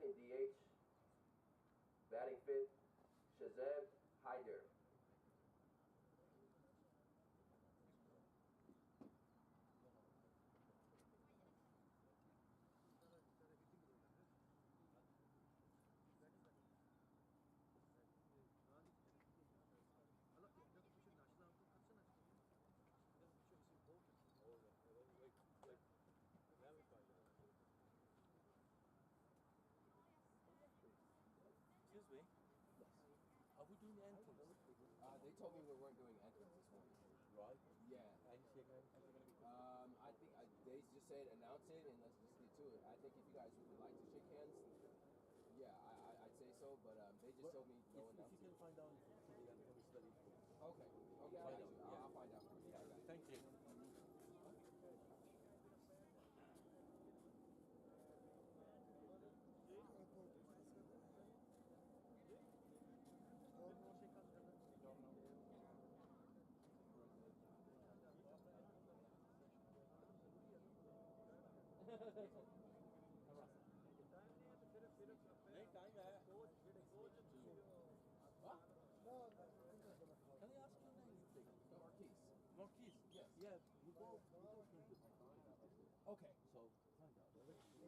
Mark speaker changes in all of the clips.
Speaker 1: second DH. Batting fifth, Shazeb Haider.
Speaker 2: Excuse me? Are we doing the entrance?
Speaker 1: They told me we weren't doing entrance this morning.
Speaker 2: Right.
Speaker 1: Yeah. I think they just said announce it and let's just get to it. I think if you guys would like to shake hands, yeah, I'd say so. But they just told me no announcement.
Speaker 2: If you can find out for the entrance, that is good.
Speaker 1: Okay. Okay. I'll find out. Yeah.
Speaker 2: Thank you. Can I ask your name, please? Marquise?
Speaker 1: Yes.
Speaker 2: Yeah, we both
Speaker 1: Okay.
Speaker 2: So, find out.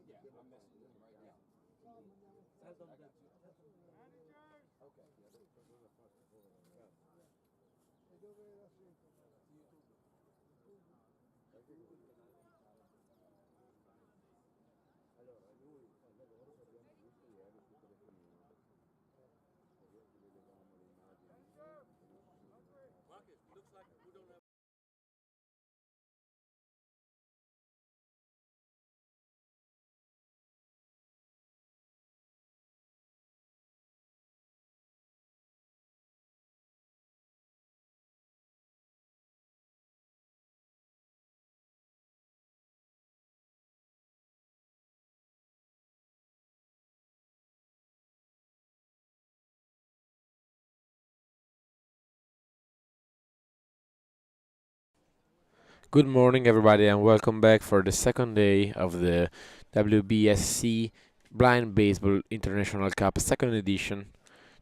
Speaker 1: Yeah, I'm messaging them right now.
Speaker 2: Tell them that
Speaker 1: Okay.
Speaker 3: Allora, lui, loro sappiamo visto ieri tutte le famiglie. Perché vedevamo le immagini.
Speaker 2: Marcus, looks like we don't have. Good morning, everybody, and welcome back for the second day of the WBSC Blind Baseball International Cup second edition.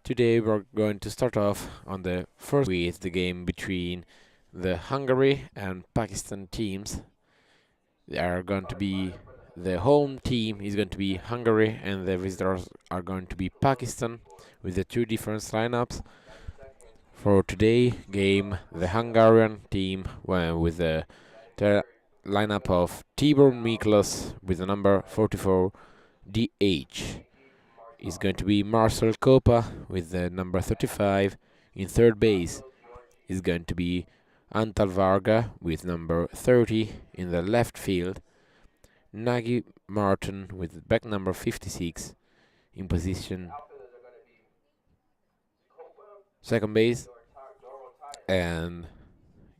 Speaker 2: Today we're going to start off on the first with the game between the Hungary and Pakistan teams. They are going to be the home team is going to be Hungary and the visitors are going to be Pakistan with the two different lineups. For today's game, the Hungarian team went with the lineup of Tibor Miklos with the number 44 DH. Is going to be Marcel Kopa with the number 35 in third base. Is going to be Antal Varga with number 30 in the left field. Nagy Martin with back number 56 in position second base, and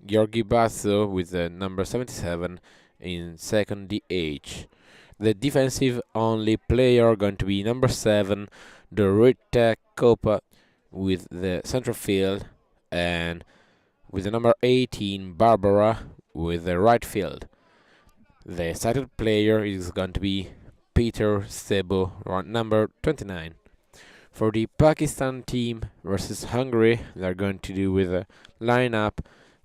Speaker 2: Georgi Basso with the number 77 in second DH. The defensive only player going to be number 7, Dorita Kopa with the center field, and with the number 18, Barbara with the right field. The started player is going to be Peter Sebo, number 29. For the Pakistan team versus Hungary, they're going to do with a lineup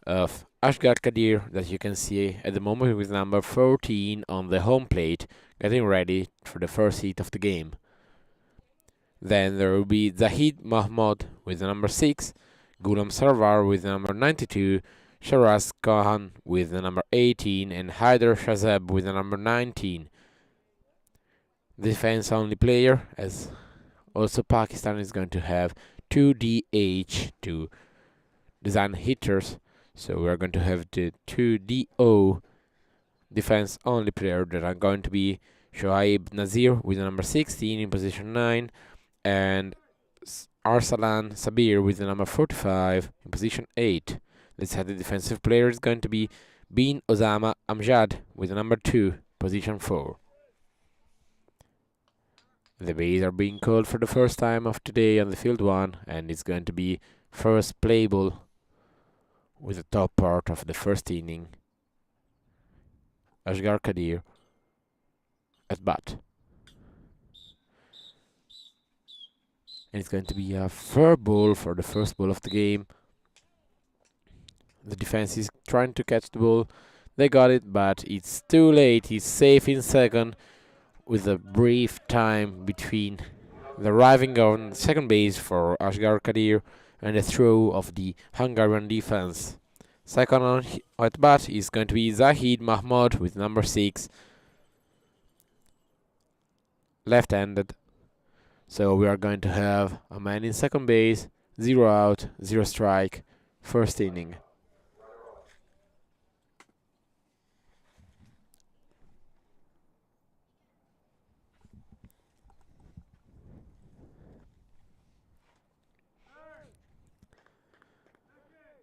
Speaker 2: of Ashgar Kadir that you can see at the moment with number 14 on the home plate, getting ready for the first hit of the game. Then there will be Zahid Mahmoud with the number 6, Ghulam Sarwar with the number 92, Sharaz Khan with the number 18, and Haider Shazeb with the number 19. Defense only player, as also Pakistan is going to have 2 DH, 2 design hitters. So we're going to have the 2 DO defense only player that are going to be Shoaib Nazir with the number 16 in position 9 and Arsalan Sabir with the number 45 in position 8. Let's have the defensive player is going to be Bin Osama Amjad with the number 2, position 4. The bases are being called for the first time of today on the field 1, and it's going to be first playable with the top part of the first inning. Ashgar Kadir at bat. And it's going to be a fair ball for the first ball of the game. The defense is trying to catch the ball. They got it, but it's too late. He's safe in second with a brief time between the arriving on second base for Asghar Kadir and the throw of the Hungarian defense. Second on at bat is going to be Zahid Mahmoud with number 6, left-handed. So we are going to have a man in second base, 0 out, 0 strike, first inning.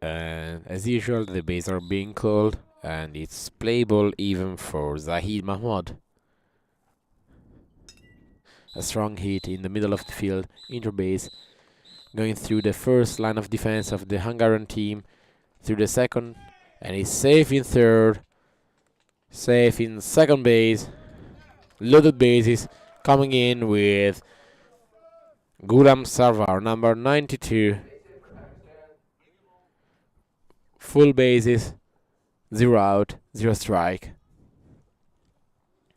Speaker 2: And as usual, the bases are being called, and it's play ball even for Zahid Mahmoud. A strong hit in the middle of the field, interbase, going through the first line of defense of the Hungarian team, through the second, and he's safe in third, safe in second base, loaded bases, coming in with Guram Sarvar, number 92, full bases, 0 out, 0 strike,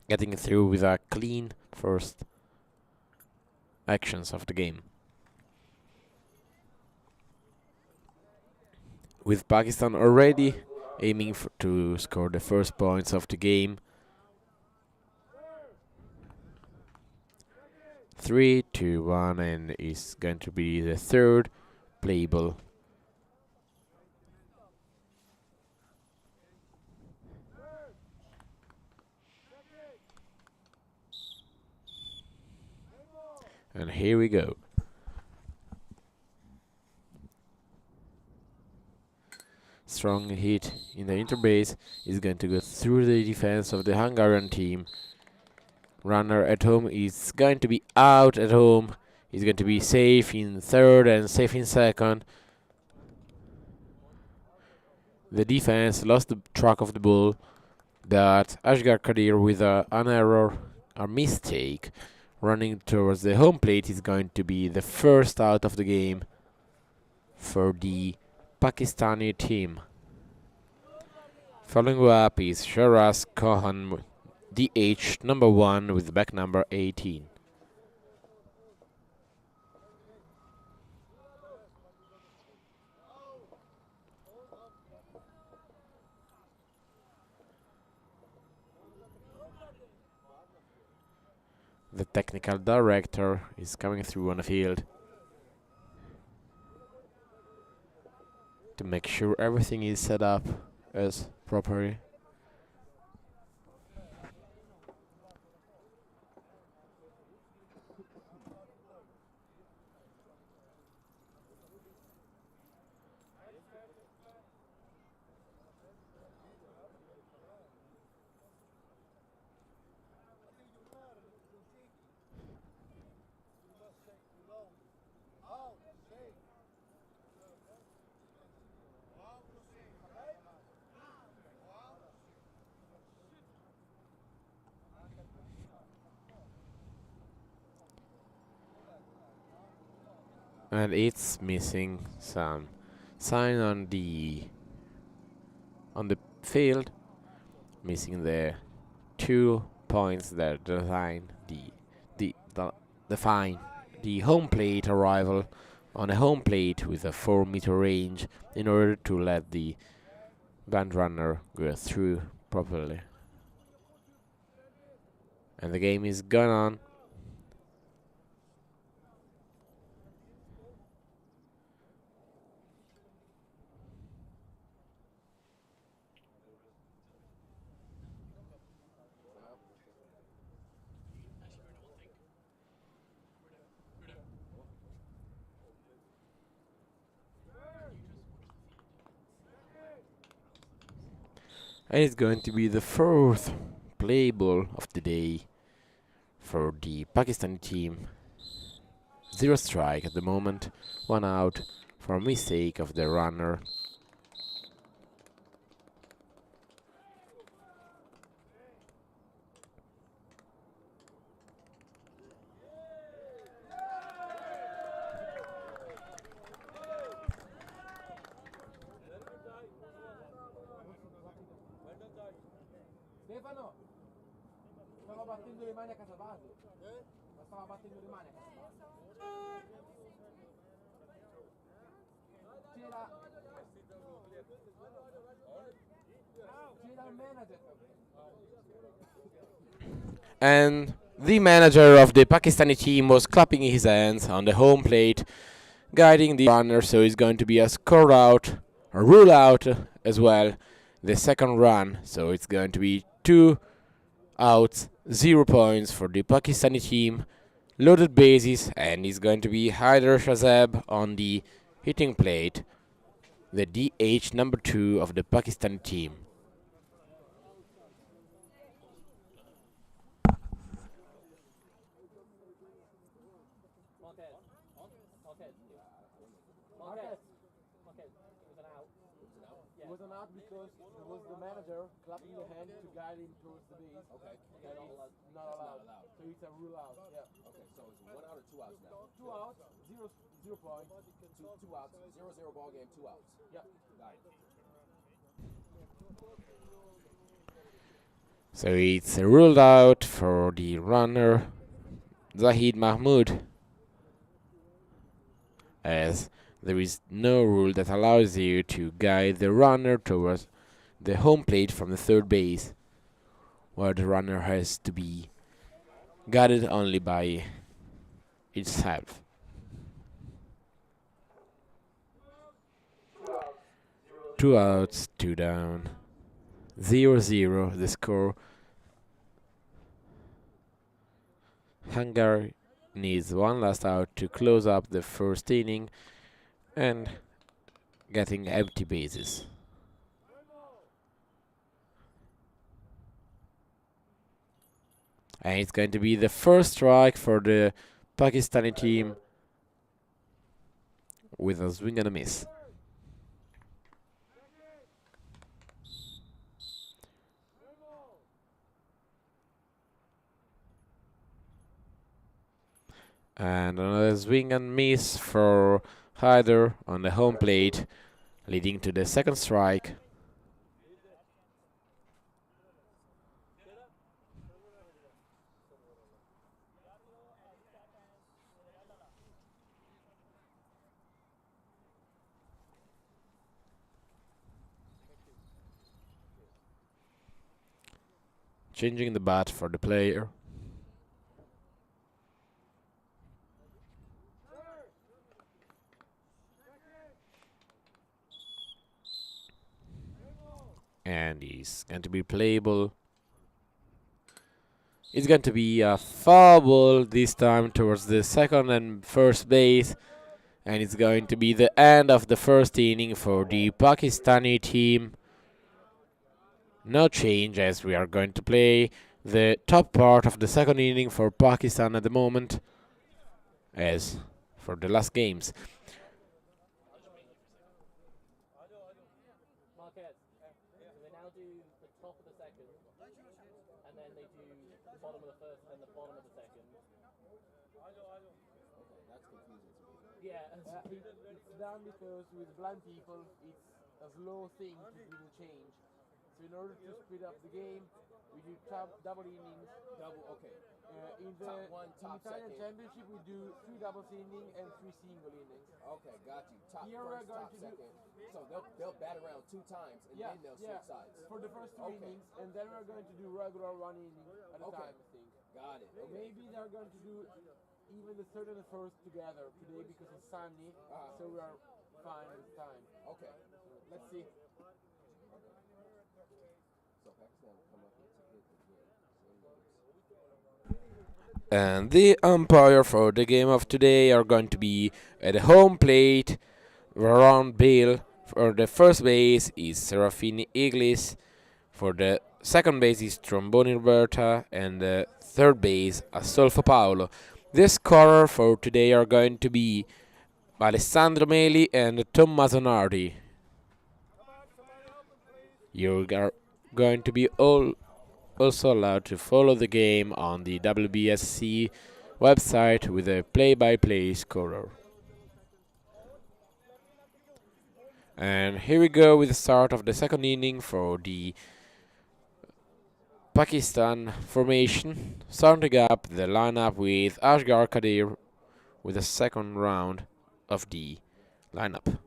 Speaker 2: getting through with a clean first actions of the game. With Pakistan already aiming to score the first points of the game. 3, 2, 1, and is going to be the third playable. And here we go. Strong hit in the interbase is going to go through the defense of the Hungarian team. Runner at home is going to be out at home. He's going to be safe in third and safe in second. The defense lost the track of the ball, but Asghar Kadir with an error, a mistake, running towards the home plate is going to be the first out of the game for the Pakistani team. Following up is Sharaz Khan, DH number 1 with back number 18. The technical director is coming through on the field to make sure everything is set up as properly. And it's missing some sign on the field, missing the 2 points that define define the home plate arrival on a home plate with a 4-meter range in order to let the band runner go through properly. And the game is gone on. And it's going to be the fourth play ball of the day for the Pakistani team. 0 strike at the moment, 1 out for a mistake of the runner.
Speaker 1: Stefano, stava battendo le mani a casa base. Ma stava battendo le mani a casa base. C'era il manager.
Speaker 2: And the manager of the Pakistani team was clapping his hands on the home plate, guiding the runner, so it's going to be a score out, a rule out as well, the second run, so it's going to be 2 outs, 0 points for the Pakistani team, loaded bases, and it's going to be Haider Shazab on the hitting plate, the DH number 2 of the Pakistani team.
Speaker 1: It was an out because there was the manager clapping the hand to guide him towards the base. Okay. Not allowed. So it's a rule out. Yeah.
Speaker 3: Okay, so it's 1 out or 2 outs now?
Speaker 1: 2 outs, 0 points.
Speaker 3: Two outs, 0-0 ball game, 2 outs.
Speaker 1: Yeah.
Speaker 3: Got it.
Speaker 2: So it's ruled out for the runner Zahid Mahmood, as there is no rule that allows you to guide the runner towards the home plate from the third base, where the runner has to be guided only by itself. Two outs, 2 down, 0-0 the score. Hungary needs one last out to close up the first inning and getting empty bases. And it's going to be the first strike for the Pakistani team with a swing and a miss. And another swing and miss for Haider on the home plate, leading to the second strike. Changing the bat for the player. And he's going to be playable. It's going to be a foul ball this time towards the second and first base. And it's going to be the end of the first inning for the Pakistani team. No change, as we are going to play the top part of the second inning for Pakistan at the moment, as for the last games.
Speaker 1: It's done because with blind people, it's a slow thing to do the change. So in order to speed up the game, we do double innings. In the Italian Championship, we do 3 doubles inning and 3 single innings.
Speaker 3: Okay, got you.
Speaker 1: Here we're going to
Speaker 3: second. So they'll bat around 2 times and then they'll switch sides.
Speaker 1: For the first 2 innings, and then we're going to do regular 1 inning at a time, I think.
Speaker 3: Got it.
Speaker 1: Maybe they're going to do even the third and the first together today because it's sunny, so we are fine with time.
Speaker 3: Okay.
Speaker 1: Let's see.
Speaker 3: So Pakistan will come up with a hit again.
Speaker 2: And the umpire for the game of today are going to be at the home plate, Varun Bale. For the first base is Serafini Iglis. For the second base is Tromboni Roberta. And the third base, Astolfo Paolo. The scorer for today are going to be Alessandro Meli and Tommaso Nardi. You are going to be also allowed to follow the game on the WBSC website with a play-by-play scorer. And here we go with the start of the second inning for the Pakistan formation, starting up the lineup with Asghar Kadir with the second round of the lineup.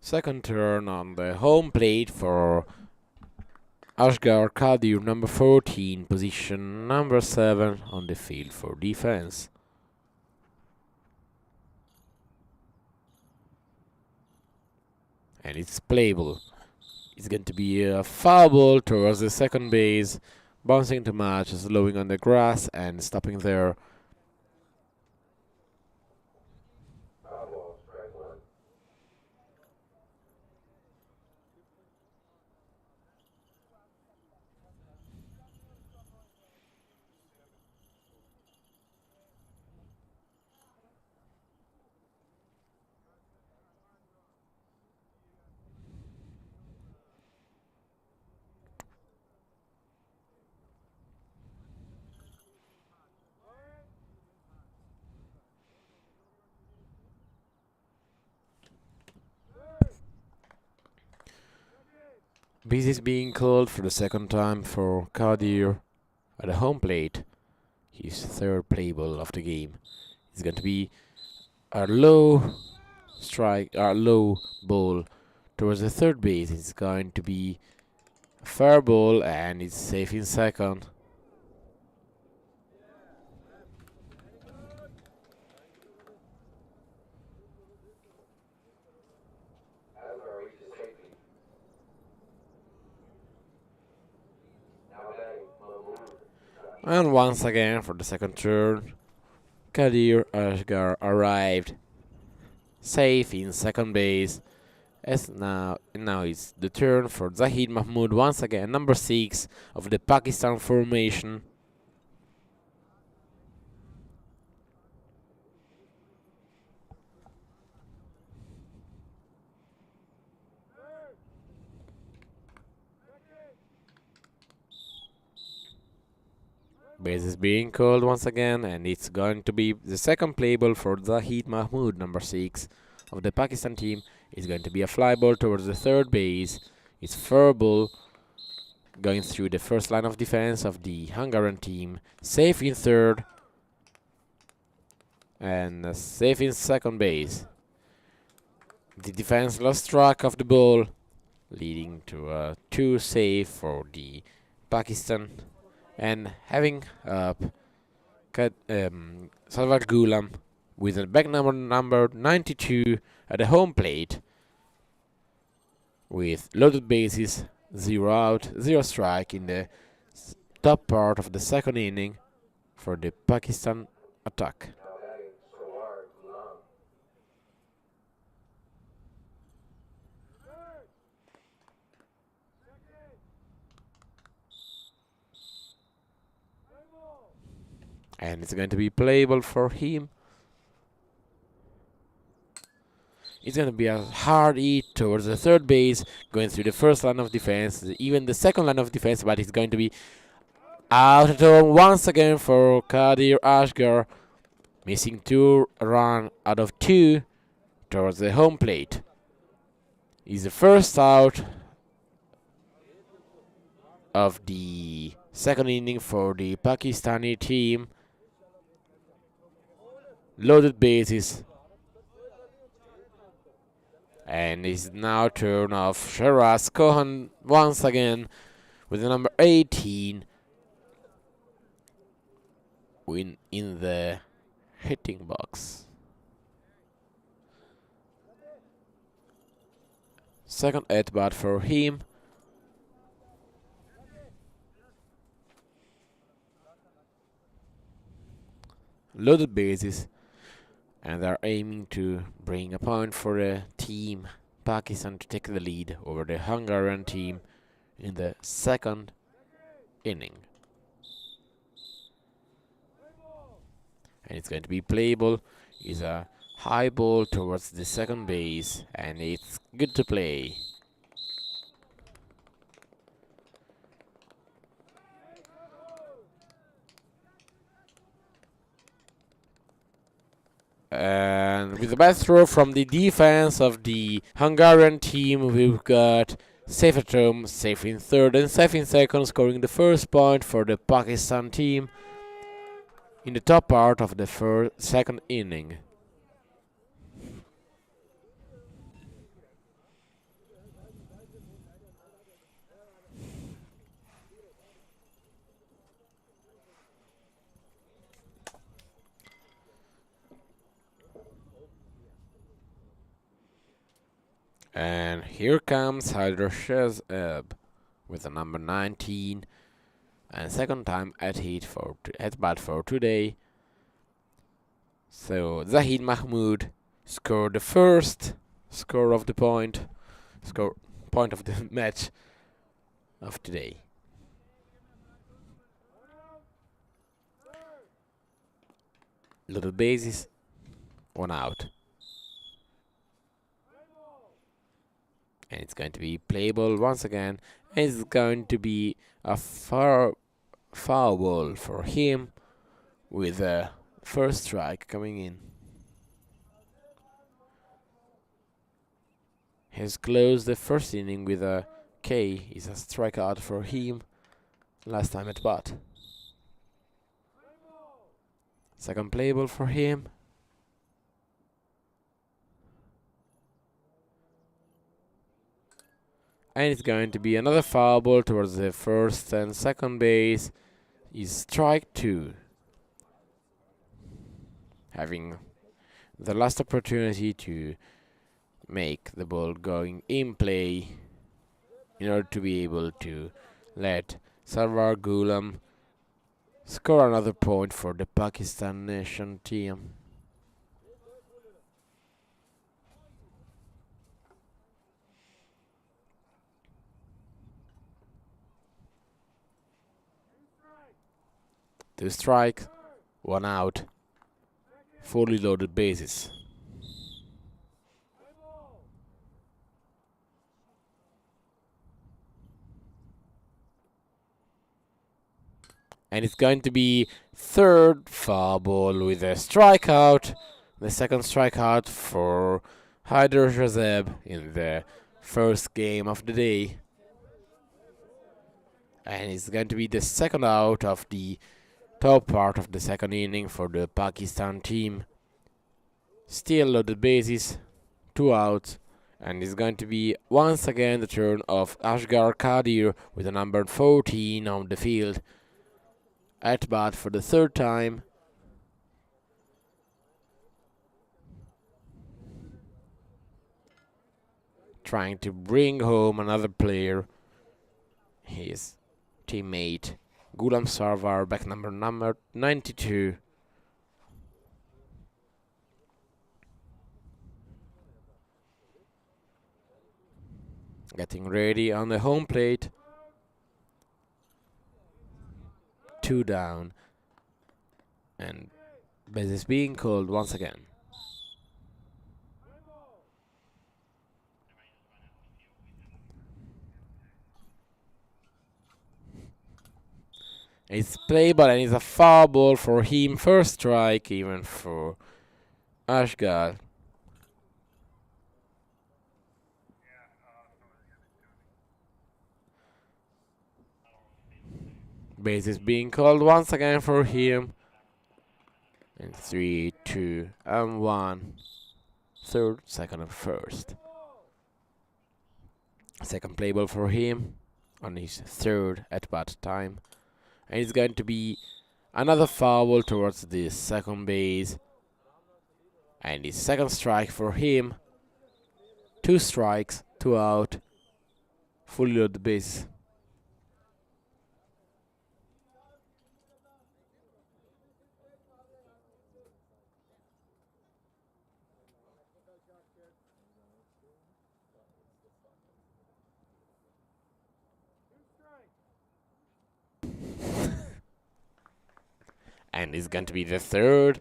Speaker 2: Second turn on the home plate for Asghar Kadir, number 14, position number 7 on the field for defense. And it's playable. It's going to be a foul ball towards the second base, bouncing to match, slowing on the grass and stopping there. Base is being called for the second time for Kadir at the home plate. His third play ball of the game. It's going to be a low ball towards the third base. It's going to be a fair ball and it's safe in second. And once again for the second turn, Kadir Asghar arrived safe in second base. As now it's the turn for Zahid Mahmood once again, number 6 of the Pakistan formation. Base is being called once again, and it's going to be the second play ball for Zahid Mahmood, number 6 of the Pakistan team. It's going to be a fly ball towards the third base. It's fair ball going through the first line of defense of the Hungarian team. Safe in third and safe in second base. The defense lost track of the ball, leading to a 2 save for the Pakistan. And having up Salvar Gulam with a back number 92 at the home plate with loaded bases, 0 out, 0 strike in the top part of the second inning for the Pakistan attack. And it's going to be playable for him. It's going to be a hard hit towards the third base, going through the first line of defense, even the second line of defense, but it's going to be out at home once again for Kadir Asghar, missing 2 runs out of 2 towards the home plate. Is the first out of the second inning for the Pakistani team. Loaded bases. And it's now turn of Shiraz Khan once again with the number 18 in the hitting box. Second at bat for him. loaded bases, and they're aiming to bring a point for the team Pakistan to take the lead over the Hungarian team in the second inning. And it's going to be playable. It's a high ball towards the second base, and it's good to play. And with the best throw from the defense of the Hungarian team, we've got safe at home, safe in third, and safe in second, scoring the first point for the Pakistan team in the top part of the second inning. And here comes Hydra Shazab with the number 19, and second time at bat for today. So Zahid Mahmood scored the first score of the point of the match of today. Little bases, 1 out. And it's going to be playable once again. And it's going to be a foul ball for him with a first strike coming in. He's closed the first inning with a K. Is a strikeout for him last time at bat. Second playable for him. And it's going to be another foul ball towards the first and second base. Is strike 2. Having the last opportunity to make the ball going in play in order to be able to let Sarwar Ghulam score another point for the Pakistan nation team. Two strikes, 1 out, fully loaded bases. And it's going to be third foul ball with a strikeout. The second strikeout for Haider Shazeb in the first game of the day. And it's going to be the second out of the top part of the second inning for the Pakistan team. Still loaded bases, 2 outs. And it's going to be once again the turn of Ashgar Kadir with the number 14 on the field. At bat for the third time. Trying to bring home another player. His teammate Ghulam Sarwar, back number 92. Getting ready on the home plate. 2 down. And bases being called once again. It's playable and it's a foul ball for him. First strike even for Ashgar. Bases being called once again for him. And 3, 2, and 1. Third, second, and first. Second playable for him on his third at bat time. And it's going to be another foul ball towards the second base. And his second strike for him. 2 strikes, 2 out. Fully load the base. And it's going to be the third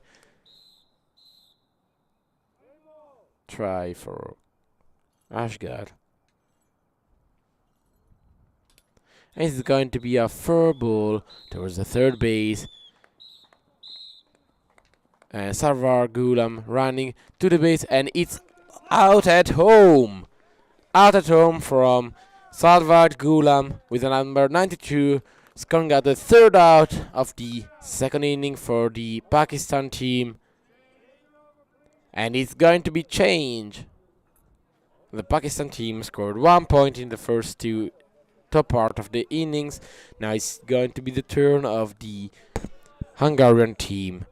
Speaker 2: try for Ashgard. And it's going to be a fair ball towards the third base. And Sarvar Gulam running to the base, and it's out at home. Out at home from Sarvar Gulam with the number 92, scoring out the third out of the second inning for the Pakistan team. And it's going to be changed. The Pakistan team scored 1 point in the first two top part of the innings. Now it's going to be the turn of the Hungarian team.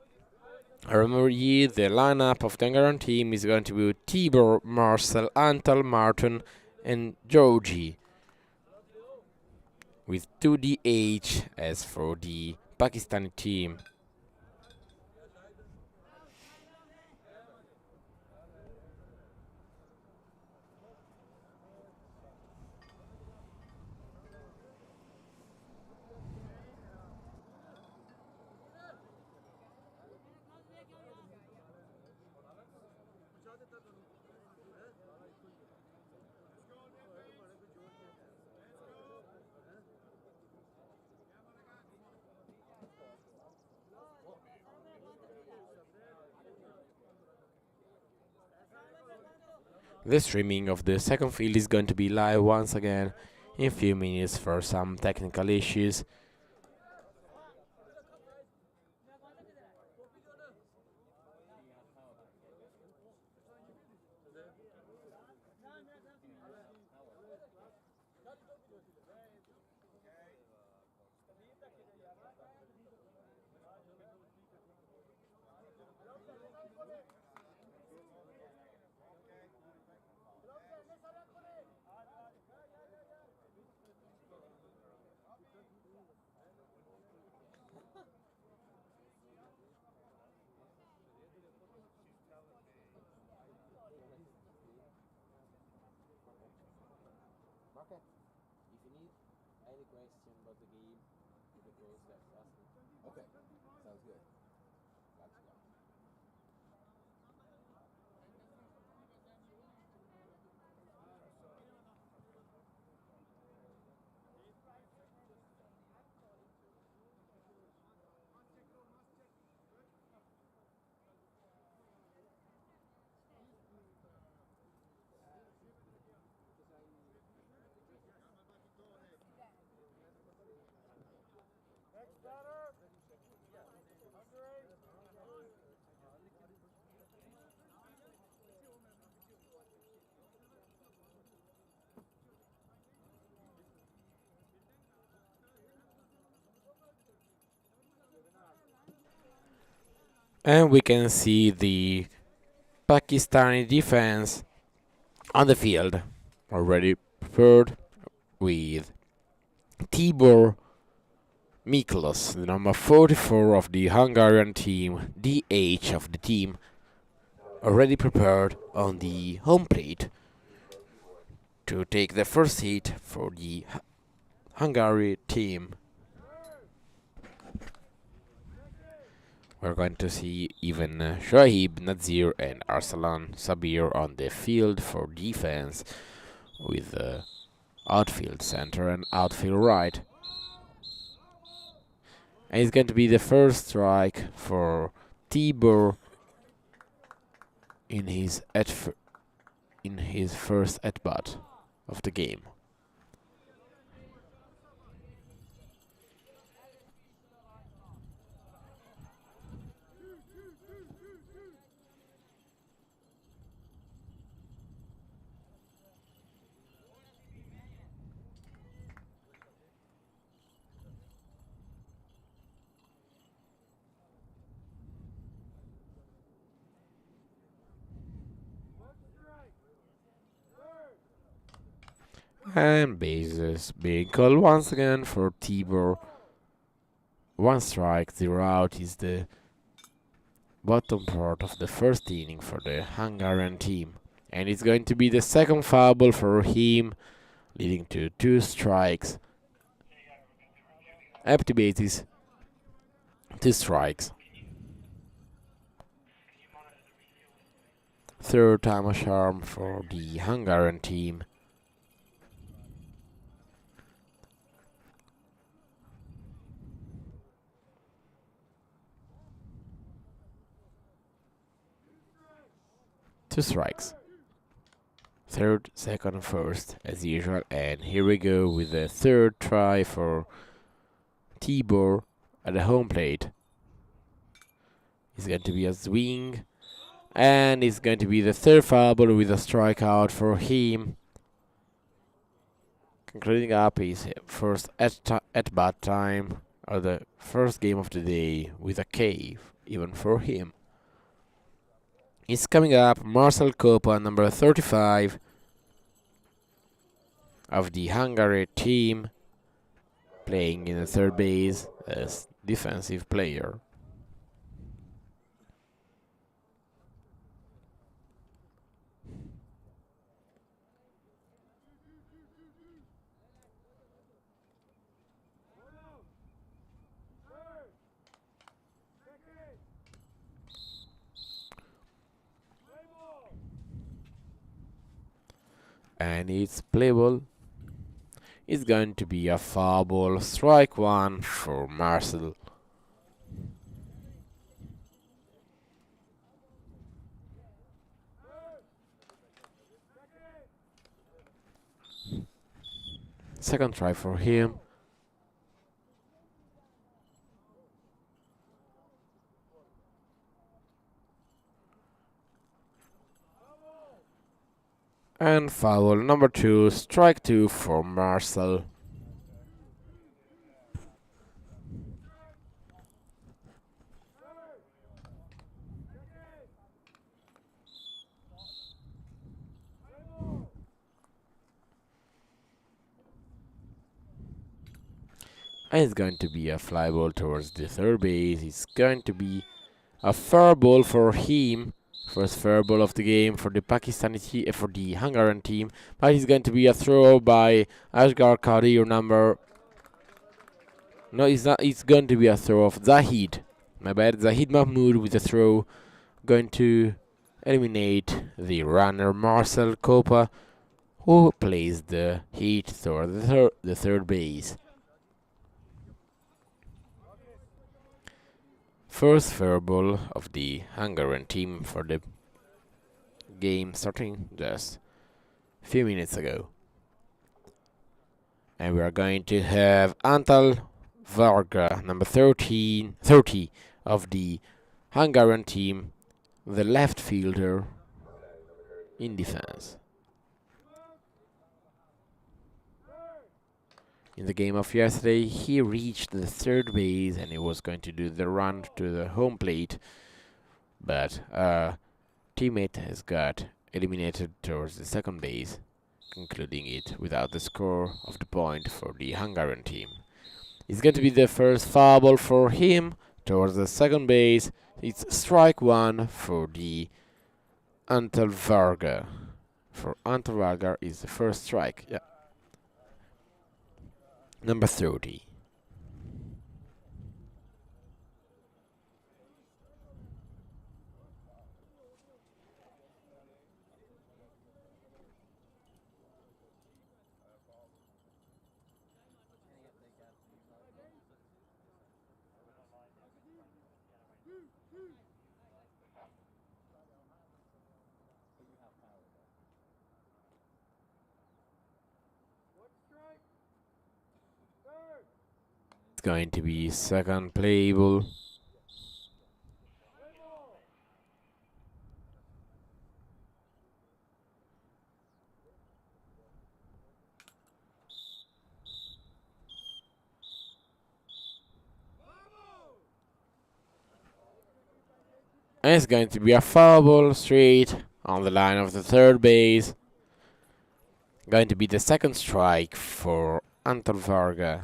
Speaker 2: Remember, the lineup of the Hungarian team is going to be Tibor, Marcel, Antal, Martin, and Georgi, with 2 DH as for the Pakistani team. The streaming of the second field is going to be live once again in a few minutes for some technical issues.
Speaker 1: Okay. If you need any question about the game, you can close that. Ask me. Okay. Sounds good. Gotcha.
Speaker 2: And we can see the Pakistani defense on the field, already prepared with Tibor Miklos, the number 44 of the Hungarian team, DH of the team, already prepared on the home plate to take the first hit for the Hungary team. We're going to see even Shoaib Nazir and Arsalan Sabir on the field for defense, with outfield center and outfield right. And it's going to be the first strike for Tibor in his first at bat of the game. And bases being called once again for Tibor. 1 strike, 0 out is the bottom part of the first inning for the Hungarian team. And it's going to be the second foul ball for him, leading to 2 strikes. Empty bases 2 strikes. Third time a charm for the Hungarian team. Two strikes. Third, second, first, as usual. And here we go with the third try for Tibor at the home plate. It's going to be a swing. And it's going to be the third foul ball with a strikeout for him. Concluding up his first at-bat time, or the first game of the day, with a K, even for him. It's coming up Marcel Kopa, number 35 of the Hungary team, playing in the third base as defensive player. And it's playable. It's going to be a foul ball, strike one for Marcel. Second try for him. And foul number 2, strike 2 for Marcel. And it's going to be a fly ball towards the third base. It's going to be a fair ball for him. First fair ball of the game for the for the Hungarian team. But it's going to be a throw by Asghar Kadir, number... No, it's not. It's going to be a throw of Zahid. My bad. Zahid Mahmoud with a throw. Going to eliminate the runner Marcel Kopa, who plays the hit toward the third base. First fair ball of the Hungarian team for the game, starting just a few minutes ago. And we are going to have Antal Varga, number 30 of the Hungarian team, the left fielder in defense. In the game of yesterday, he reached the third base and he was going to do the run to the home plate, but a teammate has got eliminated towards the second base, concluding it without the score of the point for the Hungarian team. It's going to be the first foul ball for him towards the second base. It's strike one for the Antal Varga. For Antal Varga is the first strike. Yeah. Number 30. It's going to be second playable. And it's going to be a foul ball straight on the line of the third base. Going to be the second strike for Antal Varga.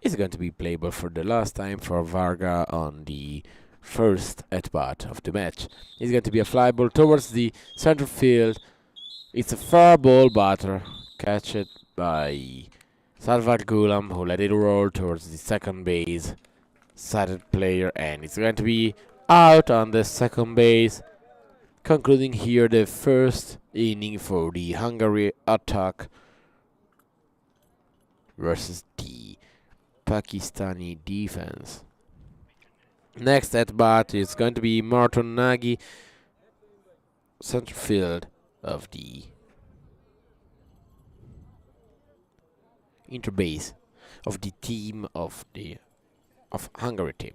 Speaker 2: is going to be playable for the last time for Varga on the first at-bat of the match. It's going to be a fly ball towards the center field. It's a far ball, but catched by Salvat Gulam, who let it roll towards the second base sided player, and it's going to be out on the second base, concluding here the first inning for the Hungary attack versus the Pakistani defense. Next at bat is going to be Martin Nagy, center field of the interbase of the team of Hungary team.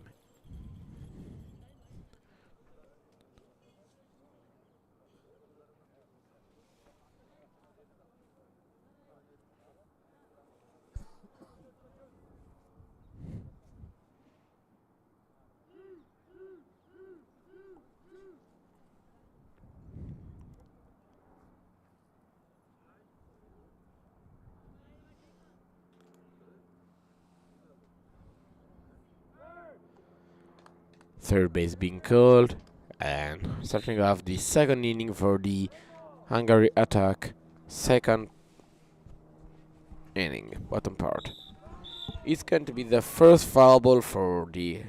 Speaker 2: Third base being called, and starting off the second inning for the Hungary attack. Second inning, bottom part. It's going to be the first foul ball for the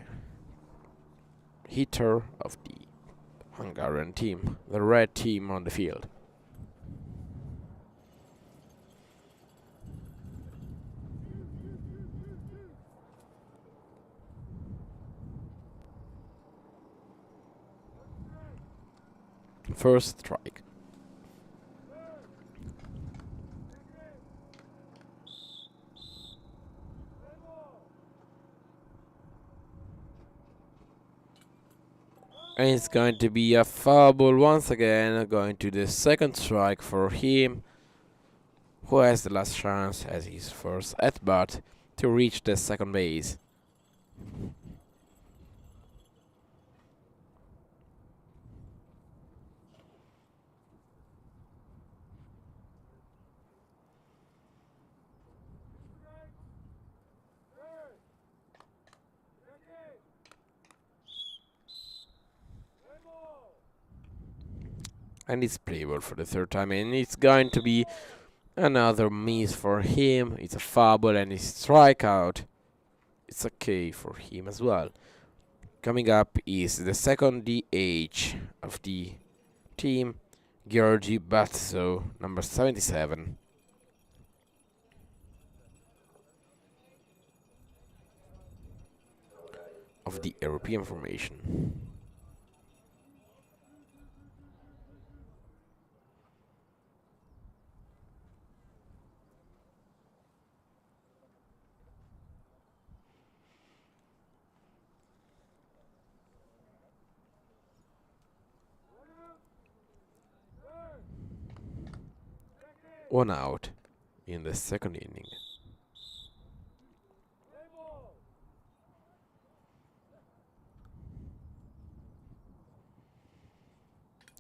Speaker 2: hitter of the Hungarian team, the red team on the field. First strike. And it's going to be a foul ball once again, going to the second strike for him, who has the last chance as his first at-bat to reach the second base. And it's playable for the third time, and it's going to be another miss for him. It's a foul ball and it's strikeout. It's okay for him as well. Coming up is the second DH of the team, Georgi Batso, number 77. Of the European formation. One out in the second inning.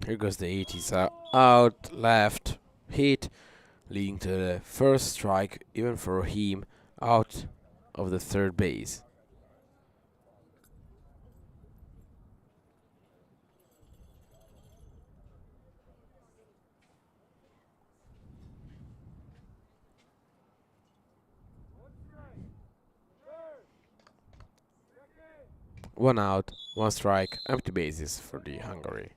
Speaker 2: Here goes the 80s out, left, hit, leading to the first strike, even for him, out of the third base. One out, one strike, empty bases for the Hungary.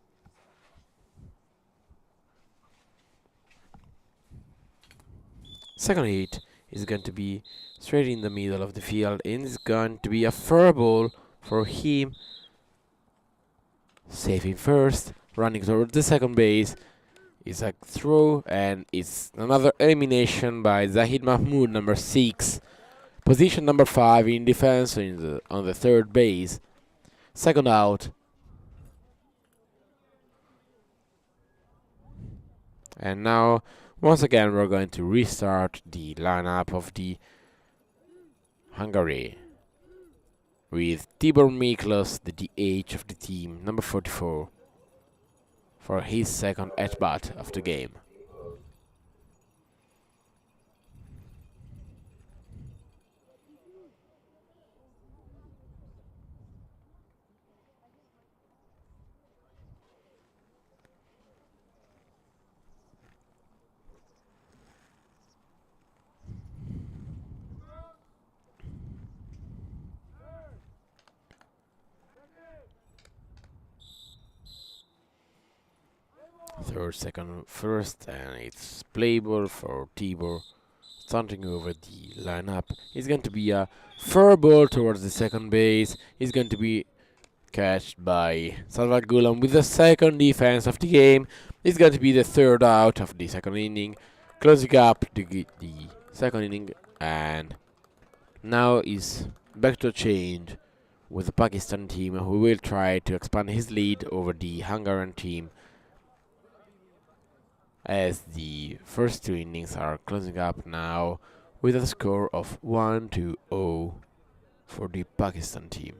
Speaker 2: Second hit is going to be straight in the middle of the field, and it's going to be a fair ball for him. Saving first, running toward the second base. It's a throw, and it's another elimination by Zahid Mahmoud, number 6. Position number 5 in defense on the third base. Second out. And now, once again, we're going to restart the lineup of the Hungary with Tibor Miklos, the DH of the team, number 44, for his second at-bat of the game. third, second, first, and it's playable for Tibor. Starting over the lineup. It's going to be a fair ball towards the second base. It's going to be catched by Salvat Gulam with the second defense of the game. It's going to be the third out of the second inning, closing up the second inning, and now is back to change with the Pakistan team, who will try to expand his lead over the Hungarian team as the first two innings are closing up now with a score of 1-0 for the Pakistan team.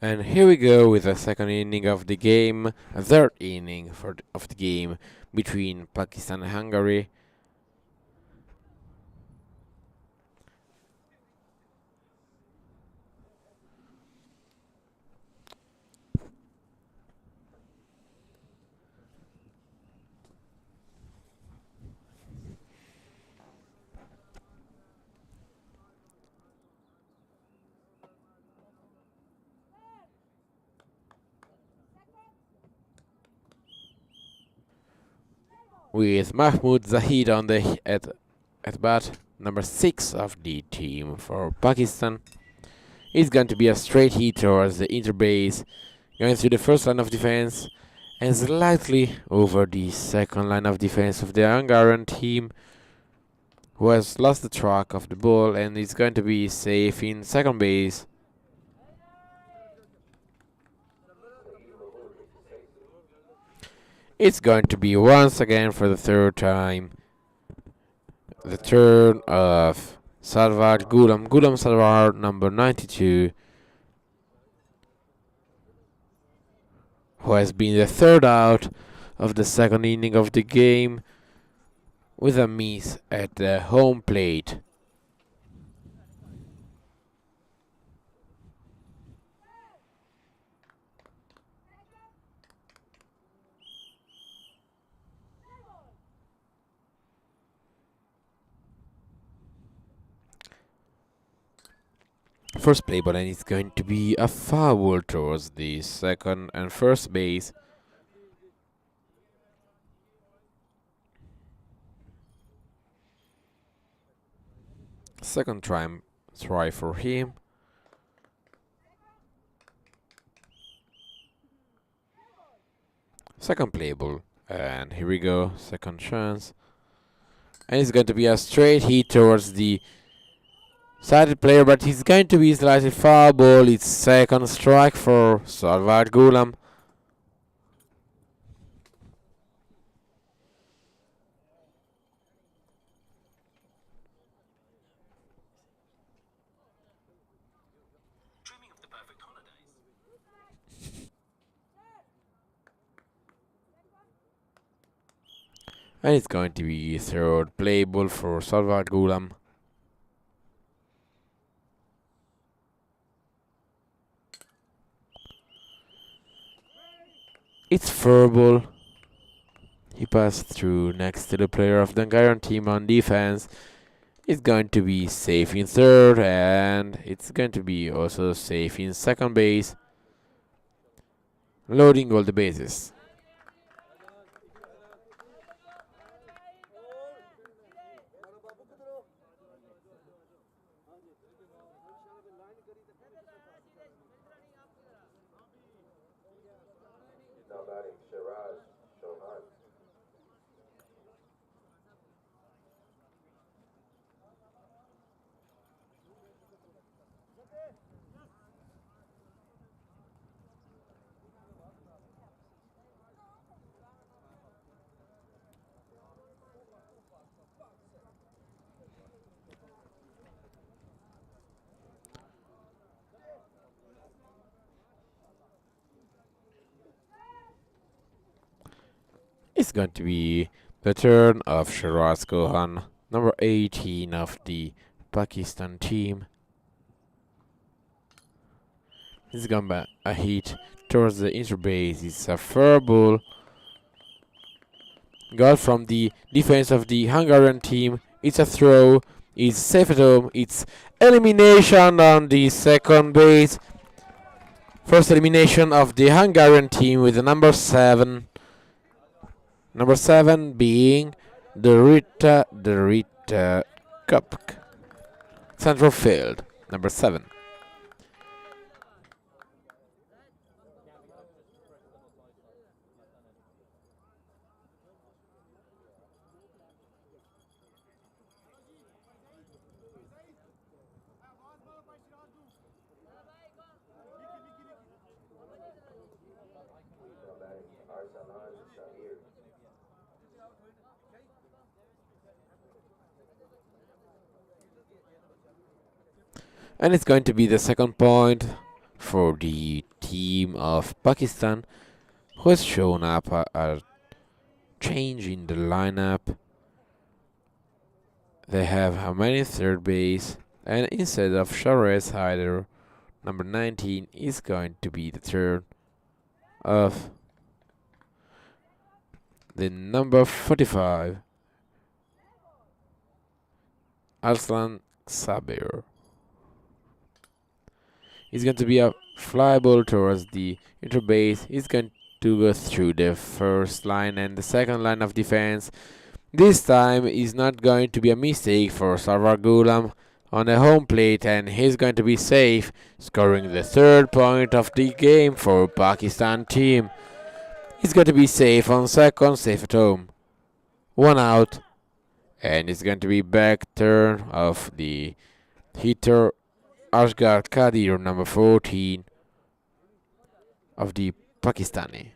Speaker 2: And here we go with the second inning of the game, a third inning of the game between Pakistan and Hungary. With Mahmoud Zahid on the at bat, number 6 of the team for Pakistan. It's going to be a straight hit towards the interbase, going through the first line of defense and slightly over the second line of defense of the Hungarian team, who has lost the track of the ball and is going to be safe in second base. It's going to be once again for the third time the turn of Salvat Gulam Salvar, number 92, who has been the third out of the second inning of the game with a miss at the home plate. First play ball, and it's going to be a foul towards the second and first base. Second try for him. Second play ball, and here we go, second chance. And it's going to be a straight hit towards the sided player, but he's going to be slightly foul ball. It's second strike for Sarvar Gulam. And it's going to be third play ball for Sarvar Gulam. It's fair ball. He passed through next to the player of the Hungarian team on defense. It's going to be safe in third, and it's going to be also safe in second base. Loading all the bases.
Speaker 3: Now batting, Shiraz Chauhan.
Speaker 2: It's going to be the turn of Shiraz Khan, number 18 of the Pakistan team. He's gone back a hit towards the interbase. It's a fair ball. Goal from the defense of the Hungarian team. It's a throw. It's safe at home. It's elimination on the second base. First elimination of the Hungarian team with the number 7. Number 7 being the Rita Cup. Central field, number 7.
Speaker 3: Now batting, Arsalan Shahir.
Speaker 2: And it's going to be the second point for the team of Pakistan, who has shown up a change in the lineup. They have Hamani third base, and instead of Sharez Haider, number 19 is going to be the turn of the number 45, Arslan Sabir. It's going to be a fly ball towards the interbase. It's going to go through the first line and the second line of defense. This time is not going to be a mistake for Sarvar Gulam on the home plate, and he's going to be safe, scoring the third point of the game for Pakistan team. He's going to be safe on second, safe at home. 1 out, and it's going to be back turn of the hitter Asghar Kadir, number 14 of the Pakistani.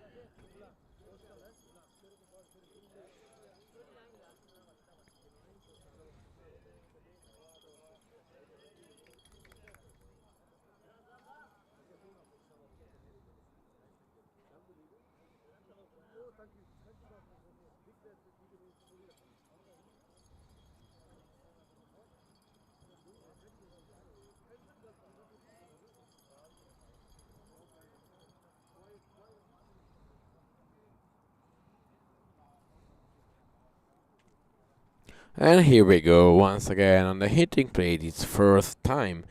Speaker 2: And here we go once again on the hitting plate. It's first time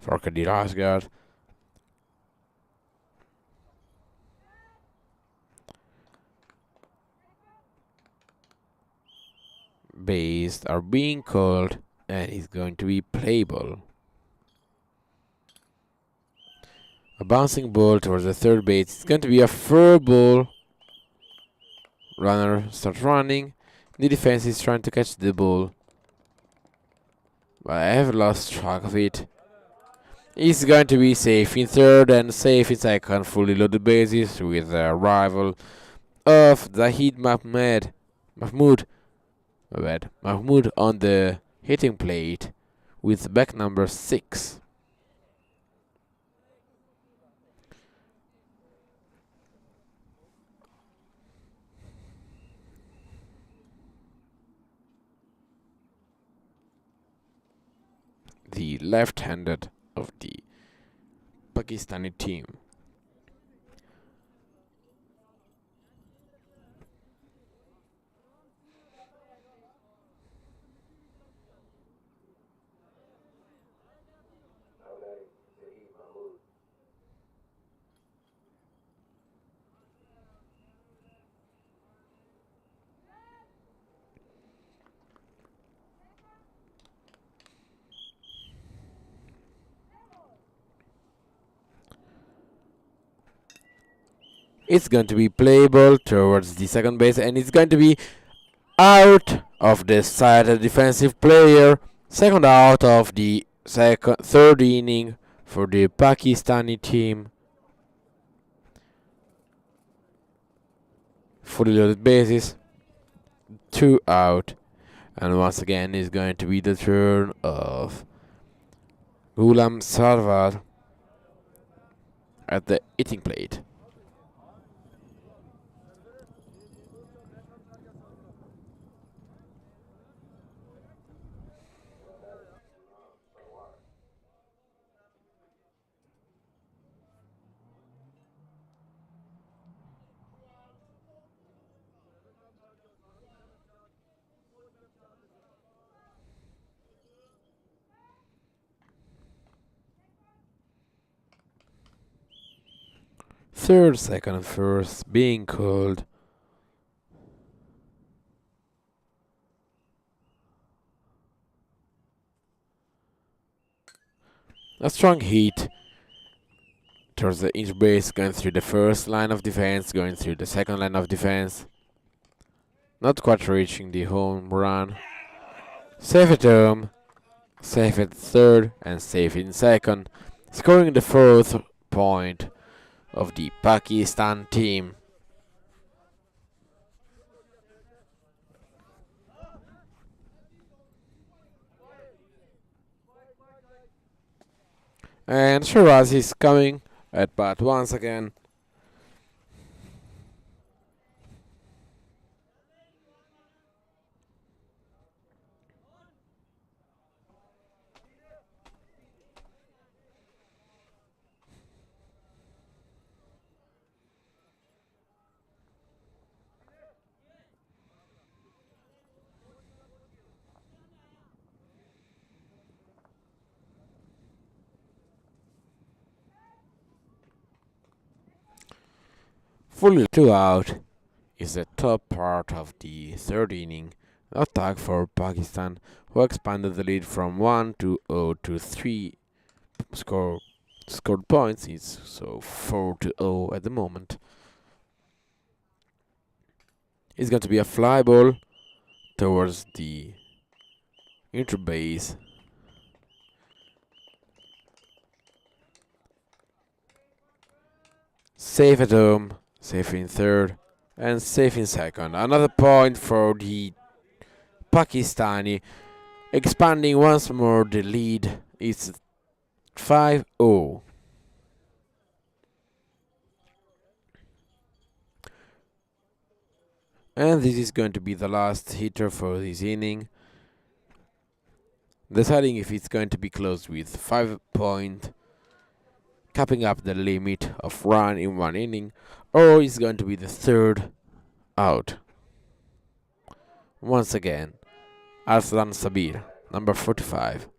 Speaker 2: for Kadir Asgard. Bases are being called and it's going to be playable. A bouncing ball towards the third base. It's going to be a fair ball. Runner starts running. The defense is trying to catch the ball, but I have lost track of it. It's going to be safe in third and safe in second. Fully loaded bases with the arrival of Zahid Mahmoud on the hitting plate with back number 6. The left-handed of the Pakistani team. It's going to be playable towards the second base, and it's going to be out of the side of the defensive player. Second out of the third inning for the Pakistani team. Fully loaded bases, 2 out, and once again is going to be the turn of Ghulam Sarwar at the hitting plate. Third, second, and first being called. A strong hit towards the inch base, going through the first line of defense, going through the second line of defense. Not quite reaching the home run. Safe at home, safe at third, and safe in second. Scoring the fourth point of the Pakistan team. And Shiraz is coming at bat once again. Fully 2 out is the top part of the third inning. Attack for Pakistan, who expanded the lead from 1-0 to 3 scored points. It's so 4-0 at the moment. It's going to be a fly ball towards the interbase. Safe at home, safe in third, and safe in second. Another point for the Pakistani, expanding once more the lead. It's 5-0. And this is going to be the last hitter for this inning, deciding if it's going to be closed with 5 points, capping up the limit of run in one inning, or it's going to be the third out. Once again, Arslan Sabir, number 45.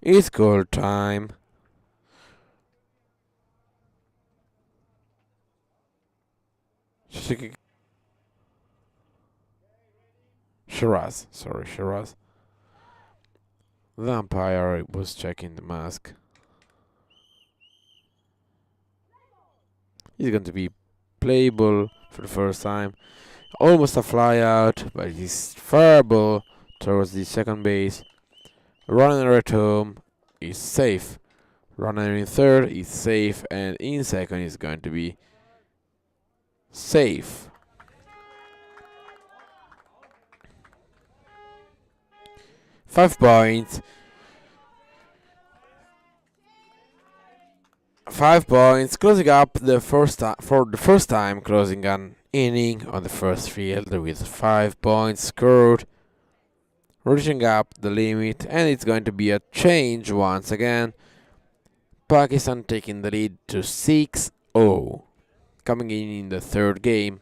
Speaker 2: It's goal time. Shiraz. The umpire was checking the mask. He's going to be playable for the first time. Almost a fly out, but he's fair ball towards the second base. Runner at home is safe. Runner in third is safe, and in second is going to be safe. Five points. 5 points, closing up the for the first time, closing an inning on the first field with 5 points scored, reaching up the limit, and it's going to be a change once again. Pakistan taking the lead to 6-0, coming in the third game.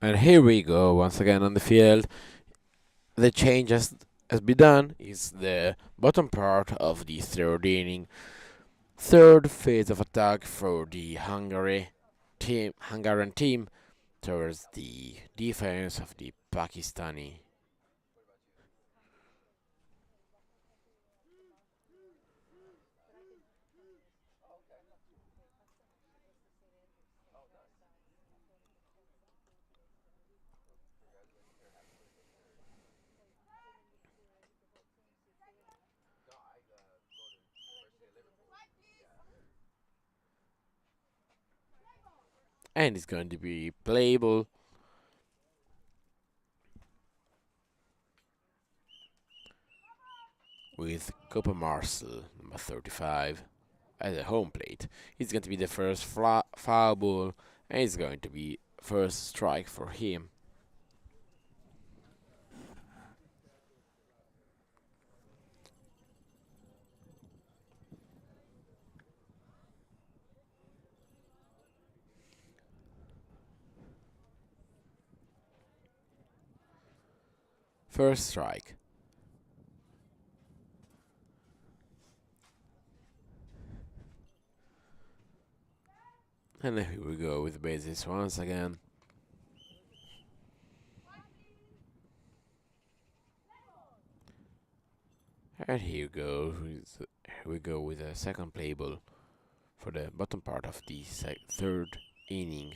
Speaker 2: And here we go once again on the field. The change has been done is the bottom part of the third inning. Third phase of attack for the Hungarian team towards the defense of the Pakistani. And it's going to be playable with Copa Marcel, number 35, at the home plate. It's going to be the first foul ball, and it's going to be first strike for him. First strike. And here we go with bases once again. And here we go with a second play ball for the bottom part of the third inning.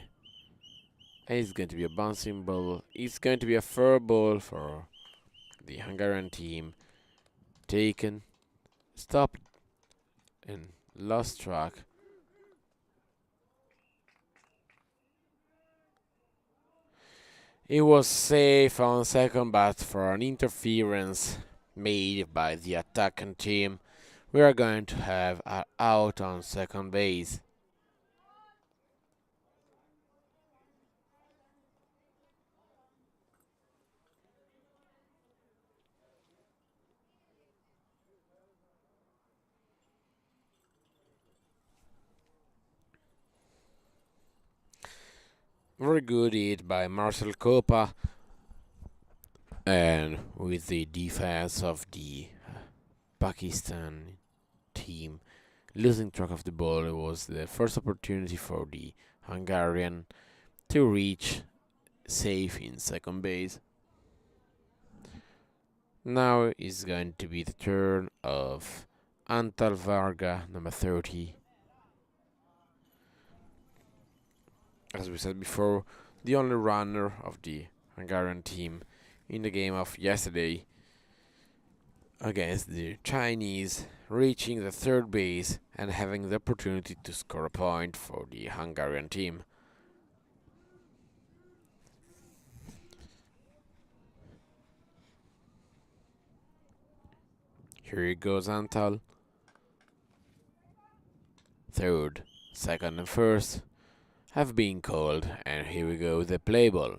Speaker 2: And it's going to be a bouncing ball. It's going to be a fair ball for the Hungarian team. Taken, stopped, and lost track. It was safe on second, but for an interference made by the attacking team, we are going to have an out on second base. Very good hit by Marcel Copa, and with the defense of the Pakistan team losing track of the ball, it was the first opportunity for the Hungarian to reach safe in second base. Now is going to be the turn of Antal Varga, number 30. As we said before, the only runner of the Hungarian team in the game of yesterday against the Chinese, reaching the third base and having the opportunity to score a point for the Hungarian team. Here he goes, Antal. Third, second, and first have been called, and here we go with the play ball.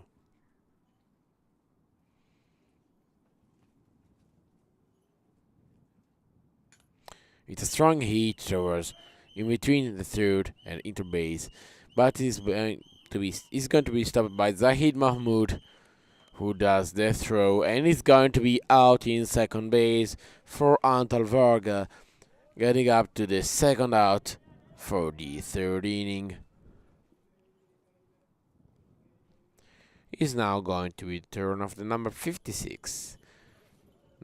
Speaker 2: It's a strong hit towards in between the third and interbase, but is going to be stopped by Zahid Mahmoud, who does the throw, and is going to be out in second base for Antal Varga, getting up to the second out for the third inning. Is now going to be the turn of the number 56.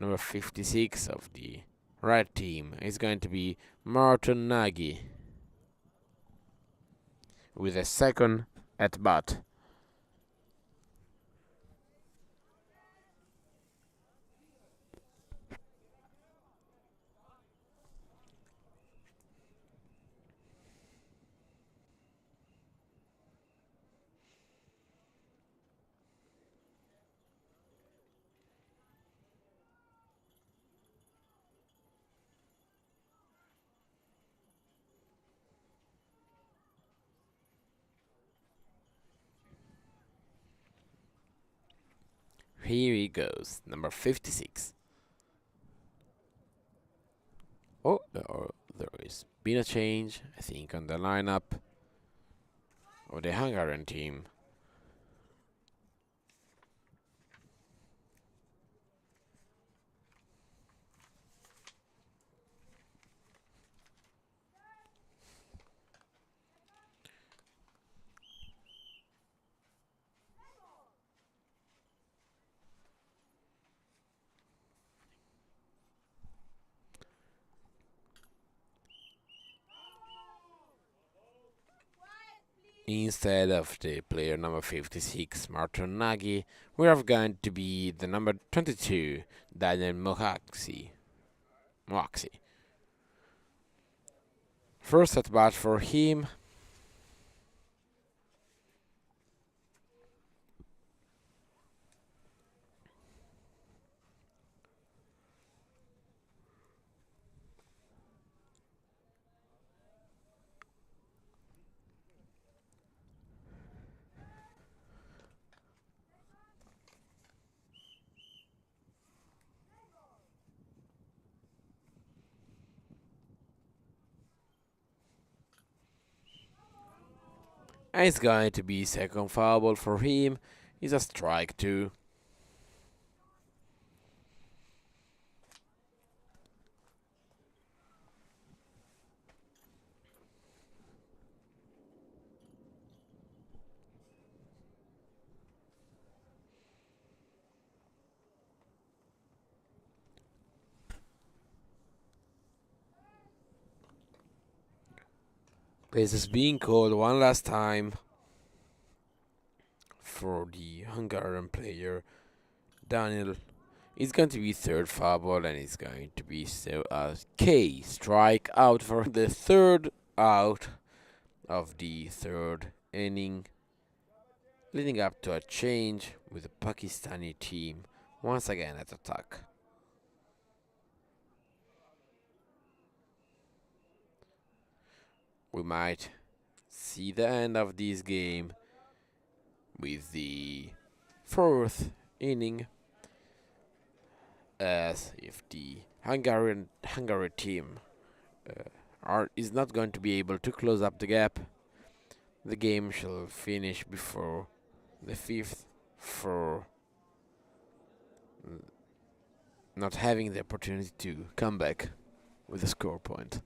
Speaker 2: Number 56 of the red team is going to be Martin Nagy with a second at bat. Here he goes, number 56. Oh, there is been a change, I think, on the lineup of the Hungarian team. Instead of the player number 56, Martin Nagy, we are going to be the number 22, Daniel Moaxi. First at bat for him. And it's going to be second foul ball for him. It's a strike 2. This is being called one last time for the Hungarian player Daniel. It's going to be third foul ball, and it's going to be so K strike out for the third out of the third inning, leading up to a change with the Pakistani team once again at attack. We might see the end of this game with the fourth inning, as if the Hungary team is not going to be able to close up the gap, the game shall finish before the fifth for not having the opportunity to come back with a score point.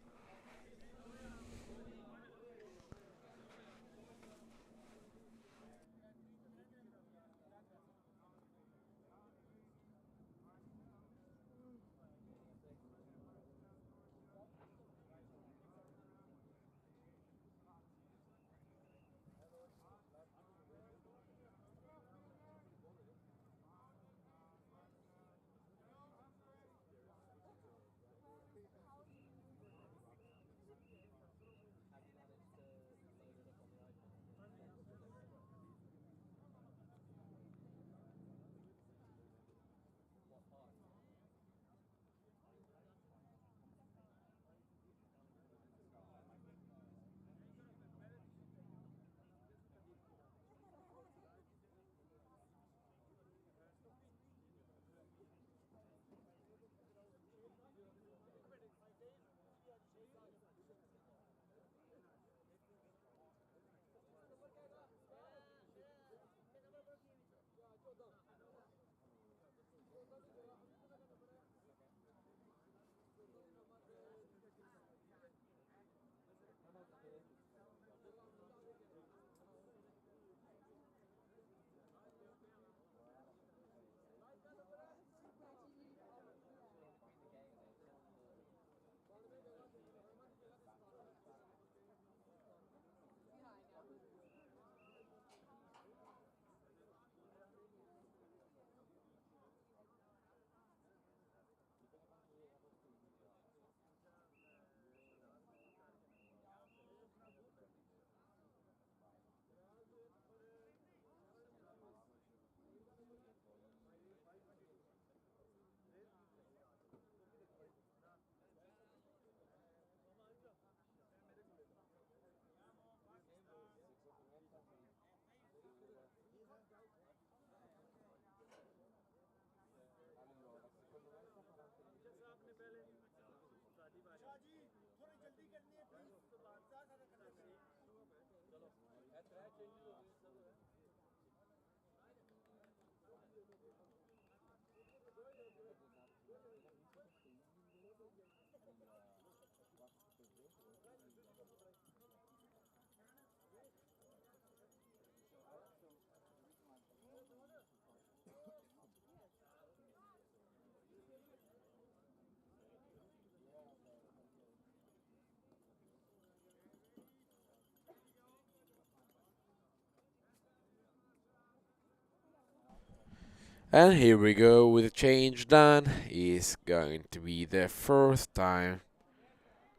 Speaker 2: And here we go with a change done. Is going to be the fourth time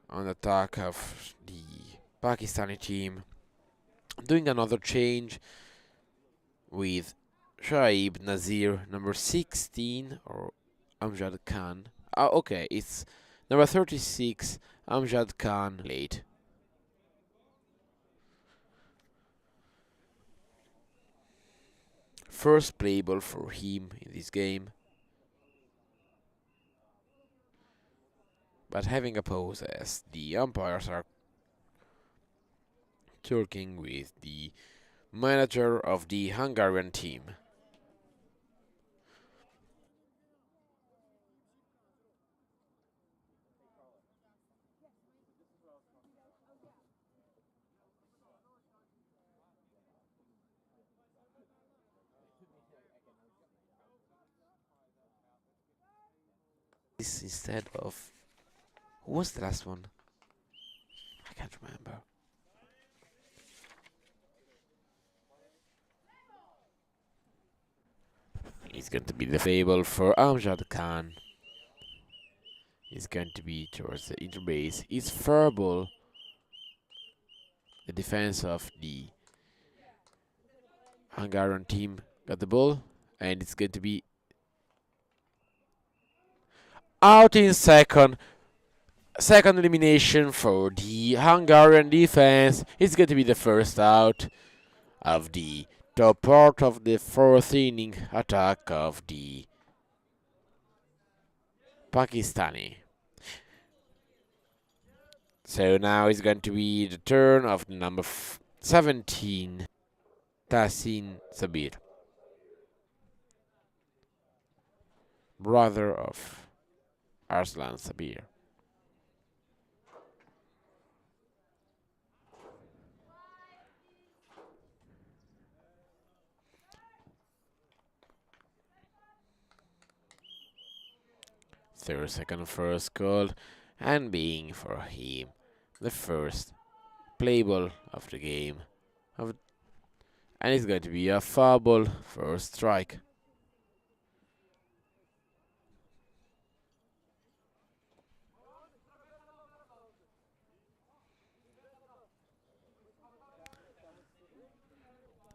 Speaker 2: on attack of the Pakistani team. Doing another change with Shaib Nazir, number 16, or Amjad Khan. Okay, it's number 36, Amjad Khan, late. First playable for him in this game. But having a pause as the umpires are talking with the manager of the Hungarian team. This instead of, who was the last one? I can't remember. It's going to be the table for Amjad Khan. It's going to be towards the interbase. It's fair ball. The defense of the Hungarian team got the ball, and it's going to be out in second. Second elimination for the Hungarian defense. It's going to be the first out of the top part of the fourth inning attack of the Pakistani. So now it's going to be the turn of the number 17, Tahsin Sabir, brother of Arslan Sabir. Third, second, first called, and being for him the first play ball of the game. And it's going to be a foul ball, first strike.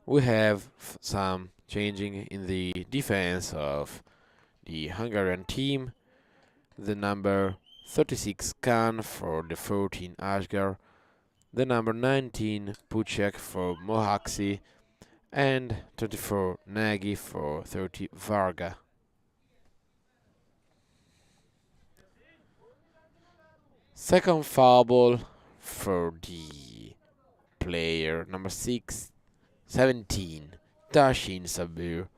Speaker 2: We have some changing in the defense of the Hungarian team. The number 36 Khan for the 14 Ashgar, the number 19 Puchek for Mohaksi, and 24 Nagy for 30 Varga. Second foul ball for the player number 17 Tashin Sabir.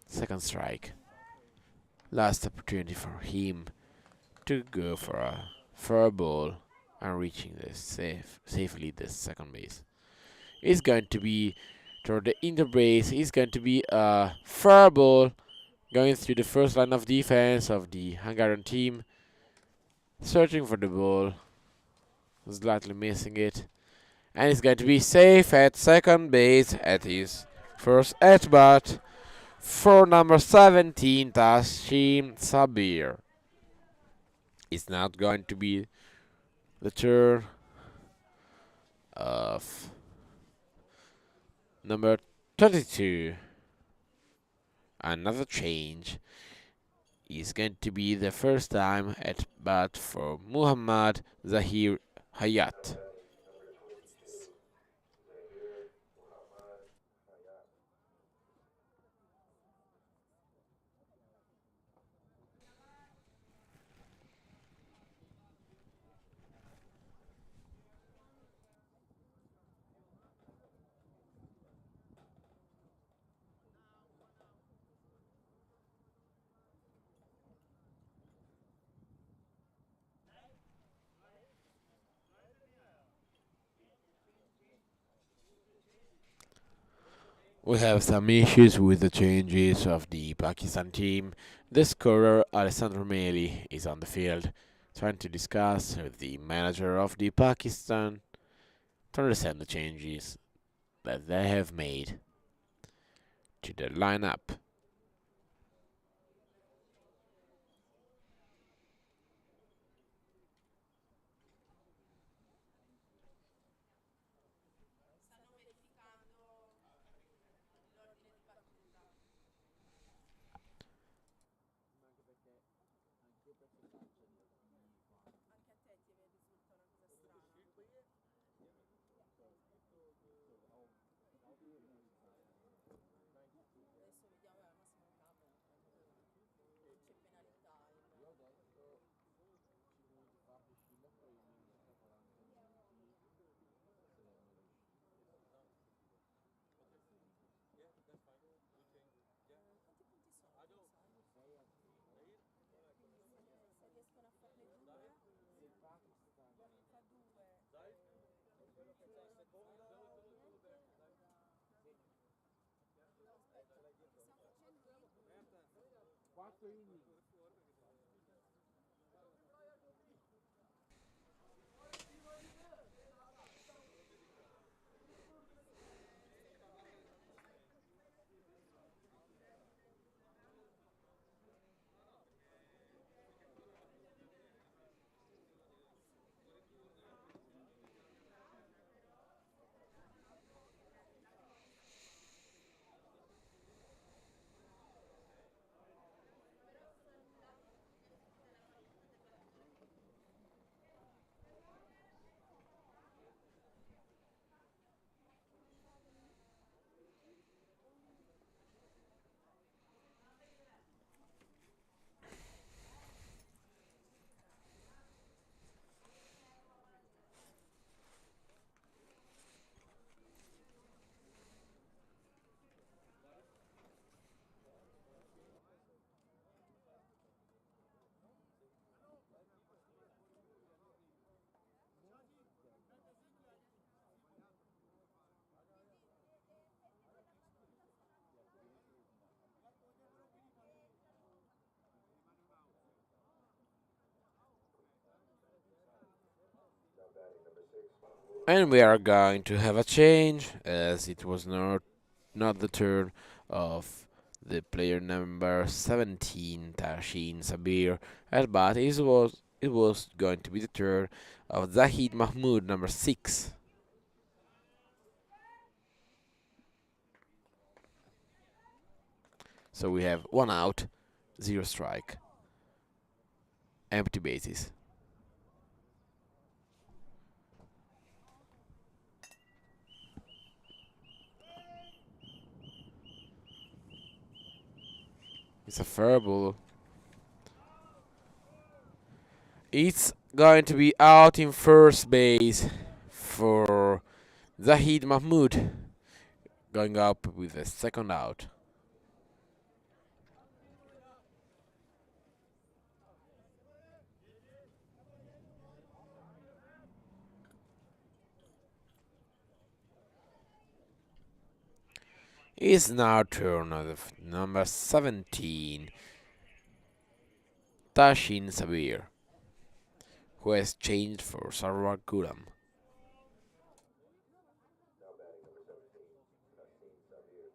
Speaker 2: Second strike. Last opportunity for him to go for a fair ball and reaching the safely the second base. It's going to be toward the interbase. It's going to be a fair ball going through the first line of defense of the Hungarian team. Searching for the ball, slightly missing it, and it's going to be safe at second base at his first at bat for number 17 Tashim Sabir. It's not going to be the turn of number 22. Another change is going to be the first time at bat for Muhammad Zahir Hayat. We have some issues with the changes of the Pakistan team. The scorer Alessandro Meli is on the field, trying to discuss with the manager of the Pakistan to understand the changes that they have made to the lineup. And we are going to have a change, as it was not the turn of the player number 17, Tashin Sabir, but it was going to be the turn of Zahid Mahmoud, number 6. So we have 1 out, 0 strike, empty bases. It's a fair ball. It's going to be out in first base for Zahid Mahmoud, going up with a second out. It's now turn of number 17, Tashin Sabir, who has changed for Sarwar Guram.
Speaker 3: Now batting number 17, Nassim Sabir.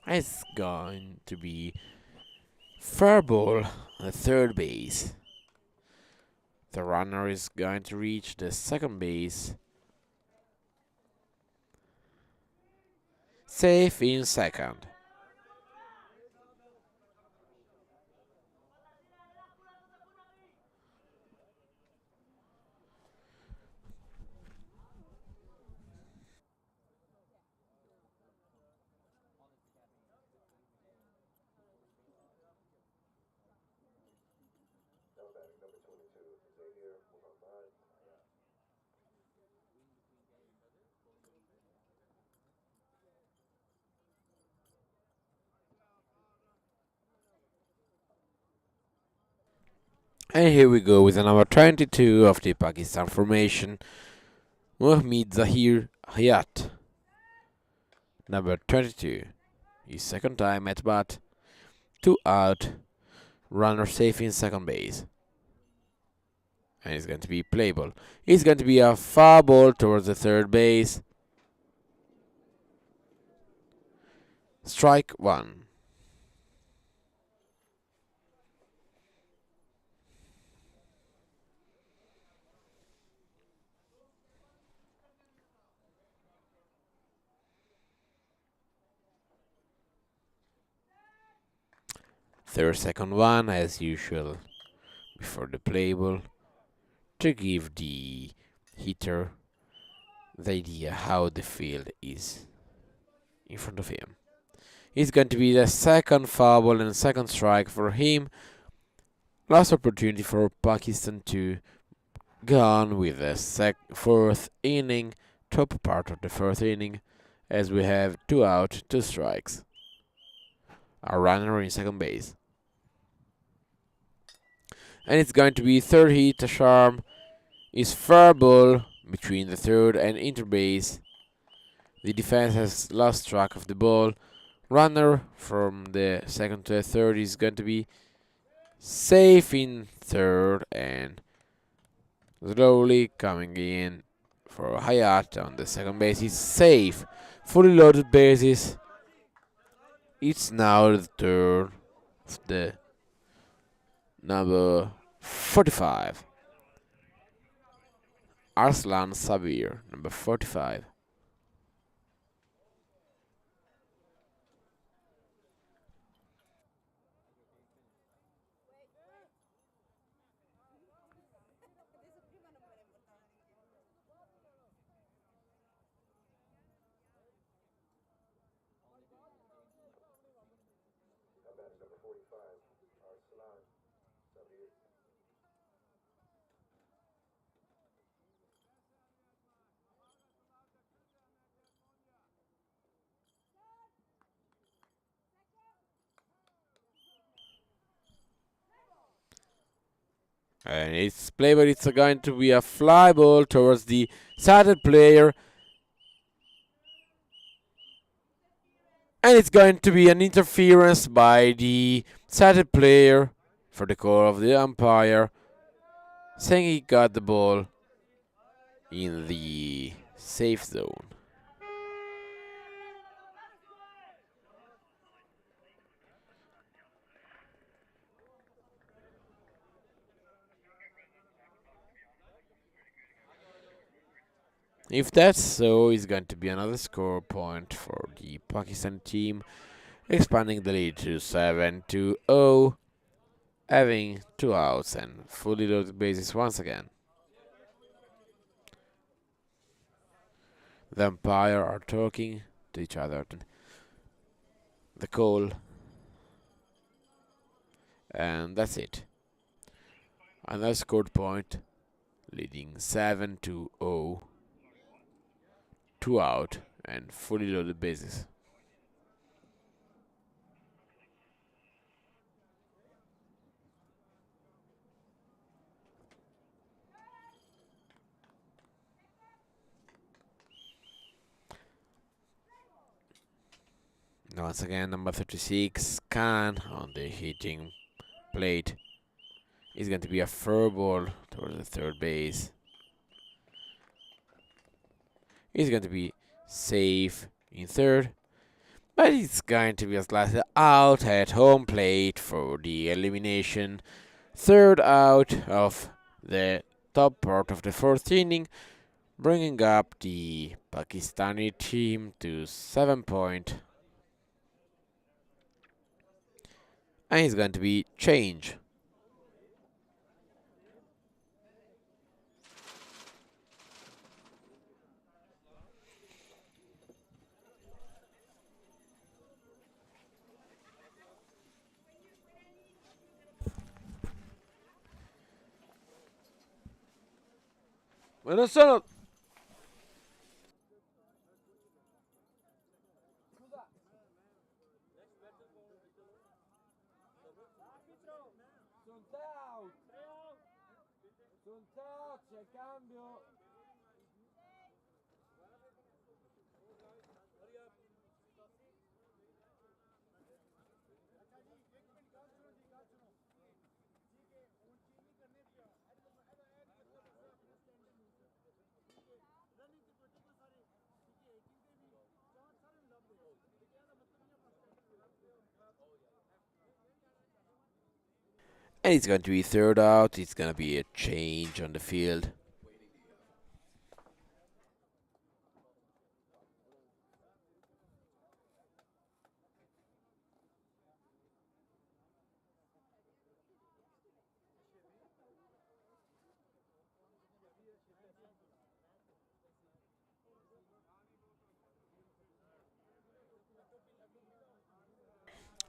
Speaker 2: It's going to be fair ball at third base. The runner is going to reach the second base, safe in second.
Speaker 3: Now batting number 22, Zahir Muhammad.
Speaker 2: And here we go with the number 22 of the Pakistan formation, Muhammad Zahir Hayat. Number 22, his second time at bat, 2 out, runner safe in second base. And it's going to be playable. It's going to be a foul ball towards the third base. Strike 1. Third second one, as usual, before the playable, to give the hitter the idea how the field is in front of him. It's going to be the second foul ball and second strike for him. Last opportunity for Pakistan to go on with the fourth inning, top part of the fourth inning, as we have 2 out, 2 strikes. A runner in second base. And it's going to be third hit, a charm. Is fair ball between the third and interbase. The defense has lost track of the ball. Runner from the second to the third is going to be safe in third and slowly coming in for Hayat on the second base. Is safe. Fully loaded bases. It's now the turn of the number 45. Arslan Sabir, number 45.
Speaker 3: Now batting number 45, Arslan Sabir.
Speaker 2: And it's play, but it's going to be a fly ball towards the sighted player. And it's going to be an interference by the sighted player for the call of the umpire, saying he got the ball in the safe zone. If that's so, it's going to be another score point for the Pakistan team, expanding the lead to 7-0, having 2 outs and fully loaded bases once again. The umpire are talking to each other. The call, and that's it. Another scored point, leading 7-0, 2 out and fully loaded bases. Once again, number 36, Khan on the hitting plate. It's going to be a fair ball towards the third base. It's going to be safe in third, but it's going to be a slice out at home plate for the elimination. Third out of the top part of the fourth inning, bringing up the Pakistani team to 7 points. And it's going to be change. Bueno, sono
Speaker 1: c'è cambio.
Speaker 2: and it's going to be third out. It's going to be a change on the field.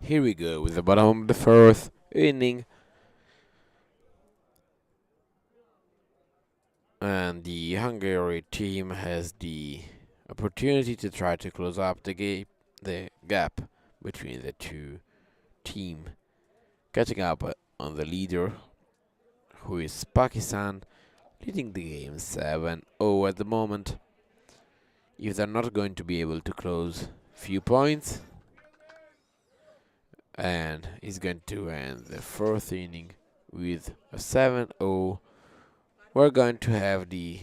Speaker 2: Here we go with the bottom of the fourth inning. And the Hungary team has the opportunity to try to close up the gap between the two teams, catching up on the leader, who is Pakistan, leading the game 7-0 at the moment. If they're not going to be able to close few points, and is going to end the fourth inning with a 7-0, we're going to have the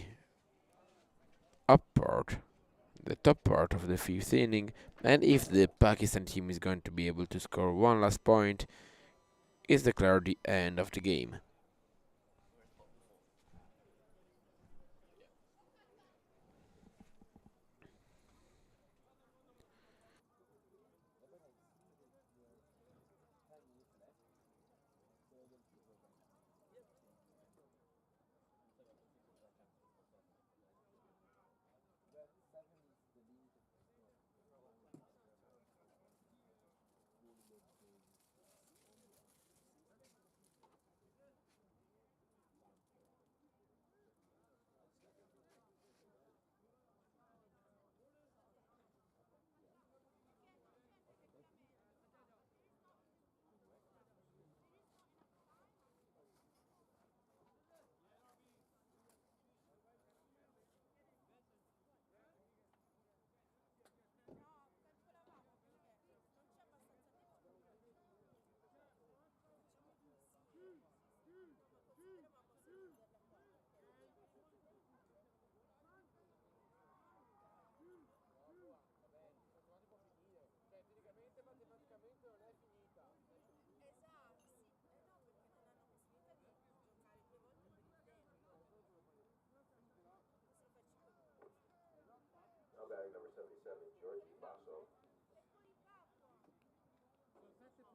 Speaker 2: top part of the fifth inning, and if the Pakistan team is going to be able to score one last point, it's declared the end of the game.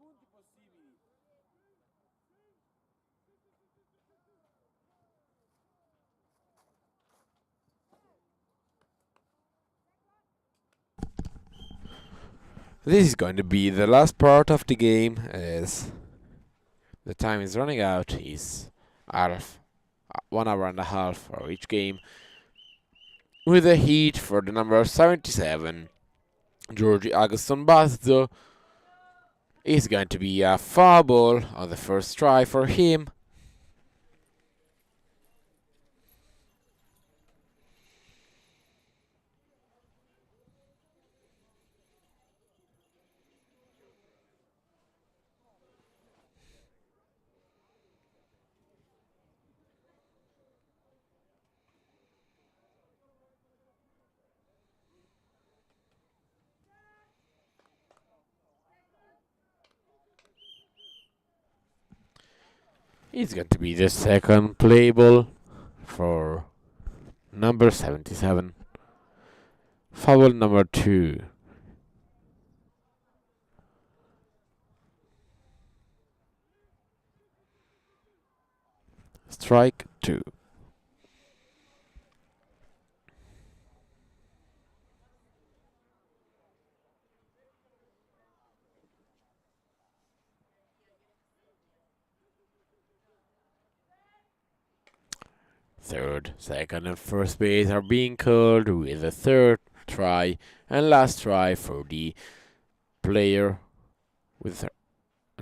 Speaker 1: punti possibili.
Speaker 2: This is going to be the last part of the game as the time is running out. Is half 1 hour and a half for each game. With a hit for the number 77, Georgi Agustin Bazzo, is going to be a foul ball on the first try for him. It's going to be the second play ball for number 77. Foul number 2. Strike 2. Third, second, and first base are being called with the third try and last try for the player with the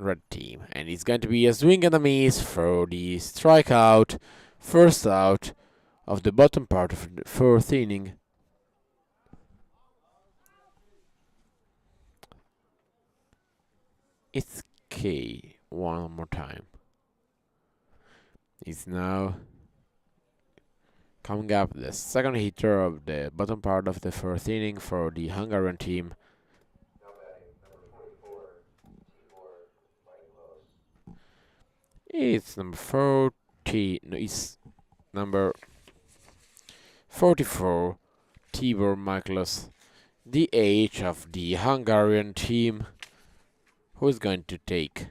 Speaker 2: red team. And it's going to be a swing and a miss for the strikeout, first out of the bottom part of the fourth inning. It's K one more time. It's now coming up the second hitter of the bottom part of the fourth inning for the Hungarian team. It's number 40. No, it's number 44. Tibor Michaelos, the age of the Hungarian team, who is going to take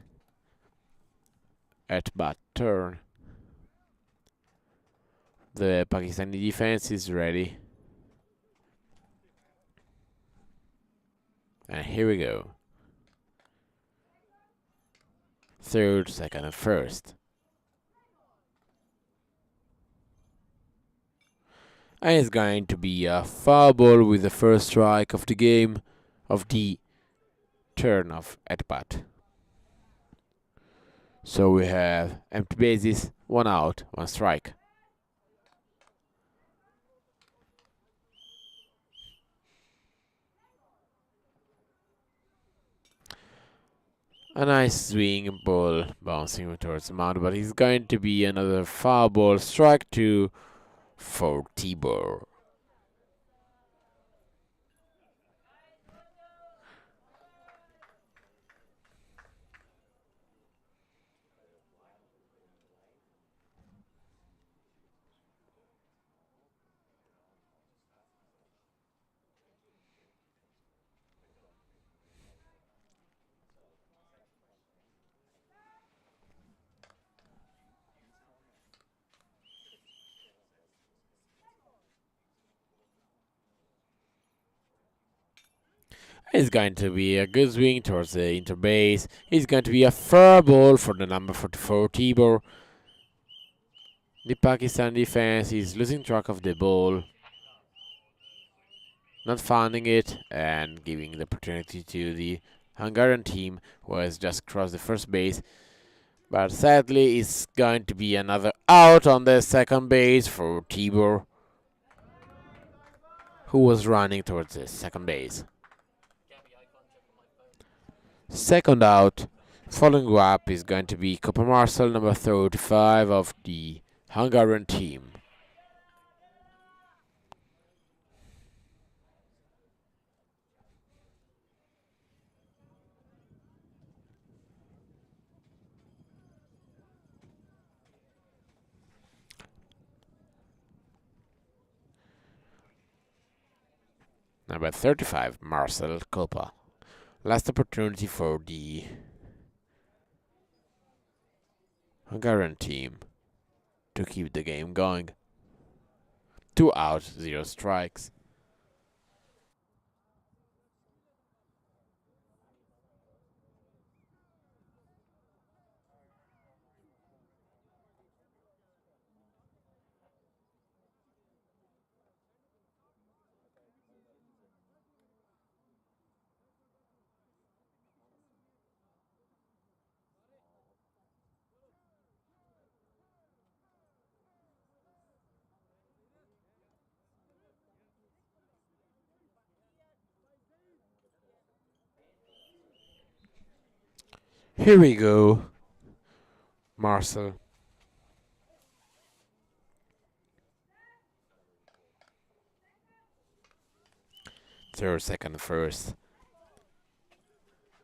Speaker 2: at bat turn. The Pakistani defense is ready. And here we go. Third, second, and first. And it's going to be a foul ball with the first strike of the game, of the turn of at bat. So we have empty bases, 1 out, 1 strike. A nice swing ball bouncing towards the mound, but it's going to be another foul ball, strike 2 for Tibor. It's going to be a good swing towards the interbase. It's going to be a fair ball for the number 44 Tibor. The Pakistan defense is losing track of the ball, not finding it, and giving the opportunity to the Hungarian team, who has just crossed the first base. But sadly, it's going to be another out on the second base for Tibor, who was running towards the second base. Second out, following up is going to be Kopa Marcel, number 35 of the Hungarian team. Number 35, Marcel Kopa. Last opportunity for the Hungarian team to keep the game going. 2 out, 0 strikes. Here we go. Marcel. Third, second, first.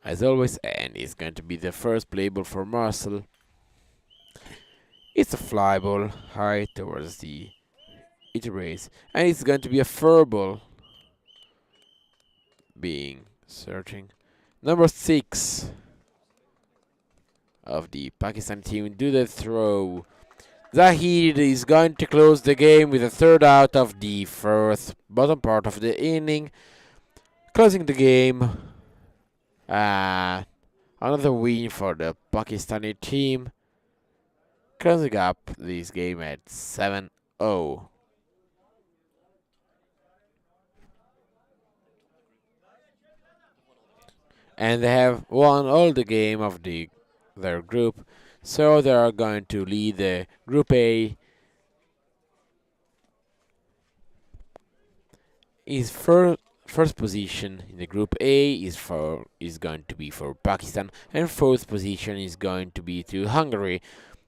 Speaker 2: As always, and it's going to be the first play ball for Marcel. It's a fly ball high towards the it race, and it's going to be a fur ball being searching. Number 6 of the Pakistan team do the throw. Zahid is going to close the game with a third out of the first bottom part of the inning, closing the game. Another win for the Pakistani team, closing up this game at 7-0. And they have won all the game of their group, so they are going to lead the Group A. Is first position in the Group A is going to be for Pakistan, and fourth position is going to be to Hungary.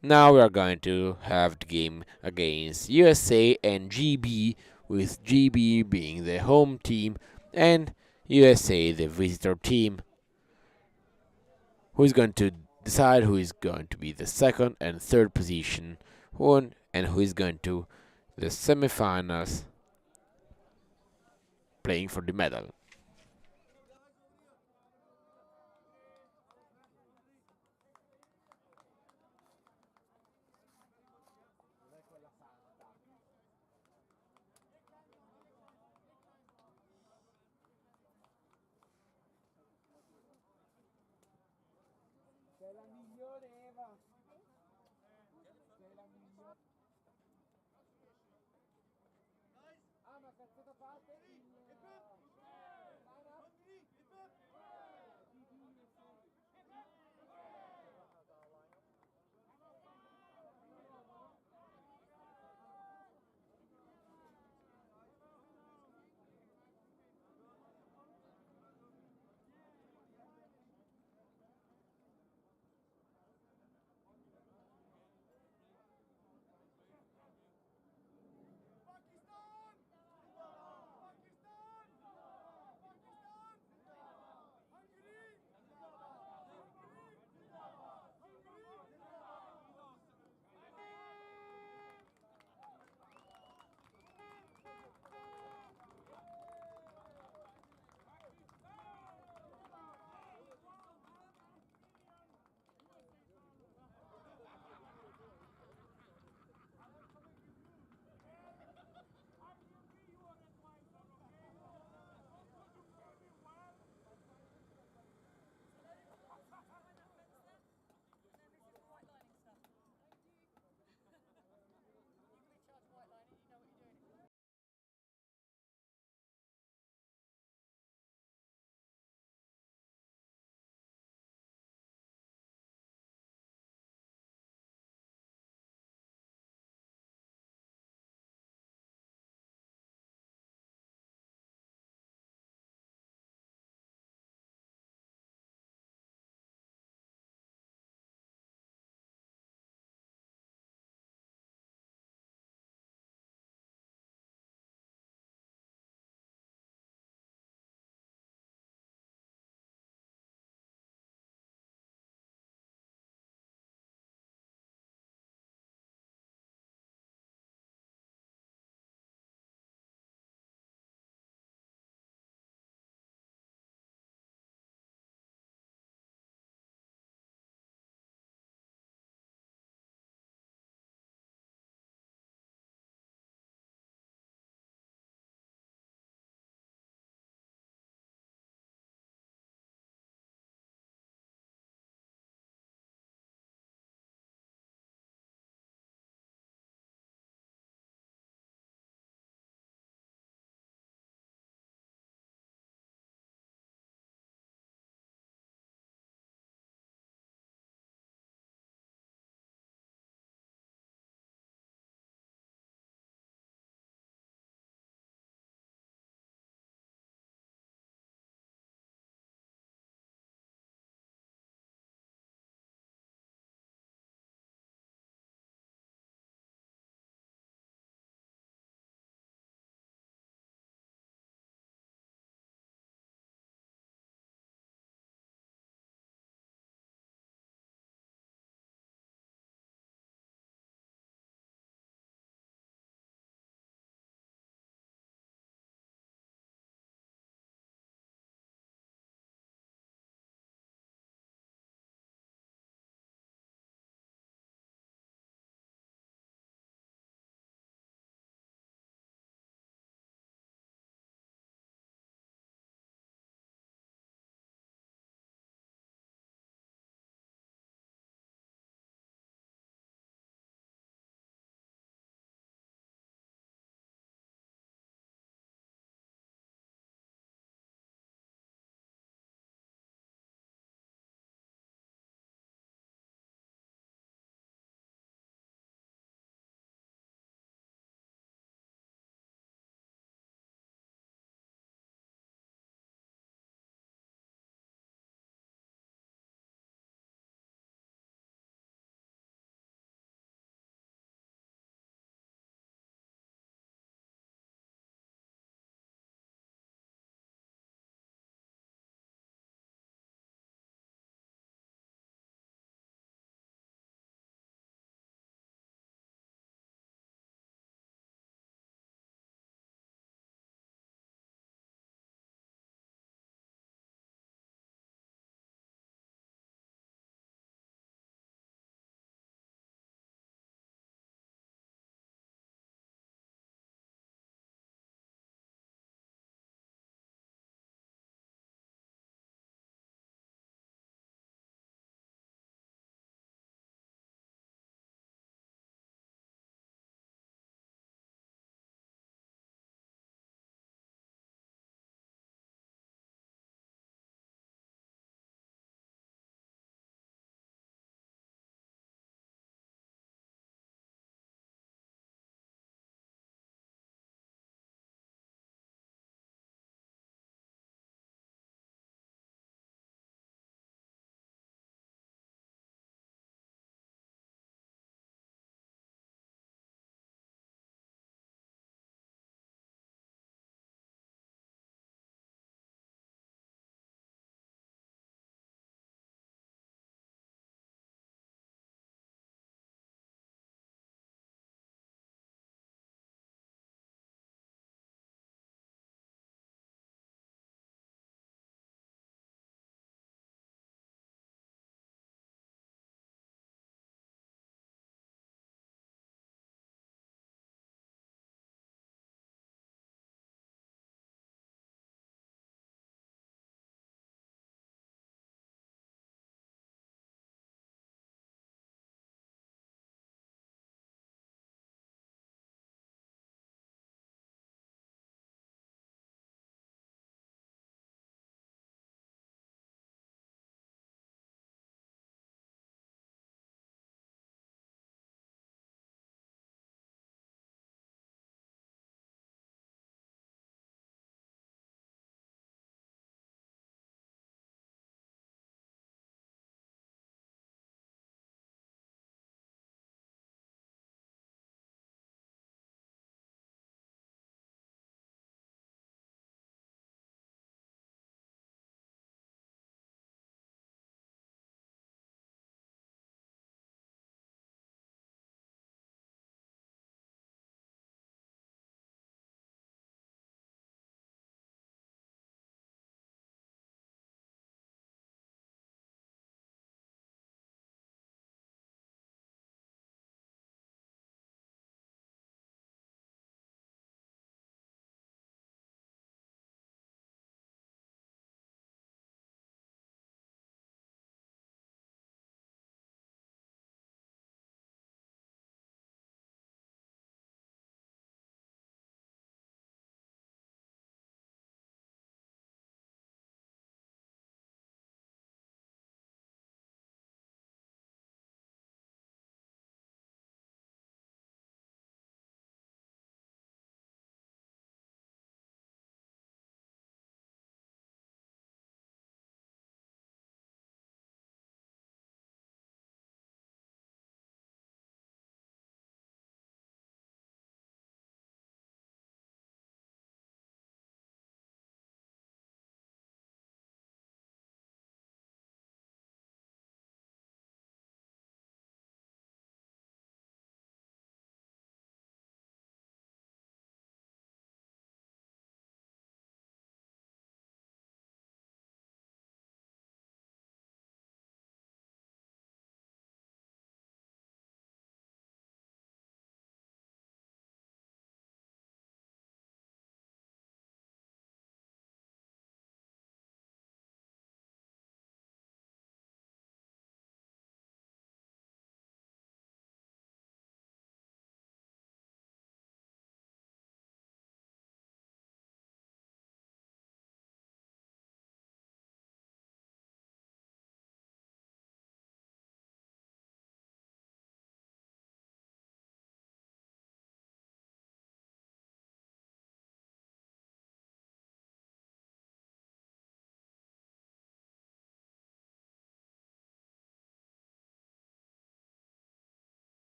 Speaker 2: Now we are going to have the game against USA and GB, with GB being the home team and USA the visitor team, who is going to decide who is going to be the second and third position one, and who is going to the semifinals playing for the medal.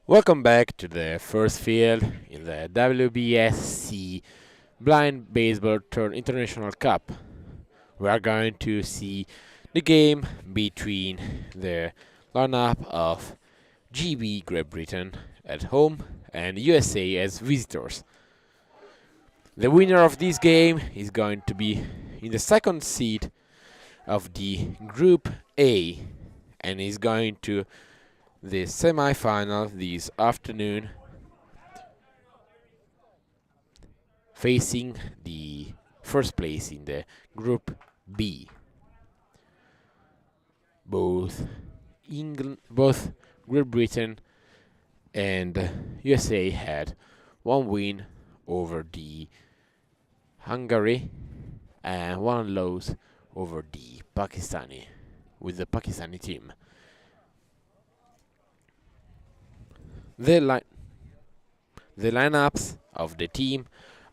Speaker 2: Welcome back to the first field in the WBSC Blind Baseball Tour International Cup. We are going to see the game between the lineup of GB Great Britain at home and USA as visitors. The winner of this game is going to be in the second seed of the Group A and is going to the semi-final this afternoon, facing the first place in the Group B. Both Great Britain and USA had one win over the Hungary and one loss over the the Pakistani team. The lineups of the team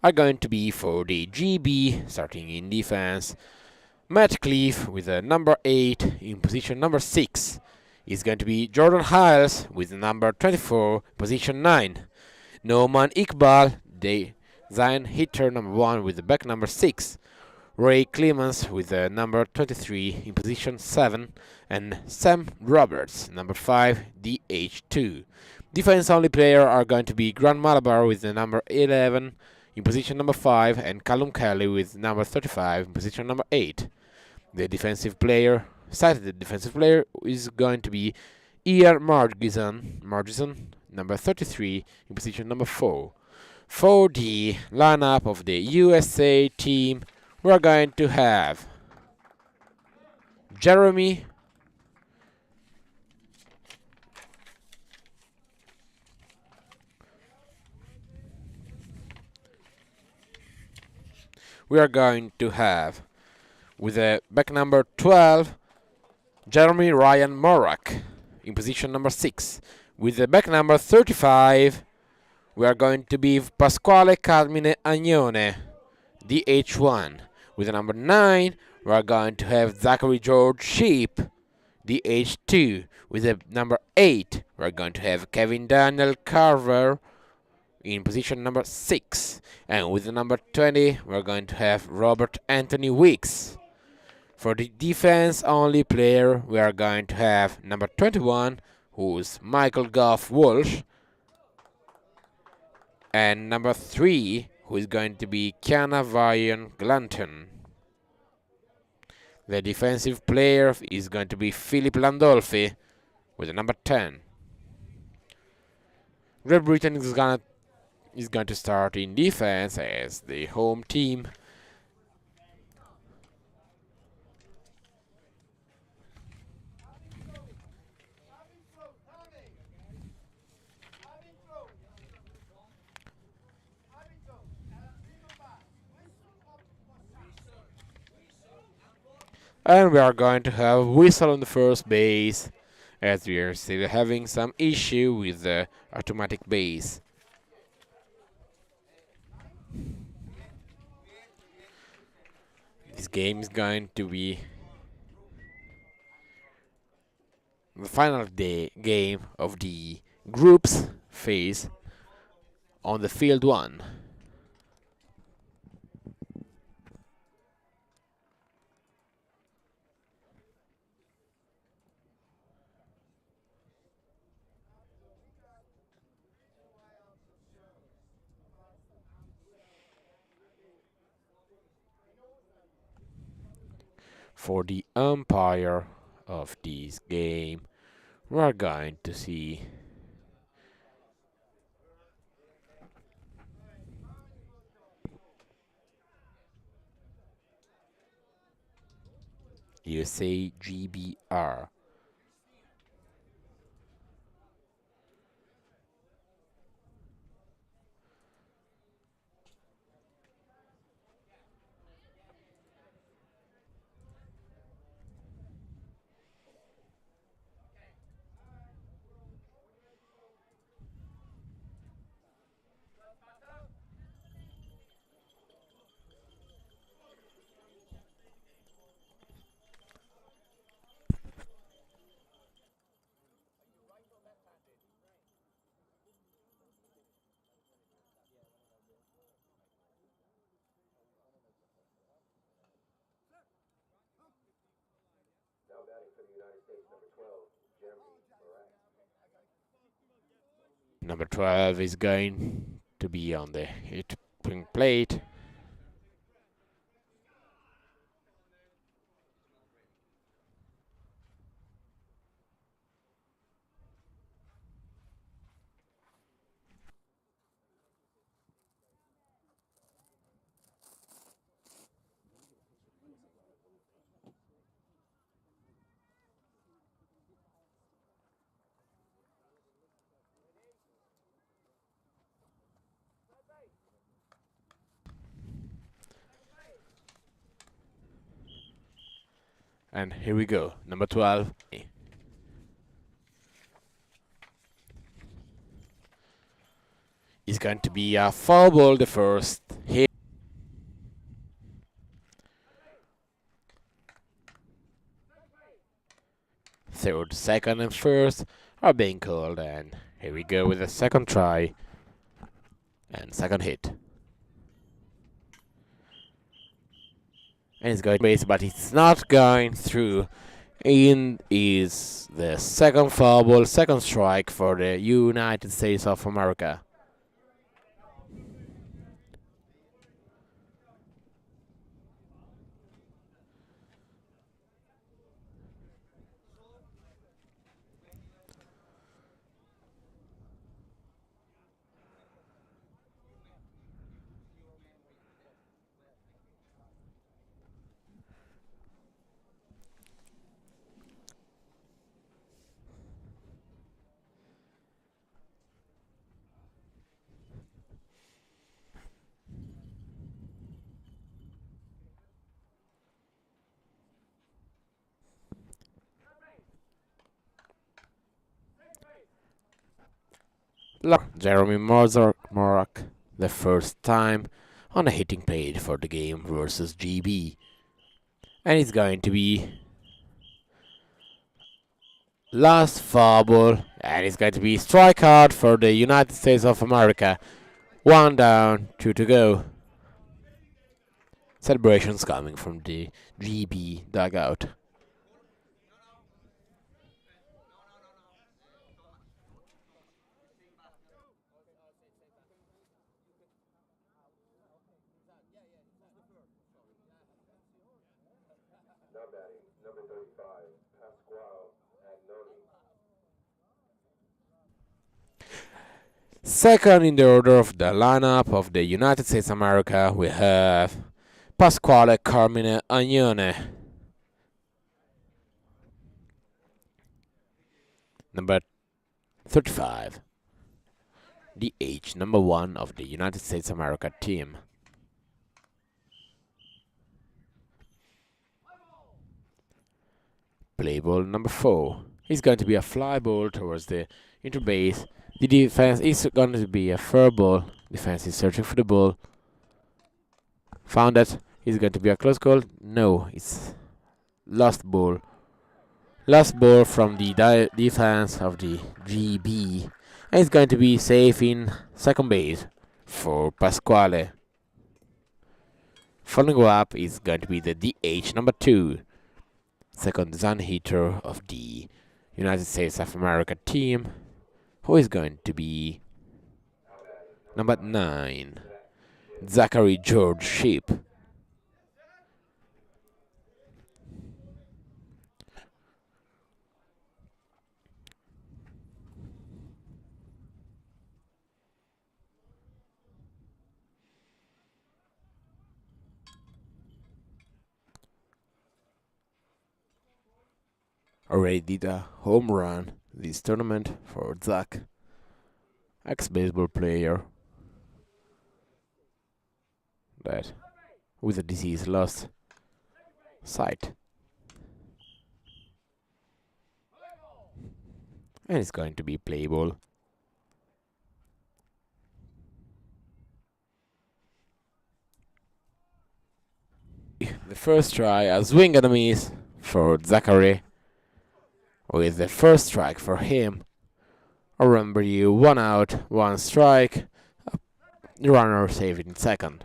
Speaker 2: are going to be for the GB, starting in defense. Matt Cleave with the number 8 in position number 6 is going to be Jordan Hiles with the number 24, position 9. Noman Iqbal, the Zion hitter number 1 with the back number 6. Ray Clemens with the number 23 in position 7. And Sam Roberts, number 5, DH2. Defense only player are going to be Grant Malabar with the number 11 in position number 5 and Callum Kelly with number 35 in position number 8. The defensive player is going to be Ian Margison, number 33 in position number 4. For the lineup of the USA team, we are going to have Jeremy with the back number 12, Jeremy Ryan Morak in position number 6. With the back number 35, we are going to be Pasquale Carmine Agnone, DH1. With the number 9, we are going to have Zachary George Sheep, DH2. With the number 8, we are going to have Kevin Daniel Carver in position number 6. And with the number 20, we're going to have Robert Anthony Weeks. For the defense only player, we are going to have number 21, who's Michael Goff Walsh, and number 3, who is going to be Kiana Vayan Glanton. The defensive player is going to be Philip Landolfi with the number 10. Great Britain is going to start in defense as the home team. And we are going to have whistle on the first base, as we are still having some issue with the automatic base. This game is going to be the final game of the groups phase on the field 1. For the umpire of this game, we are going to see USA GBR. Number 12 is going to be on the hitting plate. And here we go, number 12. Is going to be a foul ball, the first hit. Third, second, and first are being called, and here we go with the second try and second hit. And it's going to base, but it's not going through. In is the second foul ball, second strike for the United States of America. Jeremy Morak, the first time on a hitting plate for the game versus GB. And it's going to be last foul ball, and it's going to be strikeout for the United States of America. 1 down, 2 to go. Celebrations coming from the GB dugout. Second in the order of the lineup of the United States of America, we have Pasquale Carmine Agnone. Number 35. The age number 1 of the United States of America team. Play ball number 4 is going to be a fly ball towards the interbase. The defense is going to be a fair ball. Defense is searching for the ball. Found it. Is going to be a close call? No, it's lost ball. Last ball from the defense of the GB. And it's going to be safe in second base for Pasquale. Following up is going to be the DH number 2. Second design hitter of the United States of America team. Who is going to be number 9. Zachary George Sheep. Already did a home run this tournament for Zach, ex-baseball player that with a disease lost sight. And it's going to be playable. The first try, a swing and a miss for Zachary. With the first strike for him. I remember you, 1 out, 1 strike. The runner saved in second.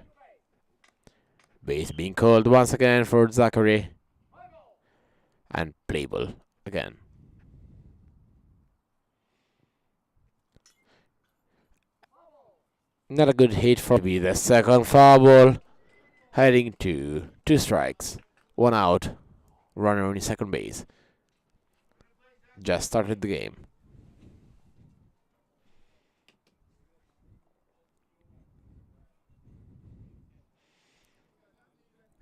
Speaker 2: Base being called once again for Zachary. And playable again. Not a good hit for be the second foul ball, heading to 2 strikes, 1 out, runner on second base. Just started the game.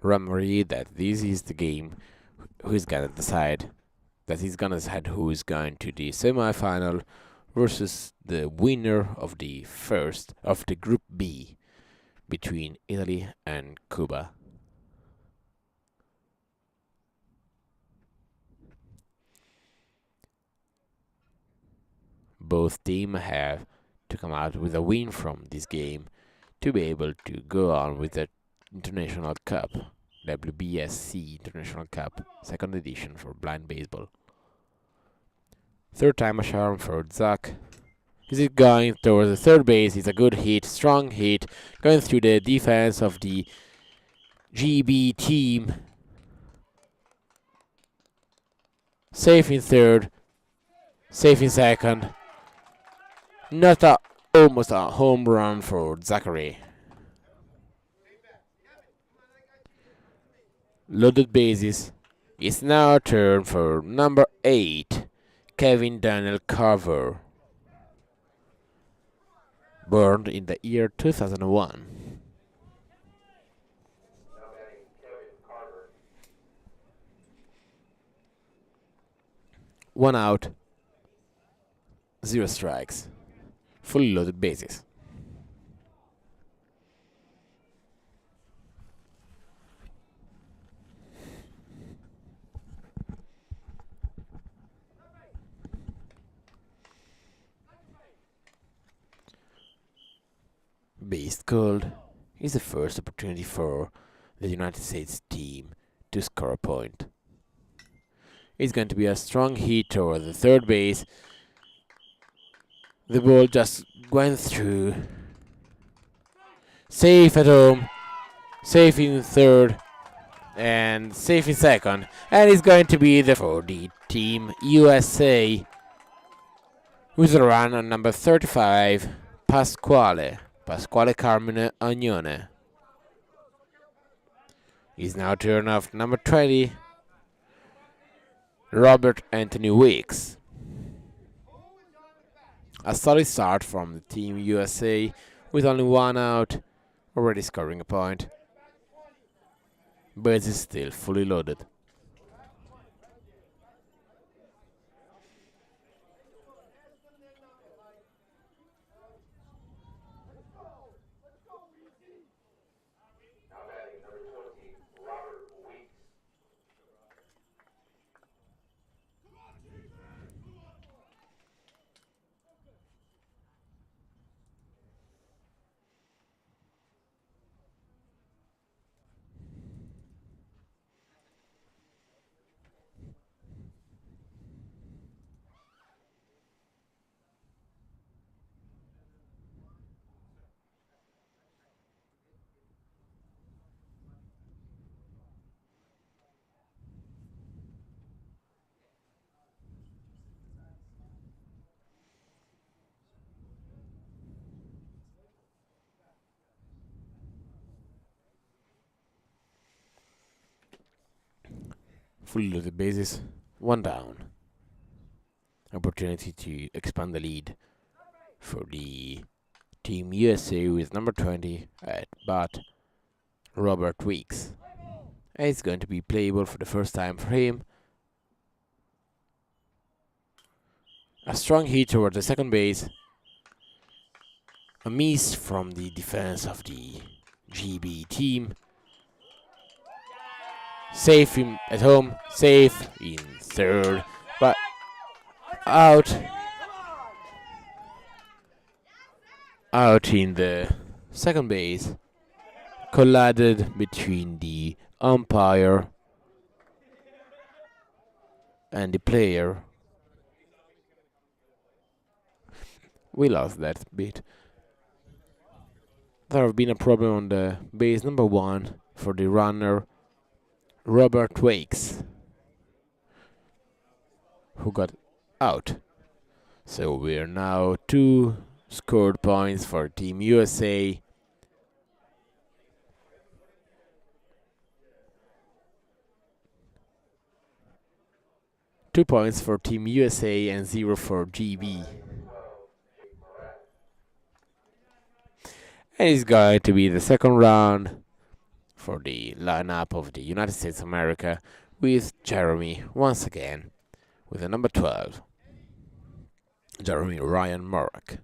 Speaker 2: Remember that this is the game who's gonna decide who is going to the semi-final versus the winner of the Group B between Italy and Cuba. Both teams have to come out with a win from this game to be able to go on with the International Cup, WBSC International Cup, second edition for blind baseball. Third time a charm for Zach. Is it going towards the third base? It's a good hit, strong hit, going through the defense of the GB team. Safe in third, safe in second. Almost a home run for Zachary. Loaded bases. It's now a turn for number 8, Kevin Daniel Carver. Born in the year 2001. 1 out, 0 strikes. Fully loaded bases. Base called is the first opportunity for the United States team to score a point. It's going to be a strong hit toward the third base. The ball just went through. Safe at home, safe in third, and safe in second. And it's going to be for the team USA with a run on number 35, Pasquale Carmine Agnone. Is now turn off number 20, Robert Anthony Weeks. A solid start from the team USA with only 1 out, already scoring a point. But it's still fully loaded. Fully loaded bases, 1 down. Opportunity to expand the lead for the team USA with number 20 at bat, Robert Weeks. And it's going to be playable for the first time for him. A strong hit toward the second base. A miss from the defense of the GB team. Safe at home, safe in third, but out in the second base. Collided between the umpire and the player. We lost that bit. There have been a problem on the base number 1 for the runner Robert Weeks, who got out. So we're now 2 scored points for Team USA. Two points for Team USA and 0 for GB. And it's going to be the second round for the lineup of the United States of America with Jeremy once again with the number 12, Jeremy Ryan Murrock.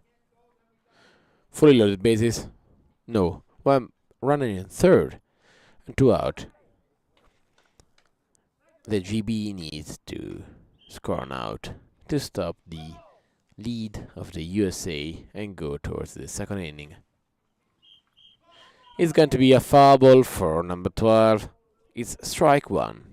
Speaker 2: Fully loaded bases. No, one running in third and 2 out. The GB needs to score an out to stop the lead of the USA and go towards the second inning. It's going to be a foul ball for number 12. It's strike one.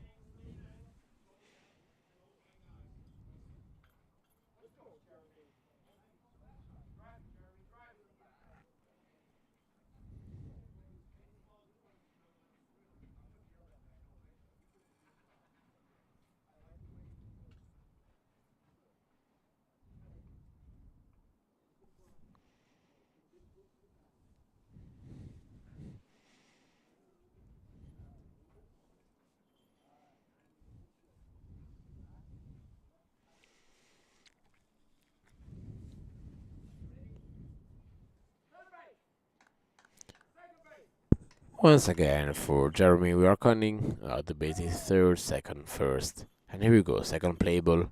Speaker 2: Once again for Jeremy, we are counting the bases third, second, first. And here we go, second play ball.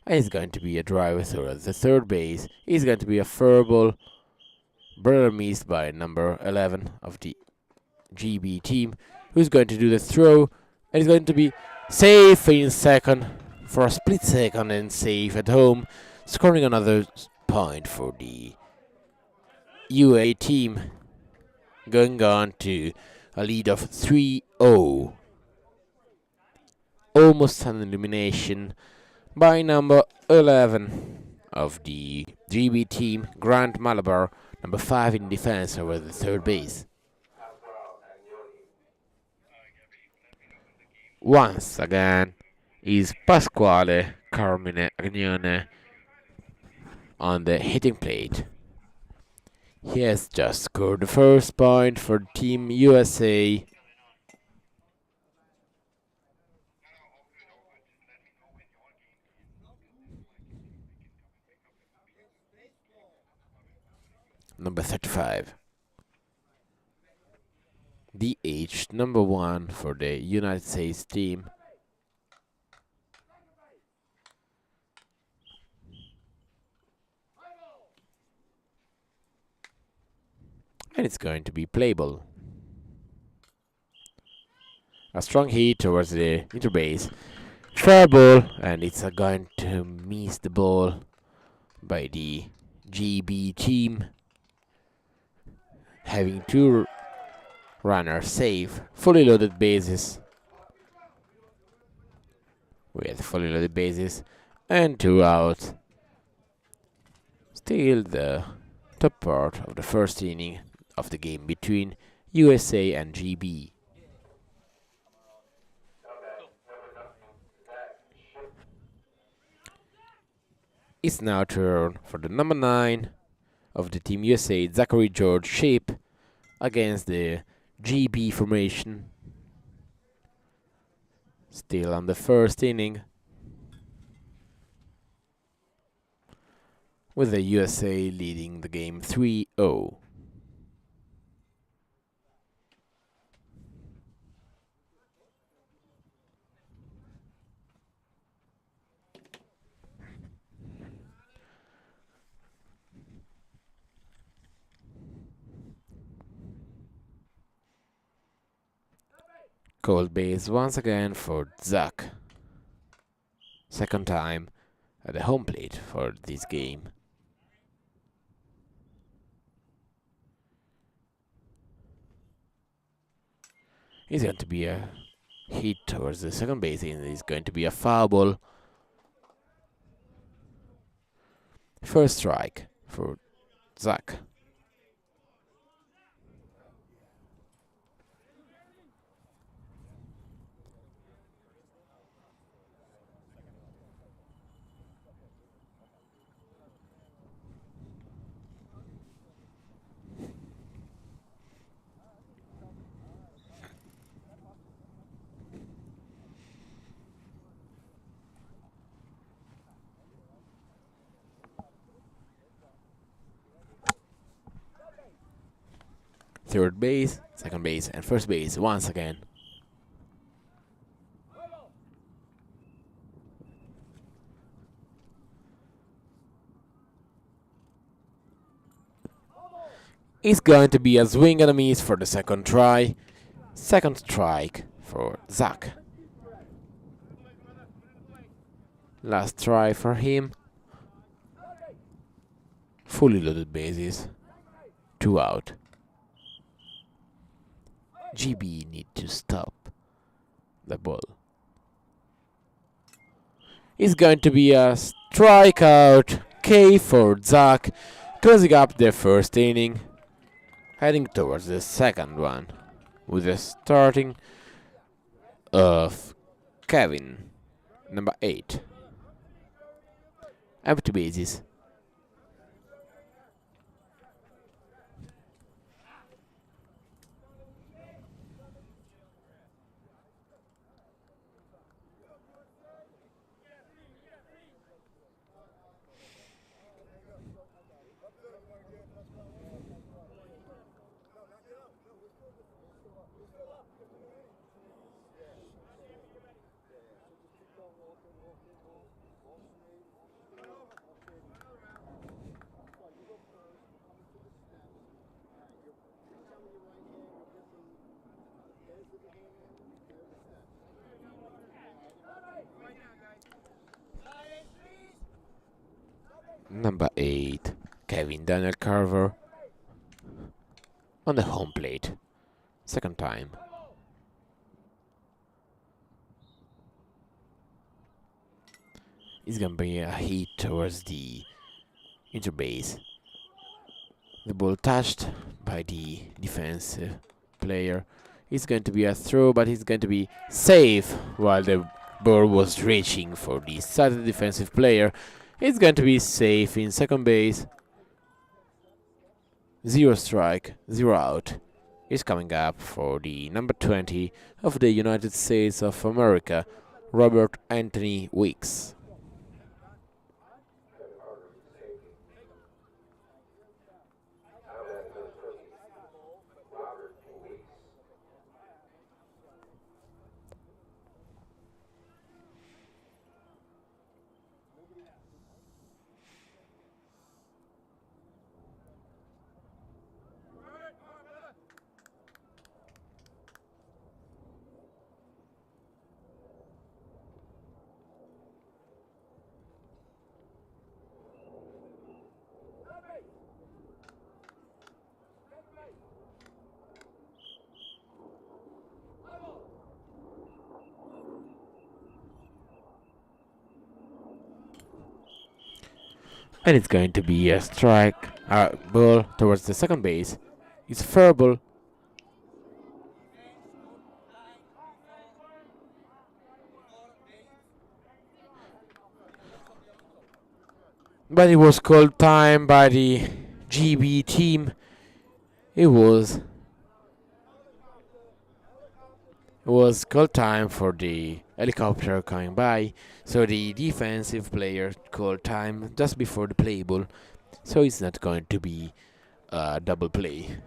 Speaker 2: And it's going to be a drive through the third base. It's going to be a fair ball. Brother missed by number 11 of the GB team, who's going to do the throw. And it's going to be safe in second for a split second and safe at home, scoring another point for the UA team, going on to a lead of 3-0. Almost an elimination by number 11 of the GB team, Grant Malabar, number 5 in defense over the third base. Once again is Pasquale Carmine Agnone on the hitting plate. He has just scored the first point for Team USA. Number 35. DH number 1 for the United States team. And it's going to be playable. A strong hit towards the interbase. Fair ball, and it's going to miss the ball by the GB team, having 2 runners safe. Fully loaded bases. With fully loaded bases and 2 outs. Still the top part of the first inning of the game between USA and GB. It's now turn for the number 9 of the Team USA, Zachary George Shape, against the GB formation. Still on the first inning, with the USA leading the game 3-0. Cold base once again for Zach. Second time at the home plate for this game. It's going to be a hit towards the second base, and it's going to be a foul ball. First strike for Zach. third base, second base, and first base once again. It's going to be a swing and a miss for the second try. Second strike for Zach. Last try for him. Fully loaded bases. 2 out. GB need to stop the ball. It's going to be a strikeout. K for Zach. Closing up the first inning. Heading towards the second one. With the starting of Kevin, number 8. Empty bases. Number 8, Kevin Daniel Carver on the home plate. Second time. It's gonna be a hit towards the interbase. The ball touched by the defensive player. It's going to be a throw, but it's going to be safe while the ball was reaching for the side of the defensive player. It's going to be safe in second base. 0 strike, 0 out. Is coming up for the number 20 of the United States of America, Robert Anthony Weeks. And it's going to be a strike, ball towards the second base. It's fair ball. But it was called time by the GB team. It was called time for the helicopter coming by, so the defensive player called time just before the play ball, so it's not going to be a double play.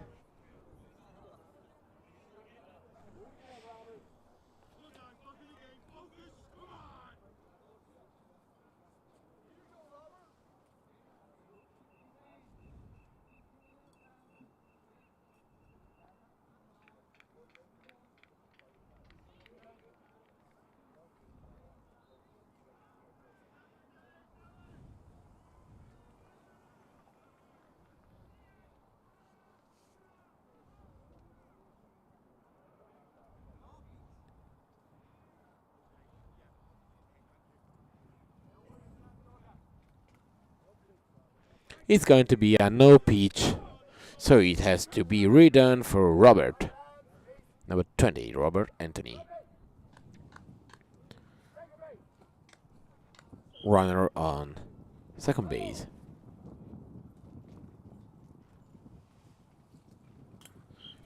Speaker 2: It's going to be a no pitch, so it has to be redone for Robert. Number 20, Robert Anthony. Runner on second base.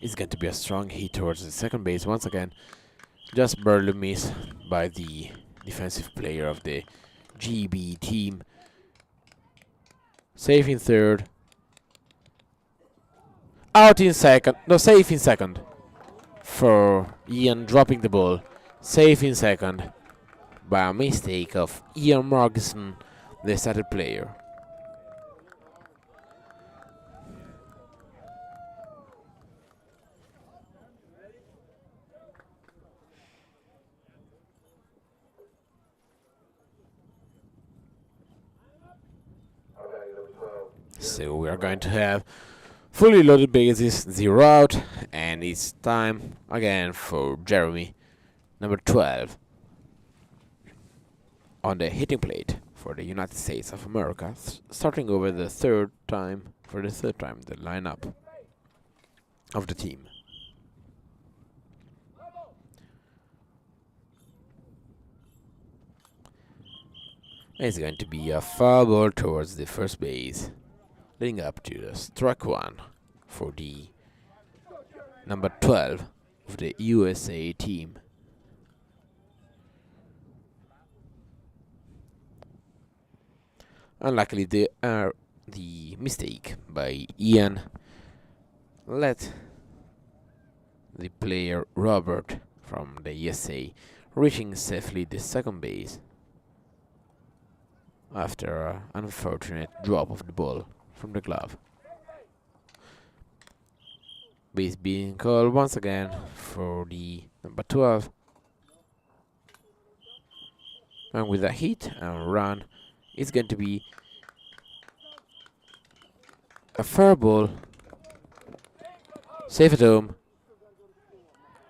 Speaker 2: It's going to be a strong hit towards the second base once again. Just barely missed by the defensive player of the GB team. Safe in third. Out in second. No, safe in second. For Ian dropping the ball. Safe in second. By a mistake of Ian Morrison, the started player. So we are going to have fully loaded bases, 0 out, and it's time again for Jeremy, number 12, on the hitting plate for the United States of America, starting over the third time, the lineup of the team. It's going to be a foul ball towards the first base, leading up to the strike one for the number 12 of the USA team. Unluckily, the mistake by Ian let the player Robert from the USA reaching safely the second base after an unfortunate drop of the ball from the glove. Base being called once again for the number 12. And with a hit and run, it's going to be a fair ball. Safe at home,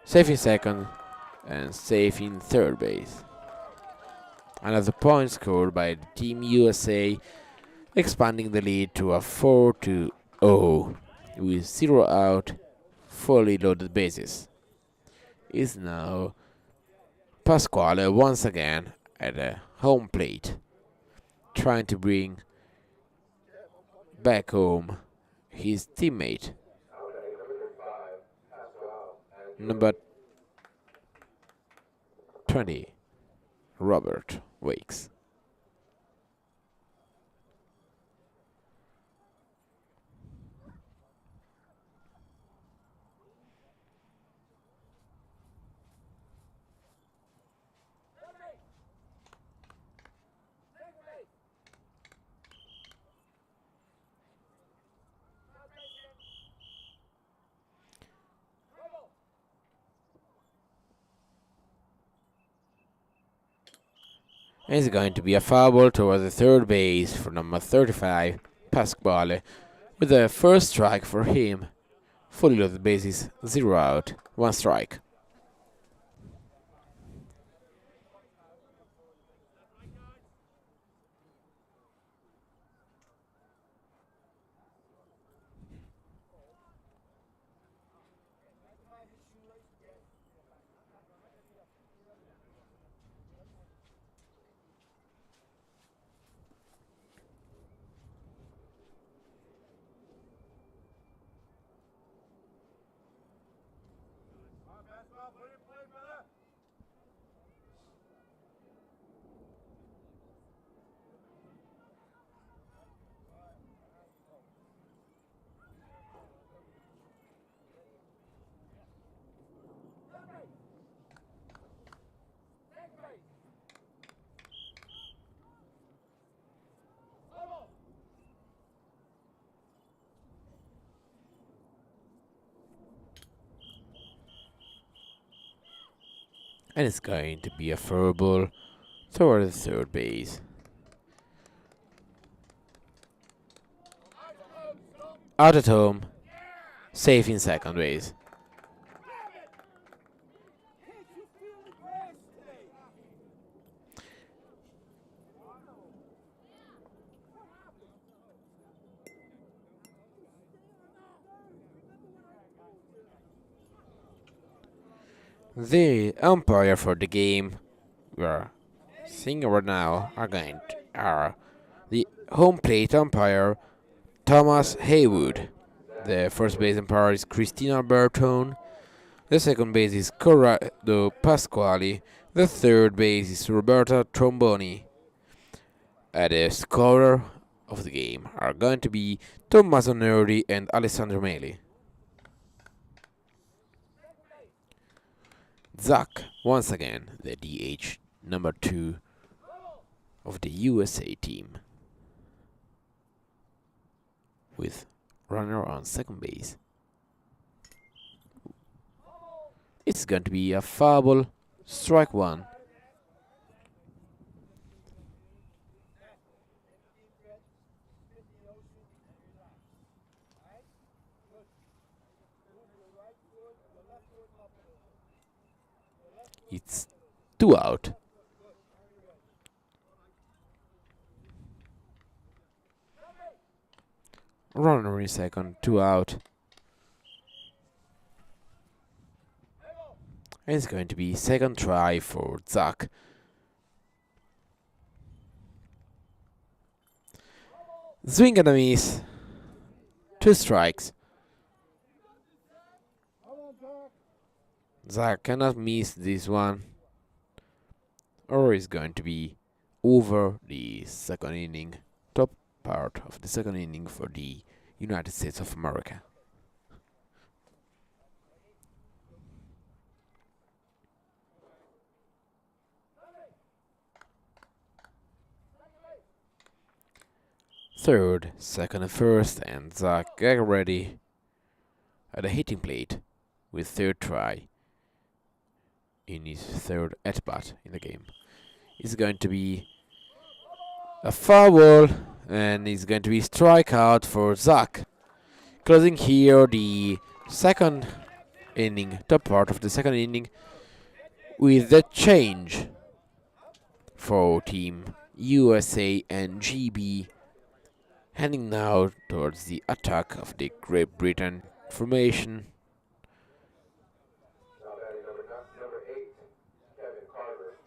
Speaker 2: safe in second, and safe in third base. Another point scored by the Team USA, expanding the lead to a 4-0 with 0 out, fully loaded bases. Is now Pasquale once again at the home plate, trying to bring back home his teammate, number 20, Robert Wakes. It's going to be a foul ball towards the third base for number 35, Pasquale, with the first strike for him. Fully loaded bases, 0 out, 1 strike. And it's going to be a foul ball toward the third base. Out at home, safe in second base. The umpire for the game we're seeing right now are the home plate umpire Thomas Haywood. The first base umpire is Christina Bertone. The second base is Corrado Pasquale. The third base is Roberta Tromboni. And the scorer of the game are going to be Tommaso Nerdi and Alessandro Meli. Zach, once again, the DH number 2 of the USA team, with runner on second base. It's going to be a foul ball, strike one. It's 2 out. Runner in second, 2 out. It's going to be second try for Zach. Swing and a miss. 2 strikes. Zach cannot miss this one, or is going to be over the second inning, top part of the second inning for the United States of America. Third, second and first, and Zach get ready at the hitting plate with third try in his third at-bat in the game. It's going to be a foul ball, and it's going to be strikeout for Zach. Closing here the second inning, top part of the second inning, with the change for Team USA and GB, heading now towards the attack of the Great Britain formation.
Speaker 3: Now batting number 8, Kevin Carter.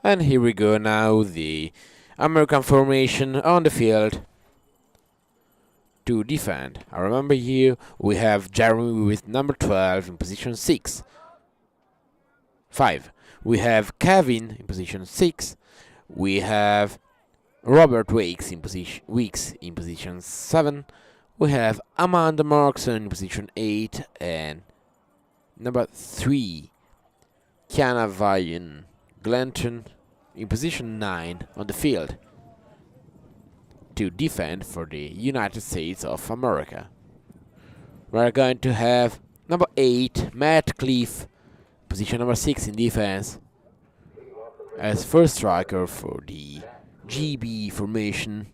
Speaker 2: And here we go now, the American formation on the field to defend. I remember here we have Jeremy with number 12 in position 5. We have Kevin in position 6. We have Robert Weeks in position 7. We have Amanda Markson in position 8, and number 3, Kiana Vayan Glanton in position 9 on the field to defend for the United States of America. We're going to have number 8, Matt Cliff, position number 6 in defense, as first striker for the GB formation.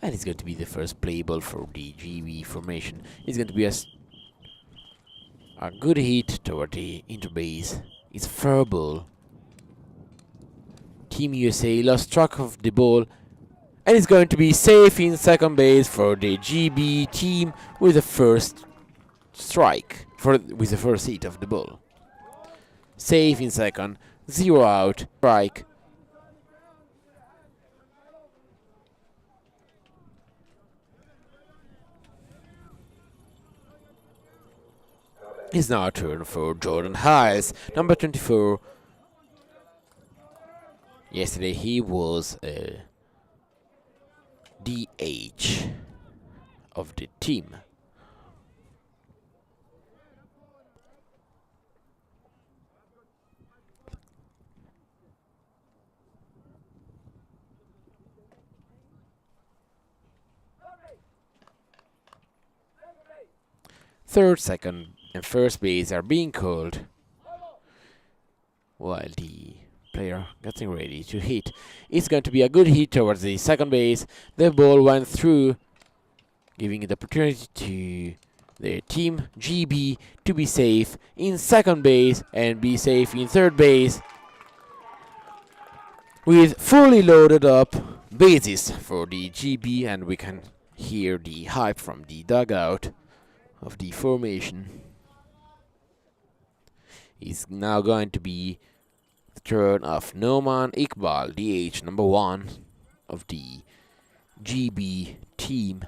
Speaker 2: And it's going to be the first play ball for the GB formation. It's going to be a good hit toward the interbase. It's fair ball. Team USA lost track of the ball, and it's going to be safe in second base for the GB team with the first strike, with the first hit of the ball. Safe in second, 0 out, strike. It's now a turn for Jordan Hiles, number 24. Yesterday he was a DH of the team. Third, second, and first base are being called while the player getting ready to hit. It's going to be a good hit towards the second base. The ball went through, giving it the opportunity to the team GB to be safe in second base and be safe in third base with fully loaded up bases for the GB, and we can hear the hype from the dugout of the formation. It's now going to be the turn of Noman Iqbal, DH number 1 of the GB team.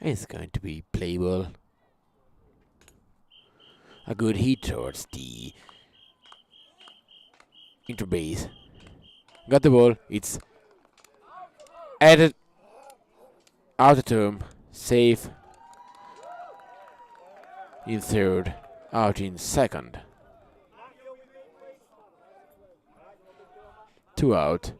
Speaker 2: It's going to be playable. A good hit towards the interbase. Got the ball. It's added out of term. Safe in third. Out in second. 2 out.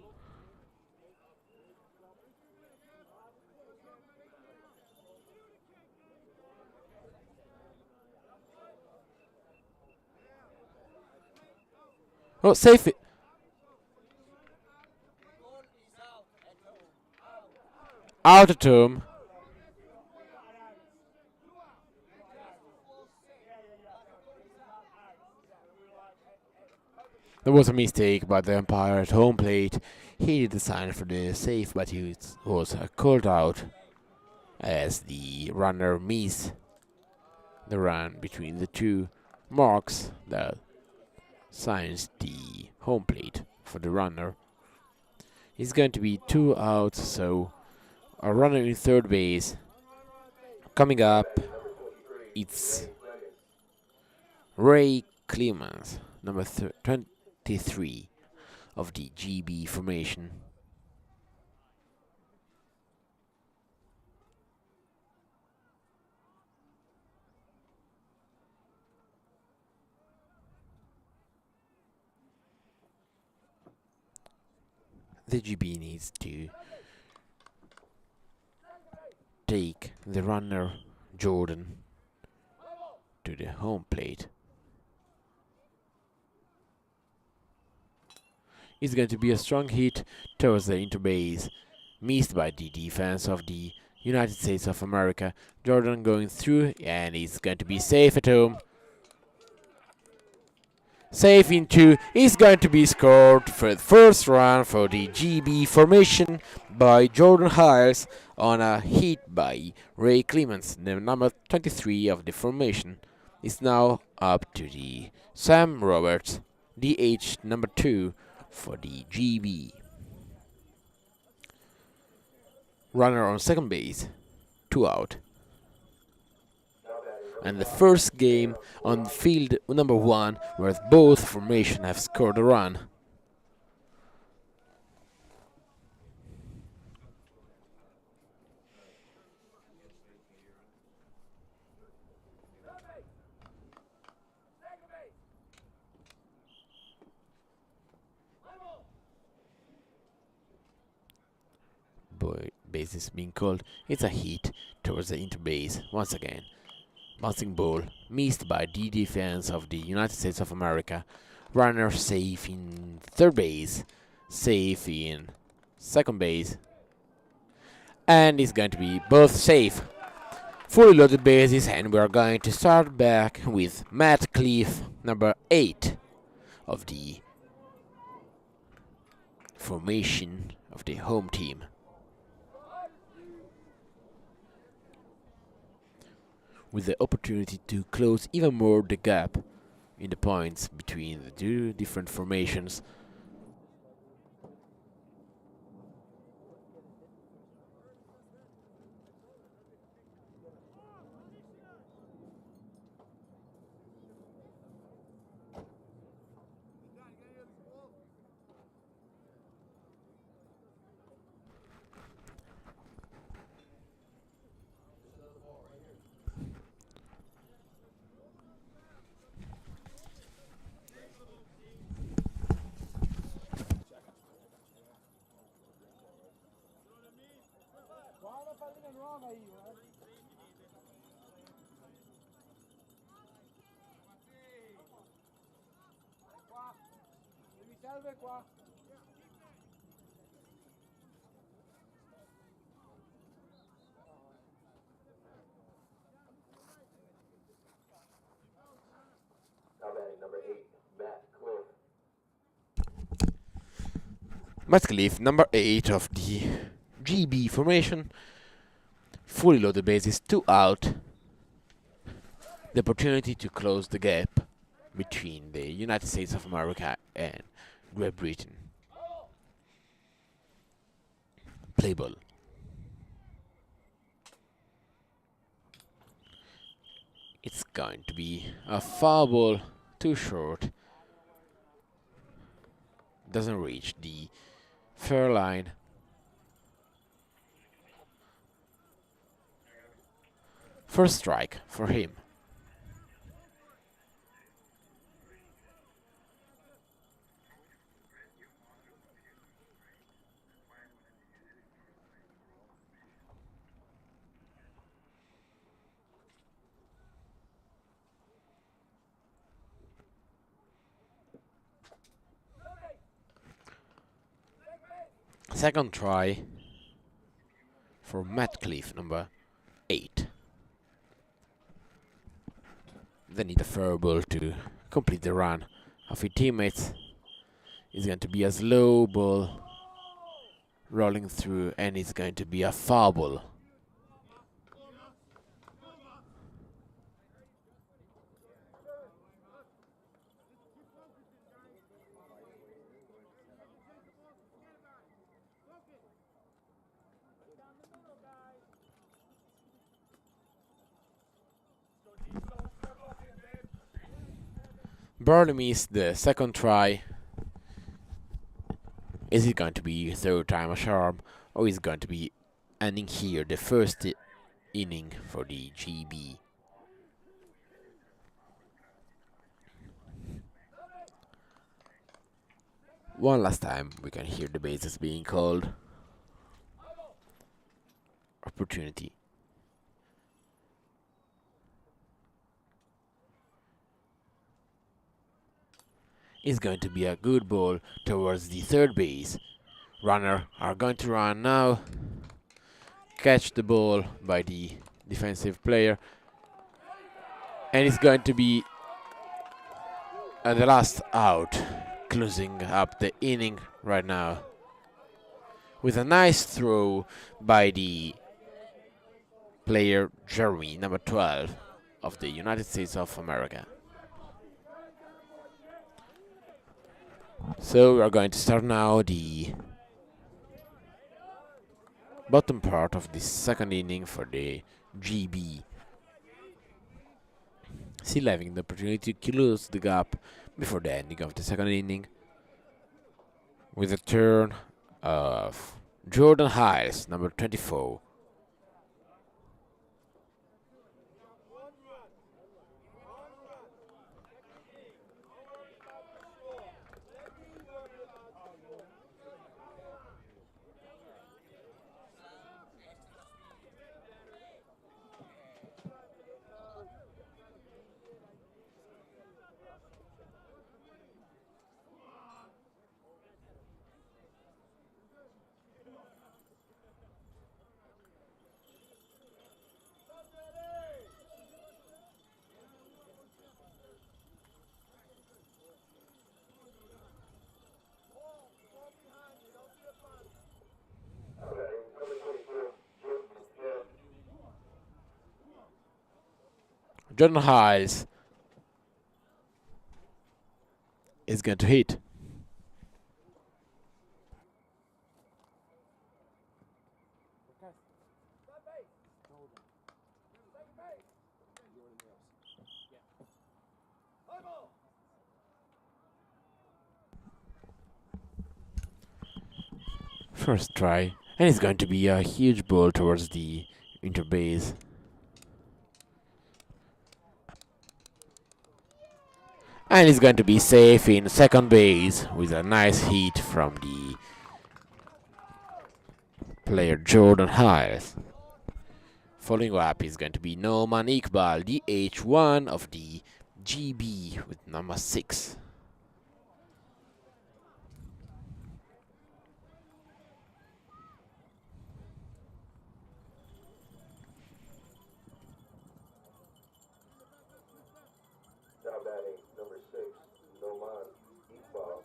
Speaker 2: Oh, safe it. Out of term. There was a mistake by the umpire at home plate. He did the sign for the safe, but he was called out as the runner missed the run between the two marks that signs the home plate for the runner. It's going to be 2 outs, so a runner in third base. Coming up, it's Ray Clemens, number 23 of the GB formation. The GB needs to take the runner Jordan to the home plate. It's going to be a strong hit towards the interbase, missed by the defense of the United States of America. Jordan going through, and it's going to be safe at home. Safe in 2 is going to be scored for the first run for the GB formation by Jordan Hiles on a hit by Ray Clemens, the number 23 of the formation. It's now up to the Sam Roberts, DH number 2 for the GB. Runner on second base, 2 out. And the first game on field number 1 where both formations have scored a run. base is being called. It's a hit towards the interbase once again. Bouncing ball missed by the defense of the United States of America. Runner safe in third base, safe in second base, and it's going to be both safe. Fully loaded bases, and we are going to start back with Matt Cliff, number 8 of the formation of the home team. With the opportunity to close even more the gap in the points between the two different formations.
Speaker 1: Serve qua.
Speaker 4: Now batting number 8, Matt Cliff.
Speaker 2: Matt Cliff, number 8 of the GB formation. Fully loaded bases, 2 out. The opportunity to close the gap between the United States of America and Great Britain. Play ball. It's going to be a foul ball, too short. Doesn't reach the fair line. First strike for him. Second try for Matt Cliff, number 8. They need a fair ball to complete the run of his teammates. It's going to be a slow ball rolling through, and it's going to be a foul ball. Barely missed the second try. Is it going to be third time a charm, or is it going to be ending here the first inning for the GB? One last time we can hear the bases being called. Opportunity. Is going to be a good ball towards the third base. Runner are going to run now. Catch the ball by the defensive player. And it's going to be the last out, closing up the inning right now. With a nice throw by the player Jeremy, number 12 of the United States of America. So we are going to start now the bottom part of the second inning for the GB. Still having the opportunity to close the gap before the ending of the second inning with a turn of Jordan Hiles, number 24. Jordan Hiles is going to hit. First try, and it's going to be a huge ball towards the interbase. And it's going to be safe in second base with a nice hit from the player Jordan Hiles. Following up is going to be Noman Iqbal, the H1 of the GB with number 6.
Speaker 4: Now batting number 6, Noman Iqbal.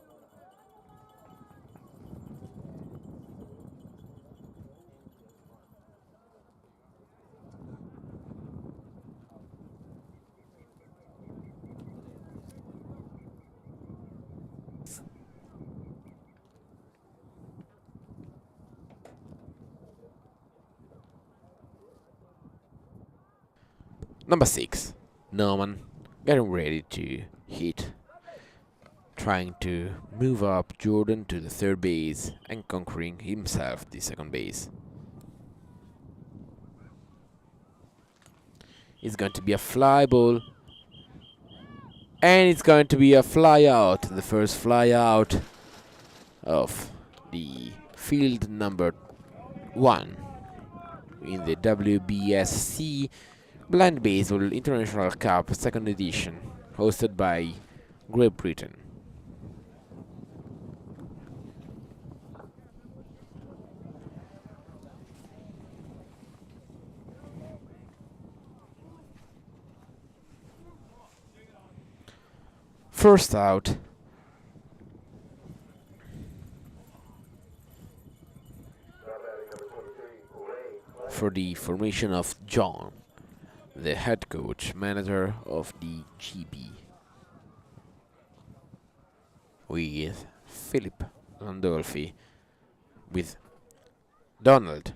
Speaker 2: Number 6, Noman, getting ready to hit. Trying to move up Jordan to the third base and conquering himself the second base. It's going to be a fly ball. And it's going to be a fly out. The first fly out of the field number 1 in the WBSC Blind Baseball International Cup second edition, hosted by Great Britain. First out for the formation of John, the head coach manager of the GB, with Philip Landolfi, with Donald,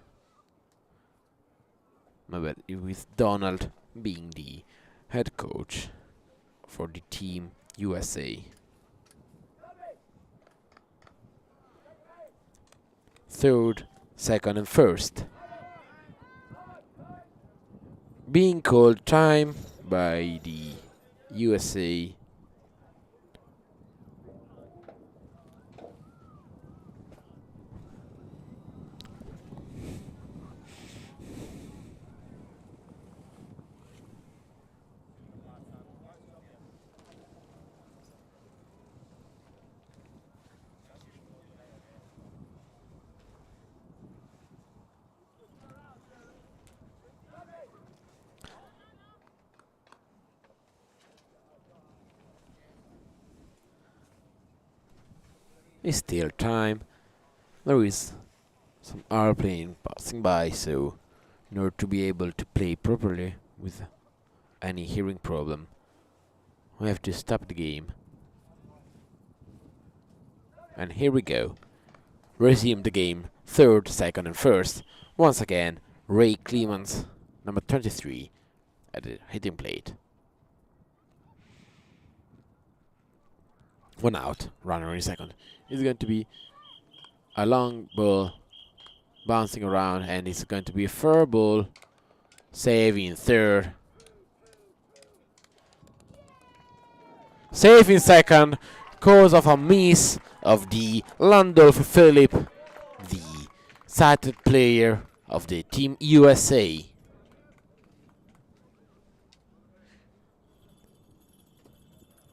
Speaker 2: with Donald being the head coach for the team USA. Third, second and first. Being called time by the USA. It's still time. There is some airplane passing by, so in order to be able to play properly with any hearing problem, we have to stop the game. And here we go. Resume the game. Third, second and first. Once again, Ray Clemens, number 23, at the hitting plate. One out, runner in second. It's going to be a long ball bouncing around, and it's going to be a fair ball. Save in third. Save in second, cause of a miss of the Landolf Philip, the sighted player of the Team USA.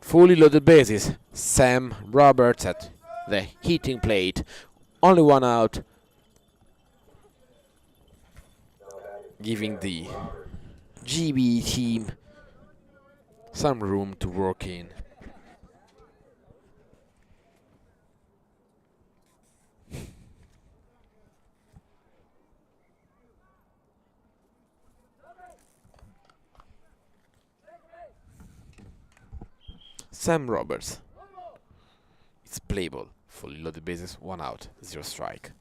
Speaker 2: Fully loaded bases. Sam Roberts at the hitting plate. Only one out, giving the GB team some room to work in. Sam Roberts. It's playable. Fully loaded bases, 1 out, 0 strike.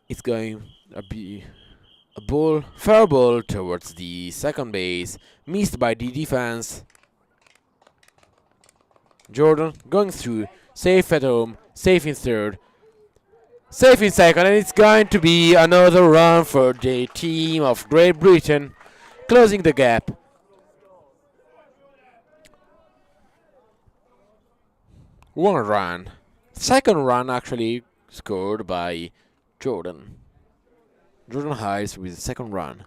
Speaker 2: It's going to be a ball, fair ball towards the second base, missed by the defense. Jordan going through, safe at home, safe in third, safe in second, and it's going to be another run for the team of Great Britain, closing the gap. One run. Second run actually scored by Jordan. Jordan Hayes with the second run.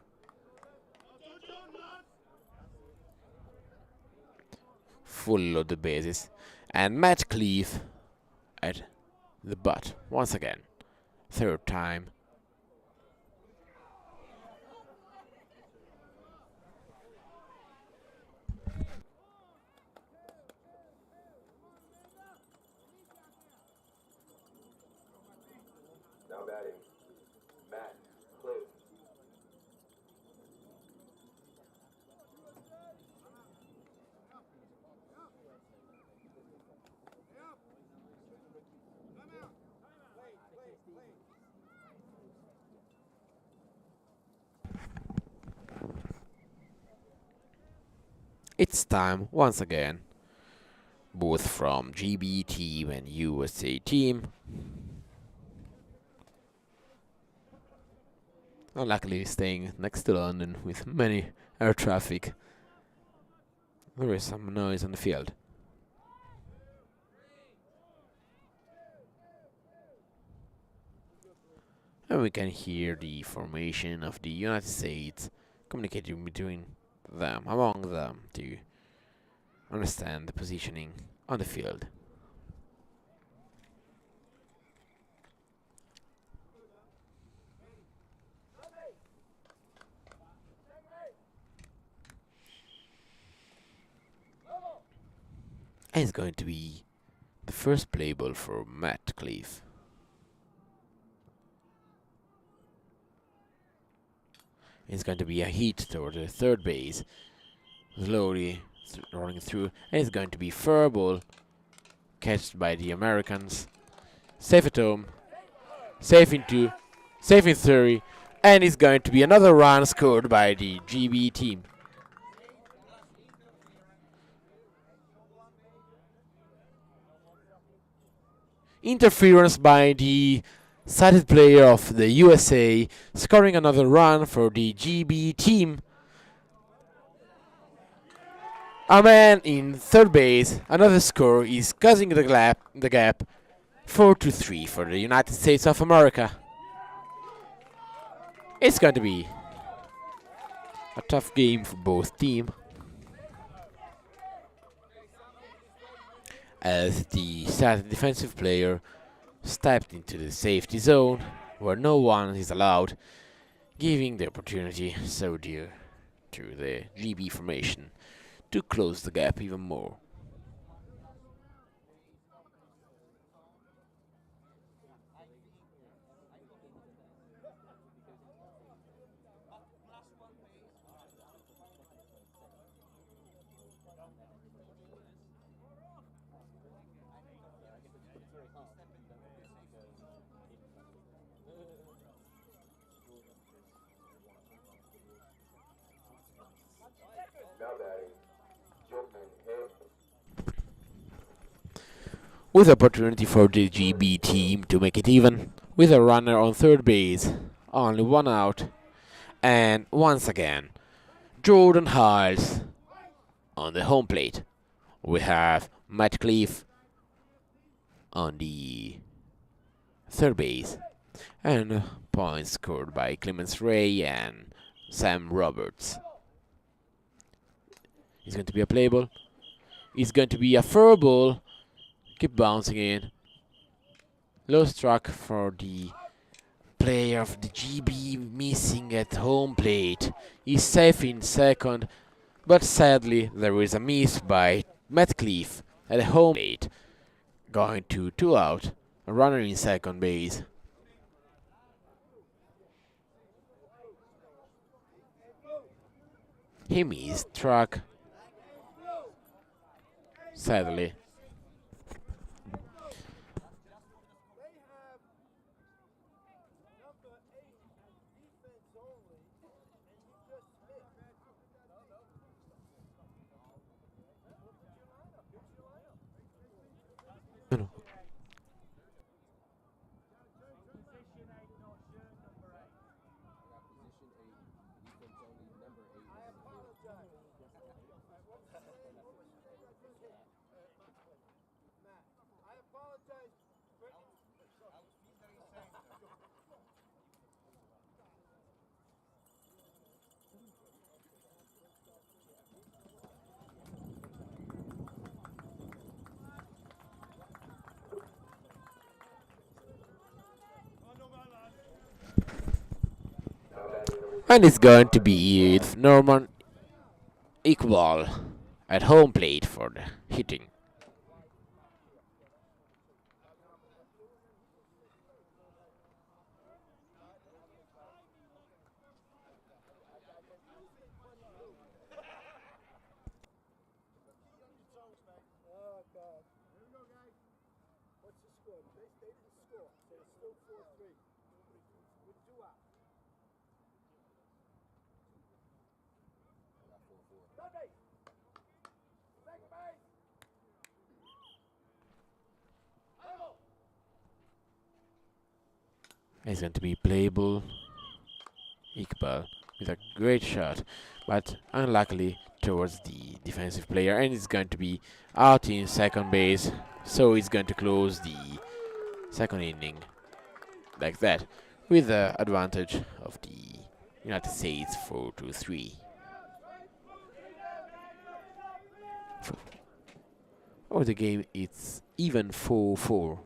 Speaker 2: Full load the bases. And Matt Cleave at the bat once again. Third time.
Speaker 4: Now batting, Matt Cliff.
Speaker 2: It's time once again. Both from GB team and USA team. Unluckily staying next to London with many air traffic. There is some noise on the field. And we can hear the formation of the United States communicating between them, among them, to understand the positioning on the field. And it's going to be the first play ball for Matt Cleave. It's going to be a hit toward the third base, slowly rolling through, and it's going to be fair ball, catched by the Americans. Safe at home, safe in 2, safe in 30, and it's going to be another run scored by the GB team. Interference by the sighted player of the USA, scoring another run for the GB team. A man in third base, another score is causing the gap 4-3 for the United States of America. It's going to be a tough game for both teams, as the sighted defensive player stepped into the safety zone where no one is allowed, giving the opportunity so dear to the GB formation to close the gap even more.
Speaker 4: Now batting, Jordan Hayes.
Speaker 2: With opportunity for the GB team to make it even, with a runner on third base, only 1 out, and once again, Jordan Hiles on the home plate. We have Matt Cleave on the third base, and points scored by Clemens Ray and Sam Roberts. It's going to be a play ball. It's going to be a fair ball. Keep bouncing in. Low struck for the player of the GB, missing at home plate. He's safe in second, but sadly there is a miss by Matt Cleave at home plate. Going to 2 out. A runner in second base. He missed track sadly. No. And it's going to be Norman Iqbal at home plate for the hitting. It's going to be playable. Iqbal with a great shot, but unluckily towards the defensive player, and it's going to be out in second base, so it's going to close the second inning like that, with the advantage of the United States 4-3. Over the game, it's even 4-4.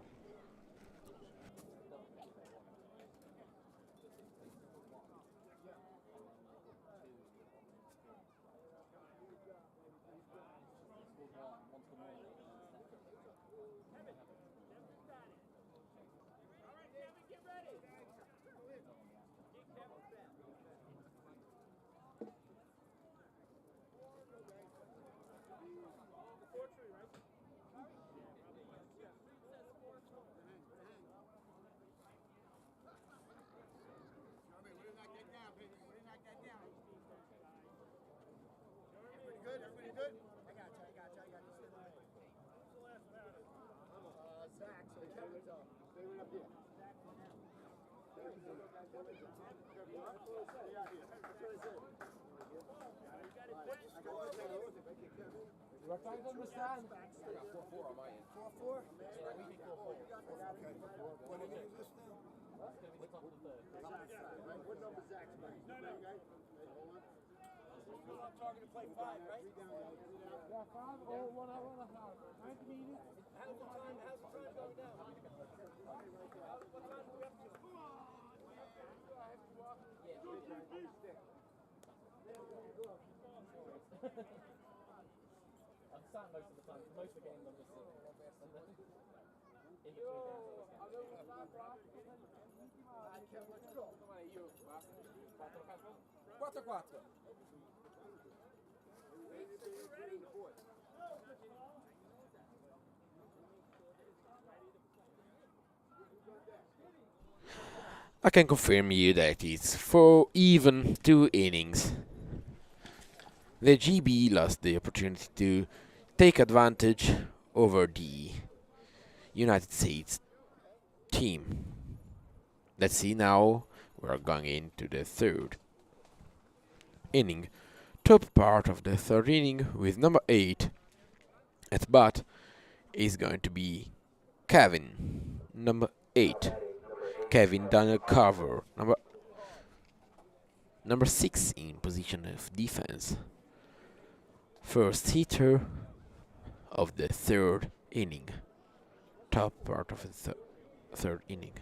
Speaker 1: You are trying to understand. I got 4-4 on my end. 4-4? What inning is this now? Huh? It's going to be the top of the third. What number is Zach's back? I'm talking to play 5, right? Yeah, 5 or 1 hour and a half. 90 minutes. How's the time going down? What time do we have to do? I have to walk. Yeah. I'm sat most of the time. Most of the games I'm just sitting. In between let's go. 4-4.
Speaker 2: I can confirm you that it's 4 even 2 innings. The GB lost the opportunity to take advantage over the United States team. Let's see now, we're going into the third inning. Top part of the third inning with number 8 at bat is going to be Kevin, number 8. Kevin Daniel Carver, number 6 in position of defense. First hitter of the third inning. Top part of the third inning.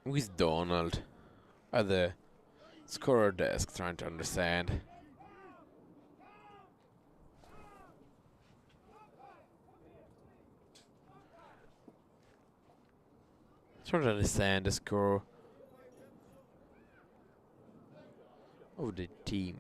Speaker 2: With Donald at the scorer desk trying to understand. Trying to understand the score of the team.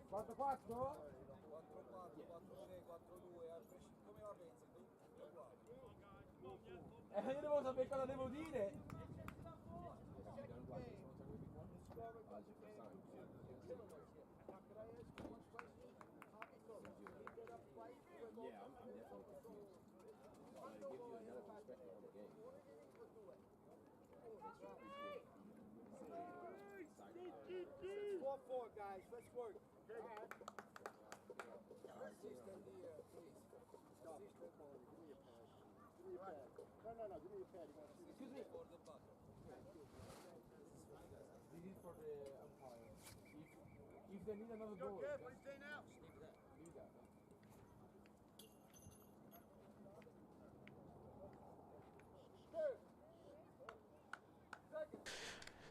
Speaker 1: Quanto 4?
Speaker 3: 4-4, 4-6, 4-2, come la pensi tu?
Speaker 1: Io devo sapere cosa devo dire.
Speaker 3: Guys, let's work.
Speaker 1: Excuse me. This is for the umpire. If they need another goal.
Speaker 3: What do you say now?
Speaker 1: Leave that.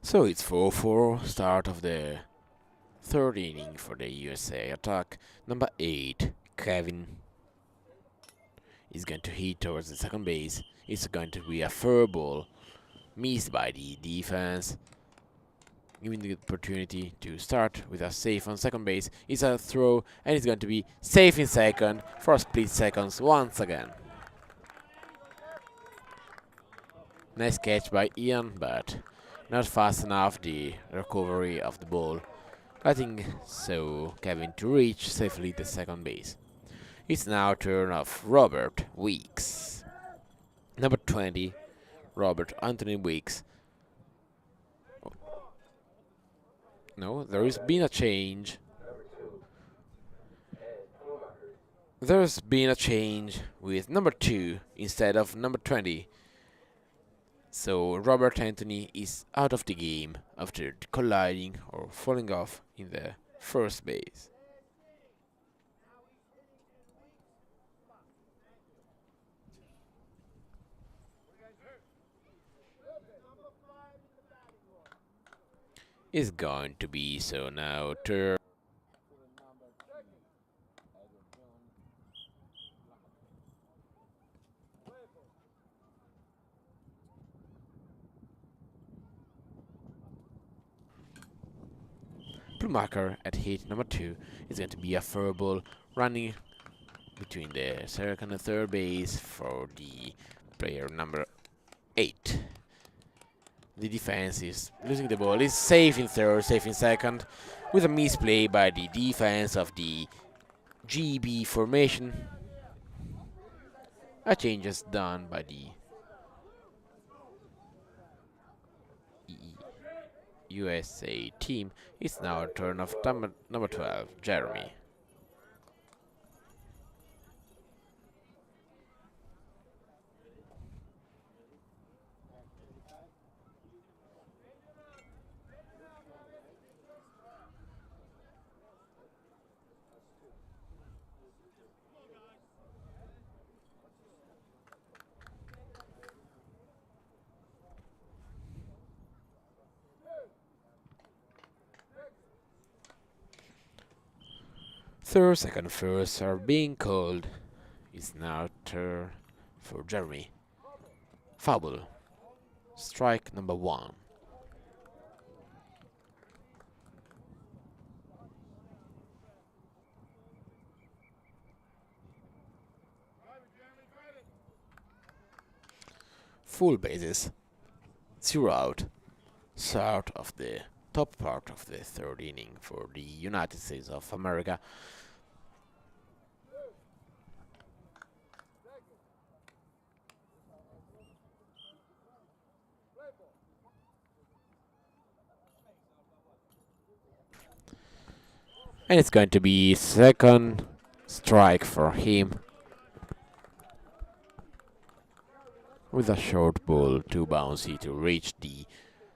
Speaker 2: So it's 4-4, start of the third inning for the USA attack. Number 8, Kevin, is going to hit towards the second base. It's going to be a fair ball, missed by the defense, giving the opportunity to start with a safe on second base. It's a throw, and it's going to be safe in second for a split seconds once again. Nice catch by Ian, but not fast enough the recovery of the ball, letting Kevin to reach safely the second base. It's now turn of Robert Weeks. Number 20, Robert Anthony Weeks. No, there has been a change. There's been a change with number 2 instead of number 20. So Robert Anthony is out of the game after colliding or falling off in the first base. Is going to be so now turn. Plumacher at hit number 2 is going to be a fair ball running between the second and third base for the player number 8. The defense is losing the ball, is safe in third, safe in second, with a misplay by the defense of the GB formation. A change is done by the USA team. It's now a turn of number 12, Jeremy. Third, second, first are being called. It's now turn for Jeremy. Foul. Strike number 1. Full bases. 0 out. Start of the top part of the third inning for the United States of America. And it's going to be second strike for him. With a short ball too bouncy to reach the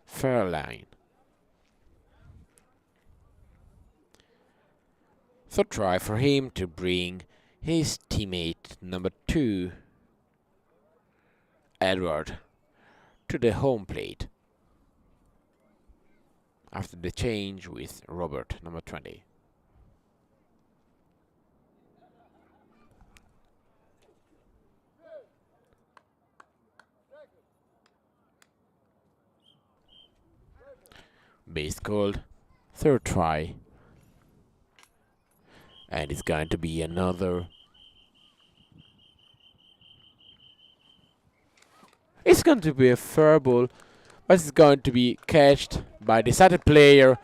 Speaker 2: fair line. Third try for him to bring his teammate number 2, Edward, to the home plate. After the change with Robert, number 20. Base called. Third try. And it's going to be another. It's going to be a fair ball, but it's going to be catched by the sighted player.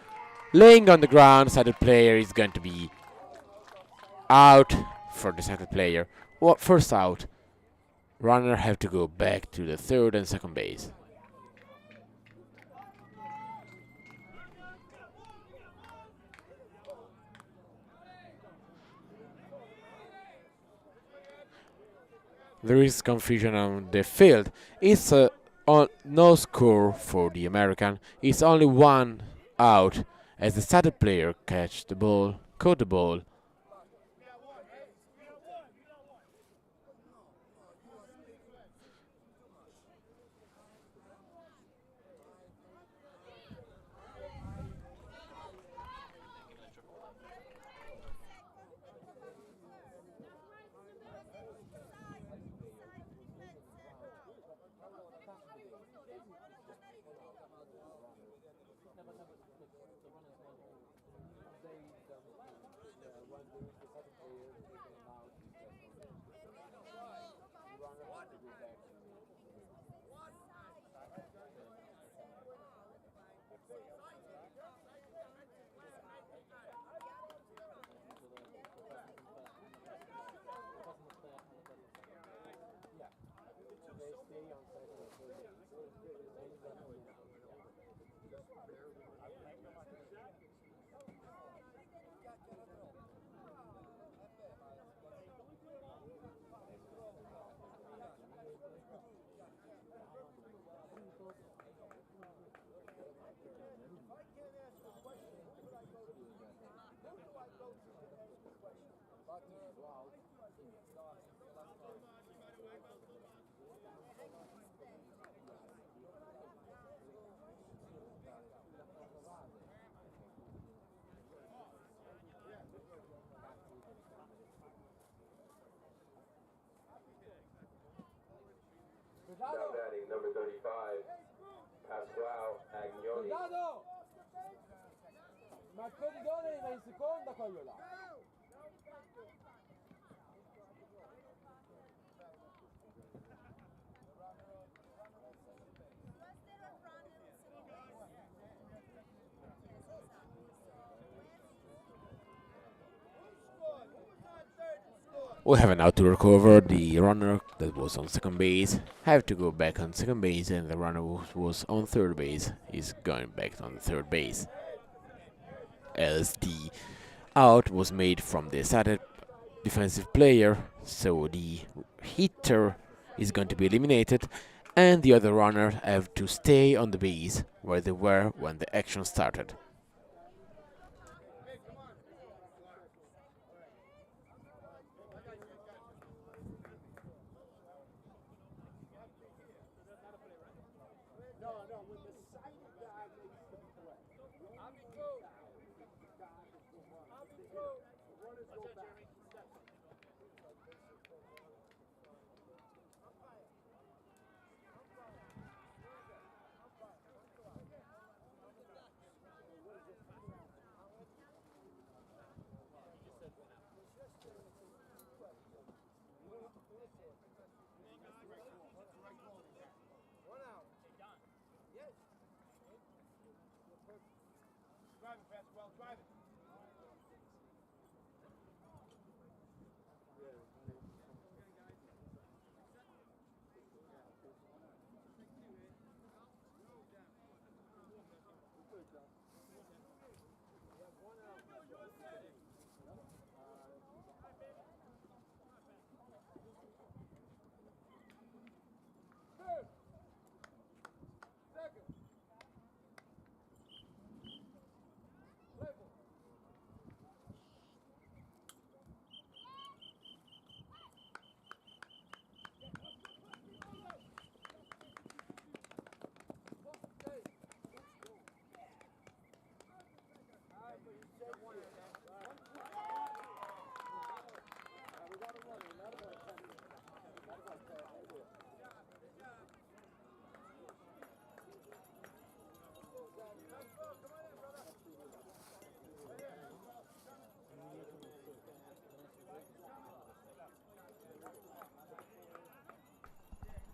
Speaker 2: Laying on the ground, sighted player is going to be out for the sighted player. Well, first out. Runner have to go back to the third and second base. There is confusion on the field. It's no score for the American. It's only 1 out as the sighted player catch the ball, caught the ball.
Speaker 4: Now batting number 35, Pasquale Agnoni.
Speaker 1: Ma il pedidone va in seconda quello là.
Speaker 2: We have now to recover the runner that was on second base. Have to go back on second base, and the runner who was on third base is going back on third base. As the out was made from the started defensive player, so the hitter is going to be eliminated, and the other runners have to stay on the base where they were when the action started.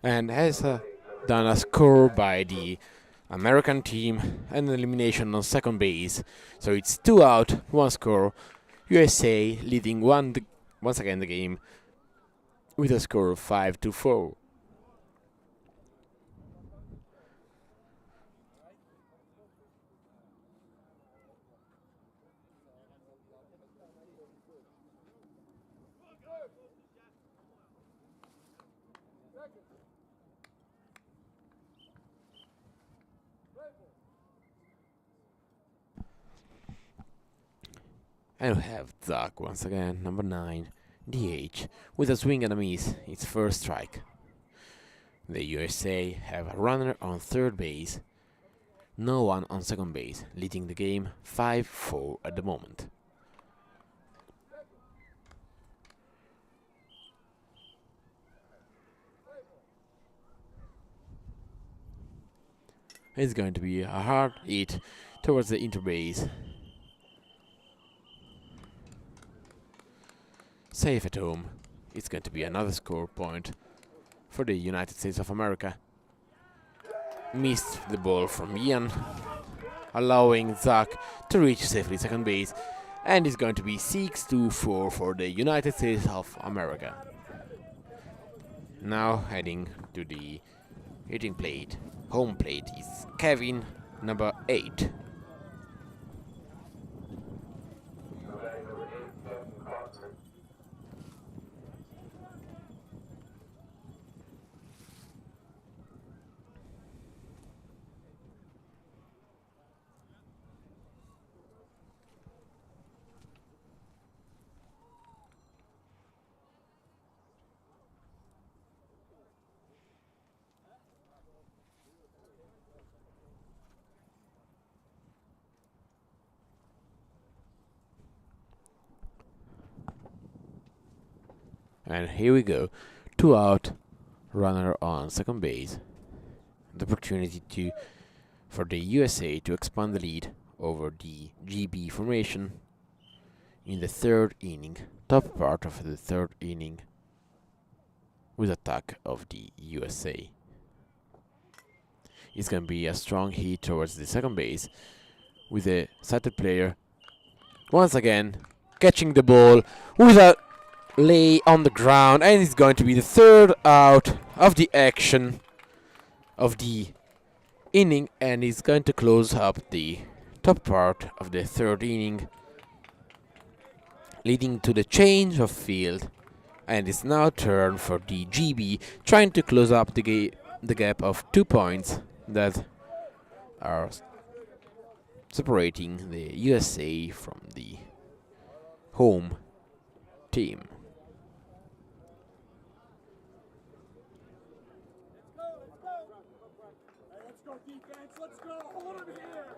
Speaker 2: And has done a score by the American team and an elimination on second base. So it's 2 out, 1 score. USA leading once again the game with a score of 5-4. And we have Zach once again, number 9, DH, with a swing and a miss, its first strike. The USA have a runner on third base, no one on second base, leading the game 5-4 at the moment. It's going to be a hard hit towards the interbase. Safe at home. It's going to be another score point for the United States of America. Missed the ball from Ian, allowing Zach to reach safely second base, and it's going to be 6-4 for the United States of America. Now heading to the hitting plate. Home plate is Kevin, number 8. And here we go, 2 out, runner on second base. The opportunity for the USA to expand the lead over the GB formation in the third inning, top part of the third inning, with attack of the USA. It's going to be a strong hit towards the second base with a started player once again catching the ball with a lay on the ground, and it's going to be the third out of the action of the inning, and it's going to close up the top part of the third inning, leading to the change of field. And it's now turn for the GB, trying to close up the gap of 2 points that are separating the USA from the home team.
Speaker 3: Let's go defense, let's go, hold him here!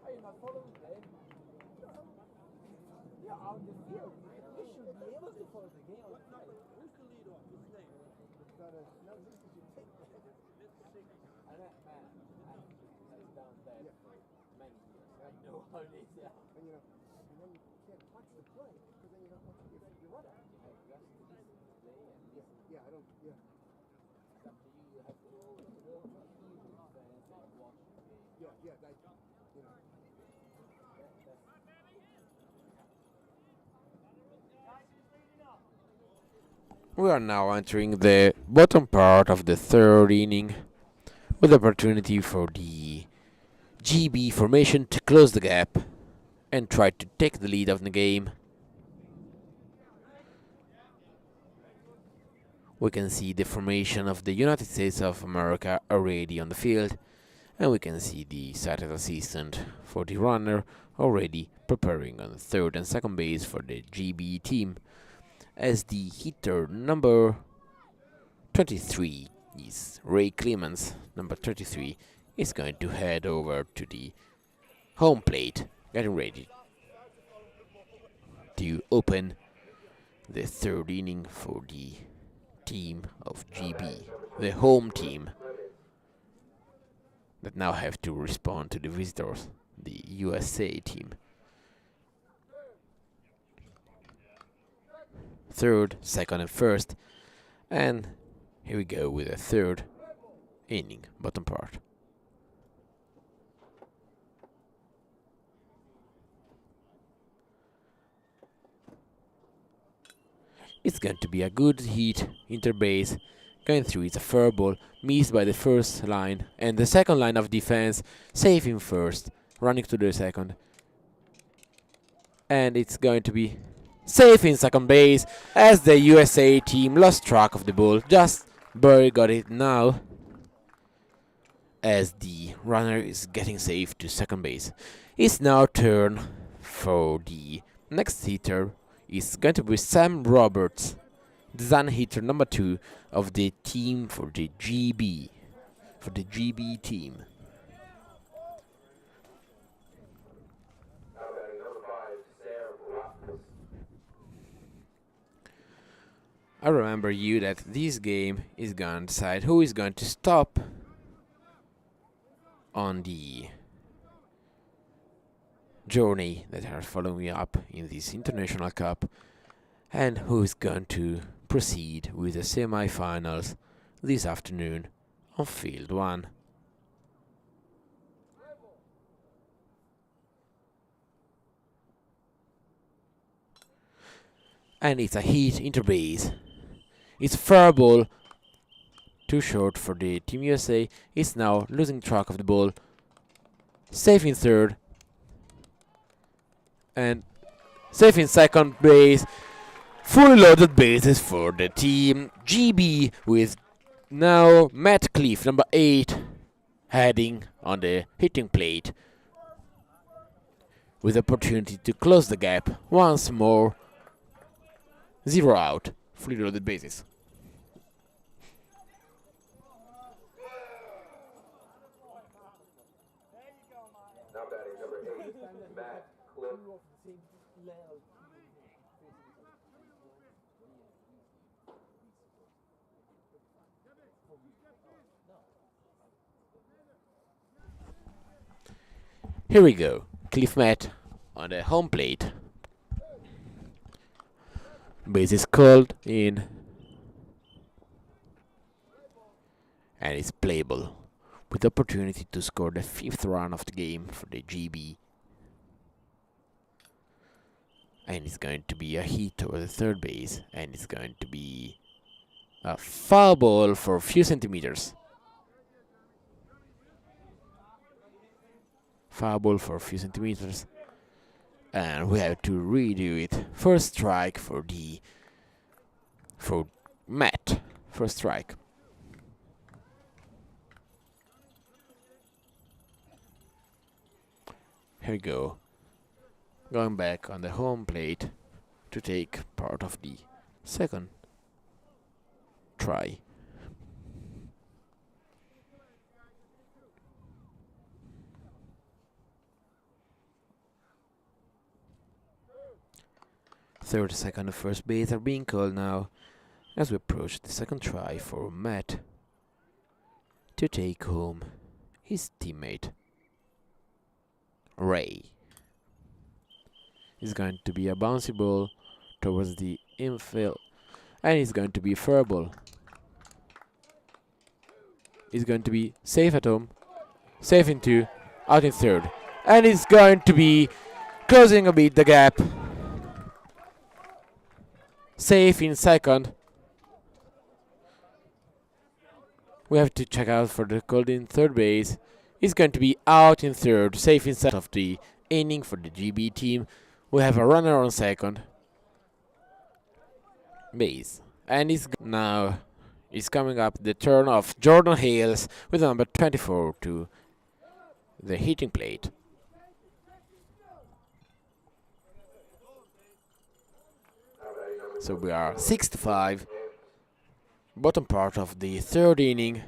Speaker 1: Are you not following them? Yeah, on the field. You should be able to follow the game on the field.
Speaker 3: Who's the lead off? His name?
Speaker 1: No, this is your take. And that man, he's down there for many years. I know how it is, yeah.
Speaker 3: And then you can't watch the play, because then you don't know if you run it. Yeah, I don't, yeah.
Speaker 1: It's up to you. You have to go to the field and watch the game.
Speaker 3: Yeah,
Speaker 2: We are now entering the bottom part of the third inning, with the opportunity for the GB formation to close the gap and try to take the lead of the game. We can see the formation of the United States of America already on the field, and we can see the sighted assistant for the runner already preparing on the third and second base for the GB team, as the hitter number 23 is Ray Clemens. Number 23 is going to head over to the home plate, getting ready to open the third inning for the team of GB, the home team, that now have to respond to the visitors, the USA team. Third, second, and first, and here we go with the third inning, bottom part. It's going to be a good hit, interbase, going through. It's a fair ball, missed by the first line, and the second line of defense, safe in first, running to the second. And it's going to be safe in second base, as the USA team lost track of the ball. Just barely got it now, as the runner is getting safe to second base. It's now turn for the next hitter. It's going to be Sam Roberts, design hitter number 2 of the team for the GB team.
Speaker 4: Now batting number 5, Sam Roberts.
Speaker 2: I remember you that this game is going to decide who is going to stop on the journey that are following up in this International Cup, and who is going to proceed with the semi-finals this afternoon on Field 1. And it's a hit interbase. It's fair ball, too short for the Team USA. It's now losing track of the ball. Safe in third, and safe in second base. Fully loaded bases for the team GB, with now Matt Cliff, number 8, heading on the hitting plate, with opportunity to close the gap once more. 0 out, fully loaded bases.
Speaker 4: Now batting number 8, Matt Cliff.
Speaker 2: Here we go. Cliff Matt on the home plate. Base is called in. And it's playable, with the opportunity to score the 5th run of the game for the GB. And it's going to be a hit over the third base, and it's going to be a foul ball for a few centimeters. Foul ball for a few centimeters. And we have to redo it. First strike for Matt. First strike. Here we go. Going back on the home plate to take part of the second try. Third, second, and first base are being called now as we approach the second try for Matt to take home his teammate Ray. It's going to be a bouncy ball towards the infield, and it's going to be a fair ball. It's going to be safe at home, safe in 2, out in 3rd, and it's going to be closing a bit the gap. Safe in 2nd. We have to check out for the call in 3rd base. It's going to be out in 3rd, safe in 2nd of the inning for the GB team. We have a runner on 2nd base, and now it's coming up the turn of Jordan Hales with number 24 to the hitting plate. So we are 6-5, bottom part of the 3rd inning.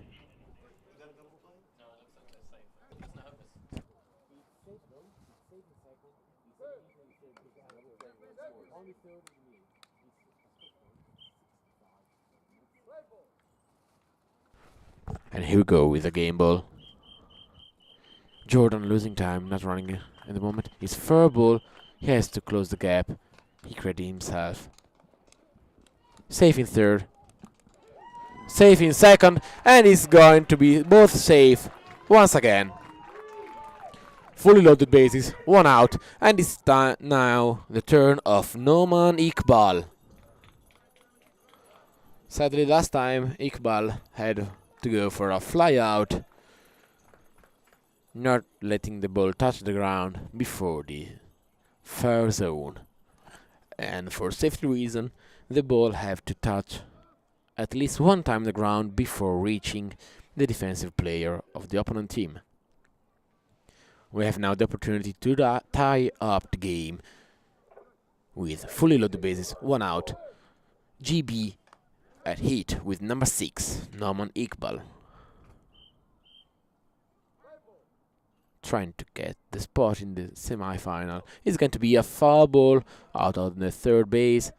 Speaker 2: And here we go with the game ball. Jordan losing time, not running in the moment. His fair ball, he has to close the gap. He created himself. Safe in 3rd. Safe in 2nd. And it's going to be both safe once again. Fully loaded bases, 1 out. And it's now the turn of Noman Iqbal. Sadly, last time Iqbal had to go for a fly out, not letting the ball touch the ground before the fair zone. And for safety reason, the ball have to touch at least 1 time the ground before reaching the defensive player of the opponent team. We have now the opportunity to tie up the game with fully loaded bases, 1 out. GB at hit with number 6, Noman Iqbal. Trying to get the spot in the semi-final. It's going to be a foul ball out on the 3rd base,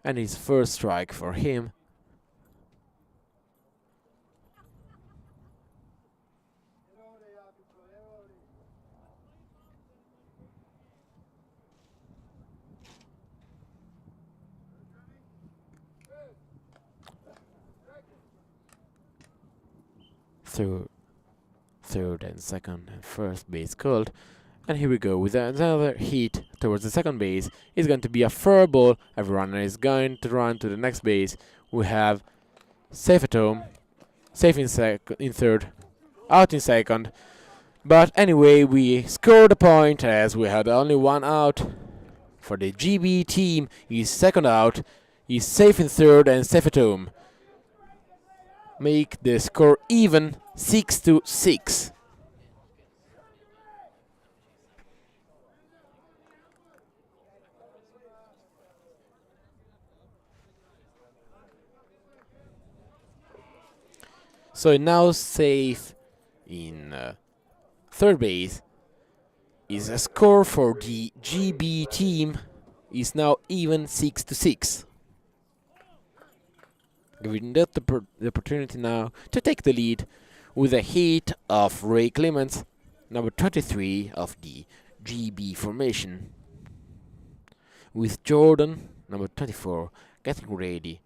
Speaker 2: and his first strike for him. Third and 2nd and 1st base called, and here we go with another hit towards the 2nd base. It's going to be a fair ball. Every runner is going to run to the next base. We have safe at home, safe in 3rd, out in 2nd. But anyway, we scored a point as we had only 1 out. For the GB team, he's 2nd out, he's safe in 3rd and safe at home. Make the score even, 6-6. So now safe in 3rd base is a score for the GB team is now even 6-6. Giving that the opportunity now to take the lead with a hit of Ray Clements. number 23 of the GB formation, with Jordan, number 24, getting ready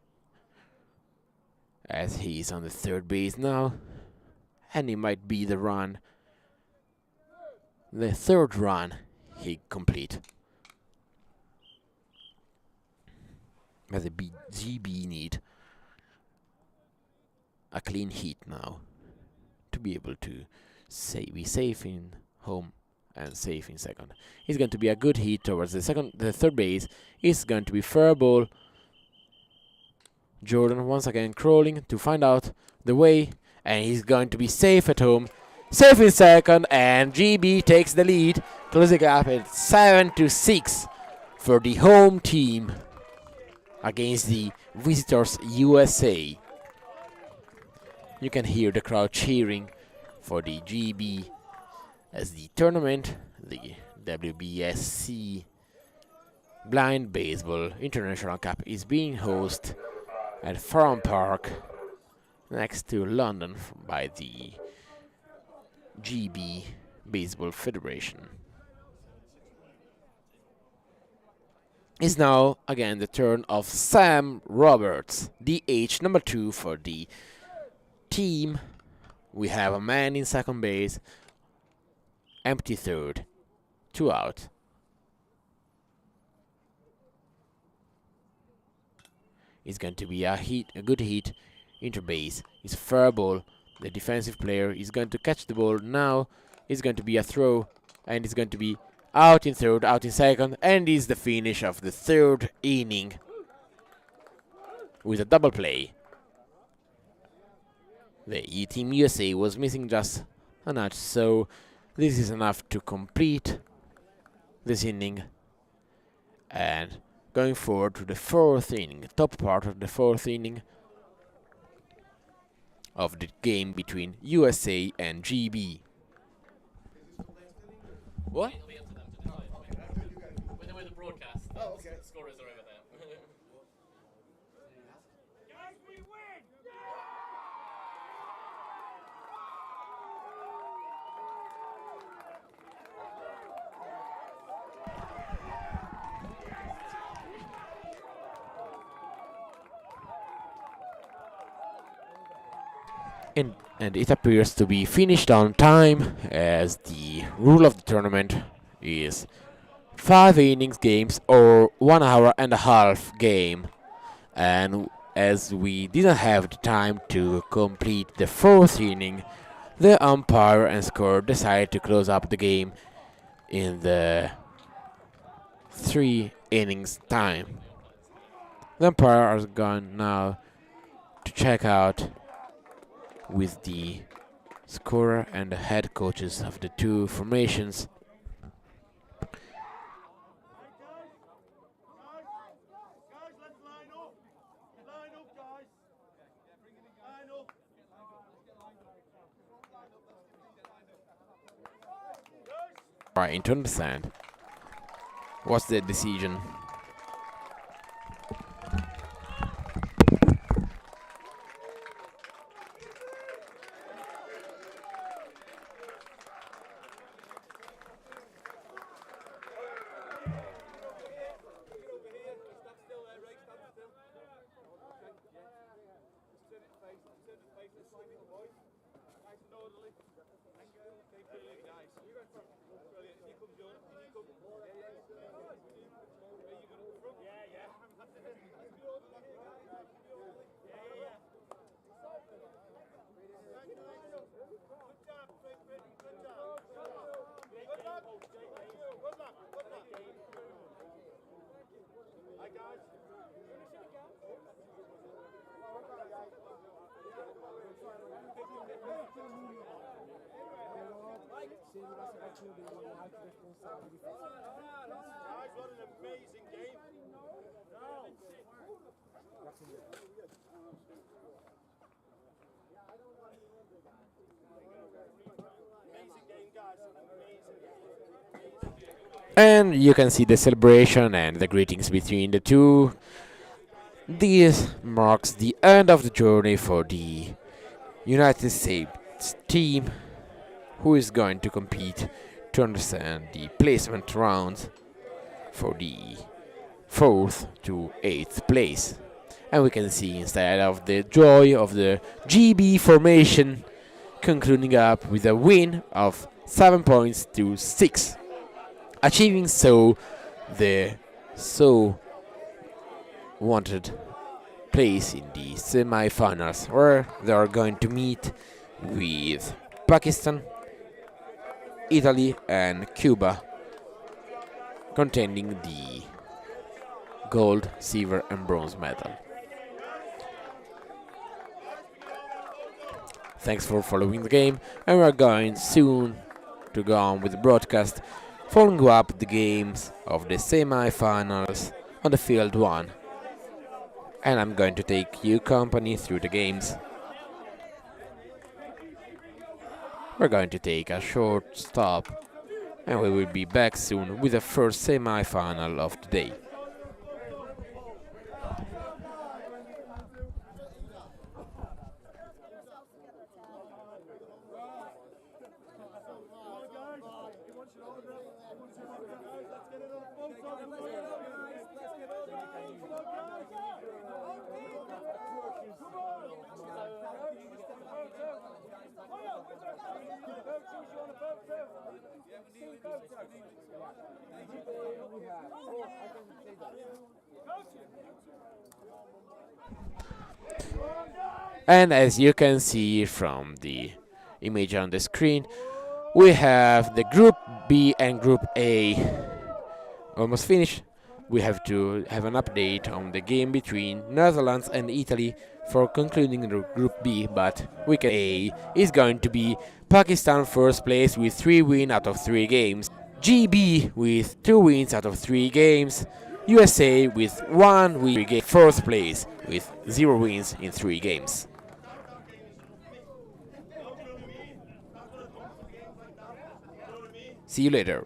Speaker 2: as he is on the third base now, and he might be the third run he complete. As the GB need a clean hit now to be able to be safe in home and safe in second. It's going to be a good hit towards the third base. It's going to be fair ball. Jordan once again crawling to find out the way, and he's going to be safe at home, safe in second, and GB takes the lead, closing up at 7-6 for the home team against the visitors USA. You can hear the crowd cheering for the GB as the tournament, the WBSC Blind Baseball International Cup, is being hosted at Farnham Park next to London by the GB Baseball Federation. It's now again the turn of Sam Roberts, DH number 2 for the team. We have a man in second base, empty third, 2 out. It's going to be a good hit, into base. It's fair ball. The defensive player is going to catch the ball now. It's going to be a throw, and it's going to be out in third, out in second, and is the finish of the third inning with a double play. The Team USA was missing just a notch, so this is enough to complete this inning. And going forward to the fourth inning, top part of the fourth inning of the game between USA and GB. What?
Speaker 5: With the broadcast, the scorers are over there.
Speaker 2: And it appears to be finished on time, as the rule of the tournament is 5 innings games or 1 hour and a half game. And as we didn't have the time to complete the fourth inning, the umpire and scorer decided to close up the game in the 3 innings time. The umpire has gone now to check out with the scorer and the head coaches of the two formations. Trying to understand what's the decision.
Speaker 3: What an amazing game.
Speaker 2: And you can see the celebration and the greetings between the two. This marks the end of the journey for the United States team who is going to compete to understand the placement rounds for the 4th to 8th place. And we can see instead of the joy of the GB formation concluding up with a win of 7 points to 6, achieving so the so wanted place in the semi-finals, where they are going to meet with Pakistan, Italy and Cuba, contending the gold, silver and bronze medal. Thanks for following the game, and we are going soon to go on with the broadcast, following up the games of the semi-finals on the field 1. And I'm going to take you company through the games. We're going to take a short stop, and we will be back soon with the first semi-final of the day. And as you can see from the image on the screen, we have the Group B and Group A almost finished. We have to have an update on the game between Netherlands and Italy for concluding the Group B, but we can A is going to be Pakistan first place with 3 wins out of 3 games, GB with 2 wins out of 3 games, USA with 1 win 3 games, fourth place with 0 wins in 3 games. See you later.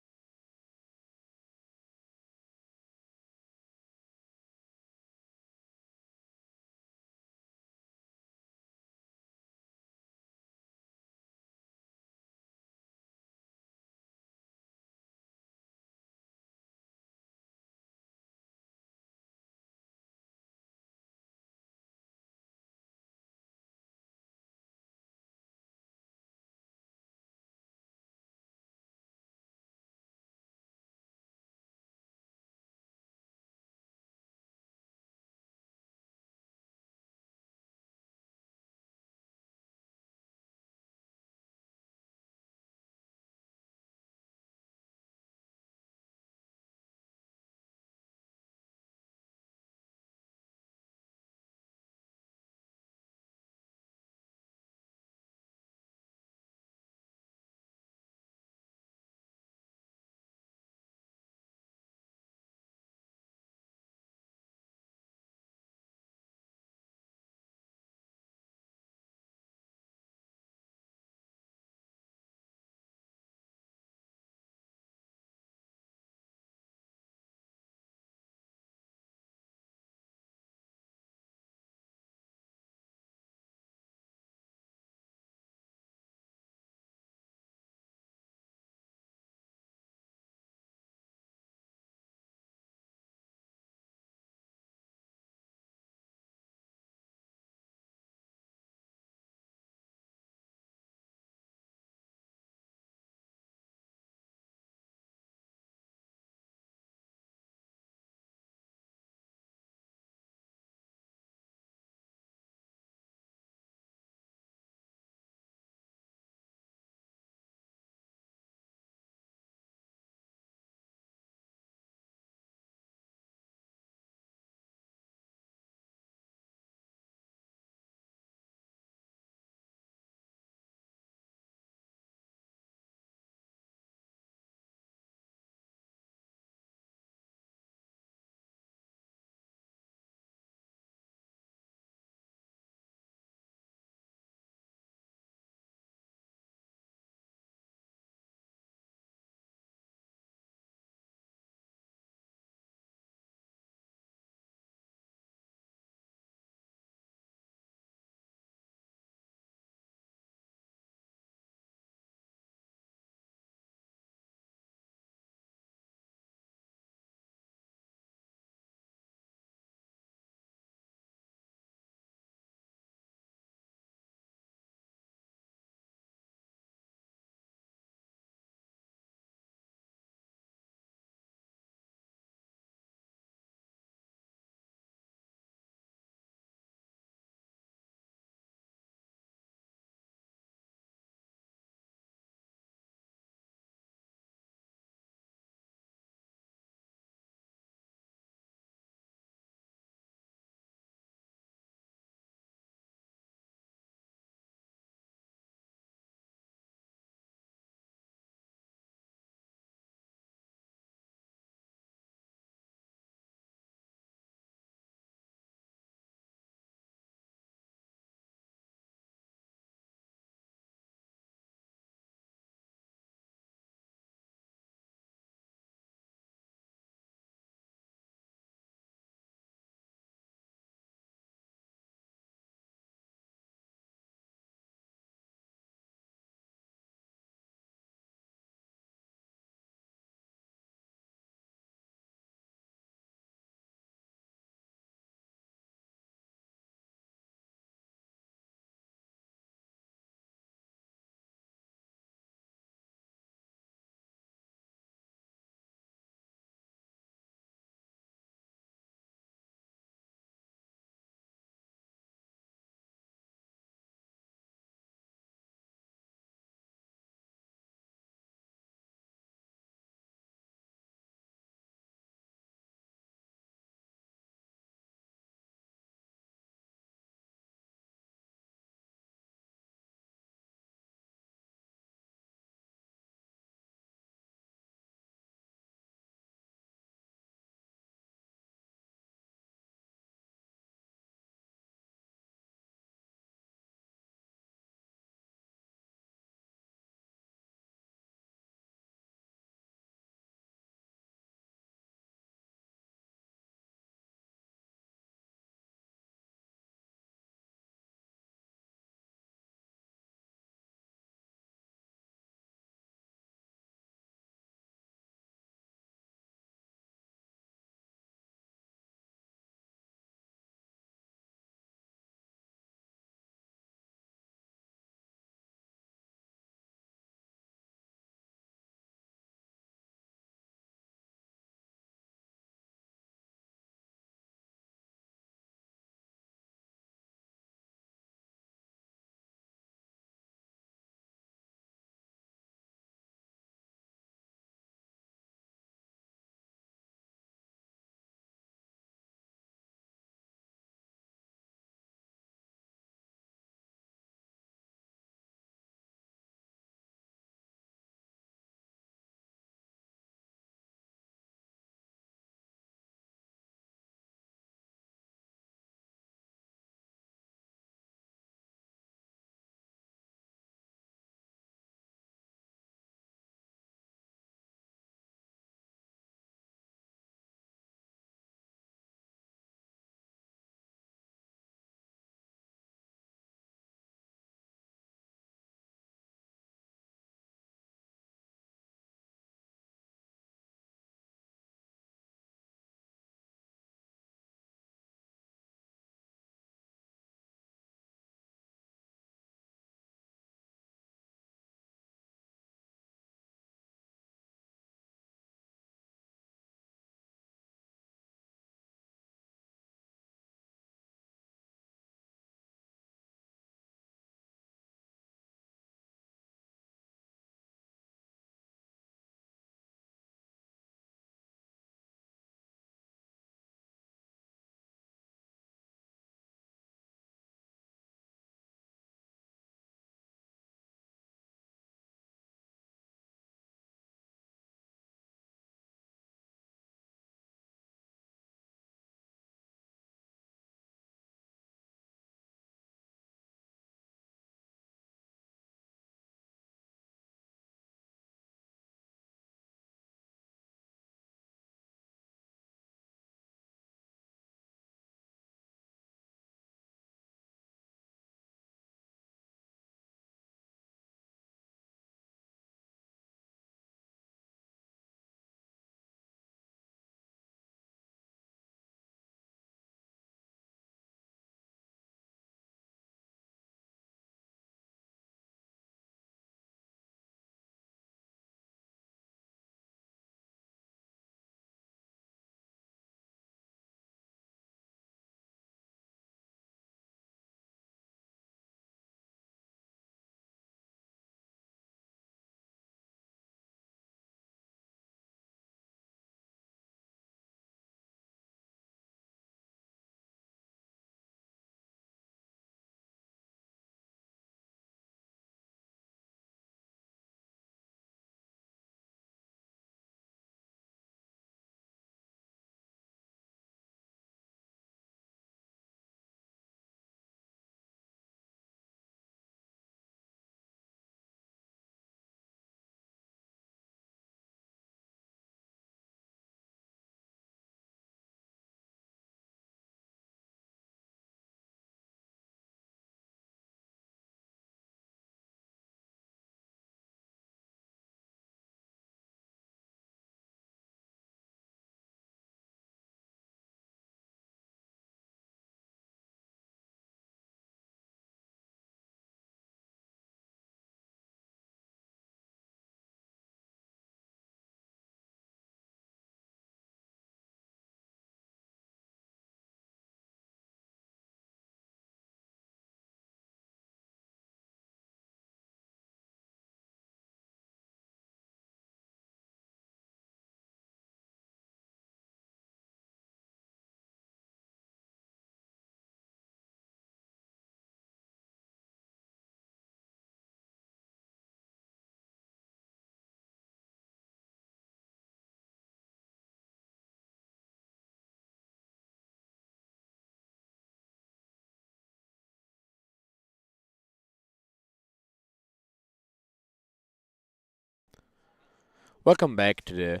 Speaker 2: Welcome back to the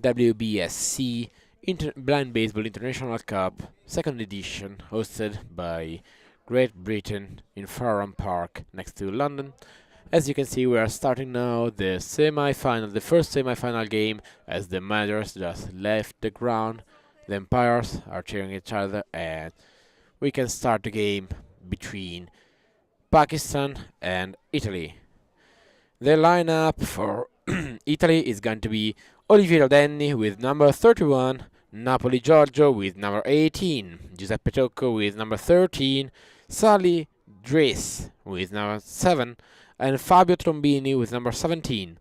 Speaker 2: WBSC Blind Baseball International Cup, second edition, hosted by Great Britain in Farnham Park next to London. As you can see, we are starting now the semi-final, the first semi-final game, as the managers just left the ground. The umpires are cheering each other, and we can start the game between Pakistan and Italy. The lineup for Italy is going to be Oliviero Denni with number 31, Napoli Giorgio with number 18, Giuseppe Tocco with number 13, Sali Driss with number 7, and Fabio Trombini with number 17.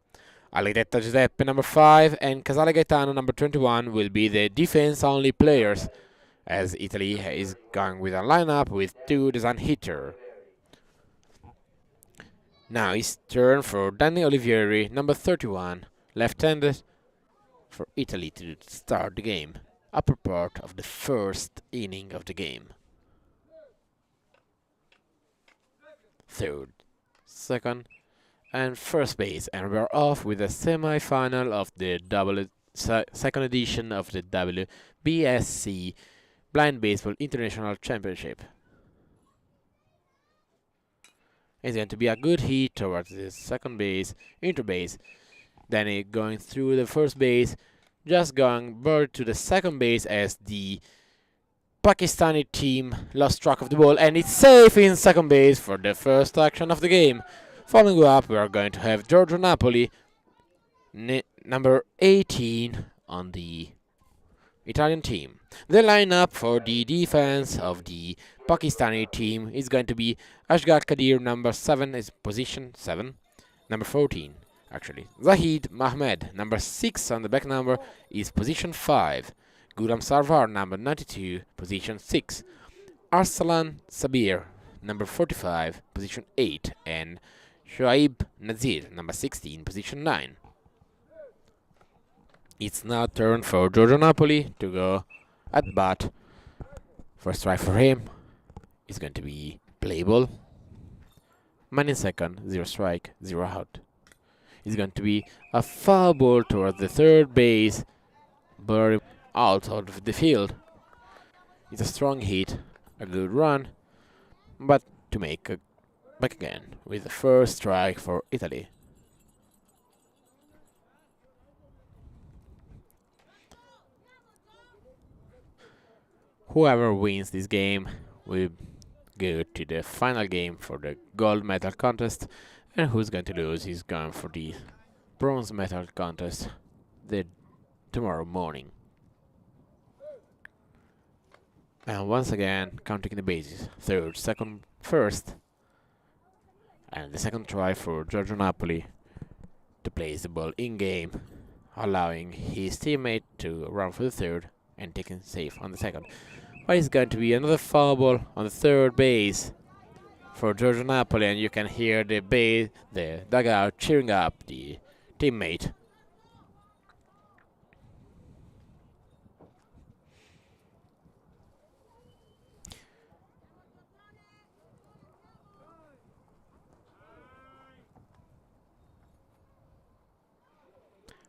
Speaker 2: Allegretto Giuseppe number 5 and Casale Gaetano number 21 will be the defense-only players, as Italy is going with a lineup with 2 design hitter. Now it's turn for Danny Olivieri, number 31, left-handed, for Italy to start the game, upper part of the first inning of the game. Third, second, and first base, and we're off with the semi-final of the second edition of the WBSC Blind Baseball International Championship. It's going to be a good hit towards the second base, interbase. Then it going through the first base, just going bird to the second base as the Pakistani team lost track of the ball, and it's safe in second base for the first action of the game. Following up, we are going to have Giorgio Napoli, number 18 on the Italian team. The lineup for the defense of the Pakistani team is going to be Ashgar Kadir, number 7 is position 7, number 14 actually. Zahid Mahmed, number 6 on the back number, is position 5. Gulam Sarwar, number 92, position 6. Arsalan Sabir, number 45, position 8, and Shoaib Nazir, number 16, position 9. It's now turn for Giorgio Napoli to go at bat. First strike for him is going to be playable. Man in second, 0 strike, 0 out. It's going to be a foul ball towards the third base, but out of the field. It's a strong hit, a good run, but to make a back again with the first strike for Italy. Whoever wins this game will go to the final game for the gold medal contest, and who's going to lose is going for the bronze medal contest tomorrow morning. And once again, counting the bases, third, second, first, and the second try for Giorgio Napoli to place the ball in game, allowing his teammate to run for the third and taking safe on the second. But it's going to be another foul ball on the third base for Giorgio Napoli, and you can hear the dugout cheering up the teammate.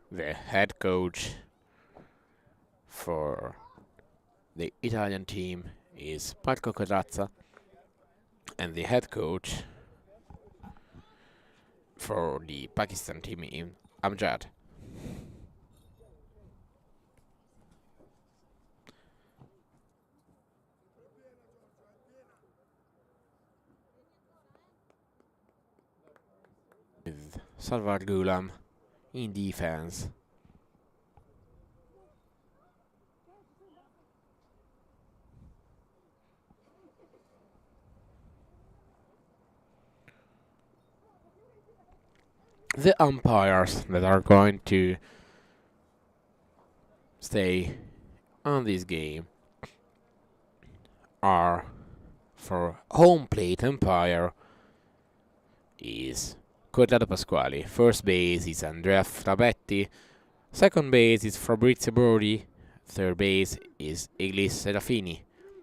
Speaker 2: The head coach for the Italian team is Marco Corazza, and the head coach for the Pakistan team is Amjad. With Salvar Gulam in defense. The umpires that are going to stay on this game are, for home plate umpire is Corrado Pasquali. First base is Andrea Frabetti. Second base is Fabrizio Brody. Third base is Iglis Serafini.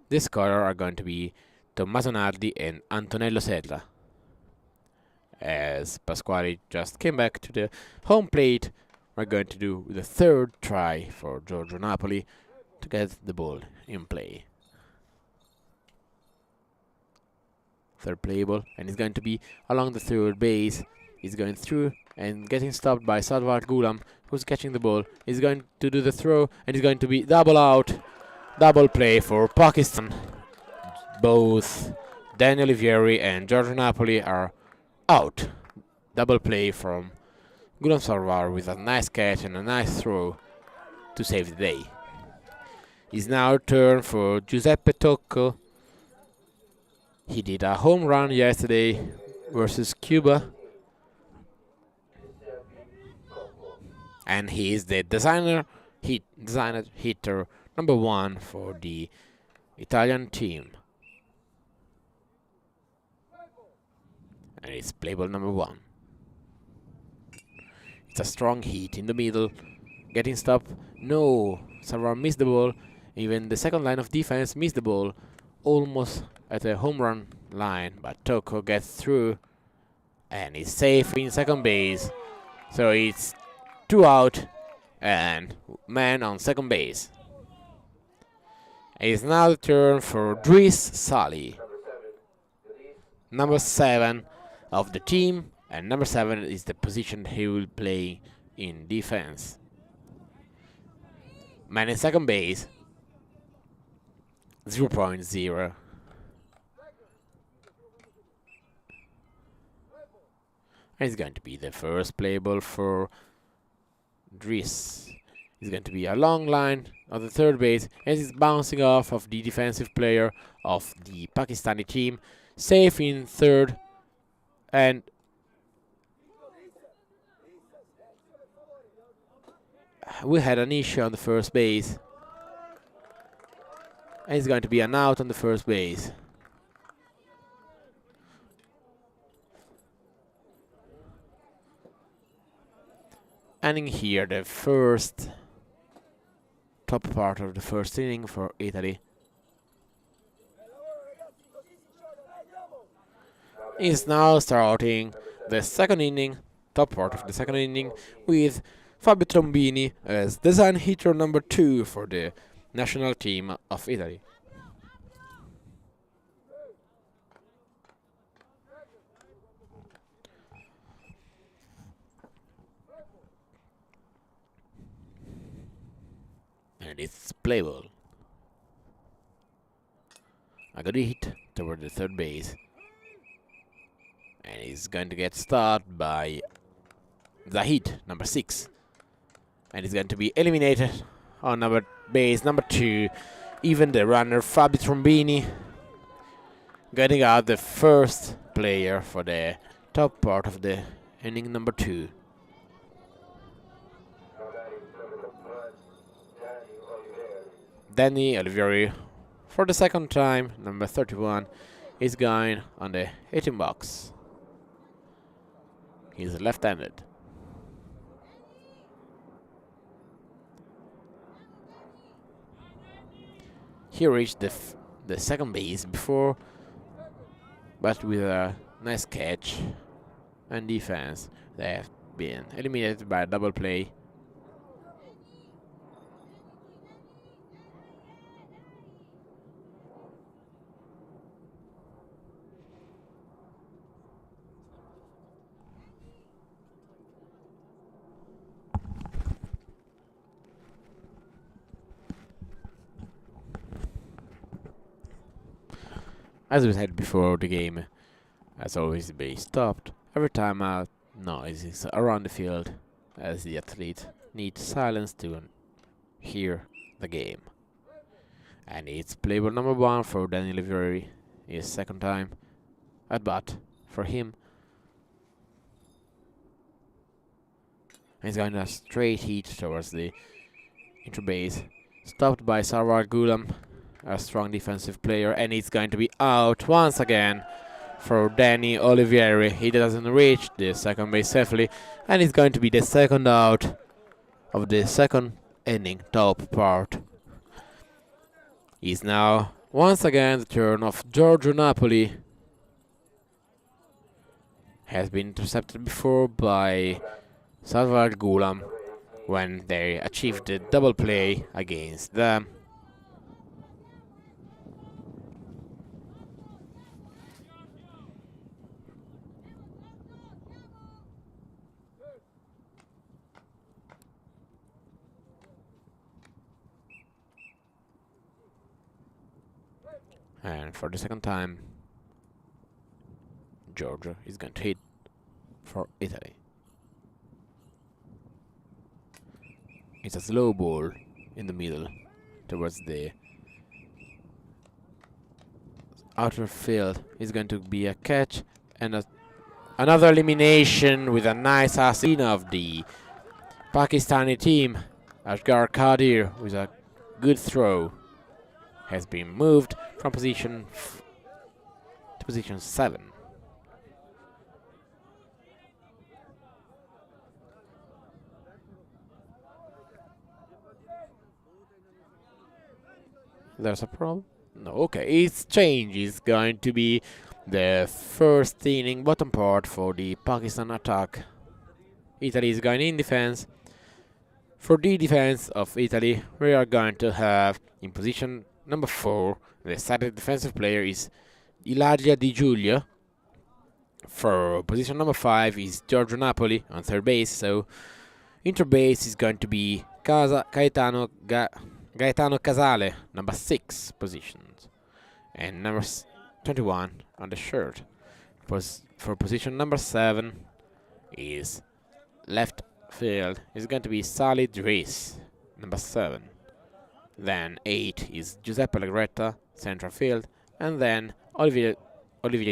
Speaker 2: The scorer are going to be Tommaso Nardi and Antonello Serra, as Pasquali just came back to the home plate we're going to do the third try for Giorgio Napoli to get the ball in play. Third play ball, and it's going to be along the third base. He's going through and getting stopped by Sadvar Gulam, who's catching the ball. He's going to do the throw, and he's going to be double out. Double play for Pakistan. Both Daniel Olivieri and Giorgio Napoli are out. Double play from Gulam Sarwar with a nice catch and a nice throw to save the day. It's now turn for Giuseppe Tocco. He did a home run yesterday versus Cuba. And he is the designer hitter number 1 for the Italian team. And it's play ball number 1. It's a strong hit in the middle. Getting stopped. No, Sarwar missed the ball. Even the second line of defense missed the ball. Almost at a home run line, but Tocco gets through and is safe in second base. So it's 2 out and man on second base. It's now the turn for Driss Sali, number 7 of the team, and number 7 is the position he will play in defense. Man in second base, 0.0. And it's going to be the first play ball for Driss. It's going to be a long line on the third base, and it's bouncing off of the defensive player of the Pakistani team. Safe in third, and we had an issue on the first base. And it's going to be an out on the first base. Ending here the first top part of the first inning for Italy. Is now starting the second inning, top part of the second inning, with Fabio Trombini as design hitter number 2 for the national team of Italy. And it's play ball. A good hit toward the third base. And he's going to get started by Zahid, number 6. And he's going to be eliminated on base number 2. Even the runner Fabio Trombini getting out the first player for the top part of the inning number 2. Danny Olivieri, for the second time, number 31, is going on the hitting box. He's left-handed. He reached the second base before, but with a nice catch and defense, they have been eliminated by a double play. As we said before, the game has always been stopped every time a noise is around the field, as the athlete needs silence to hear the game. And it's play ball number 1 for Daniel Olivieri, his second time at bat for him. And he's going a straight hit towards the intro base, stopped by Sarwar Gulam, a strong defensive player, and it's going to be out once again for Danny Olivieri. He doesn't reach the second base safely, and it's going to be the second out of the second inning, top part. Is now once again the turn of Giorgio Napoli. Has been intercepted before by Salvar Gulam, when they achieved the double play against them. And for the second time, Georgia is going to hit for Italy. It's a slow ball in the middle towards the outer field. It's going to be a catch and another elimination with a nice assist of the Pakistani team. Asghar Qadir with a good throw has been moved from position to position 7. There's a problem? No, okay, its change is going to be the first inning bottom part for the Pakistan attack. Italy is going in defense. For the defense of Italy, we are going to have in position number 4, the starting defensive player is Ilaria Di Giulio. For position number 5 is Giorgio Napoli on third base, so interbase is going to be Gaetano Casale, number 6 positions, and number 21 on the shirt. For position number 7 is left field is going to be Salih Driss, number 7. Then 8 is Giuseppe Allegretta, central field, and then Olivier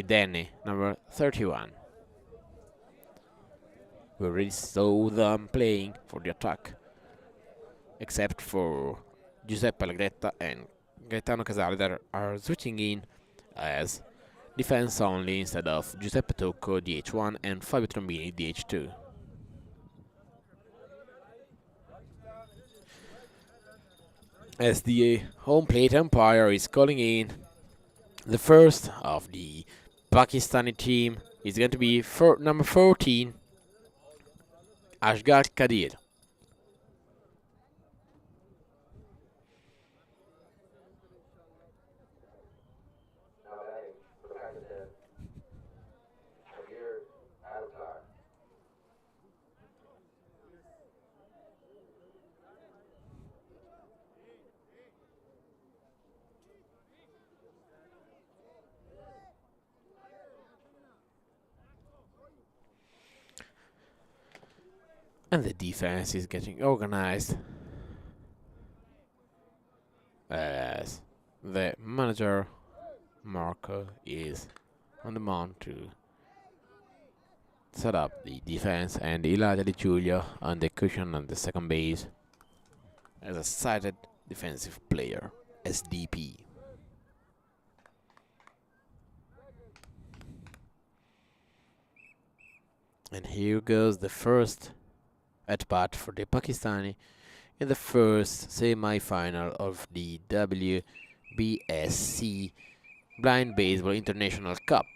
Speaker 2: Denny, number 31. We already saw them playing for the attack, except for Giuseppe Allegretta and Gaetano Casale that are switching in as defense only instead of Giuseppe Tocco, DH1, and Fabio Trombini, DH2. As the home plate umpire is calling in, the first of the Pakistani team is going to be number 14, Asghar Qadir. And the defense is getting organized as the manager Marco is on the mount to set up the defense, and Ilaria Di Giulio on the cushion on the second base as a sighted defensive player, SDP. And here goes the first at bat for the Pakistani in the first semi-final of the WBSC Blind Baseball International Cup,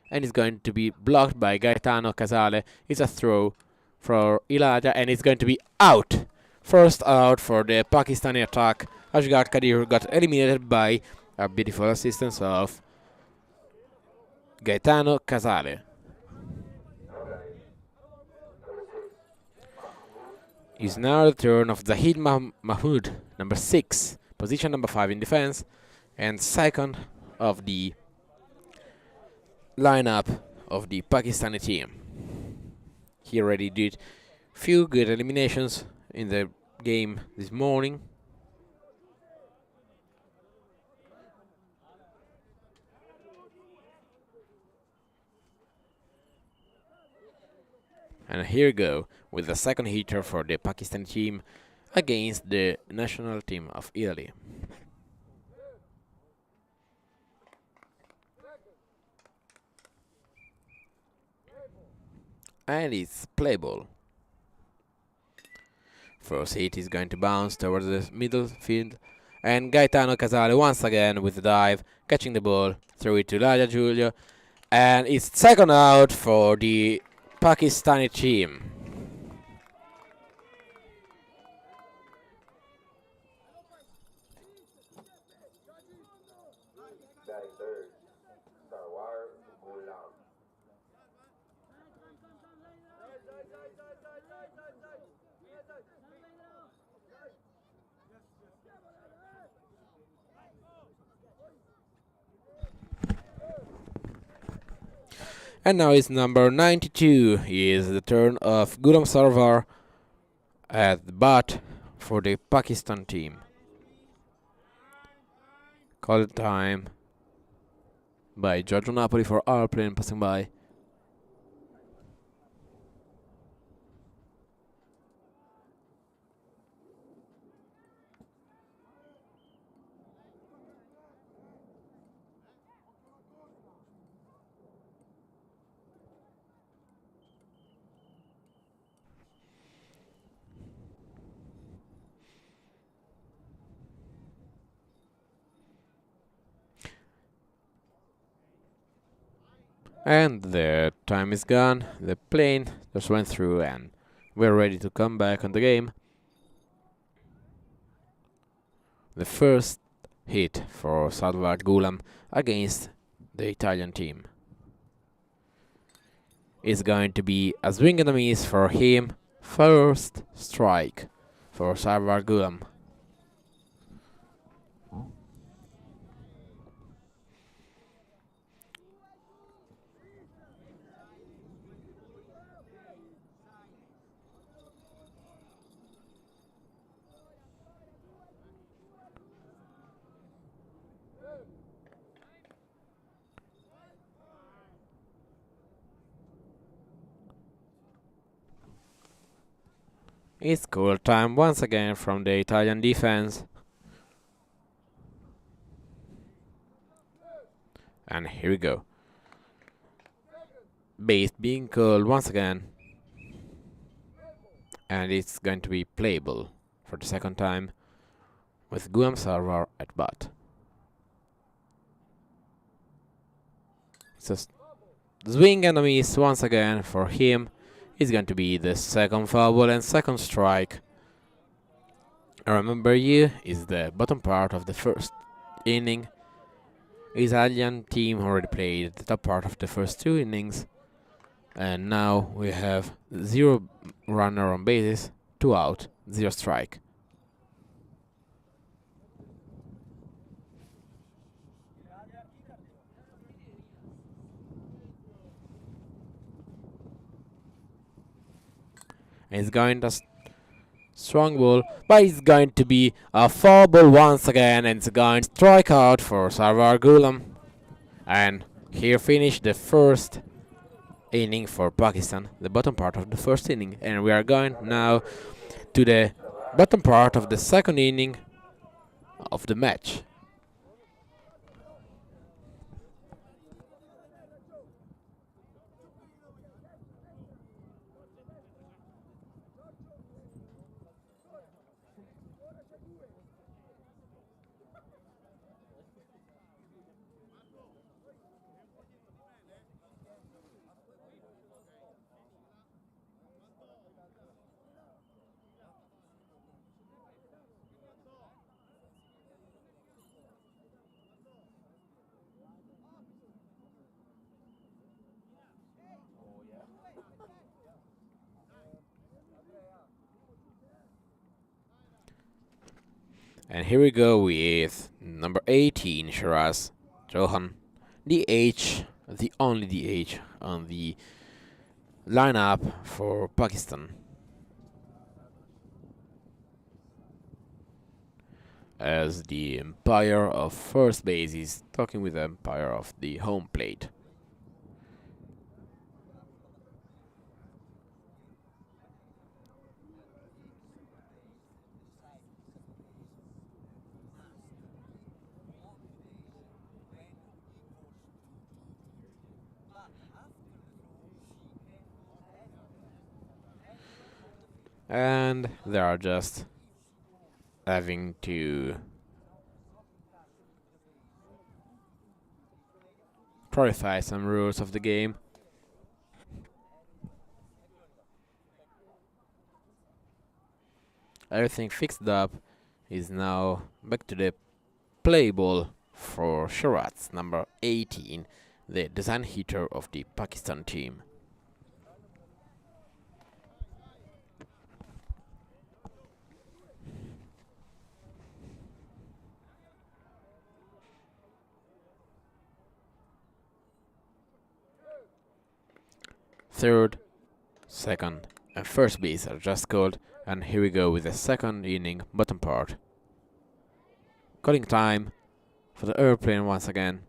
Speaker 2: and it's going to be blocked by Gaetano Casale. It's a throw for Ilaria, and it's going to be out. First out for the Pakistani attack. Asghar Qadir got eliminated by a beautiful assistance of Gaetano Casale. It's now the turn of Zahid Mahmood, number 6, position number 5 in defense, and second of the lineup of the Pakistani team. He already did few good eliminations in the game this morning. And here we go with the second hitter for the Pakistan team against the national team of Italy. And it's play ball. First hit is going to bounce towards the middle field, and Gaetano Casale once again with the dive, catching the ball, throw it to Ilaria Di Giulio, and it's second out for the Pakistani team. And now it's number 92. Is the turn of Gulam Sarwar at the bat for the Pakistan team. Call time by Giorgio Napoli for our plane passing by. And the time is gone. The plane just went through and we're ready to come back on the game. The first hit for Salvar Gulam against the Italian team is going to be a swing and a miss for him. First strike for Salvar Gulam. It's goal time once again from the Italian defense. And here we go. Base being called once again. And it's going to be playable for the second time with Gulam Sarwar at bat. So swing and a miss once again for him. Is going to be the second foul ball and second strike. I remember you is the bottom part of the first inning. Italian team already played the top part of the first two innings. And now we have 0 runner on bases, 2 out, 0 strike. And it's going to strong ball, but it's going to be a foul ball once again, and it's going to strike out for Sarwar Gulam. And here finished the first inning for Pakistan, the bottom part of the first inning, and we are going now to the bottom part of the second inning of the match. And here we go with number 18, Shiraz Johan, DH, the only DH on the lineup for Pakistan. As the umpire of first base is talking with the umpire of the home plate. And they are just having to clarify some rules of the game. Everything fixed up is now back to the play ball for Shiraz, number 18, the design hitter of the Pakistan team. third, second, and first base are just called, and here we go with the second inning bottom part. Calling time for the airplane once again.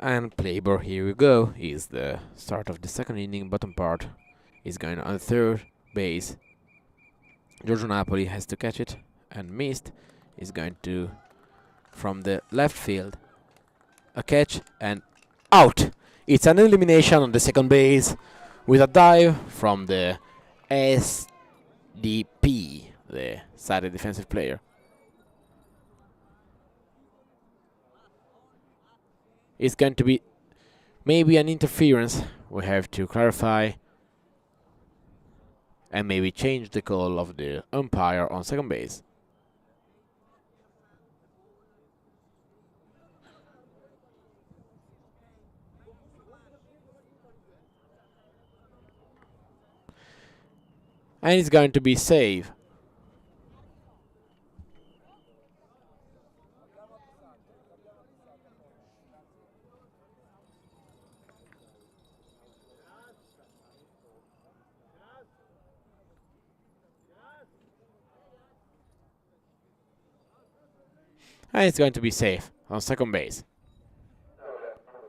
Speaker 2: And play ball, here we go, is the start of the second inning bottom part. Is going on third base. Giorgio Napoli has to catch it and missed. Is going to from the left field. A catch and out. It's an elimination on the second base with a dive from the SDP, the side defensive player. It's going to be maybe an interference. We have to clarify and maybe change the call of the umpire on second base. And it's going to be save. And it's going to be safe on second base.
Speaker 4: Number 45,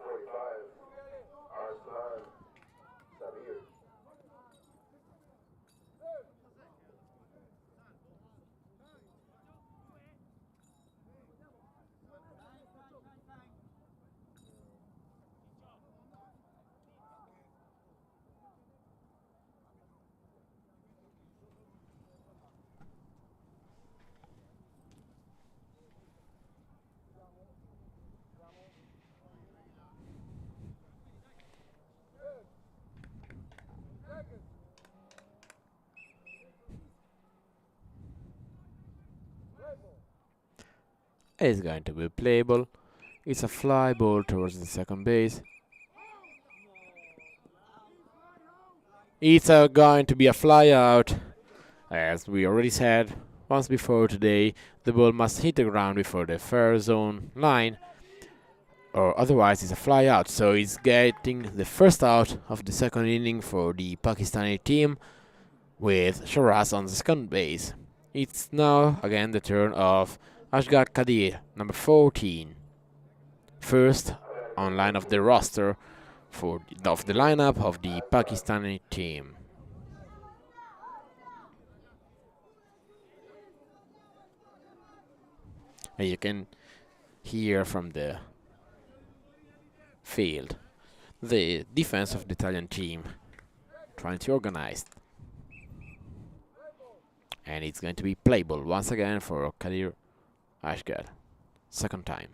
Speaker 4: Arslan Samir.
Speaker 2: It's going to be playable. It's a fly ball towards the second base. It's going to be a fly out. As we already said once before today, the ball must hit the ground before the fair zone line, or otherwise it's a fly out. So it's getting the first out of the second inning for the Pakistani team with Sharaz on the second base. It's now again the turn of Ashgar Kadir, number 14. First on line of the roster of the lineup of the Pakistani team. And you can hear from the field the defense of the Italian team trying to organize. And it's going to be playable once again for Kadir Ashgar. Second time.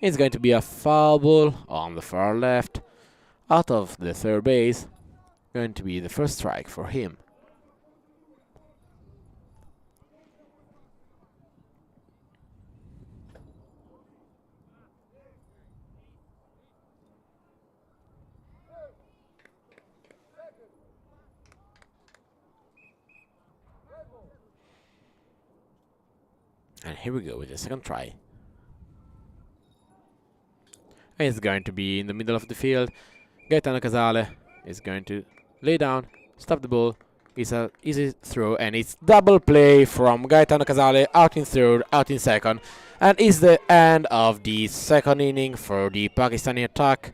Speaker 2: It's going to be a foul ball on the far left, out of the third base. Going to be the first strike for him. And here we go with the second try. And it's going to be in the middle of the field. Gaetano Casale is going to lay down, stop the ball. It's an easy throw, and it's double play from Gaetano Casale, out in third, out in second. And it's the end of the second inning for the Pakistani attack.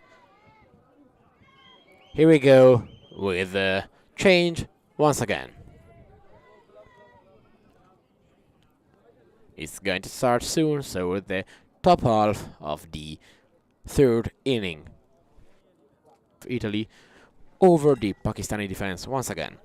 Speaker 2: Here we go with the change once again. It's going to start soon, so with the top half of the third inning. Italy over the Pakistani defense once again.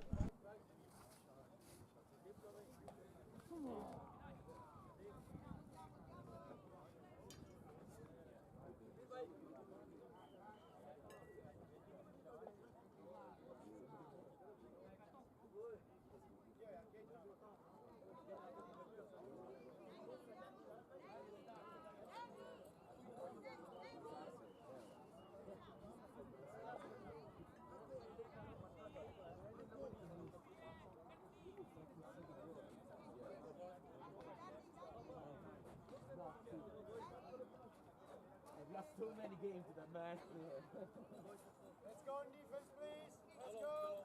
Speaker 1: so many games with that man.
Speaker 3: Let's go on defense, please. Let's go.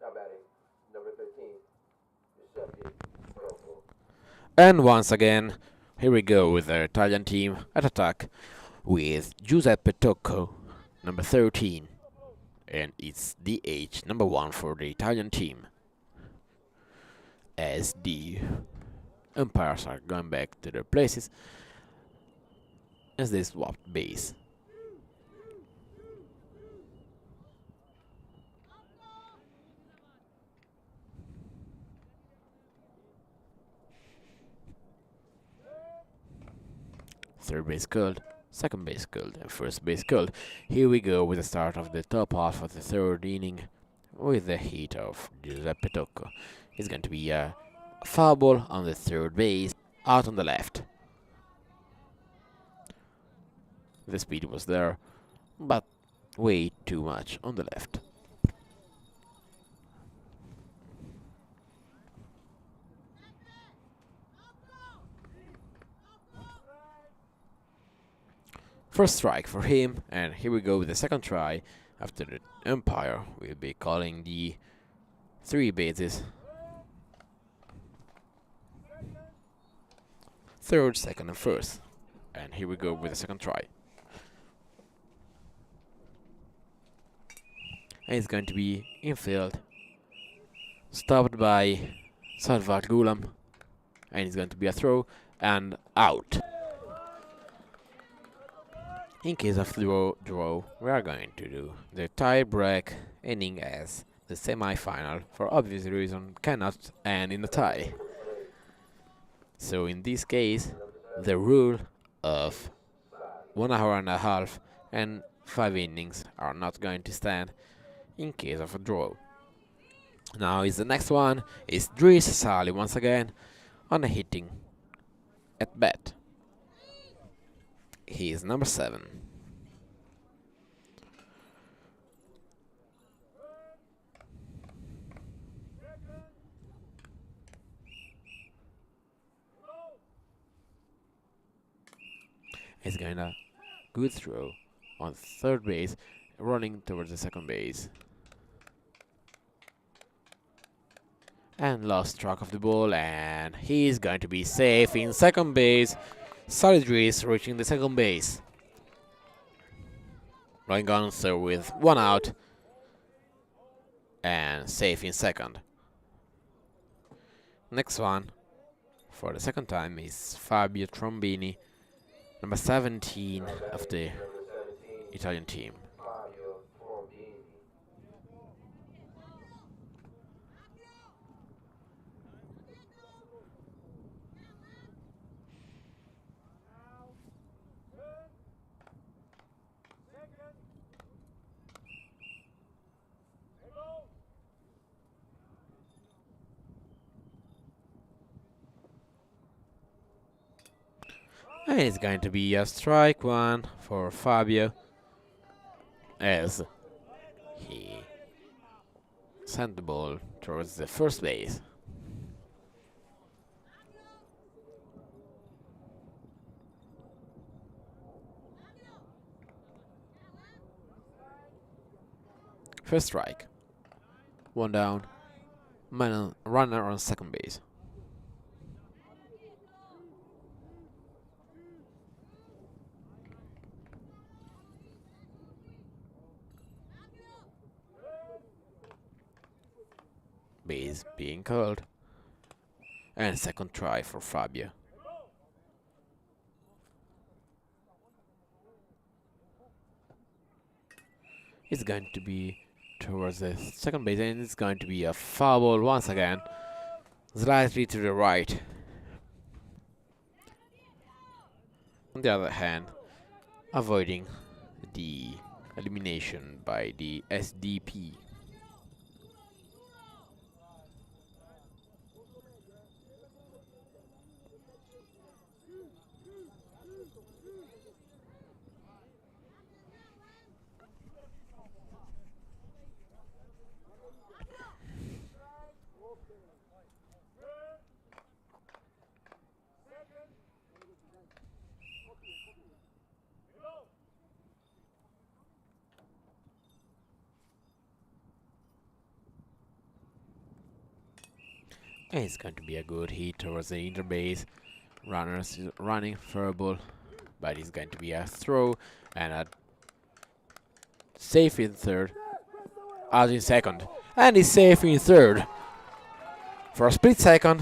Speaker 4: Now batting, number 13, Giuseppe Rocco.
Speaker 2: And once again, here we go with the Italian team at attack with Giuseppe Tocco, number 13. And it's DH number 1 for the Italian team. As the umpires are going back to their places as they swapped base. Third base called, second base called, and first base called. Here we go with the start of the top half of the third inning with the hit of Giuseppe Tocco. It's going to be a foul ball on the third base, out on the left. The speed was there, but way too much on the left. First strike for him, and here we go with the second try after the umpire will be calling the 3 bases. Third, second, and first. And here we go with the second try. And it's going to be infield, stopped by Salvat Gulam, and it's going to be a throw and out. In case of draw, we are going to do the tie-break inning as the semi-final, for obvious reason, cannot end in a tie. So in this case, the rule of 1 hour and a half and 5 innings are not going to stand in case of a draw. Now is the next one is Dries Sali once again on a hitting at bat. He is number 7. He's going a good throw on third base, running towards the second base. And lost track of the ball, and he's going to be safe in second base. Solid Dries reaching the second base. Going on so with 1 out and safe in second. Next one for the second time is Fabio Trombini, number 17 of the Italian team.
Speaker 4: Fabio Trombini.
Speaker 2: And it's going to be a strike one for Fabio as he sent the ball towards the first base. First strike. 1 down. Runner on second base. Base being called. And second try for Fabio. is going to be towards the second base, and it's going to be a foul ball once again, slightly to the right. On the other hand, avoiding the elimination by the SDP. And it's going to be a good hit towards the inner base. Runners running for a ball, but it's going to be a throw and a safe in third, out in second, and he's safe in third for a split second,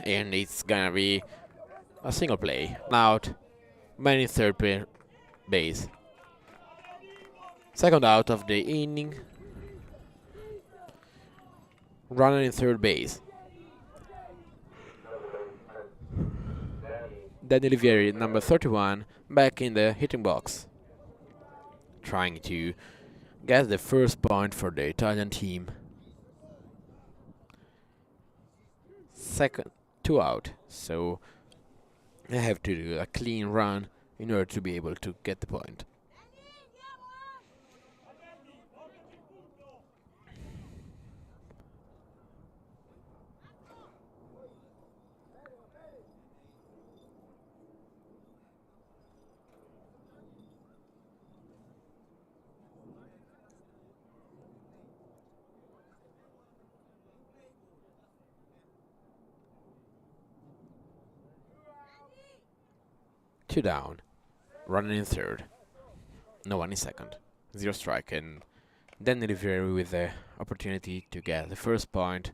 Speaker 2: and it's gonna be a single play. Out, man in third base. Second out of the inning. Runner in third base. Danny Olivieri, number 31, back in the hitting box, trying to get the first point for the Italian team. Second, 2 out, so they have to do a clean run in order to be able to get the point. Two down, running in third, no one in second, 0 strike, and then Olivieri with the opportunity to get the first point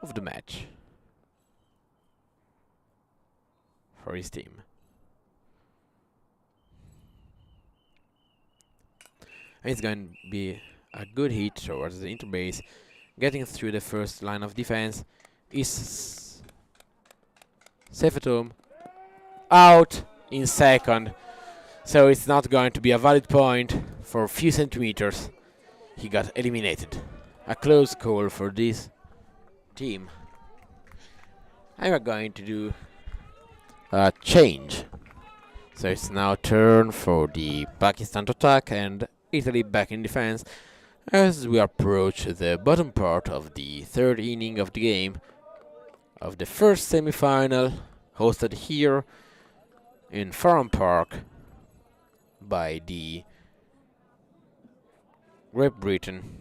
Speaker 2: of the match for his team. And it's going to be a good hit towards the interbase, getting through the first line of defense. Is safe at home, out in second, so it's not going to be a valid point for a few centimeters. He got eliminated. A close call for this team. And we're going to do a change. So it's now turn for the Pakistan to attack and Italy back in defense as we approach the bottom part of the third inning of the game of the first semi-final, hosted here in Farnham Park by the Great Britain.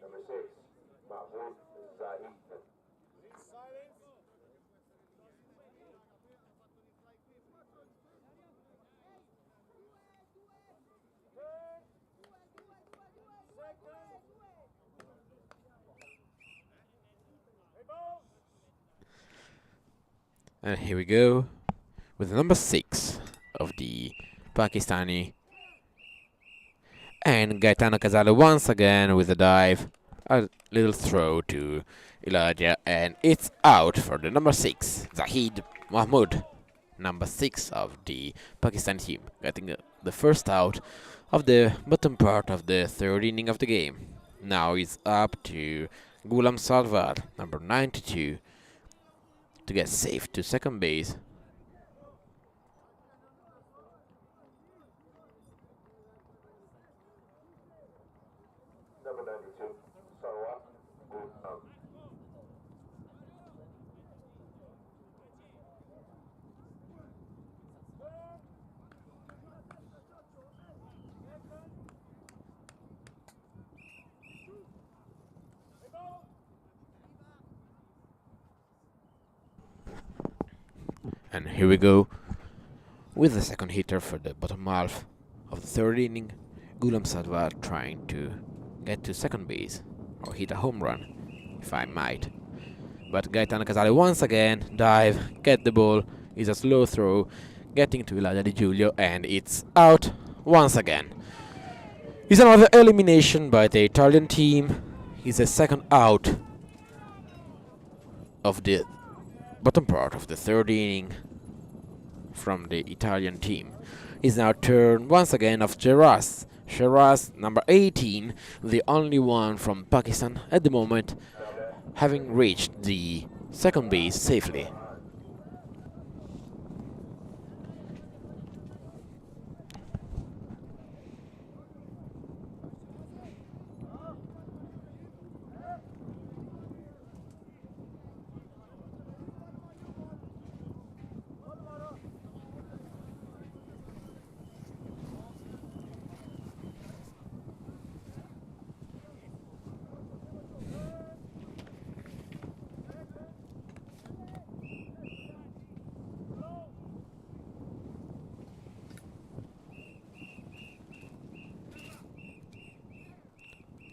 Speaker 4: Number 6, Mahmoud Zahid.
Speaker 2: And here we go with the number 6 of the Pakistani. And Gaetano Casale once again with a dive. A little throw to Elijah, and it's out for the number 6, Zahid Mahmood, number 6 of the Pakistan team, getting the first out of the bottom part of the third inning of the game. Now it's up to Ghulam Salwar, number 92, to get safe to second base.
Speaker 4: Number 92, Sarwat, move out.
Speaker 2: And here we go with the second hitter for the bottom half of the third inning. Ghulam Salwar trying to get to second base or hit a home run, if I might. But Gaetano Casale once again dive, get the ball, is a slow throw, getting to Elijah Di Giulio, and it's out once again. It's another elimination by the Italian team. It's the second out of the bottom part of the third inning from the Italian team. It's now turn once again of Shiraz. Shiraz, number 18, the only one from Pakistan at the moment, having reached the second base safely.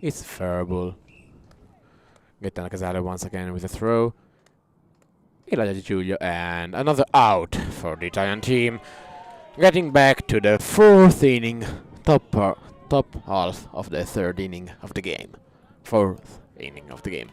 Speaker 2: It's fair ball. Gaetano Casale once again with a throw. Elijah Di Giulio, and another out for the Italian team. Getting back to the fourth inning, top half of the third inning of the game. Fourth inning of the game.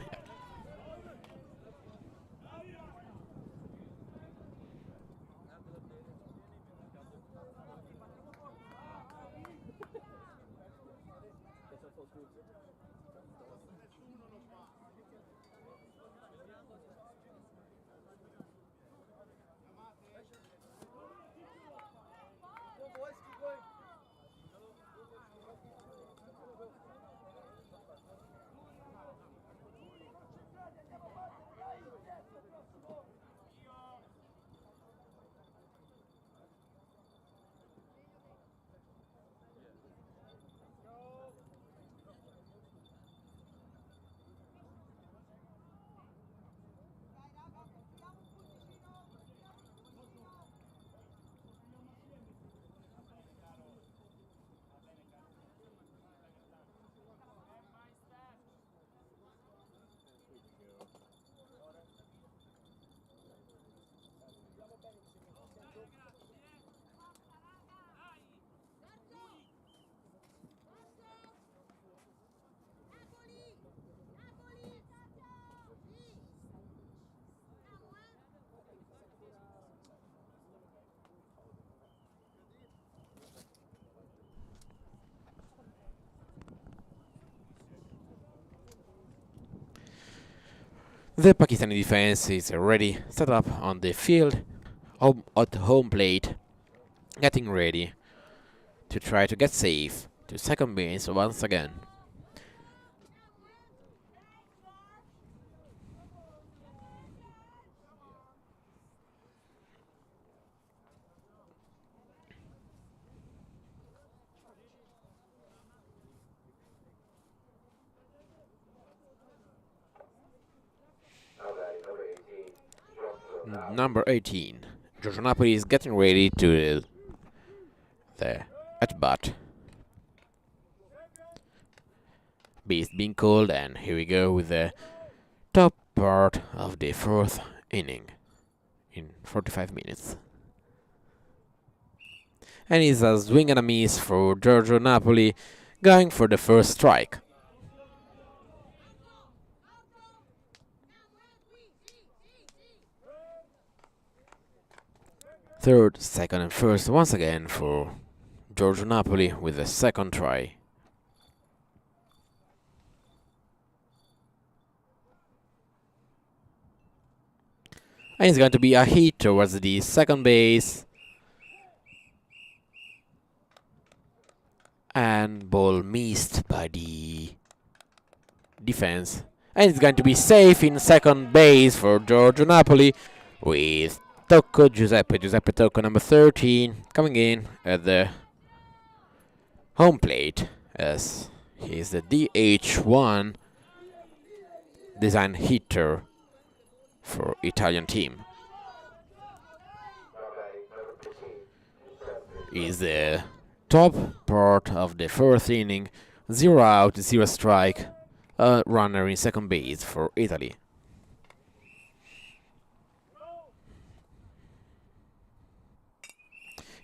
Speaker 2: The Pakistani defense is already set up on the field at home plate, getting ready to try to get safe to second base once again. Number 18, Giorgio Napoli is getting ready to the at-bat. Base being called, and here we go with the top part of the fourth inning in 45 minutes. And it's a swing and a miss for Giorgio Napoli, going for the first strike. third, second, and first once again for Giorgio Napoli with the second try. And it's going to be a hit towards the second base. And ball missed by the defense. And it's going to be safe in second base for Giorgio Napoli with Giuseppe Tocco, number 13, coming in at the home plate as he is the DH1 design hitter for Italian team. Is the top part of the fourth inning, 0 out, 0 strike, a runner in second base for Italy.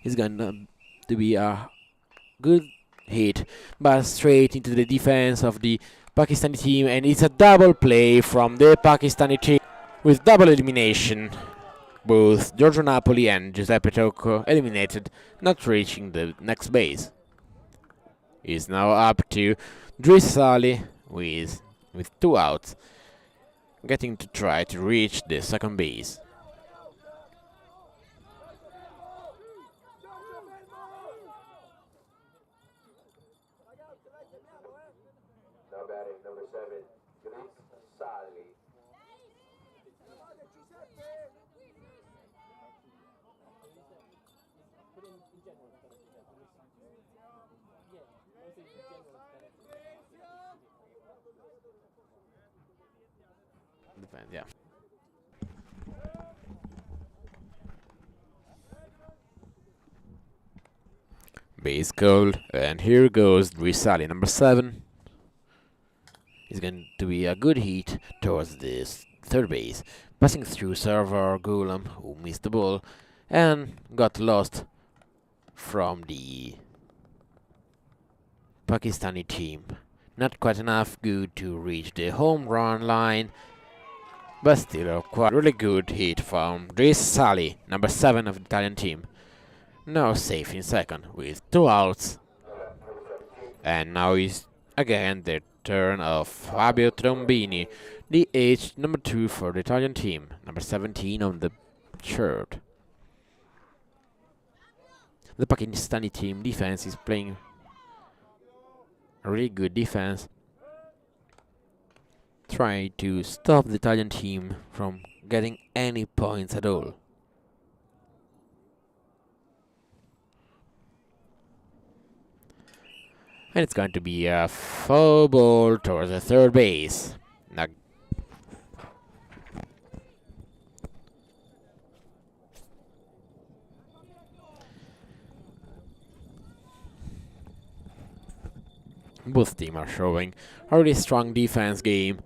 Speaker 2: It's going to be a good hit, but straight into the defense of the Pakistani team, and it's a double play from the Pakistani team with double elimination. Both Giorgio Napoli and Giuseppe Tocco eliminated, not reaching the next base. Is now up to Drisali with 2 outs, getting to try to reach the second base.
Speaker 4: Now batting number 7, Sali.
Speaker 2: Depends, yeah. Base cold, and here goes Drisali, number 7. It's going to be a good hit towards this third base, passing through server Ghulam, who missed the ball and got lost from the Pakistani team. Not quite enough good to reach the home run line, but still a quite really good hit from Drisali, number 7 of the Italian team. Now safe in second with 2 outs. And now is again the turn of Fabio Trombini, the DH number 2 for the Italian team, number 17 on the shirt. The Pakistani team defense is playing a really good defense, trying to stop the Italian team from getting any points at all. And it's going to be a foul ball towards the third base. Now, both teams are showing a really strong defense game,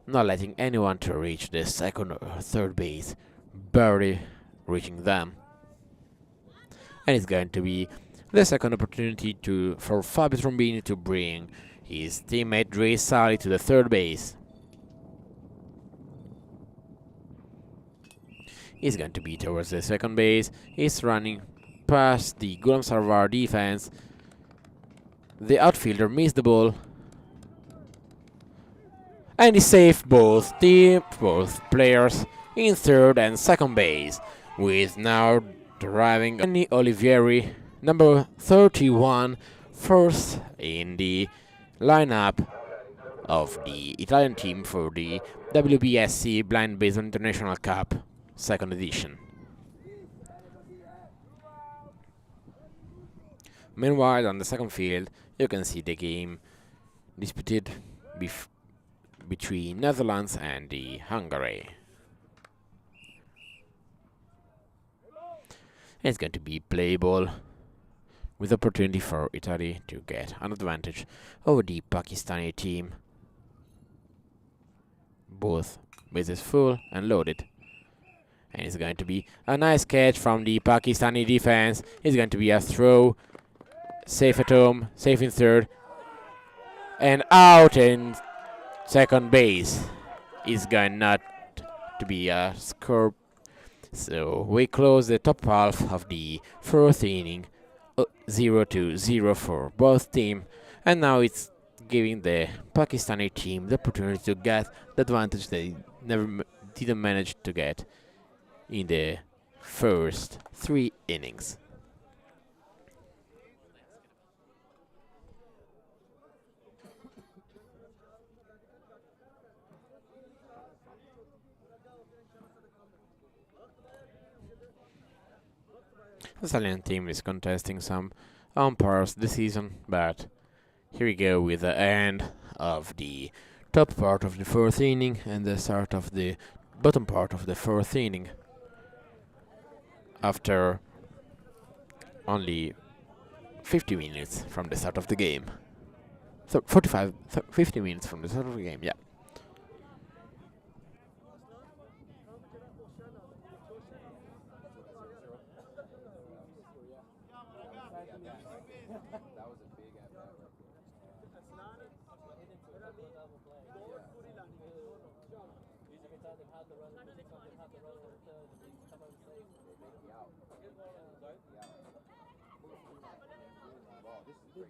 Speaker 2: not letting anyone to reach the second or third base, barely reaching them. And it's going to be the second opportunity for Fabio Trombini to bring his teammate Drisali to the third base. He's going to be towards the second base. He's running past the Ghulam Sarwar defense. The outfielder missed the ball, and he saved both players in third and second base, with now arriving Gianni Olivieri, number 31, first in the lineup of the Italian team for the WBSC Blind Baseball International Cup, second edition. Meanwhile, on the second field, you can see the game disputed between Netherlands and the Hungary. And it's going to be play ball, with opportunity for Italy to get an advantage over the Pakistani team. Both bases full and loaded. And it's going to be a nice catch from the Pakistani defense. It's going to be a throw. Safe at home, safe in third. And out in second base. Is going not to be a score. So we close the top half of the fourth inning, 0-0 for both teams, and now it's giving the Pakistani team the opportunity to get the advantage they didn't manage to get in the first 3 innings. The Italian team is contesting some umpires decision, but here we go with the end of the top part of the fourth inning and the start of the bottom part of the fourth inning. After only 50 minutes from the start of the game. 50 minutes from the start of the game, yeah.
Speaker 3: That was a big at bat right there. The out. The out. Wow, this is great.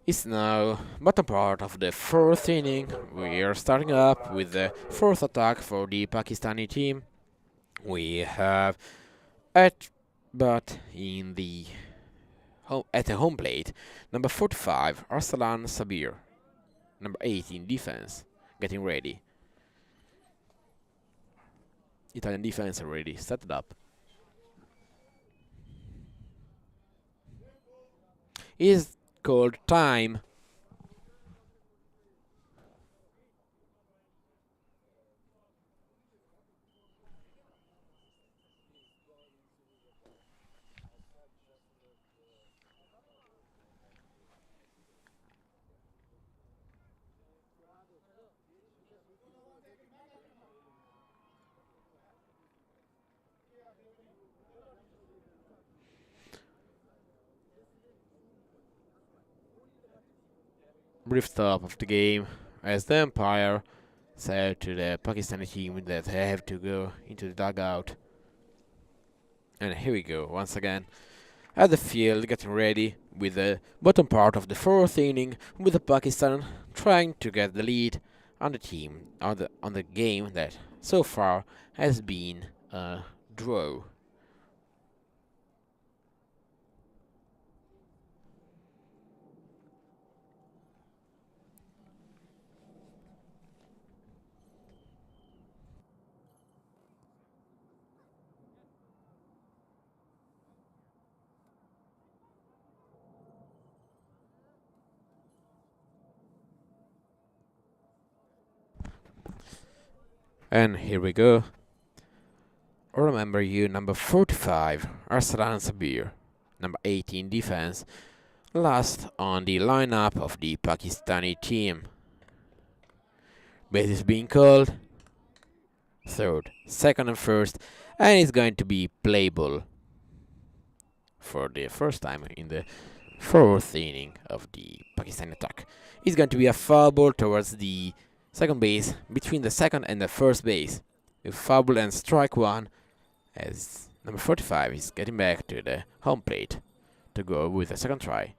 Speaker 2: It's now bottom part of the fourth inning. We are starting up with the fourth attack for the Pakistani team. We have but in the at the home plate, number 45, Arsalan Sabir, number 8 in defense, getting ready. Italian defense already set it up. Is called time. Brief stop of the game as the umpire said to the Pakistani team that they have to go into the dugout. And here we go once again at the field, getting ready with the bottom part of the fourth inning, with the Pakistan trying to get the lead on the team on the game that so far has been a draw. And here we go. Remember you, number 45, Arsalan Sabir, number 18 defense, last on the lineup of the Pakistani team. Bases being called, third, second and first, and it's going to be playable for the first time in the fourth inning of the Pakistani attack. It's going to be a foul ball towards the second base, between the second and the first base. A foul ball and strike one, as number 45 is getting back to the home plate to go with the second try.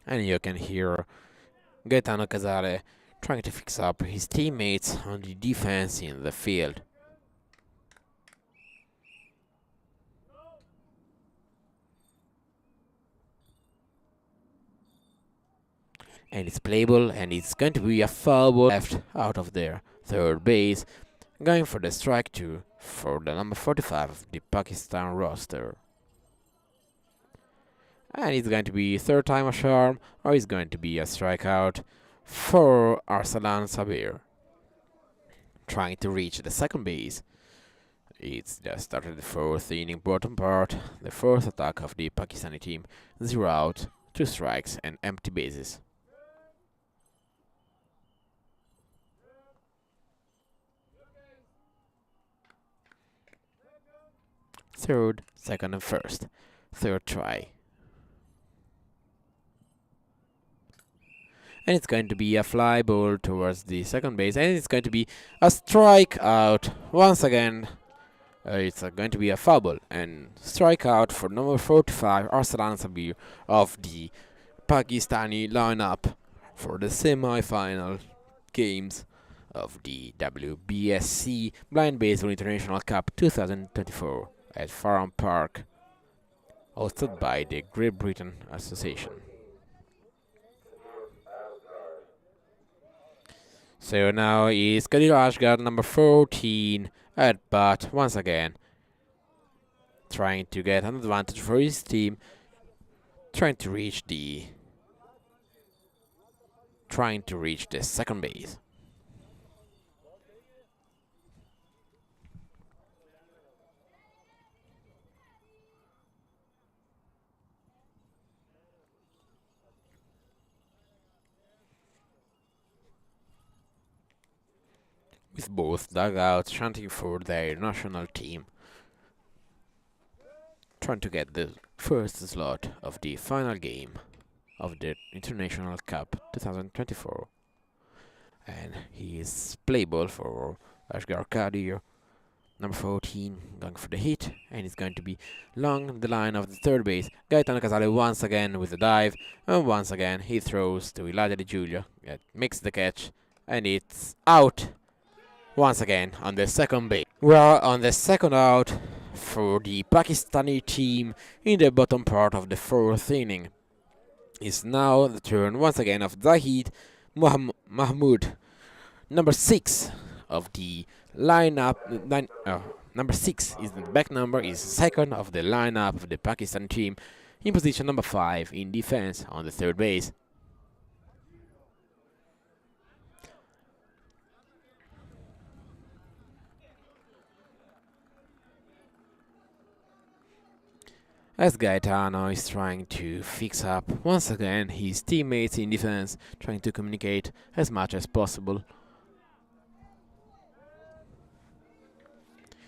Speaker 2: And you can hear Gaetano Casale trying to fix up his teammates on the defense in the field. And it's playable, and it's going to be a foul ball left out of their third base, going for the strike two for the number 45 of the Pakistan roster. And it's going to be third time a charm, or it's going to be a strikeout for Arsalan Sabir. Trying to reach the second base. It's just started the fourth inning, bottom part, the fourth attack of the Pakistani team. 0 out, 2 strikes and empty bases. Third, second and first. Third try. And it's going to be a fly ball towards the second base, and it's going to be a strikeout once again. It's going to be a foul ball and strikeout for number 45 Arsalan Sabir of the Pakistani lineup for the semi-final games of the WBSC Blind Baseball International Cup 2024 at Farnham Park, hosted by the Great Britain Association. So now is Khalil Ashgar, number 14, at bat once again, trying to get an advantage for his team, trying to reach the second base. With both dugouts chanting for their national team, trying to get the first slot of the final game of the International Cup 2024. And he is playable for Ashgar Kadir, number 14, going for the hit, and it's going to be along the line of the third base. Gaetano Casale once again with a dive, and once again he throws to Elijah Di Giulio, makes the catch, and it's out once again on the second base. We are on the second out for the Pakistani team in the bottom part of the fourth inning. It's now the turn once again of Zahid Mahmood, number 6 of the lineup. Number 6 is the back number, is second of the lineup of the Pakistan team, in position number 5 in defense on the third base. As Gaetano is trying to fix up once again his teammates in defense, trying to communicate as much as possible.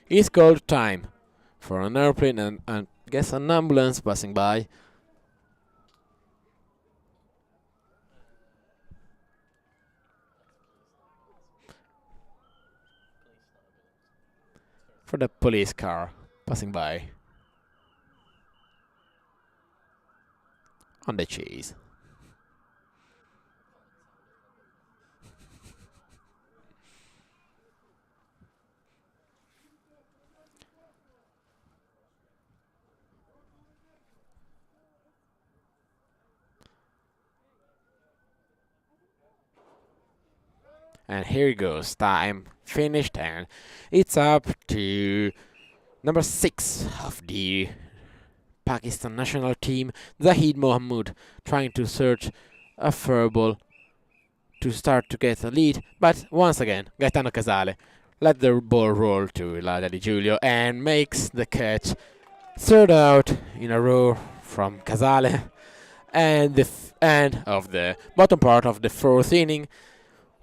Speaker 2: It's called time for an airplane and guess an ambulance passing by. For the police car passing by on the chase. And here goes, time finished, and it's up to number 6 of the Pakistan national team, Zahid Mohammed, trying to search a fair ball to start to get a lead, but once again, Gaetano Casale let the ball roll to Elijah Di Giulio and makes the catch. Third out in a row from Casale, and the end of the bottom part of the fourth inning.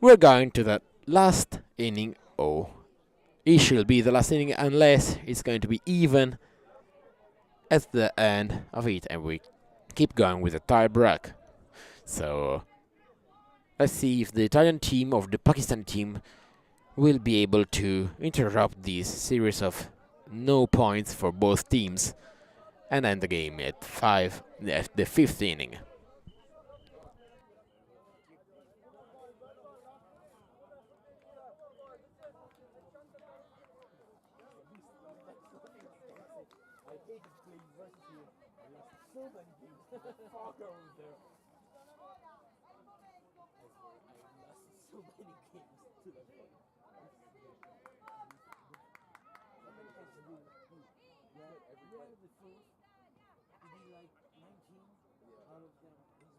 Speaker 2: We're going to the last inning. Oh, it should be the last inning unless it's going to be even at the end of it, and we keep going with a tie-break. So let's see if the Italian team or the Pakistan team will be able to interrupt this series of no points for both teams and end the game at the fifth inning.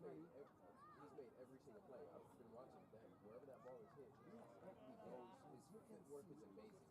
Speaker 3: made every single play. I've been watching that. Wherever that ball is hit, he goes. His footwork is amazing.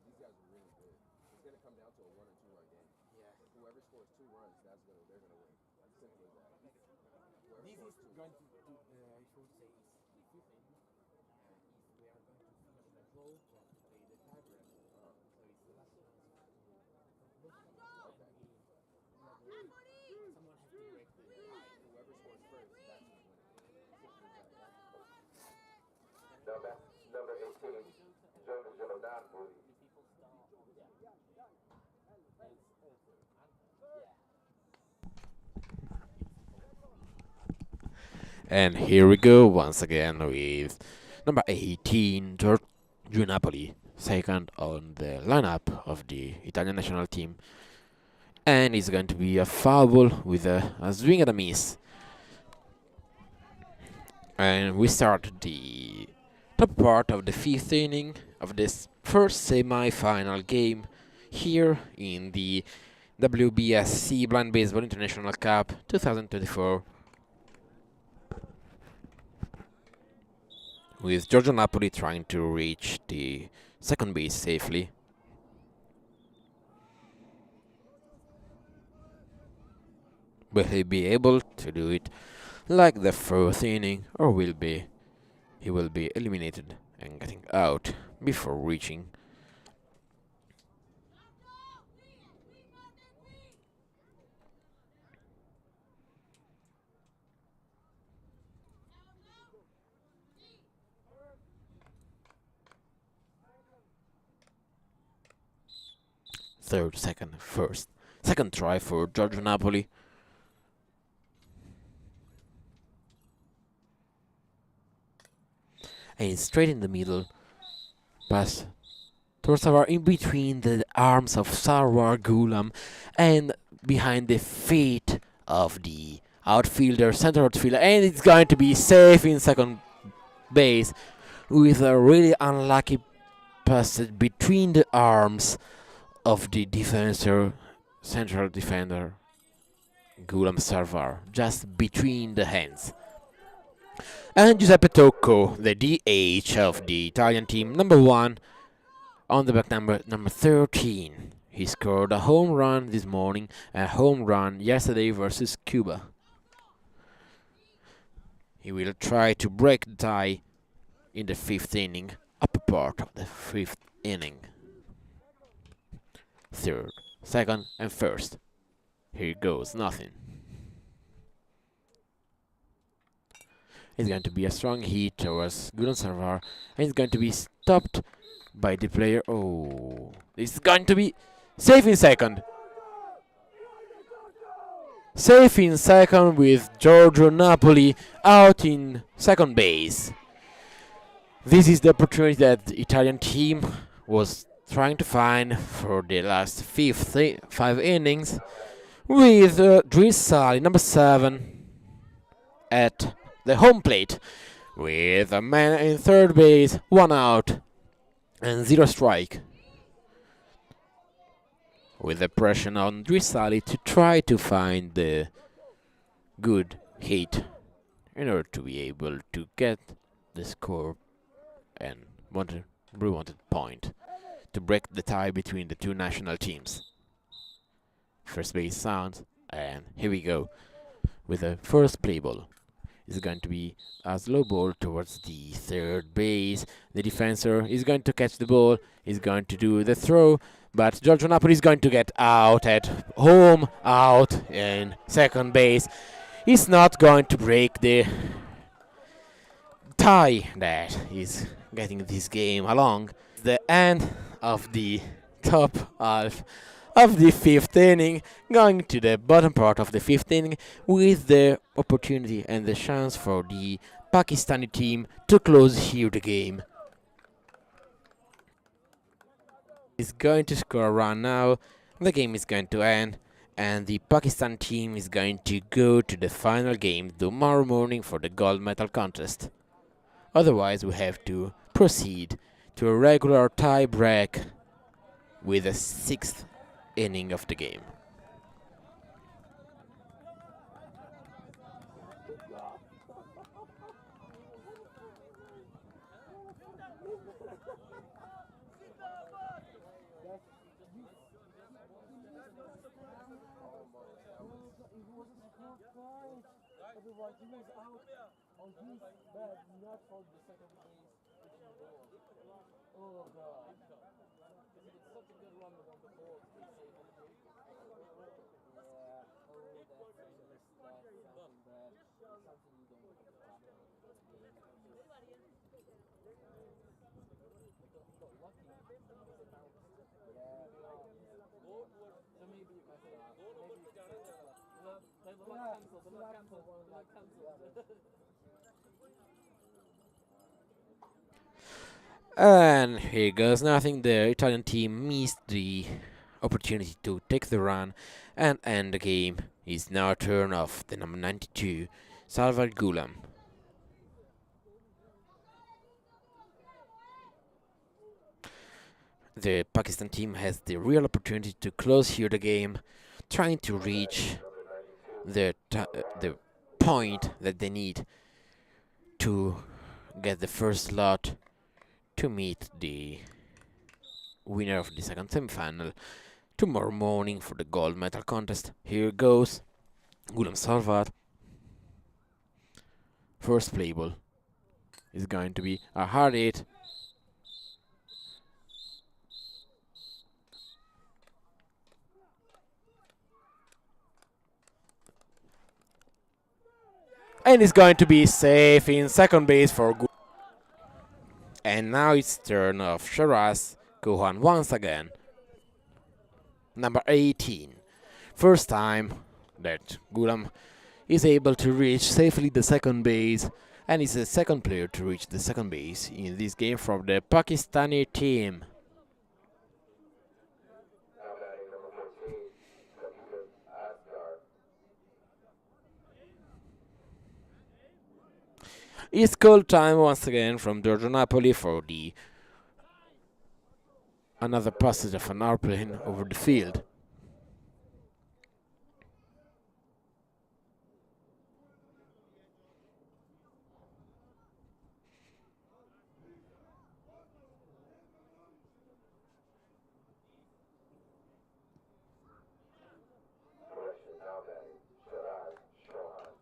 Speaker 3: These guys are really good. It's going to come down to a 1 or 2 run game. Yeah. Whoever scores 2 runs, they're going to win. Simple as that.
Speaker 1: This is going to I should say, is the fifth inning. If we are going to finish the draw, we have to play the tiebreaker. So it's the last chance to both of us.
Speaker 3: Okay.
Speaker 1: Someone has to break the tie.
Speaker 3: Whoever scores first, that's who's winning. Simple as that.
Speaker 4: Number 18, Giordano.
Speaker 2: And here we go once again with number 18, Giorgio Napoli, second on the lineup of the Italian national team. And it's going to be a foul with a swing and a miss. And we start the top part of the fifth inning of this first semi-final game here in the WBSC Blind Baseball International Cup 2024. With Giorgio Napoli trying to reach the second base safely. Will he be able to do it like the fourth inning, or he will be eliminated and getting out before reaching? Third, second, first. Second try for Giorgio Napoli. And straight in the middle. Pass towards Sarwar in between the arms of Sarwar Gulam and behind the feet of the outfielder, center outfielder. And it's going to be safe in second base with a really unlucky passage between the arms of the central defender, Gulam Sarwar, just between the hands. And Giuseppe Tocco, the DH of the Italian team, number 1, on the back number 13. He scored a home run this morning, a home run yesterday versus Cuba. He will try to break the tie in the fifth inning, upper part of the fifth inning. Third, second, and first. Here goes nothing. It's going to be a strong hit towards Gulam Sarwar, and it's going to be stopped by the player. Oh, it's going to be safe in second. Safe in second with Giorgio Napoli out in second base. This is the opportunity that the Italian team was trying to find for the last 5 innings, with Drissali, number 7, at the home plate, with a man in third base, 1 out, and 0 strike. With the pressure on Drissali to try to find the good hit in order to be able to get the score and wanted point to break the tie between the two national teams. First base sounds, and here we go with the first play ball. It's going to be a slow ball towards the third base. The defender is going to catch the ball, is going to do the throw, but Giorgio Napoli is going to get out at home, out in second base. He's not going to break the tie that is getting this game along. The end of the top half of the fifth inning, going to the bottom part of the fifth inning with the opportunity and the chance for the Pakistani team to close here the game. is going to score a run now. The game is going to end, and the Pakistan team is going to go to the final game tomorrow morning for the gold medal contest. Otherwise, we have to proceed to a regular tie break with the sixth inning of the game.
Speaker 1: Otherwise, he was out on his bed, not for the second base. Oh god. It's such a good run on the ball. Yeah. Oh, that's something bad. Something you don't want to happen. Lucky. Yeah. So maybe you might say, the luck cancelled.
Speaker 2: And here goes nothing. The Italian team missed the opportunity to take the run and end the game. It's now a turn of the number 92, Salvar Gulam. The Pakistan team has the real opportunity to close here the game, trying to reach the point that they need to get the first slot to meet the winner of the second semi-final tomorrow morning for the gold medal contest. Here goes Gulam Salvat. First play ball is going to be a hard hit. And it's going to be safe in second base for Gulam. And now it's turn of Shiraz Gohan once again. Number 18. First time that Gulam is able to reach safely the second base, and is the second player to reach the second base in this game from the Pakistani team.
Speaker 4: Now batting number 14, Sabuka Asghar.
Speaker 2: It's call time once again from Giorgio Napoli for the another passage of an airplane over the field.
Speaker 4: Correction, now batting Shiraz Chauhan.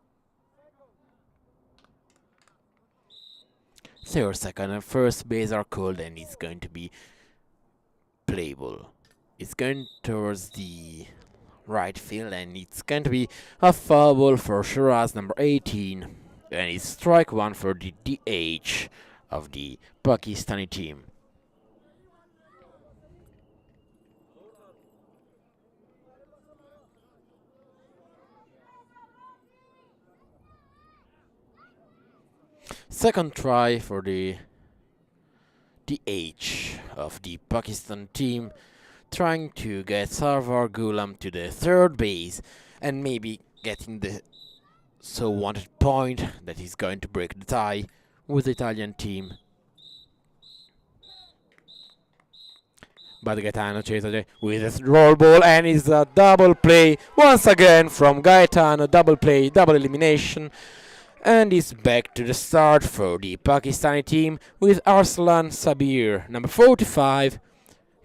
Speaker 2: Third, second, and first base are called, and it's going to be playable. It's going towards the right field, and it's going to be a foul ball for Shiraz, number 18, and it's strike one for the DH of the Pakistani team. Second try for the DH of the Pakistan team, trying to get Sarvar Gulam to the third base and maybe getting the so wanted point that is going to break the tie with the Italian team. But Gaetano Cesare with a roll ball, and it's a double play once again from Gaetano. Double play, double elimination. And it's back to the start for the Pakistani team with Arslan Sabir, number 45,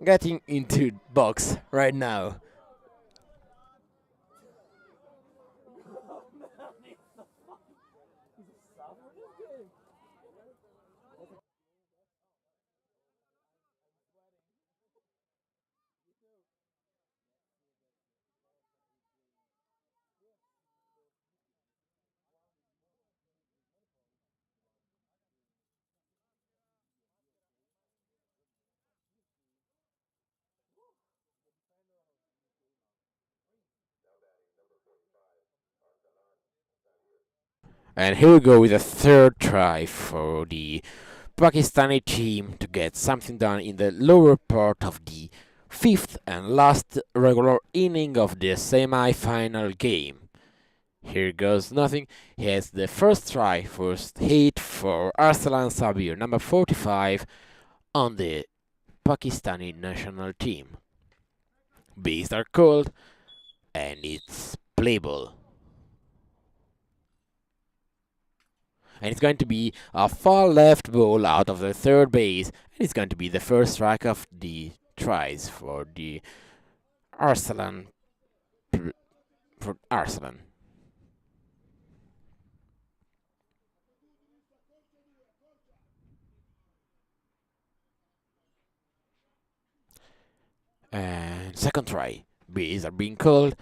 Speaker 2: getting into box right now. And here we go with a third try for the Pakistani team to get something done in the lower part of the fifth and last regular inning of the semi-final game. Here goes nothing. Here's the first try, first hit for Arsalan Sabir, number 45, on the Pakistani national team. Bees are called, and it's playable. And it's going to be a far left ball out of the third base, and it's going to be the first strike of the tries for the Arsalan. For Arsalan. And second try. Bees are being called.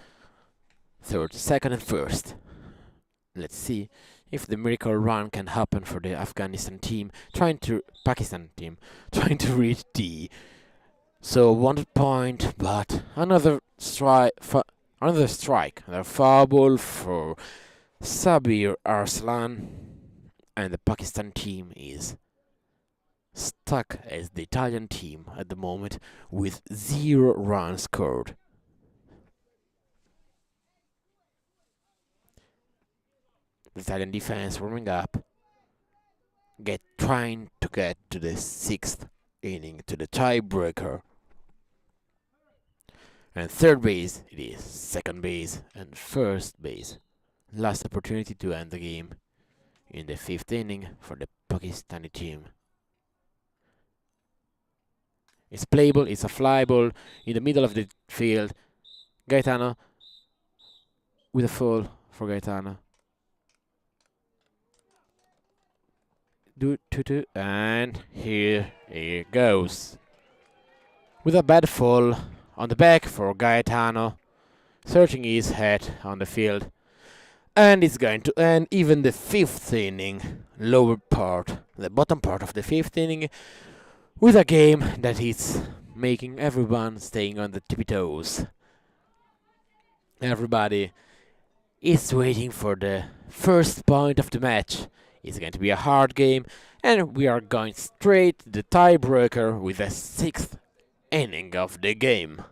Speaker 2: Third, second, and first. Let's see if the miracle run can happen for the Pakistan team trying to reach D. So 1 point, but another strike, another foul ball for Sabir Arslan, and the Pakistan team is stuck as the Italian team at the moment with 0 runs scored. The Italian defense warming up, trying to get to the 6th inning, to the tiebreaker. And third base, it is second base and first base. Last opportunity to end the game in the 5th inning for the Pakistani team. It's playable, it's a fly ball in the middle of the field. Gaetano with a fall for Gaetano. And here it goes. With a bad fall on the back for Gaetano, searching his head on the field. And it's going to end even the 5th inning, the bottom part of the 5th inning, with a game that is making everyone staying on the tippy toes. Everybody is waiting for the first point of the match. It's going to be a hard game, and we are going straight to the tiebreaker with the 6th inning of the game.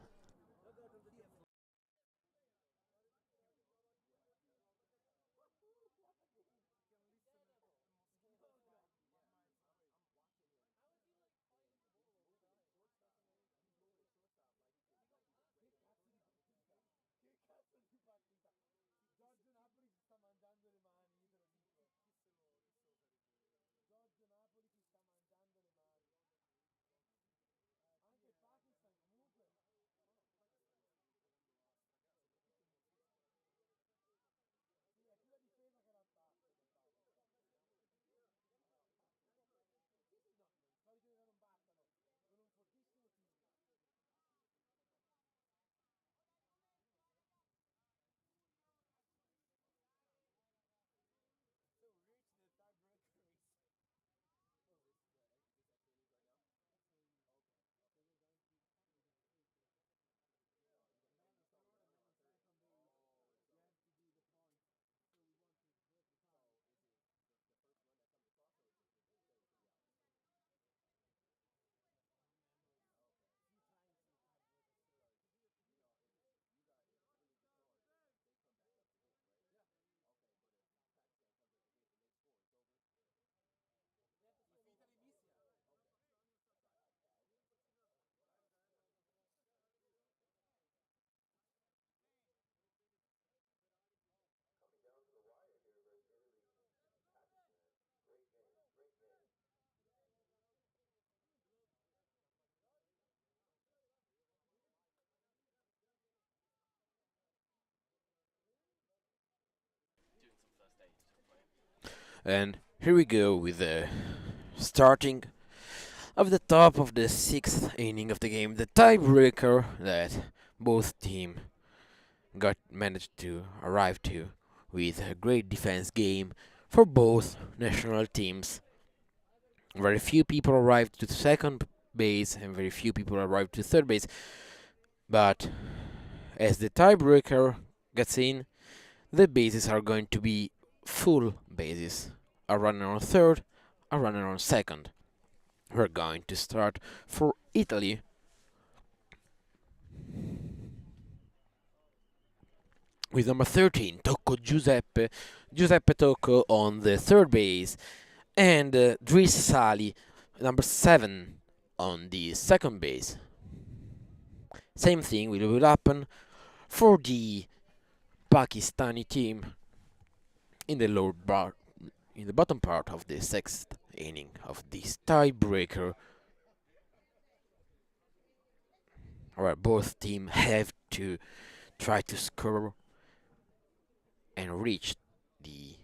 Speaker 2: And here we go with the starting of the top of the 6th inning of the game, the tiebreaker that both teams managed to arrive to, with a great defense game for both national teams. Very few people arrived to second base and very few people arrived to third base. But as the tiebreaker gets in, the bases are going to be full bases. A runner on third, a runner on second. We're going to start for Italy with number 13, Tocco Giuseppe. Giuseppe Tocco on the third base. And Dries Sali, number 7, on the second base. Same thing will happen for the Pakistani team in the in the bottom part of the sixth inning of this tiebreaker, where both teams have to try to score and reach the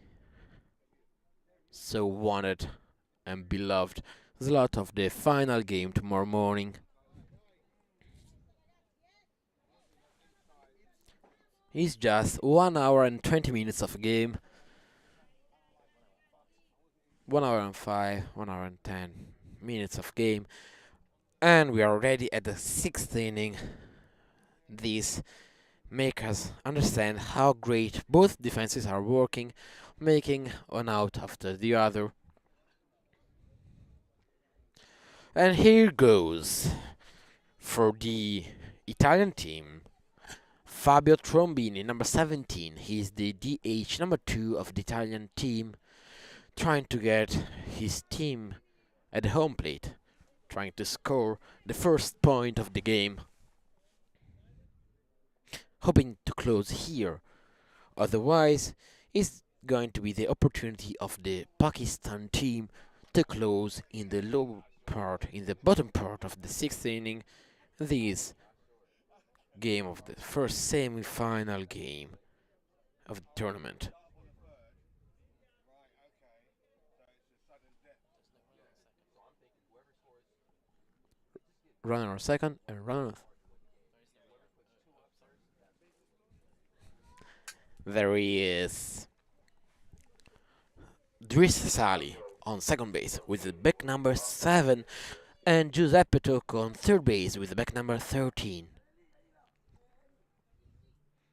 Speaker 2: so wanted and beloved slot of the final game tomorrow morning. It's just 1 hour and 20 minutes of a game. 1 hour and 5, 1 hour and 10 minutes of game. And we are already at the sixth inning. This makes us understand how great both defenses are working, making one out after the other. And here goes for the Italian team. Fabio Trombini, number 17. He's the DH number 2 of the Italian team, trying to get his team at the home plate, trying to score the first point of the game, hoping to close here. Otherwise, it's going to be the opportunity of the Pakistan team to close in the bottom part of the sixth inning, this game of the first semi-final game of the tournament. Runner on second and runner on there is Dries Sali on second base with the back number 7 and Giuseppe Tocco on third base with the back number 13.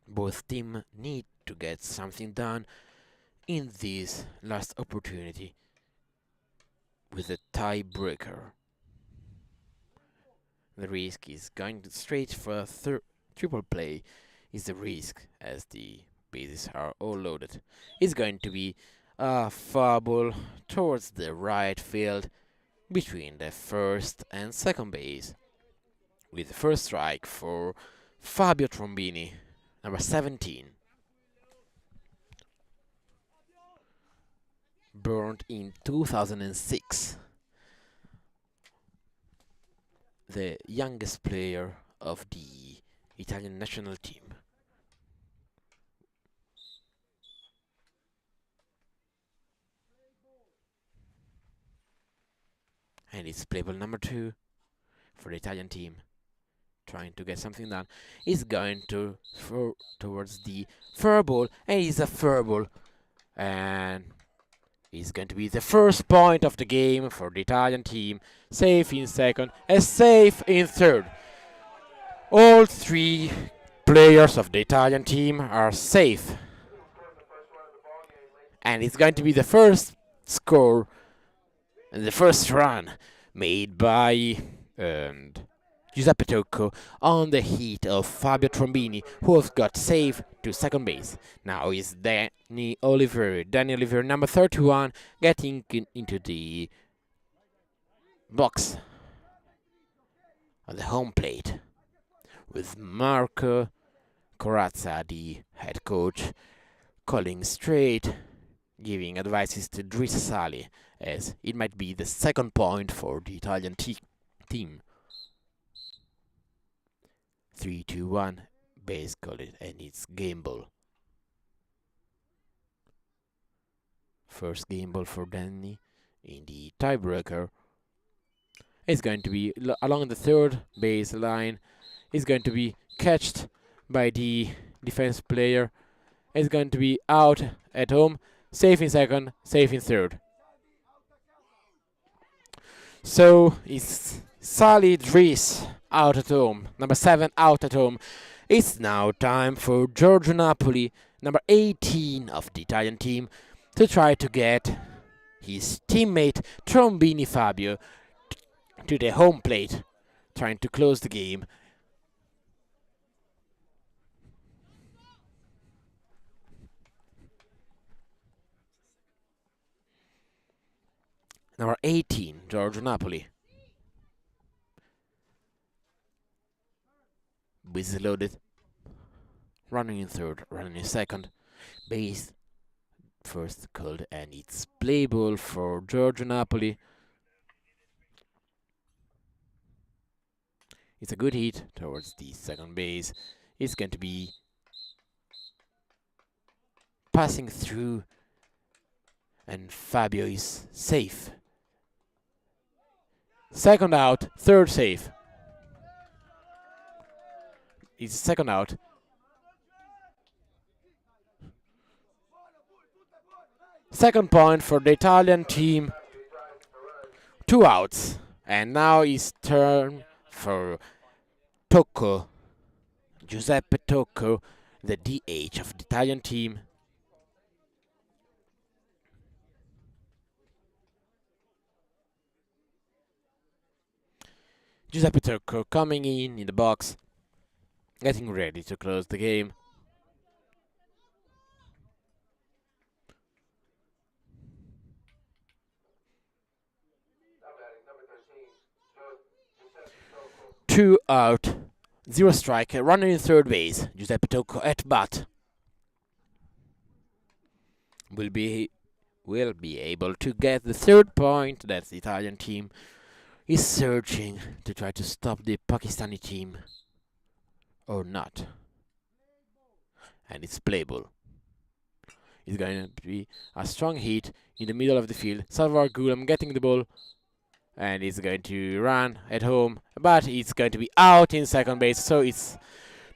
Speaker 2: Both teams need to get something done in this last opportunity with a tiebreaker. The risk is going straight for a triple play is the risk, as the bases are all loaded. It's going to be a foul ball towards the right field between the first and second base, with the first strike for Fabio Trombini, number 17. Burned in 2006. The youngest player of the Italian national team. And it's play ball number 2 for the Italian team, trying to get something done. He's going to throw towards the fair ball, and it's a fair ball. And it's going to be the first point of the game for the Italian team. Safe in second and safe in third. All 3 players of the Italian team are safe. And it's going to be the first score and the first run made by Giuseppe Tocco on the hit of Fabio Trombini, who has got saved to second base. Now is Danny Oliver, number 31, getting into the box on the home plate, with Marco Corazza, the head coach, calling straight, giving advices to Dries Sali, as it might be the second point for the Italian team. 3-2-1, base call it, and it's game ball. First game ball for Danny in the tiebreaker. It's going to be along the third base line. It's going to be catched by the defense player. It's going to be out at home, safe in second, safe in third. So it's Sali Dries out at home, number 7 out at home. It's now time for Giorgio Napoli, number 18 of the Italian team, to try to get his teammate Trombini Fabio to the home plate, trying to close the game. Number 18, Giorgio Napoli. Bases loaded. Running in third, running in second. Base first called, and it's play ball for Giorgio Napoli. It's a good hit towards the second base. It's going to be passing through, and Fabio is safe. Second out, third safe. It's second out. Second point for the Italian team. 2 outs. And now it's turn for Tocco. Giuseppe Tocco, the DH of the Italian team. Giuseppe Tocco coming in the box, getting ready to close the game. Two out, 0 strike, runner in third base. Giuseppe Tocco at bat. Will be able to get the 3rd point that the Italian team is searching to try to stop the Pakistani team, or not. And it's playable. It's going to be a strong hit in the middle of the field. Salvar Gulam getting the ball, and it's going to run at home, but it's going to be out in second base, so it's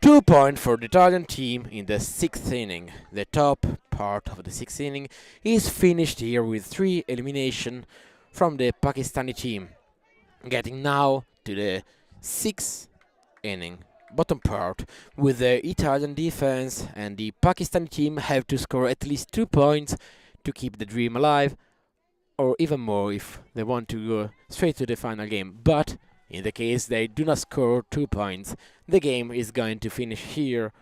Speaker 2: 2 points for the Italian team in the 6th inning. The top part of the 6th inning is finished here with 3 eliminations from the Pakistani team. Getting now to the 6th inning, bottom part, with the Italian defense and the Pakistani team have to score at least 2 points to keep the dream alive, or even more if they want to go straight to the final game. But in the case they do not score 2 points, the game is going to finish here.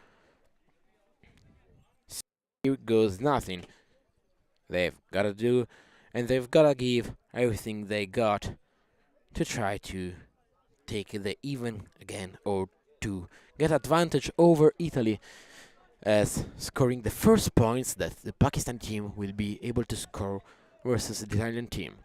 Speaker 2: So here goes nothing. They've got to do, and they've got to give everything they got to try to take the even again, or to get advantage over Italy, as scoring the first points that the Pakistan team will be able to score versus the Italian team.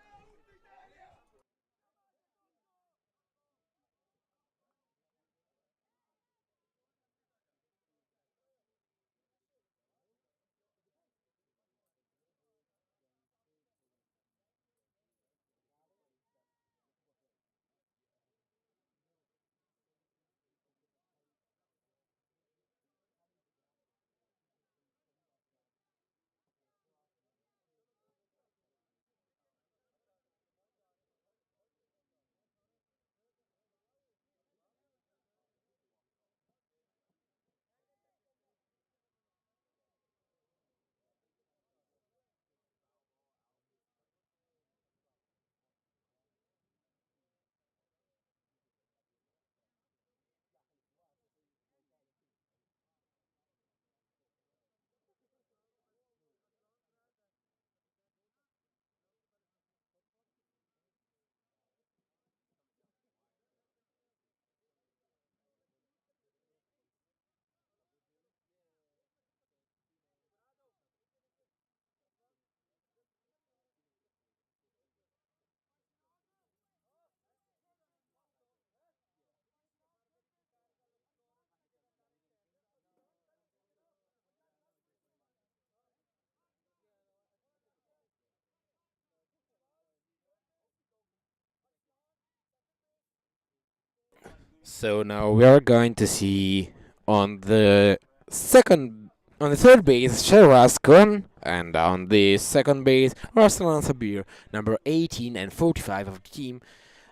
Speaker 2: So now we are going to see on the third base Sheraz Khan, and on the second base Arslan Sabir, number 18 and 45 of the team,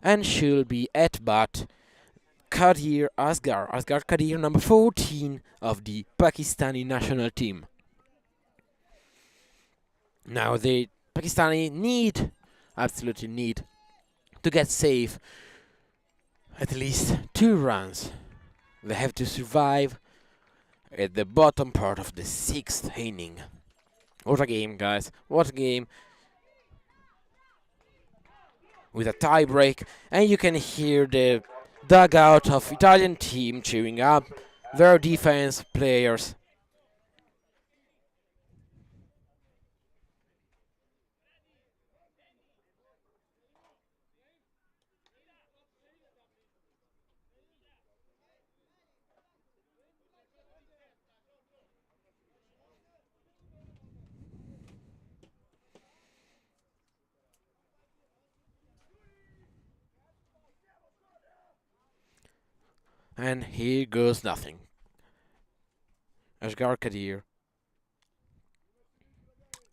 Speaker 2: and she'll be at bat Kadir Asghar Kadir, number 14 of the Pakistani national team. Now the Pakistani absolutely need to get safe at least 2 runs. They have to survive at the bottom part of the 6th inning. What a game, guys. What a game. with a tie break, and you can hear the dugout of Italian team cheering up their defense players. And here goes nothing. Ashgar Kadir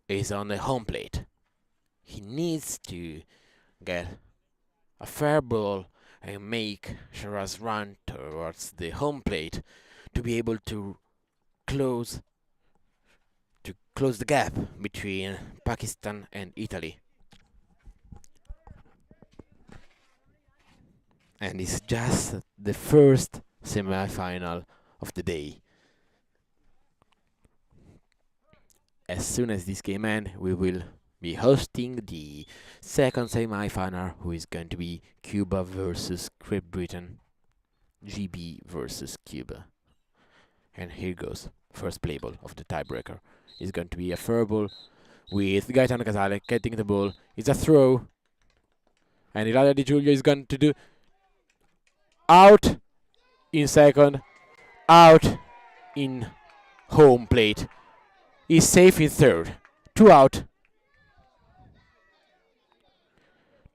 Speaker 2: is on the home plate. He needs to get a fair ball and make Shiraz run towards the home plate to be able to close close the gap between Pakistan and Italy. And it's just the first semi-final of the day. As soon as this game ends, we will be hosting the second semi-final, who is going to be Cuba versus Great Britain, GB versus Cuba. And here goes, first play ball of the tiebreaker. Is going to be a fair ball with Gaetano Casale getting the ball. It's a throw, and Ilaria Di Giulio is going to do out in second, out in home plate. Is safe in third. 2 out.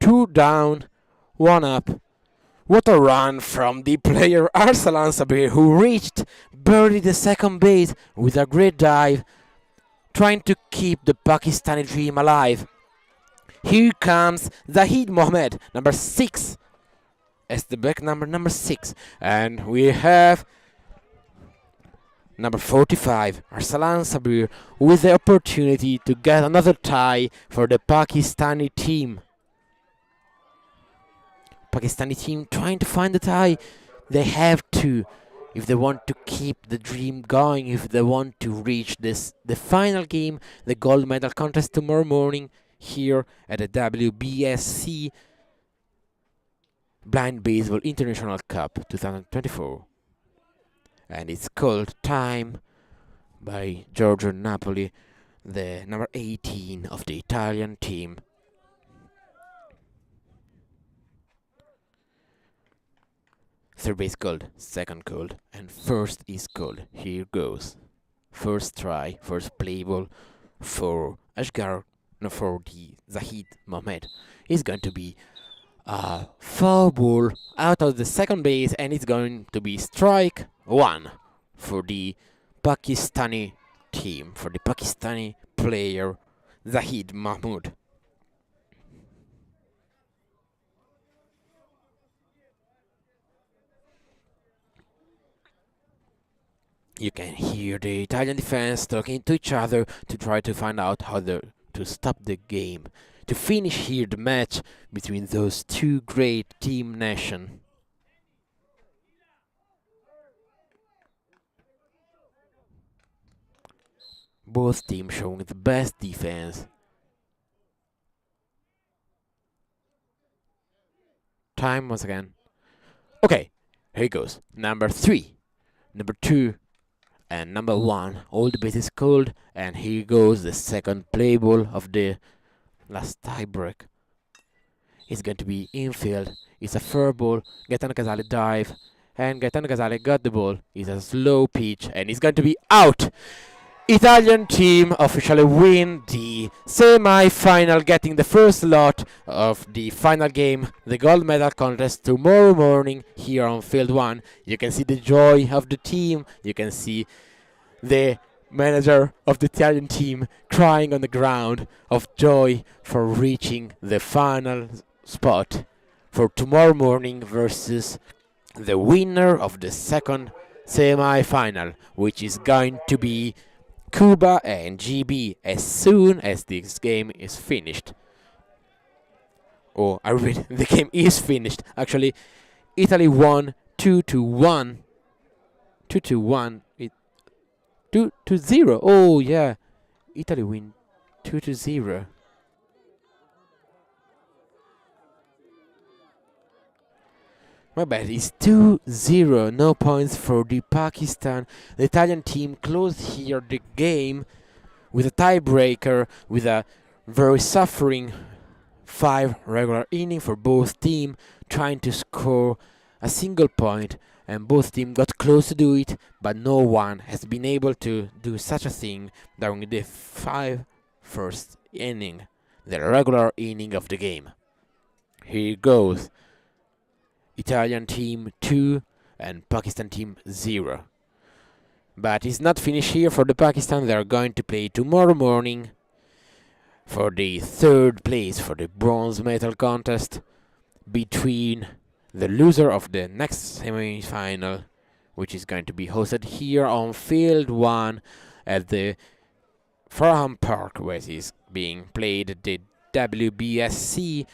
Speaker 2: 2 down, 1 up. What a run from the player Arsalan Sabir, who reached barely the second base with a great dive, trying to keep the Pakistani dream alive. Here comes Zahid Mohammed, number 6, as the back number 6, and we have number 45, Arsalan Sabir, with the opportunity to get another tie for the Pakistani team. Pakistani team trying to find the tie. They have to, if they want to keep the dream going, if they want to reach the final game, the gold medal contest tomorrow morning here at the WBSC Blind Baseball International Cup 2024. And it's called Time by Giorgio Napoli, the number 18 of the Italian team. Third base called, second called, and first is called. Here goes. First try, first play ball for for the Zahid Mohammed is going to be a foul ball out of the second base, and it's going to be strike 1 for the Pakistani team, for the Pakistani player Zahid Mahmood. You can hear the Italian defense talking to each other to try to find out how to stop the game, to finish here the match between those two great team nations. Both teams showing the best defense. Time once again. Okay, here goes. Number 3, number 2, and number 1. All the bases called, and here goes the second play ball of the last tiebreak. It's going to be infield. It's a fair ball. Gaetano Casale dive, and Gaetano Casale got the ball. It's a slow pitch, and it's going to be out. Italian team officially win the semi-final, getting the first lot of the final game, the gold medal contest, tomorrow morning here on Field 1. You can see the joy of the team. You can see the manager of the Italian team crying on the ground of joy for reaching the final spot for tomorrow morning versus the winner of the second semi-final, which is going to be Cuba and GB as soon as this game is finished. Oh, I read the game is finished. Actually, Italy won 2-1. 2-1. 2-0. Oh yeah, Italy win 2-0. My bad, it's 2-0, no points for the Pakistan. The Italian team closed here the game with a tiebreaker, with a very suffering 5 regular inning for both teams, trying to score a single point, and both teams got close to do it, but no one has been able to do such a thing during the 5 first inning, the regular inning of the game. Here goes. Italian team 2 and Pakistan team 0. But it's not finished here for the Pakistan. They are going to play tomorrow morning for the third place for the bronze medal contest between the loser of the next semi-final, which is going to be hosted here on Field 1 at the Farnham Park, where it is being played the WBSC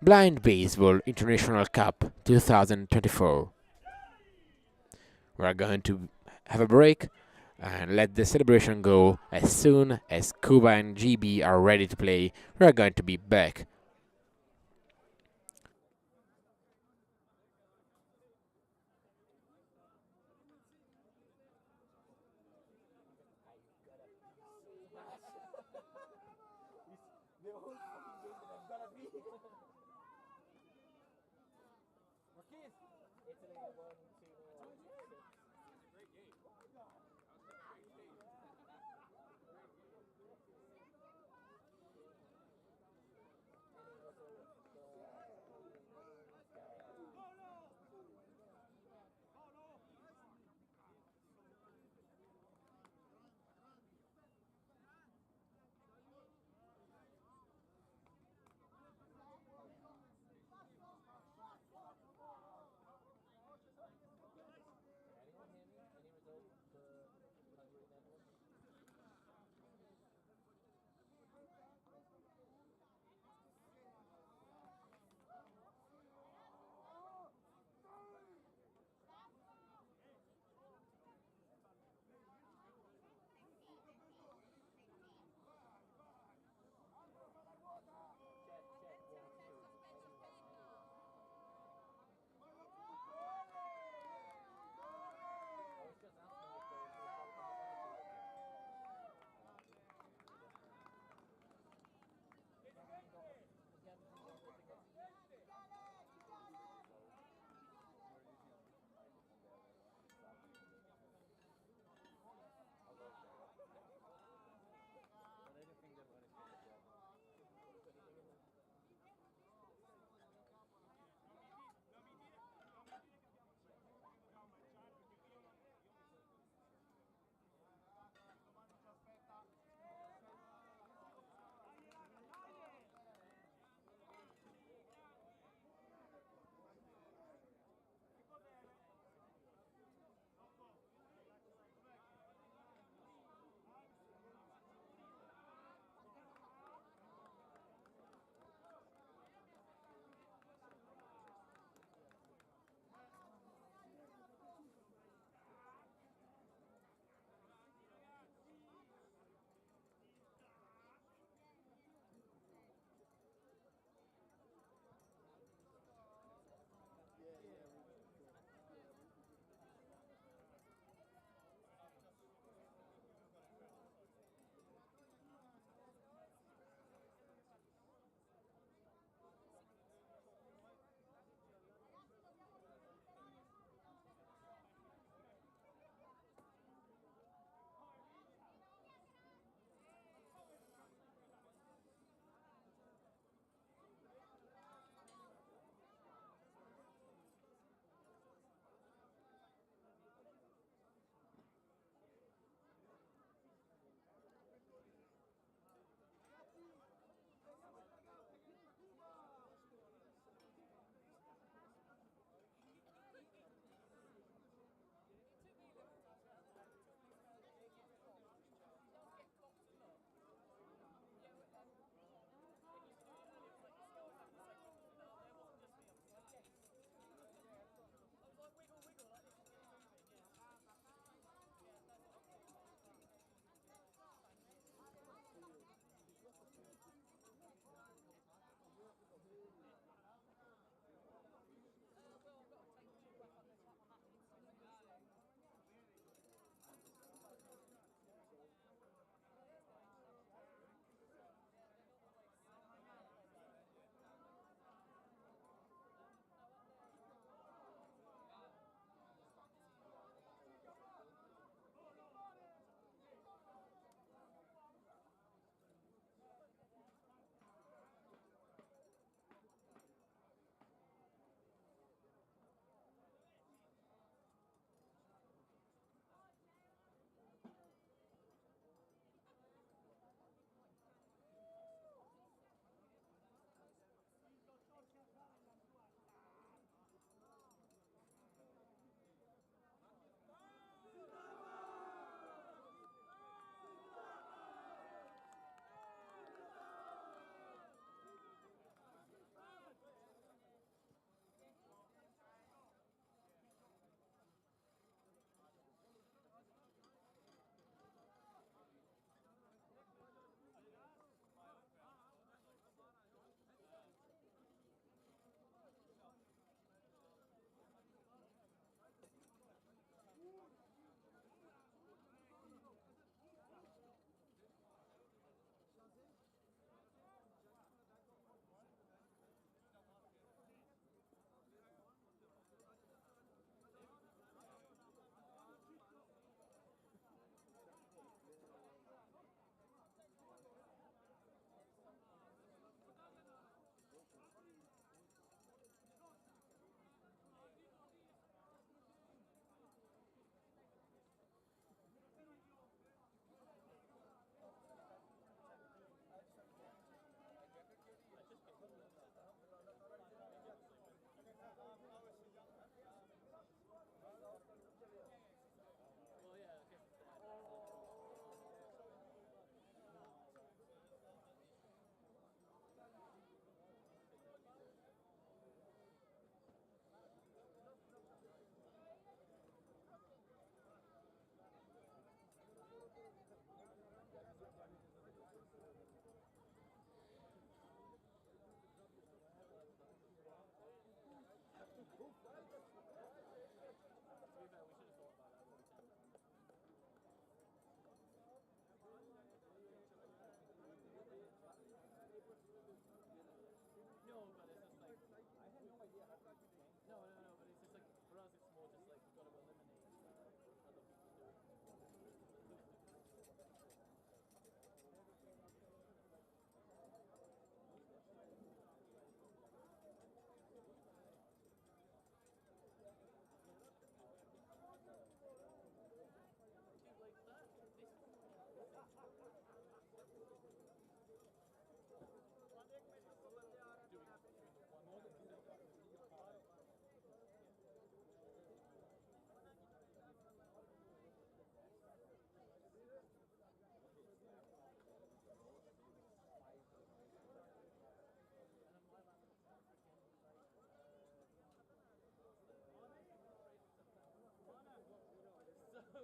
Speaker 2: Blind Baseball International Cup 2024. We are going to have a break and let the celebration go. As soon as Cuba and GB are ready to play, we are going to be back.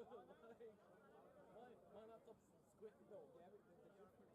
Speaker 5: My laptop's squishy.
Speaker 3: No, yeah, but the difference,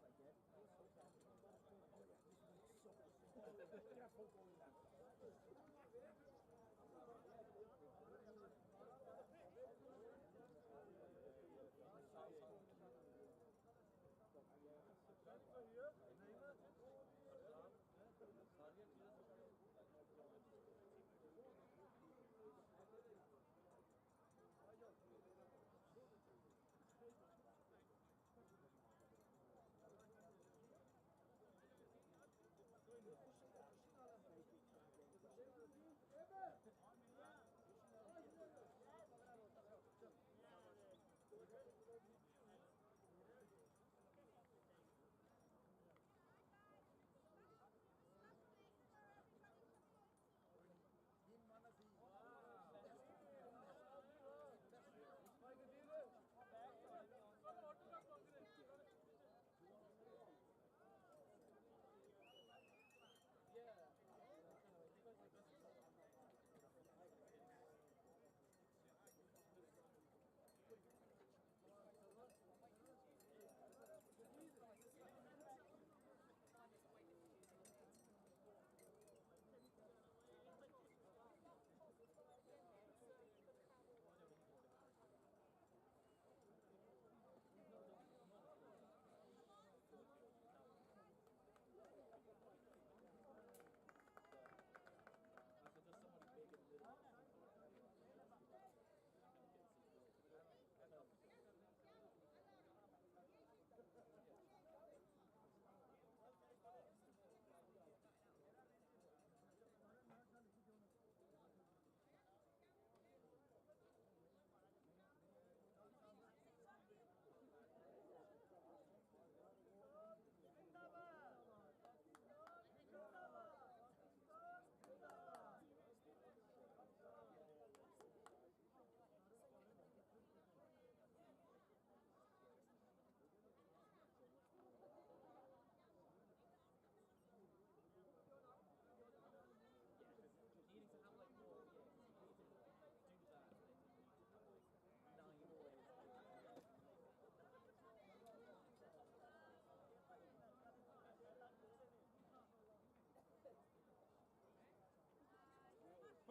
Speaker 3: I guess, is so bad. Get a football in that.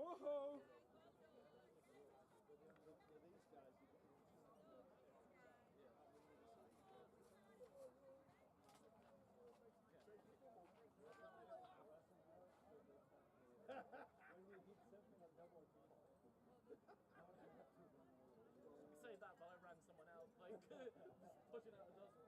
Speaker 1: Ho-ho!
Speaker 5: Say that, but I ran someone else, like just pushing out a dozen.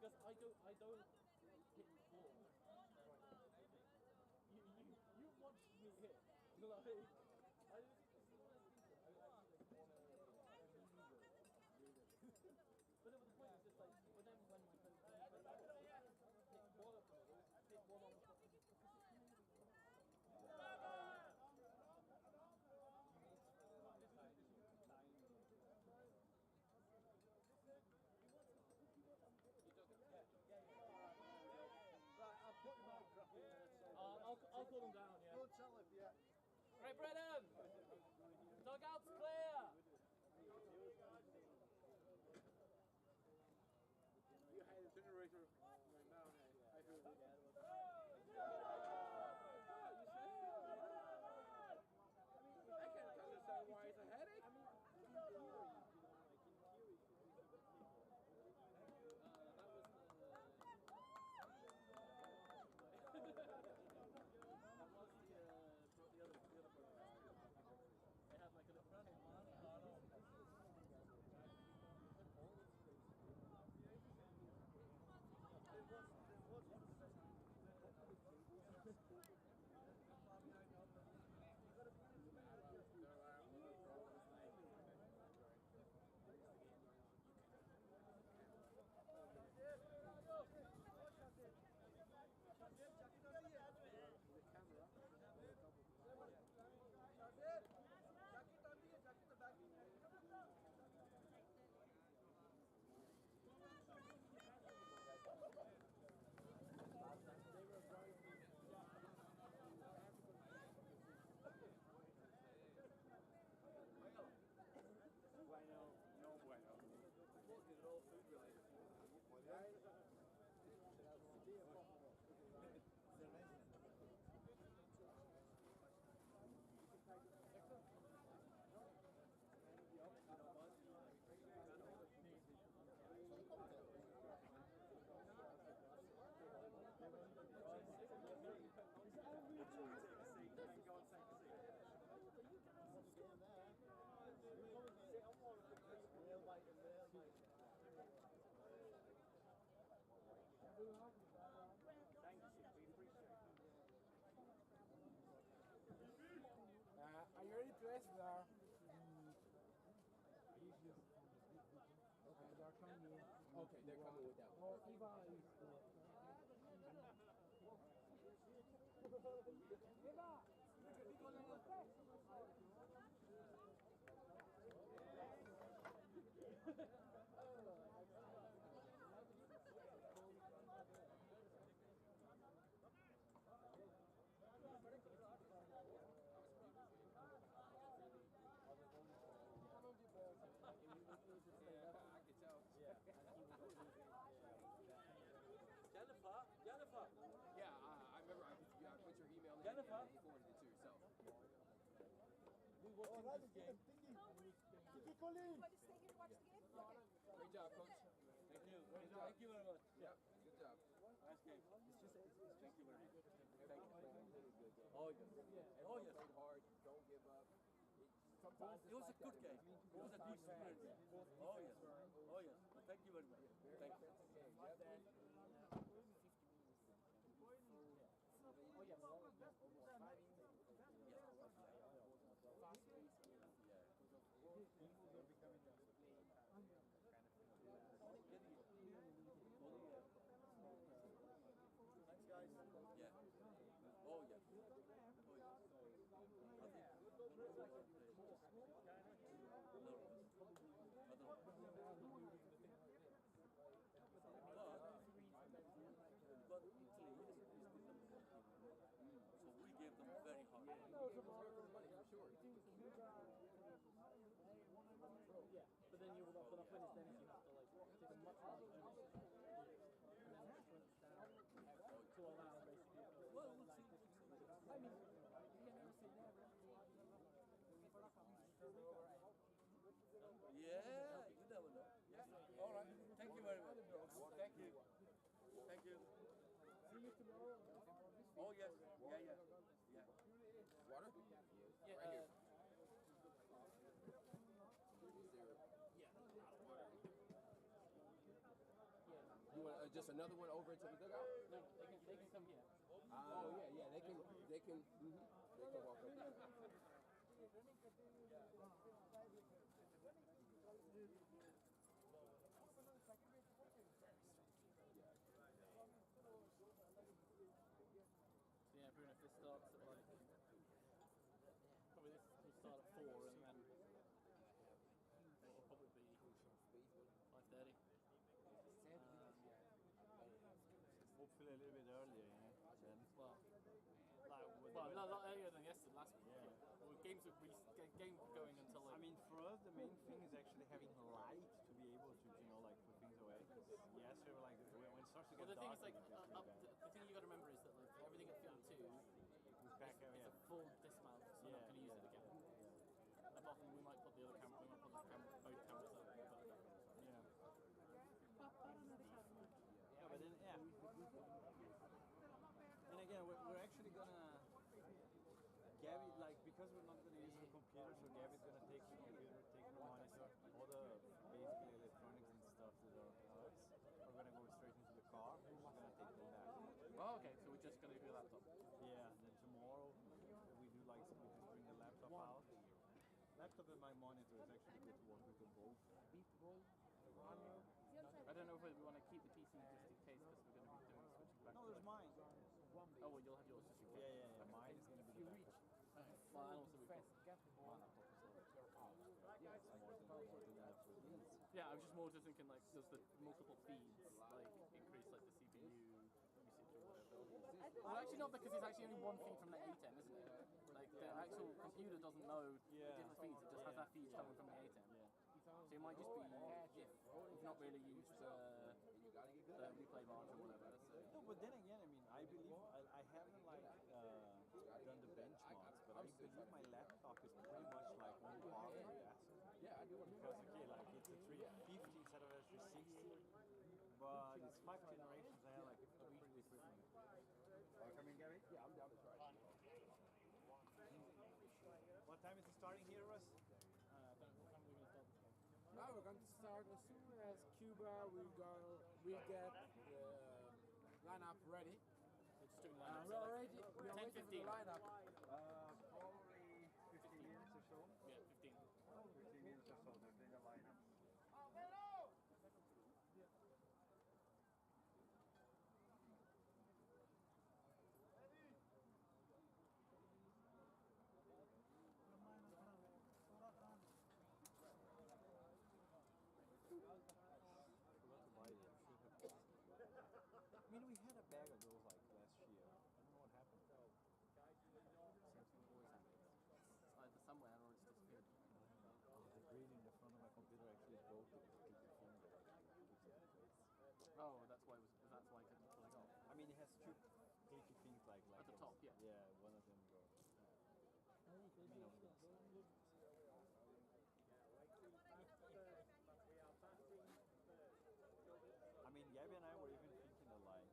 Speaker 5: Because also just like no, because I don't hit the floor. You watched me hit. Like I just but no, but the point is just like but then when you hit one of them, hit one on the top. I'll call them down, yeah.
Speaker 3: Don't tell him, yeah.
Speaker 5: Right, Brennan! Dugout's clear!
Speaker 1: You had a generator right now, I heard it. I can't understand why it's a headache. Are you ready to ask there? Okay, they're coming in.
Speaker 3: Okay, they're coming with that one.
Speaker 1: Well, Eva is
Speaker 5: Jennifer.
Speaker 3: Yeah, I remember I put your email in
Speaker 5: Jennifer?
Speaker 3: and you forwarded it to yourself.
Speaker 5: We watching this game.
Speaker 6: Want to stay here to watch the game? Okay.
Speaker 3: Great job, coach.
Speaker 5: Thank you. Thank you very much.
Speaker 3: Yep, good job.
Speaker 5: Nice game. Thank you very much.
Speaker 3: Thank you.
Speaker 5: Oh yes. Oh yes.
Speaker 3: Played hard, don't give up. Sometimes
Speaker 5: It was a good game. It was a good experience. Oh yes. Oh yes. Thank you very much. Thank you.
Speaker 7: Thanks, guys.
Speaker 5: Yeah. Oh yes. Oh yes. I think. But Italy is the number one team. So we gave them very hard.
Speaker 7: Yeah, but then you will not put up winners then if you have to like take a much larger chance. And then it shrinks down to allow basically.
Speaker 5: Well, we'll see.
Speaker 7: I mean, you can never say never.
Speaker 5: Yeah, you never know. All right. Thank you very much. Thank you. Thank you.
Speaker 7: See you tomorrow.
Speaker 5: Oh yes. Yeah.
Speaker 3: Water?
Speaker 7: Yeah,
Speaker 3: Right here. You want just another one over into the dugout?
Speaker 7: no, they can come here.
Speaker 3: Oh yeah, they can walk up there.
Speaker 7: So yeah, Bruno, if this starts at like probably this will start at 4 and then it'll probably be 5:30.
Speaker 8: Hopefully a little bit earlier, yeah. Then,
Speaker 7: Well,
Speaker 8: well,
Speaker 7: a lot earlier than yesterday, last week.
Speaker 8: Yeah.
Speaker 7: Well, games are game going until like.
Speaker 8: I mean, for us, the main thing is actually having light to be able to, like, put things away. Yes, we were like, when it starts to
Speaker 7: Well,
Speaker 8: get
Speaker 7: the thing
Speaker 8: dark,
Speaker 7: is like
Speaker 8: it gets really bad.
Speaker 7: the thing you got to remember is that like everything at field 2
Speaker 8: It's back out,
Speaker 7: is
Speaker 8: yeah.
Speaker 7: a full dismount, so we're not going to use it again. Apart from we might put the other camera, we might put the both cameras up.
Speaker 8: Yeah. Yeah, but then, yeah. And again, we're actually gonna, Gabby, like, because we're not gonna use the computer, so Gabby's gonna take the computer, take the monitor, all the basically electronics and stuff that are ours. We're gonna go straight into the car, and we're gonna take them back.
Speaker 7: Oh, okay, so we're just going to do a laptop.
Speaker 8: Yeah, then tomorrow we do like, we just bring the laptop out. Laptop and my monitor is actually good to work with them both.
Speaker 7: I don't know if we want to keep the PC just in case because we're going to be doing switching back.
Speaker 8: No,
Speaker 7: to
Speaker 8: there's
Speaker 7: like-
Speaker 8: mine.
Speaker 7: Oh, well, you'll have yours just in case.
Speaker 8: Yeah. Mine is gonna be the backup.
Speaker 7: Well, and also we've got. Yeah, I was just more just thinking like, does the multiple feeds like increase like the CPU usage or whatever? Well, actually not because it's actually only one feed from the ATEM, isn't it? Like the actual computer doesn't know the different feeds; it just has that feed coming from the ATEM. So it might just be if you've not really used the replay launch or whatever. So.
Speaker 8: No, but then again, I mean, I believe I haven't like done the benchmarks, but I believe my laptop is pretty much like on par with that.
Speaker 3: Yeah, I do want to.
Speaker 8: Because okay, like it's a 350 instead of a 360, but it's 5 generations ahead. Like it's pretty different. Are you coming, Gary?
Speaker 3: Yeah, I'm down to try.
Speaker 8: What time is it starting here, Russ?
Speaker 7: I don't know what time we're going to start this game.
Speaker 1: Now we're going to start as soon Cuba, we get the lineup ready.
Speaker 7: We're just doing lineup
Speaker 1: We're
Speaker 7: select.
Speaker 1: already for the
Speaker 7: 10-15.
Speaker 1: lineup.
Speaker 3: Probably 15 minutes or so.
Speaker 7: Yeah, 15.
Speaker 3: 15 minutes or so, they're doing the lineup. I mean, we had a bag of those like last year. I don't know what happened.
Speaker 7: Seems to always happen. It's either somewhere or it's disappeared.
Speaker 3: The green in the front of my computer actually broke it.
Speaker 7: Oh, that's why that's why I couldn't pull it off.
Speaker 3: I mean, it has two clicky things like
Speaker 7: At the top, yeah.
Speaker 3: Yeah, one of them broke. I mean, Gabby and I were even thinking of like,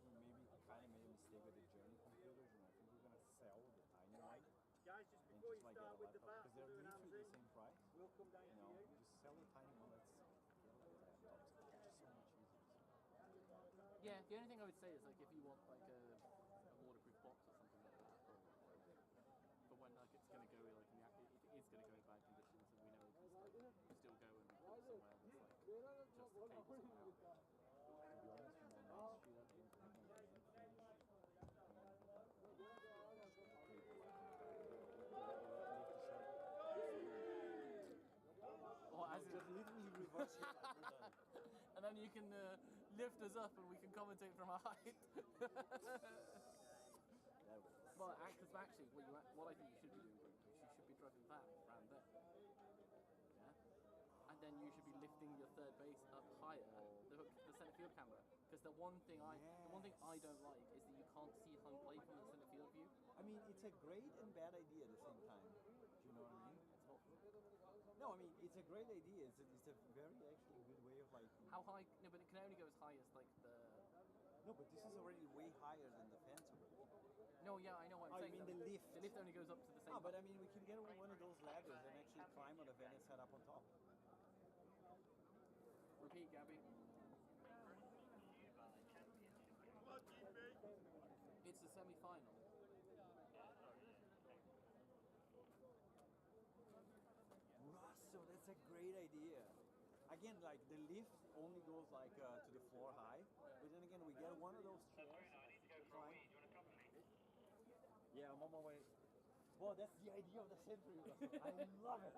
Speaker 3: we maybe kind of made a mistake with the Journey computers, and I think we're gonna sell the Tiny Light.
Speaker 8: Guys, just
Speaker 3: And
Speaker 8: before
Speaker 3: just
Speaker 8: you
Speaker 3: like
Speaker 8: start
Speaker 3: get a
Speaker 8: with the
Speaker 3: laptop,
Speaker 8: back,
Speaker 3: because they're
Speaker 8: we'll do an
Speaker 3: literally the
Speaker 8: hands in.
Speaker 3: same price.
Speaker 8: We'll come down
Speaker 3: You
Speaker 8: to
Speaker 3: know,
Speaker 8: you.
Speaker 3: just sell the tiny one. Let's get laptops. It's so much easier.
Speaker 7: Yeah, the only thing I would say is like if you want like a waterproof box or something like that, but when like it's gonna go like in the it is gonna go in bad conditions and we know we can still go and put it somewhere that's like just the cables and power.
Speaker 3: To be honest, with my Main Street, I don't have my main finish.
Speaker 7: Or as in,
Speaker 3: Just literally reverse it.
Speaker 7: and then you can lift us up and we can commentate from our height. Well, because actually, what I think you should be doing is you should be driving that around there. Yeah? And then you should be lifting your third base up higher, the centre field camera. Because the one thing I don't like is that you can't see home plate from the centre field view.
Speaker 3: I mean, it's a great and bad idea at the same time. Do you know what I mean?
Speaker 7: It's awful.
Speaker 3: No, I mean, it's a great idea. It's a very actually good way of like...
Speaker 7: How high? No, but it can only go as high as like the...
Speaker 3: No, but this is already way higher than the fence already.
Speaker 7: No, yeah, I know what I'm saying.
Speaker 3: You mean the lift?
Speaker 7: The lift only goes up to the same
Speaker 3: Ah, but I
Speaker 7: height.
Speaker 3: mean, we can get one of those ladders and actually climb on the van and set up on top.
Speaker 7: Repeat, Gabby. It's the semi-final.
Speaker 3: Russell, that's a great idea. Again, like the lift only goes like to the floor high, but then again, we get one of those chairs to climb. Yeah, I'm on my way. Well, that's the idea of the century, Russell. I love it.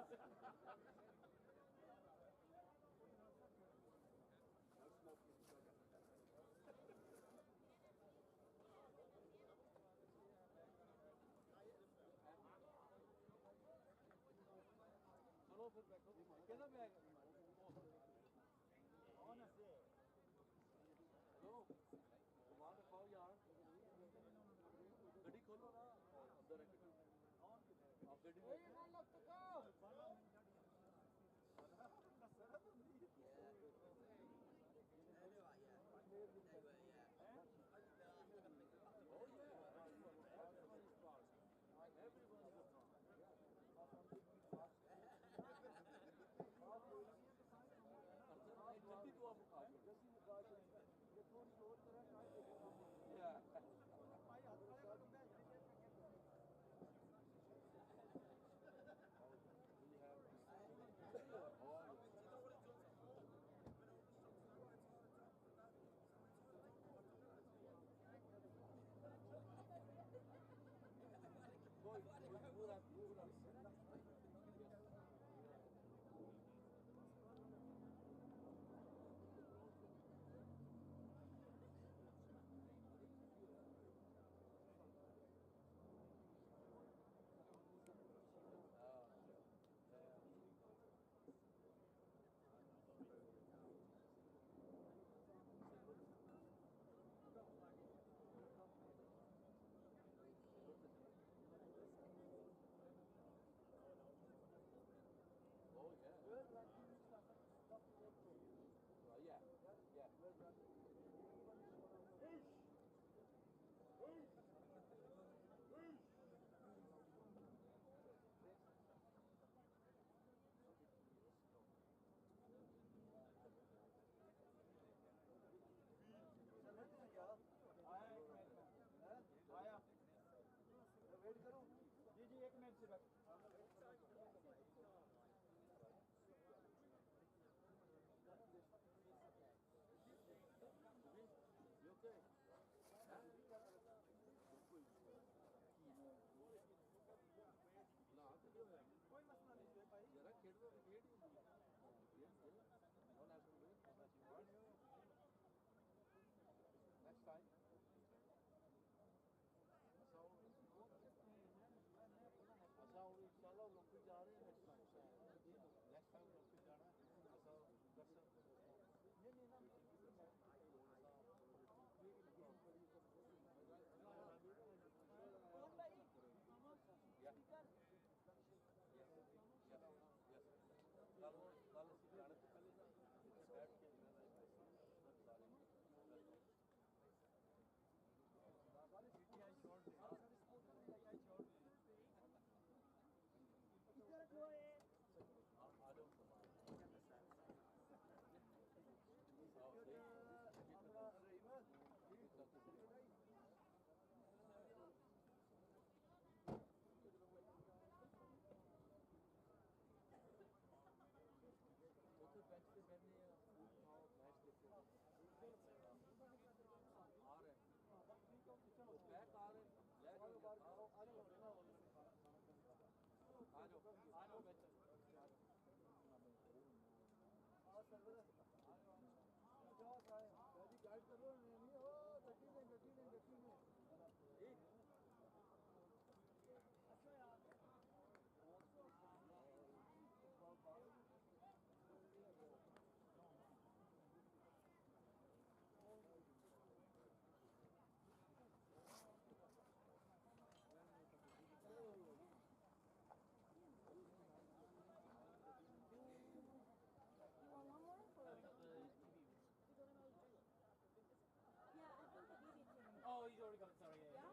Speaker 5: Oh, he's already got it. Sorry, yeah.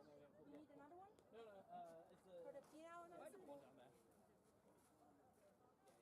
Speaker 6: You need another one?
Speaker 5: No, no, it's a.
Speaker 6: For the piano and everything?
Speaker 5: One down there.
Speaker 6: 7, 8.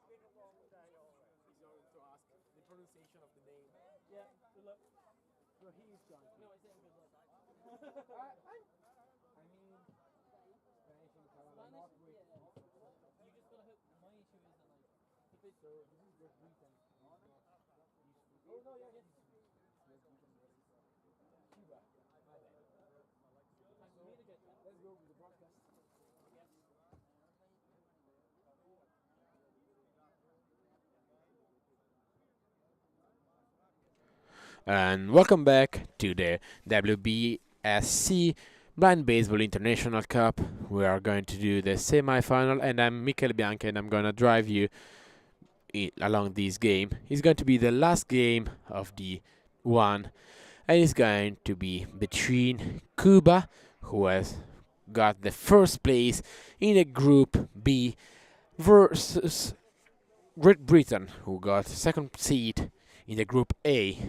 Speaker 6: Position, okay.
Speaker 1: He's going to ask the pronunciation of the name.
Speaker 5: Yeah, good luck.
Speaker 1: So he is John.
Speaker 5: No, I said good luck.
Speaker 1: I mean, Spanish and Italian are not
Speaker 5: Spanish,
Speaker 1: with.
Speaker 5: yeah. You just gotta hope. My issue is that like, if it's.
Speaker 1: So this is just written. It's not useful.
Speaker 5: Oh no, yeah, yeah.
Speaker 1: It's just written versus Cuba. My bad.
Speaker 5: I'm really good.
Speaker 1: Let's go with the broadcast.
Speaker 5: Yes.
Speaker 2: And welcome back to the WBSC Blind Baseball International Cup. We are going to do the semi-final, and I'm Michele Bianca, and I'm going to drive you along this game. It's going to be the last game of the one, and it's going to be between Cuba, who has got the first place in the Group B, versus Great Britain, who got second seed in the Group A.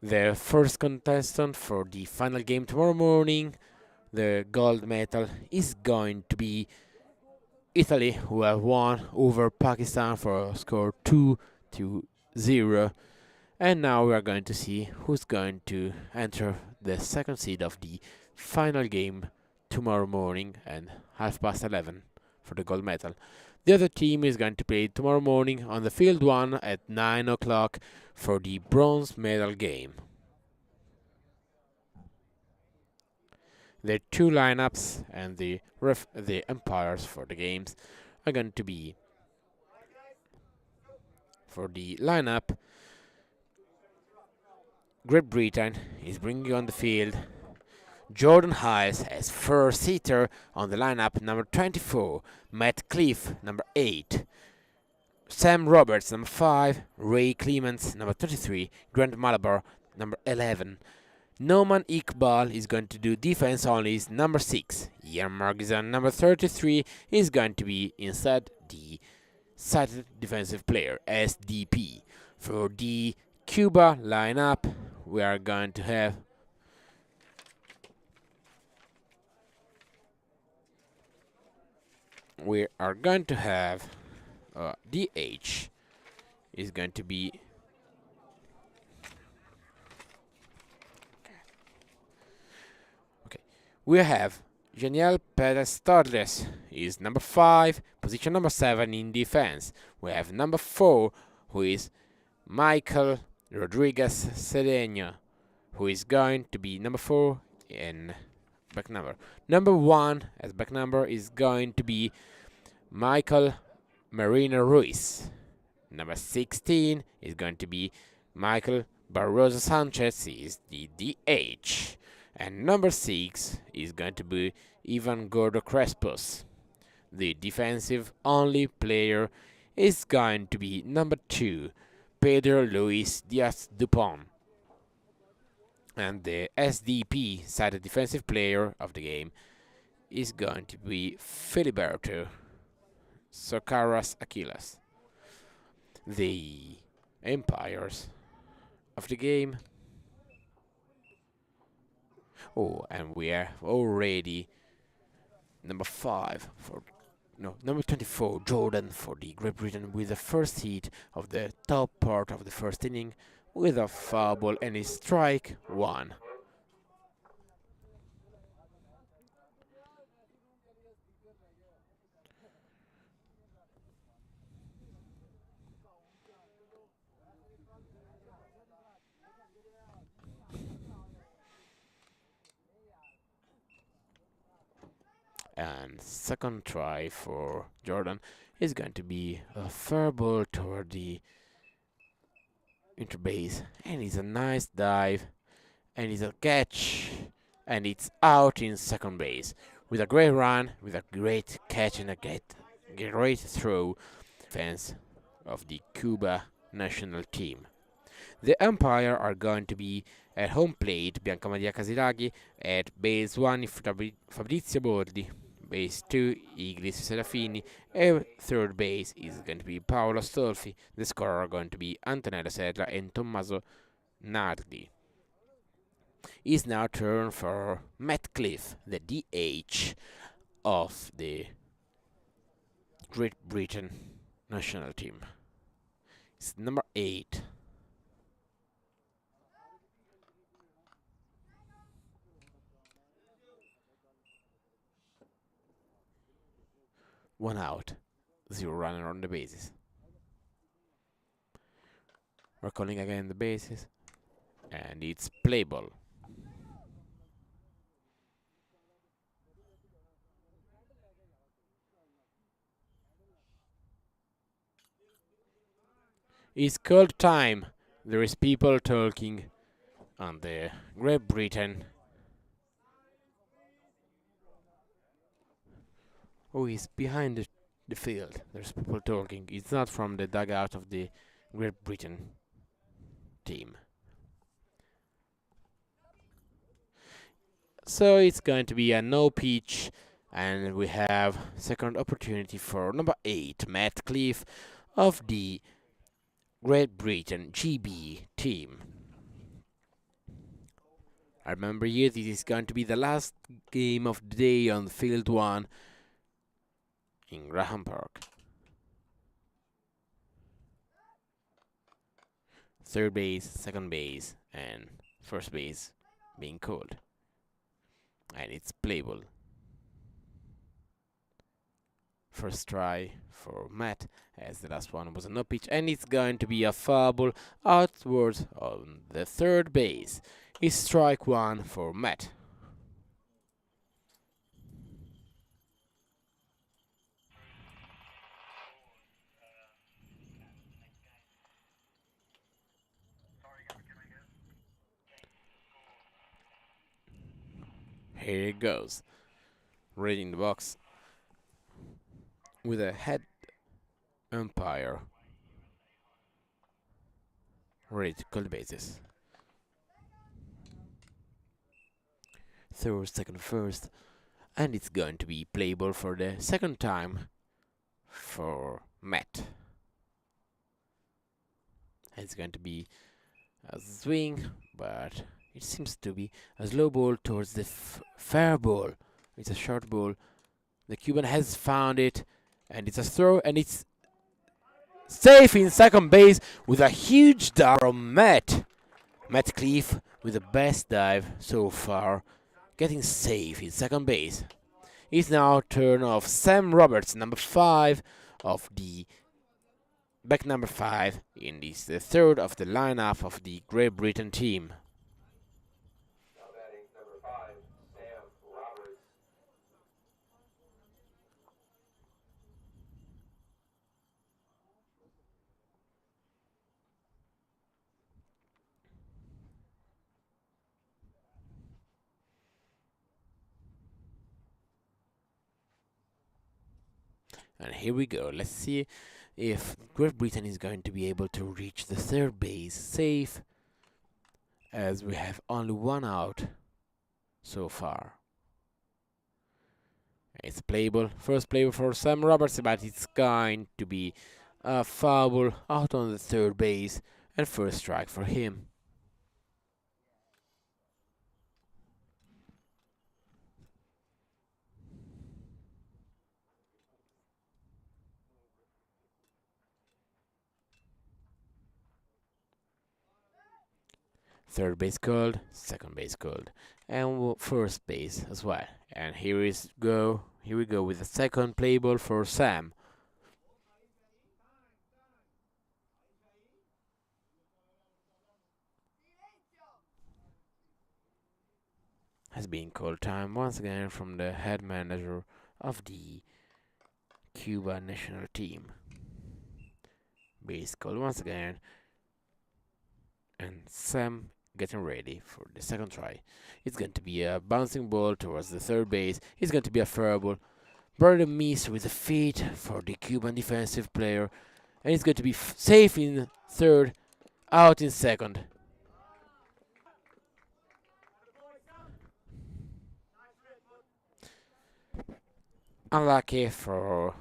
Speaker 2: The first contestant for the final game tomorrow morning, the gold medal, is going to be Italy, who have won over Pakistan for a score 2-0. And now we are going to see who's going to enter the second seed of the final game tomorrow morning and 11:30 for the gold medal. The other team is going to play tomorrow morning on the field 1 at 9 o'clock for the bronze medal game. The two lineups and the umpires for the games are going to be: for the lineup, Great Britain is bringing on the field Jordan Hayes as first hitter on the lineup, number 24, Matt Cliff, number 8, Sam Roberts, number 5, Ray Clements, number 33, Grant Malabar, number 11. Noman Iqbal is going to do defense only, is number 6. Ian Margizan, number 33, is going to be instead the sighted defensive player, SDP. For the Cuba lineup, we are going to have DH is going to be we have Janiel Perez Torres is number 5, position number 7 in defense. We have number 4, who is Michael Rodriguez Cedeño, who is going to be number 4 in back number. Number 1 as back number is going to be Michael Marino Ruiz. Number 16 is going to be Michael Barroso Sanchez, is the DH. And number 6 is going to be Ivan Gordo Crespos. The defensive only player is going to be number 2, Pedro Luis Diaz Dupont. And the SDP side defensive player of the game is going to be Filiberto Socaras Aquilas. The umpires of the game. Oh, and we are already number 24, Jordan for the Great Britain with the first hit of the top part of the first inning with a foul ball and a strike 1. And second try for Jordan is going to be a fair ball toward the interbase, and it's a nice dive, and it's a catch, and it's out in second base with a great run, with a great catch, and a great throw. Fans of the Cuba national team. The umpire are going to be at home plate Bianca Maria Casilaghi, at base 1 Fabrizio Bordi, base 2 Iglis Serafini, and third base is going to be Paolo Stolfi. The scorer are going to be Antonella Serra and Tommaso Nardi. It's now turn for Matt Cliff, the DH of the Great Britain national team. It's number 8. One out, 0 runner on the bases. We're calling again the bases, and it's play ball. It's called time. There is people talking on the Great Britain. Oh, he's behind the field. There's people talking. It's not from the dugout of the Great Britain team. So it's going to be a no pitch, and we have second opportunity for number 8, Matt Cliff of the Great Britain GB team. I remember here this is going to be the last game of the day on field 1 in Graham Park. Third base, second base, and first base being called. and it's playable. First try for Matt, as the last one was a no pitch, and it's going to be a foul ball outwards on the third base. It's strike one for Matt. Here it goes. Reading the box with a head umpire ready to call the bases. Third, second, first, and it's going to be playable for the second time for Matt. It's going to be a swing, but it seems to be a slow ball towards the fair ball. It's a short ball. The Cuban has found it, and it's a throw, and it's safe in second base with a huge dive from Matt. Matt Cleef with the best dive so far, getting safe in second base. It's now turn of Sam Roberts, number 5 of the back number 5 in this the third of the lineup of the Great Britain team.
Speaker 4: Now batting number 5, Sam Roberts.
Speaker 2: And here we go. Let's see if Great Britain is going to be able to reach the third base safe, as we have only one out so far. It's playable, first playable for Sam Roberts, but it's going to be a foul ball out on the third base, and first strike for him. Third base called, second base called, and first base as well. And here we go with the second play ball for Sam. Has been called time once again from the head manager of the Cuba national team. Base called once again, and Sam getting ready for the second try. It's going to be a bouncing ball towards the third base. It's going to be a fair ball. Barely miss with the feet for the Cuban defensive player, and it's going to be safe in third, out in second. Unlucky for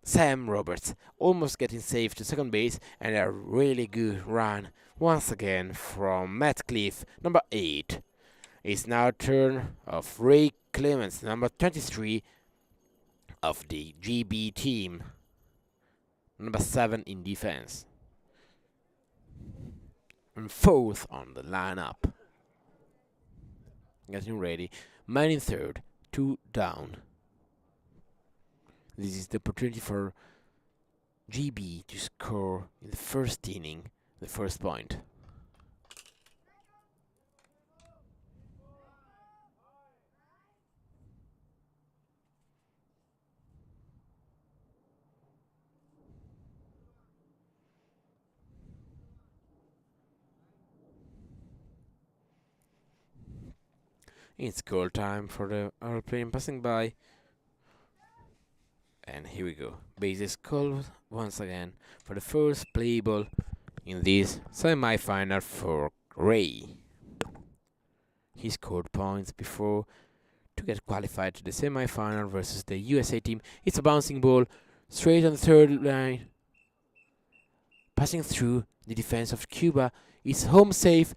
Speaker 2: Sam Roberts, almost getting safe to second base, and a really good run once again from Matt Cleef, number 8. It's now turn of Ray Clements, number 23 of the GB team, number 7 in defense, and 4th on the lineup. Getting ready, man in third, 2 down. This is the opportunity for GB to score in the first inning, the first point. It's goal time for the airplane passing by. And here we go. Bases called once again for the first play ball in this semi-final for Ray. He scored points before to get qualified to the semi-final versus the USA team. It's a bouncing ball straight on the third line, passing through the defense of Cuba. It's home safe.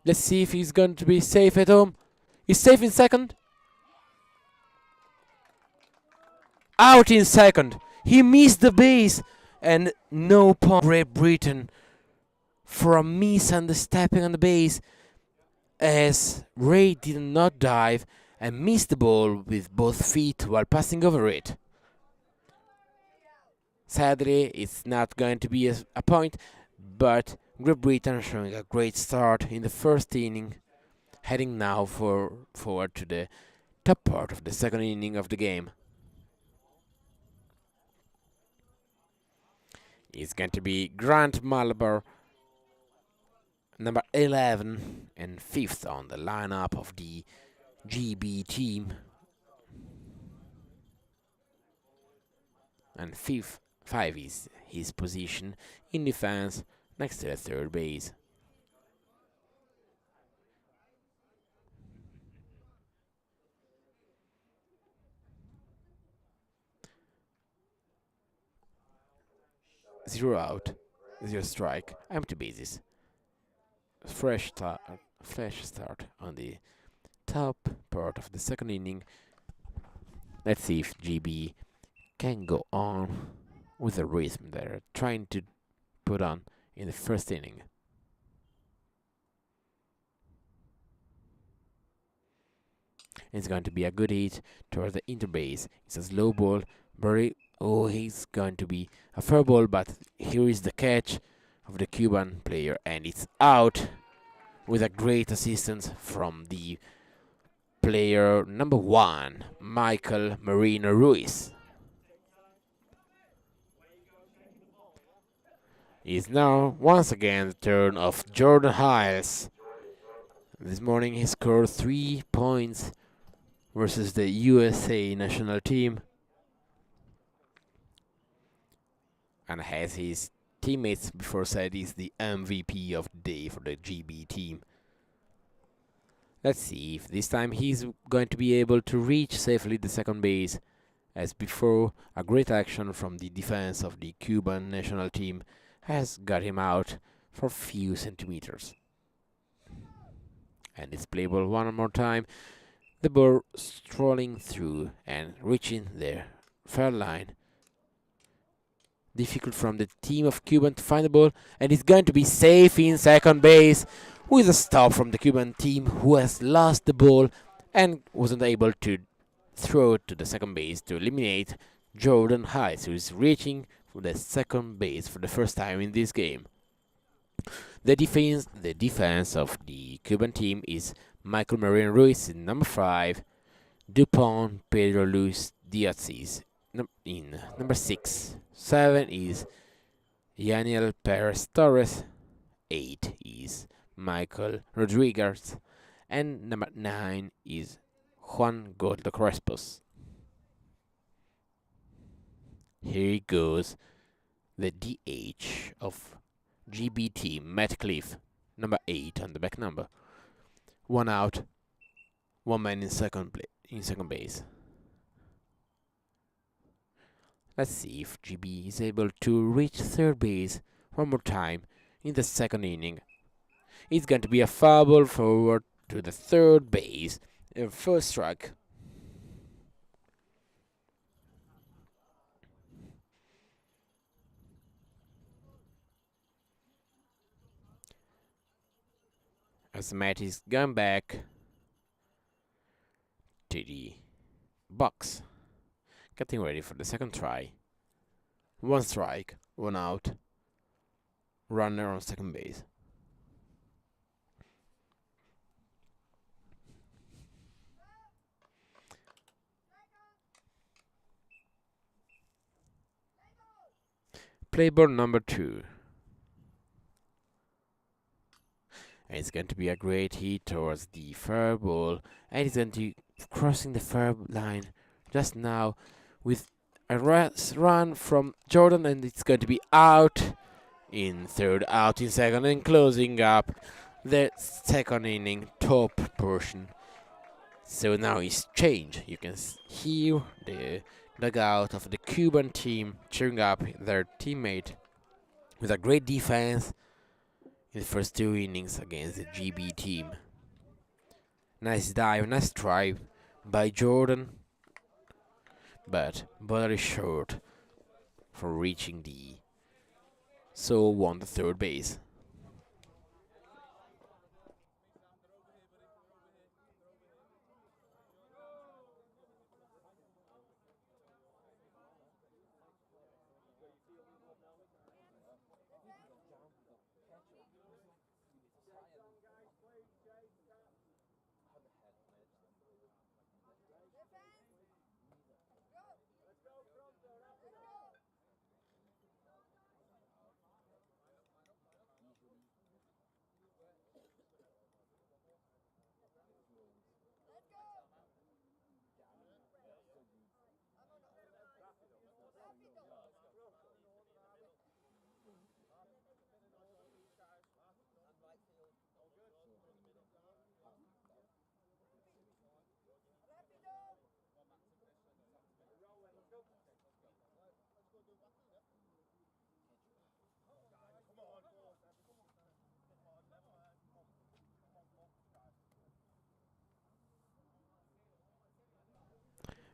Speaker 2: Let's see if he's going to be safe at home. He's safe in second. Out in second. He missed the base, and no point. Great Britain for a misunderstanding on the base. as Ray did not dive and missed the ball with both feet while passing over it. Sadly, it's not going to be a point, but Great Britain showing a great start in the first inning, heading now forward to the top part of the second inning of the game. It's going to be Grant Malabar, number 11 and 5th on the lineup of the GB team. And 5 is his position in defense next to the third base. Zero out, zero strike, empty bases. Fresh start on the top part of the second inning. Let's see if GB can go on with the rhythm they're trying to put on in the first inning. It's going to be a good hit towards the interbase. It's a slow ball. He's going to be a fair ball, but here is the catch of the Cuban player, and it's out with a great assistance from the player number 1, Michael Marino Ruiz. It's now once again the turn of Jordan Hiles. This morning he scored 3 points versus the USA national team, and as his teammates before said, he's the MVP of the day for the GB team. Let's see if this time he's going to be able to reach safely the second base. As before, a great action from the defense of the Cuban national team has got him out for a few centimeters. And it's playable one more time. The ball strolling through and reaching the fair line. Difficult from the team of Cuban to find the ball, and it's going to be safe in second base with a stop from the Cuban team, who has lost the ball and wasn't able to throw it to the second base to eliminate Jordan Hiles, who is reaching for the second base for the first time in this game. The defense of the Cuban team is Michael Marino Ruiz in number 5, Dupont Pedro Luis Diaz is in number 6. 7 is Yaniel Perez Torres. 8 is Michael Rodriguez. And number 9 is Juan Gordo Crespos. Here goes the DH of GBT, Matt Cliff, number 8 on the back number. 1 out, 1 man in second base. Let's see if GB is able to reach third base one more time in the second inning. It's going to be a foul ball forward to the third base. First strike. As Matt is going back to the box, getting ready for the second try. 1 strike, 1 out, runner on second base. Play ball number 2. And it's going to be a great hit towards the fair ball, and it's going to be crossing the fair line just now with a run from Jordan, and it's going to be out in third, out in second, and closing up the second inning top portion. So now it's changed. You can hear the dugout of the Cuban team cheering up their teammate with a great defense in the first 2 innings against the GB team. Nice dive, nice try by Jordan, but very short for reaching the won the third base.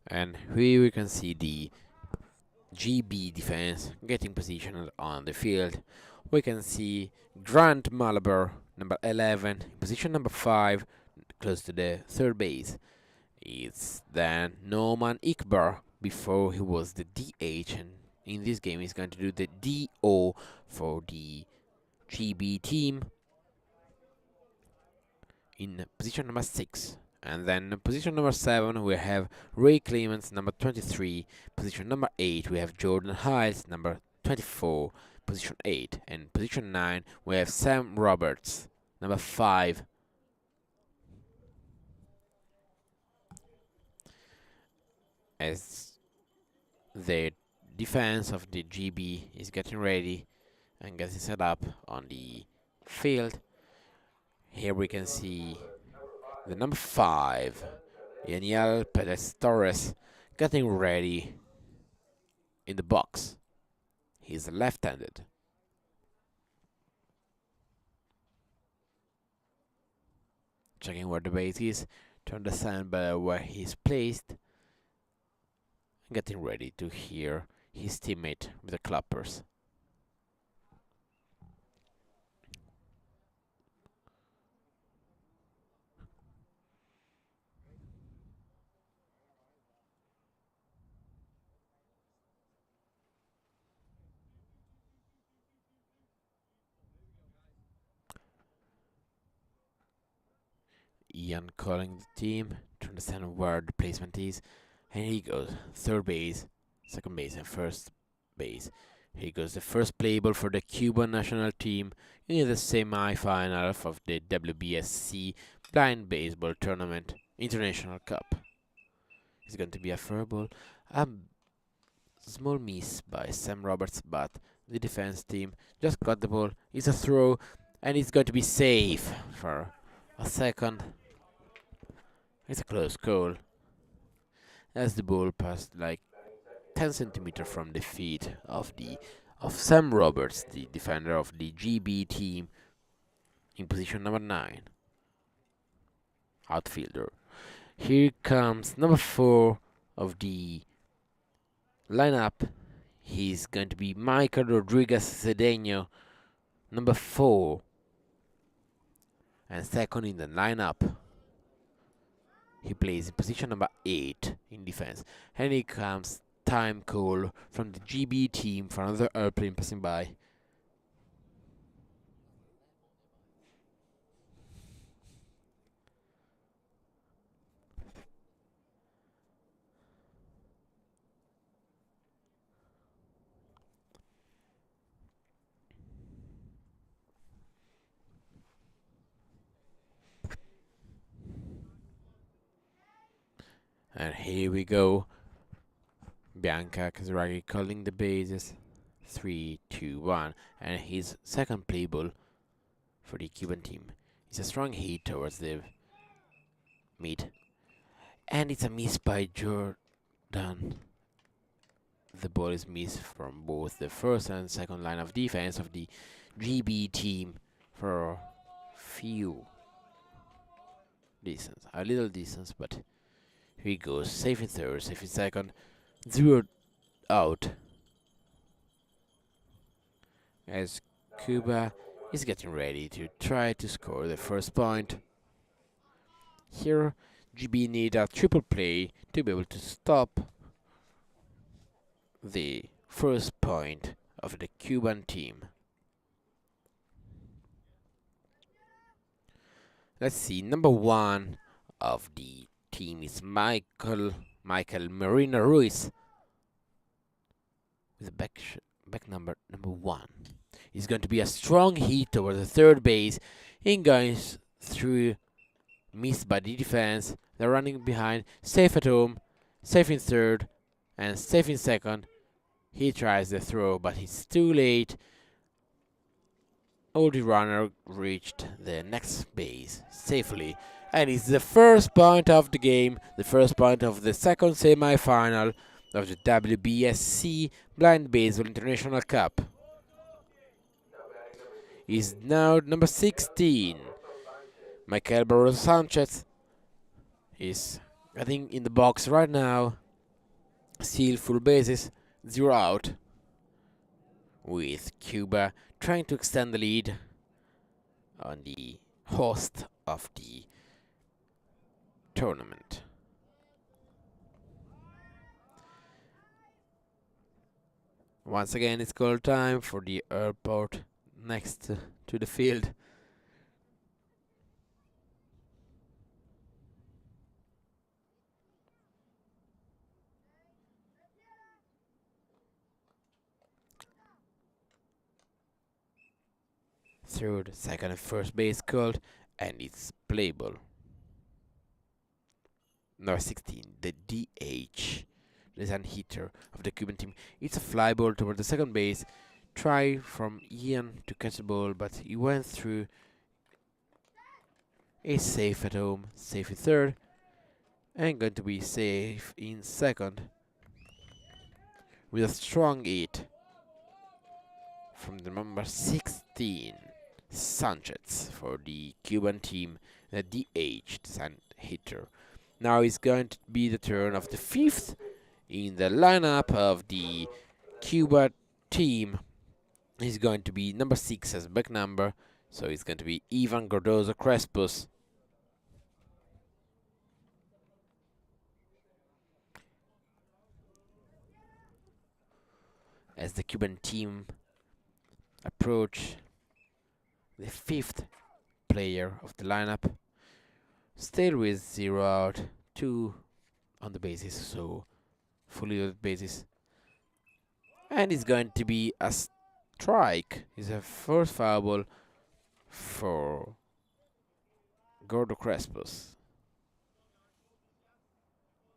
Speaker 2: And here we can see the GB defense getting positioned on the field. We can see Grant Malabar, number 11, in position number 5, close to the third base. It's then Norman Ikbar, before he was the DH, and in this game he's going to do the DO for the GB team in position number 6. And then in position number 7 we have Ray Clements, number 23. Position number 8 we have Jordan Hiles, number 24, position 8. And position 9 we have Sam Roberts, number 5. As the defense of the GB is getting ready and getting set up on the field, here we can see the number 5, Yaniel Perez Torres, getting ready in the box. He's left-handed. Checking where the base is to understand better where he's placed. Getting ready to hear his teammate with the clappers. Ian calling the team to understand where the placement is. And he goes third base, second base, and first base. He goes the first playable for the Cuban national team in the semi-final of the WBSC Blind Baseball Tournament International Cup. It's going to be a fair ball. A small miss by Sam Roberts, but the defense team just got the ball. It's a throw, and it's going to be safe for a second. It's a close call, as the ball passed like 10 centimeters from the feet of Sam Roberts, the defender of the GB team, in position number 9, outfielder. Here comes number 4 of the lineup. He's going to be Michael Rodriguez Cedeno, number 4, and second in the lineup. He plays in position number 8 in defense. And here comes time call from the GB team for another airplane passing by. And here we go. Bianca Kazuragi calling the bases. 3, 2, 1. And his second play ball for the Cuban team. It's a strong hit towards the mid. And it's a miss by Jordan. The ball is missed from both the first and second line of defense of the GB team for a few distance. A little distance, but here he goes. Safe in third, safe in second. 0 out. As Cuba is getting ready to try to score the first point. Here, GB need a triple play to be able to stop the first point of the Cuban team. Let's see, number 1 of the team is Michael Marina Ruiz with back number 1. It's going to be a strong hit towards the third base. In goes through, missed by the defense. They're running behind, safe at home, safe in third, and safe in second. He tries the throw, but it's too late. All the runner reached the next base safely. And it's the first point of the game, the first point of the second semi-final of the WBSC Blind Baseball International Cup. Is now number 16. Michael Barroso Sanchez is, I think, in the box right now. Still full bases, 0 out. With Cuba trying to extend the lead on the host of the tournament. Once again, it's goal time for the airport next to the field. Third, second, and first base called, and it's playable. Number 16, the DH. There's an hitter of the Cuban team. It's a fly ball toward the second base. Try from Ian to catch the ball, but he went through. Is safe at home, safe in third, and going to be safe in second with a strong hit from the number 16, Sanchez, for the Cuban team, the DH hitter. Now it's going to be the turn of the fifth in the lineup of the Cuba team. He's going to be number 6 as back number, so it's going to be Ivan Gordozo Crespos. As the Cuban team approach the fifth player of the lineup, still with 0 out, 2 on the bases, so fully loaded bases. And it's going to be a strike. It's a first foul ball for Gordo Crespos.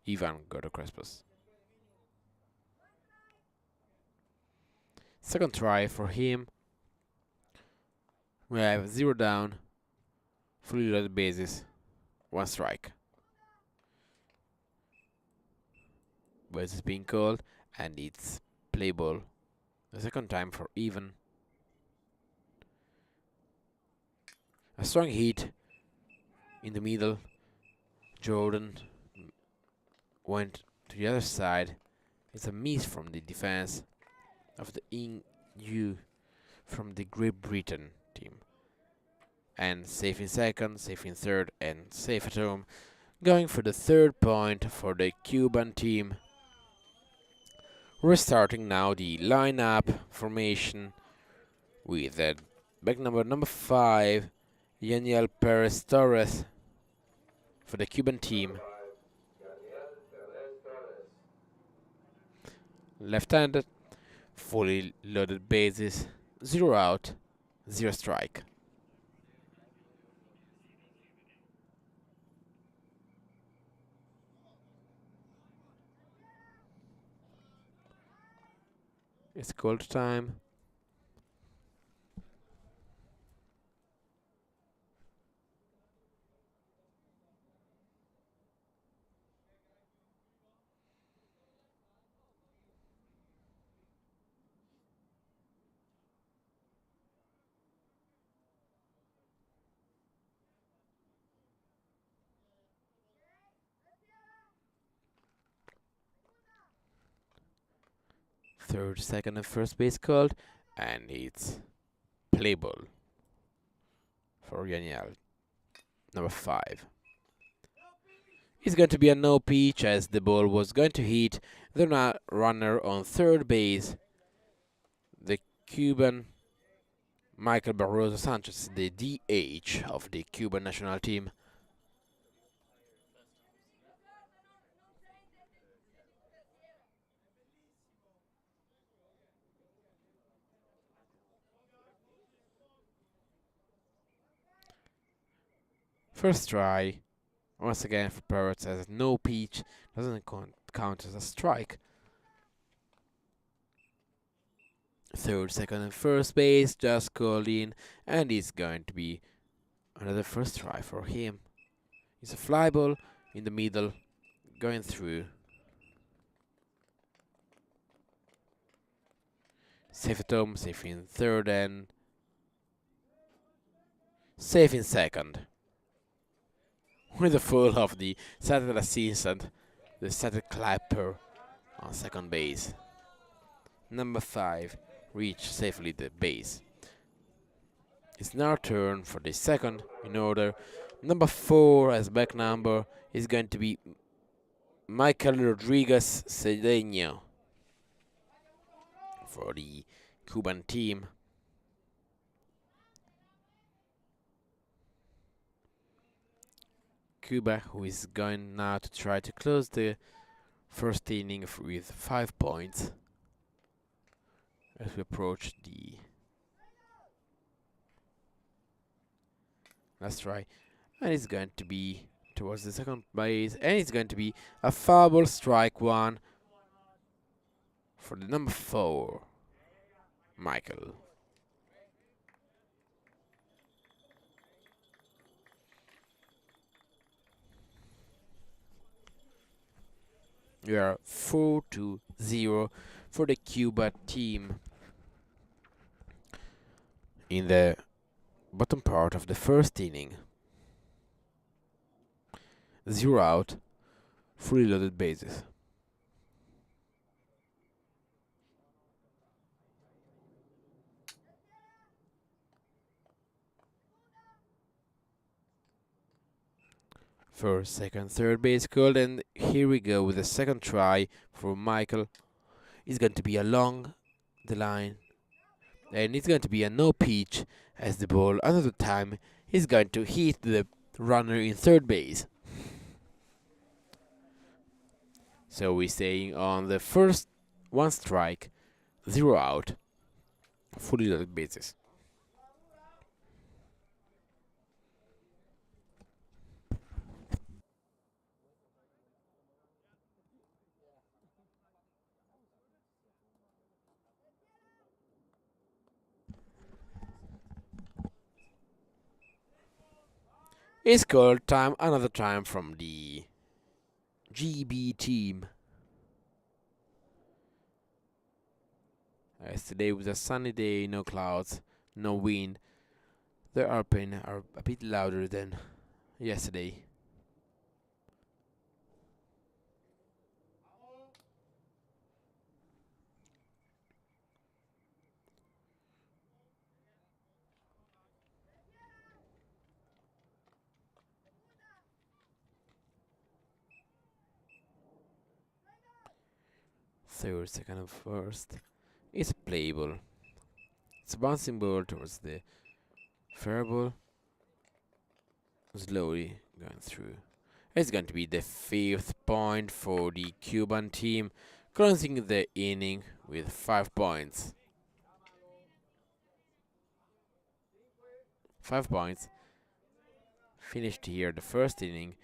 Speaker 2: Ivan Gordo Crespos. Second try for him. We have 0 down, fully loaded bases, 1 strike. Bases being called, and it's play ball. The second time for Ivan. A strong hit in the middle. Jordan went to the other side. It's a miss from the defense of the EU from the Great Britain team. And safe in second, safe in third, and safe at home. Going for the third point for the Cuban team. Restarting now the lineup formation with the back number 5, Yaniel Perez Torres for the Cuban team. Left-handed, fully loaded bases, 0 out, 0 strike. It's cold time. Third, second, and first base called, and it's play ball for Yaniel, number 5. It's going to be a no pitch as the ball was going to hit the runner on third base, the Cuban Michael Barroso Sanchez, the DH of the Cuban national team. First try, once again for Pirates, as no pitch, doesn't count as a strike. Third, second, and first base just called in, and it's going to be another first try for him. It's a fly ball in the middle, going through. Safe at home, safe in third, and safe in second. With the full of the Saturday assistant, the Saturday clapper on second base. Number 5 reached safely the base. It's now turn for the second in order. Number 4 as back number is going to be Michael Rodriguez Cedeño for the Cuban team. Cuba, who is going now to try to close the first inning with 5 points as we approach the last try, and it's going to be towards the second base, and it's going to be a foul ball, strike one for the number 4, Michael. We are 4-0 for the Cuba team in the bottom part of the first inning. 0 out, fully loaded bases. First, second, third base called, and here we go with the second try for Michael. It's going to be along the line, and it's going to be a no pitch as the ball another time is going to hit the runner in third base. So we're staying on the first 1 strike, 0 out, fully loaded bases. It's called time, another time from the GB team. As today was a sunny day, no clouds, no wind. The airplane are a bit louder than yesterday. Third, second, and first is playable. It's a bouncing ball towards the fair ball, slowly going through. It's going to be the 5th point for the Cuban team, closing the inning with 5 points. 5 points. Finished here the first inning.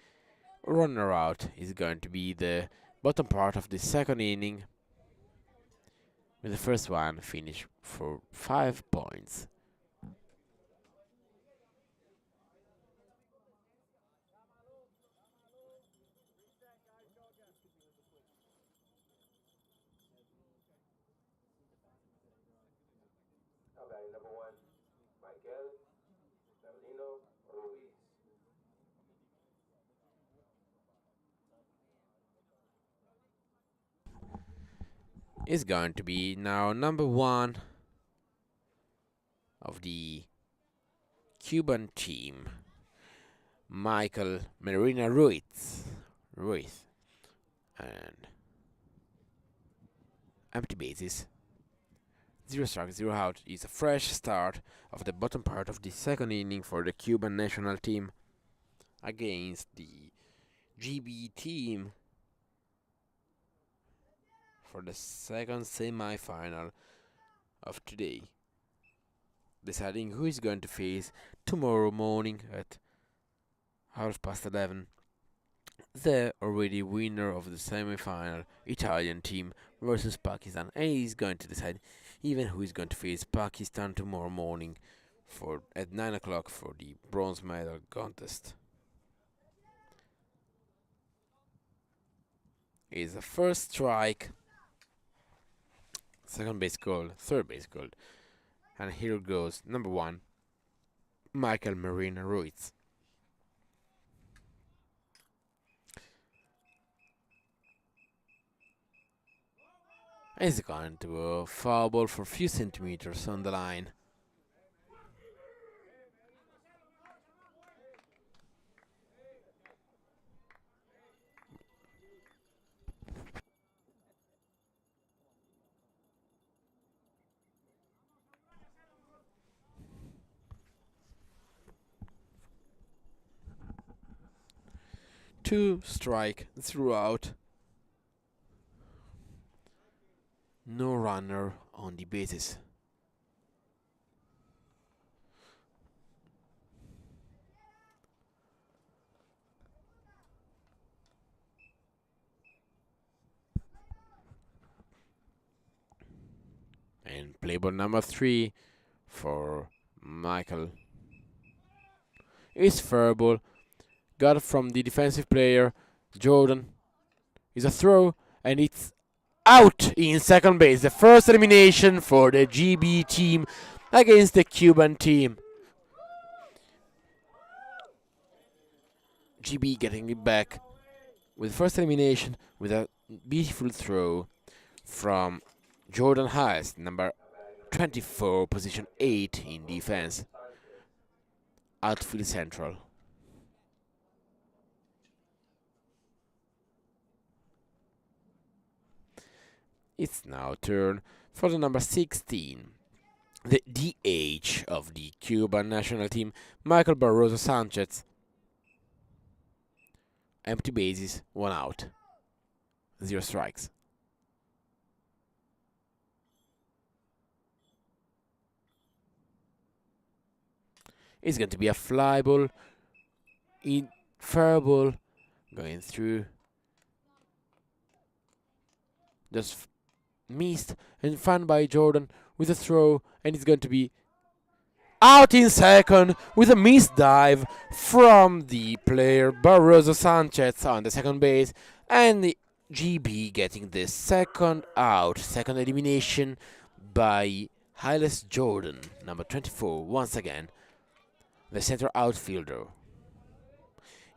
Speaker 2: Runner out is going to be the bottom part of the second inning, with the first one finished for 5 points.
Speaker 4: Now batting number 1, Michael Merlino Ruiz.
Speaker 2: Is going to be now number 1 of the Cuban team, Michael Marina Ruiz. And empty bases. 0 strike, 0 out is a fresh start of the bottom part of the second inning for the Cuban national team against the GB team for the second semi-final of today, deciding who is going to face tomorrow morning at 11:30 the already winner of the semi-final Italian team versus Pakistan, and he's going to decide even who is going to face Pakistan tomorrow morning at 9 o'clock for the bronze medal contest. Is the first strike, second base called, third base called, and here goes number 1, Michael Marina Ruiz. It's going to a foul ball for a few centimeters on the line. Two strike throughout. No runner on the bases. And play ball number 3 for Michael. It's fair ball. Got from the defensive player, Jordan. Is a throw, and it's out in second base. The first elimination for the GB team against the Cuban team. GB getting it back with first elimination with a beautiful throw from Jordan Hayes, number 24, position 8 in defense. Outfield central. It's now turn for the number 16, the DH of the Cuban national team, Michael Barroso Sanchez. Empty bases, 1 out, 0 strikes. It's going to be a fly ball, in fair ball, going through. Just missed and found by Jordan with a throw, and it's going to be out in second with a missed dive from the player Barroso Sanchez on the second base, and the GB getting the second out, second elimination by Hyles Jordan, number 24, once again, the center outfielder.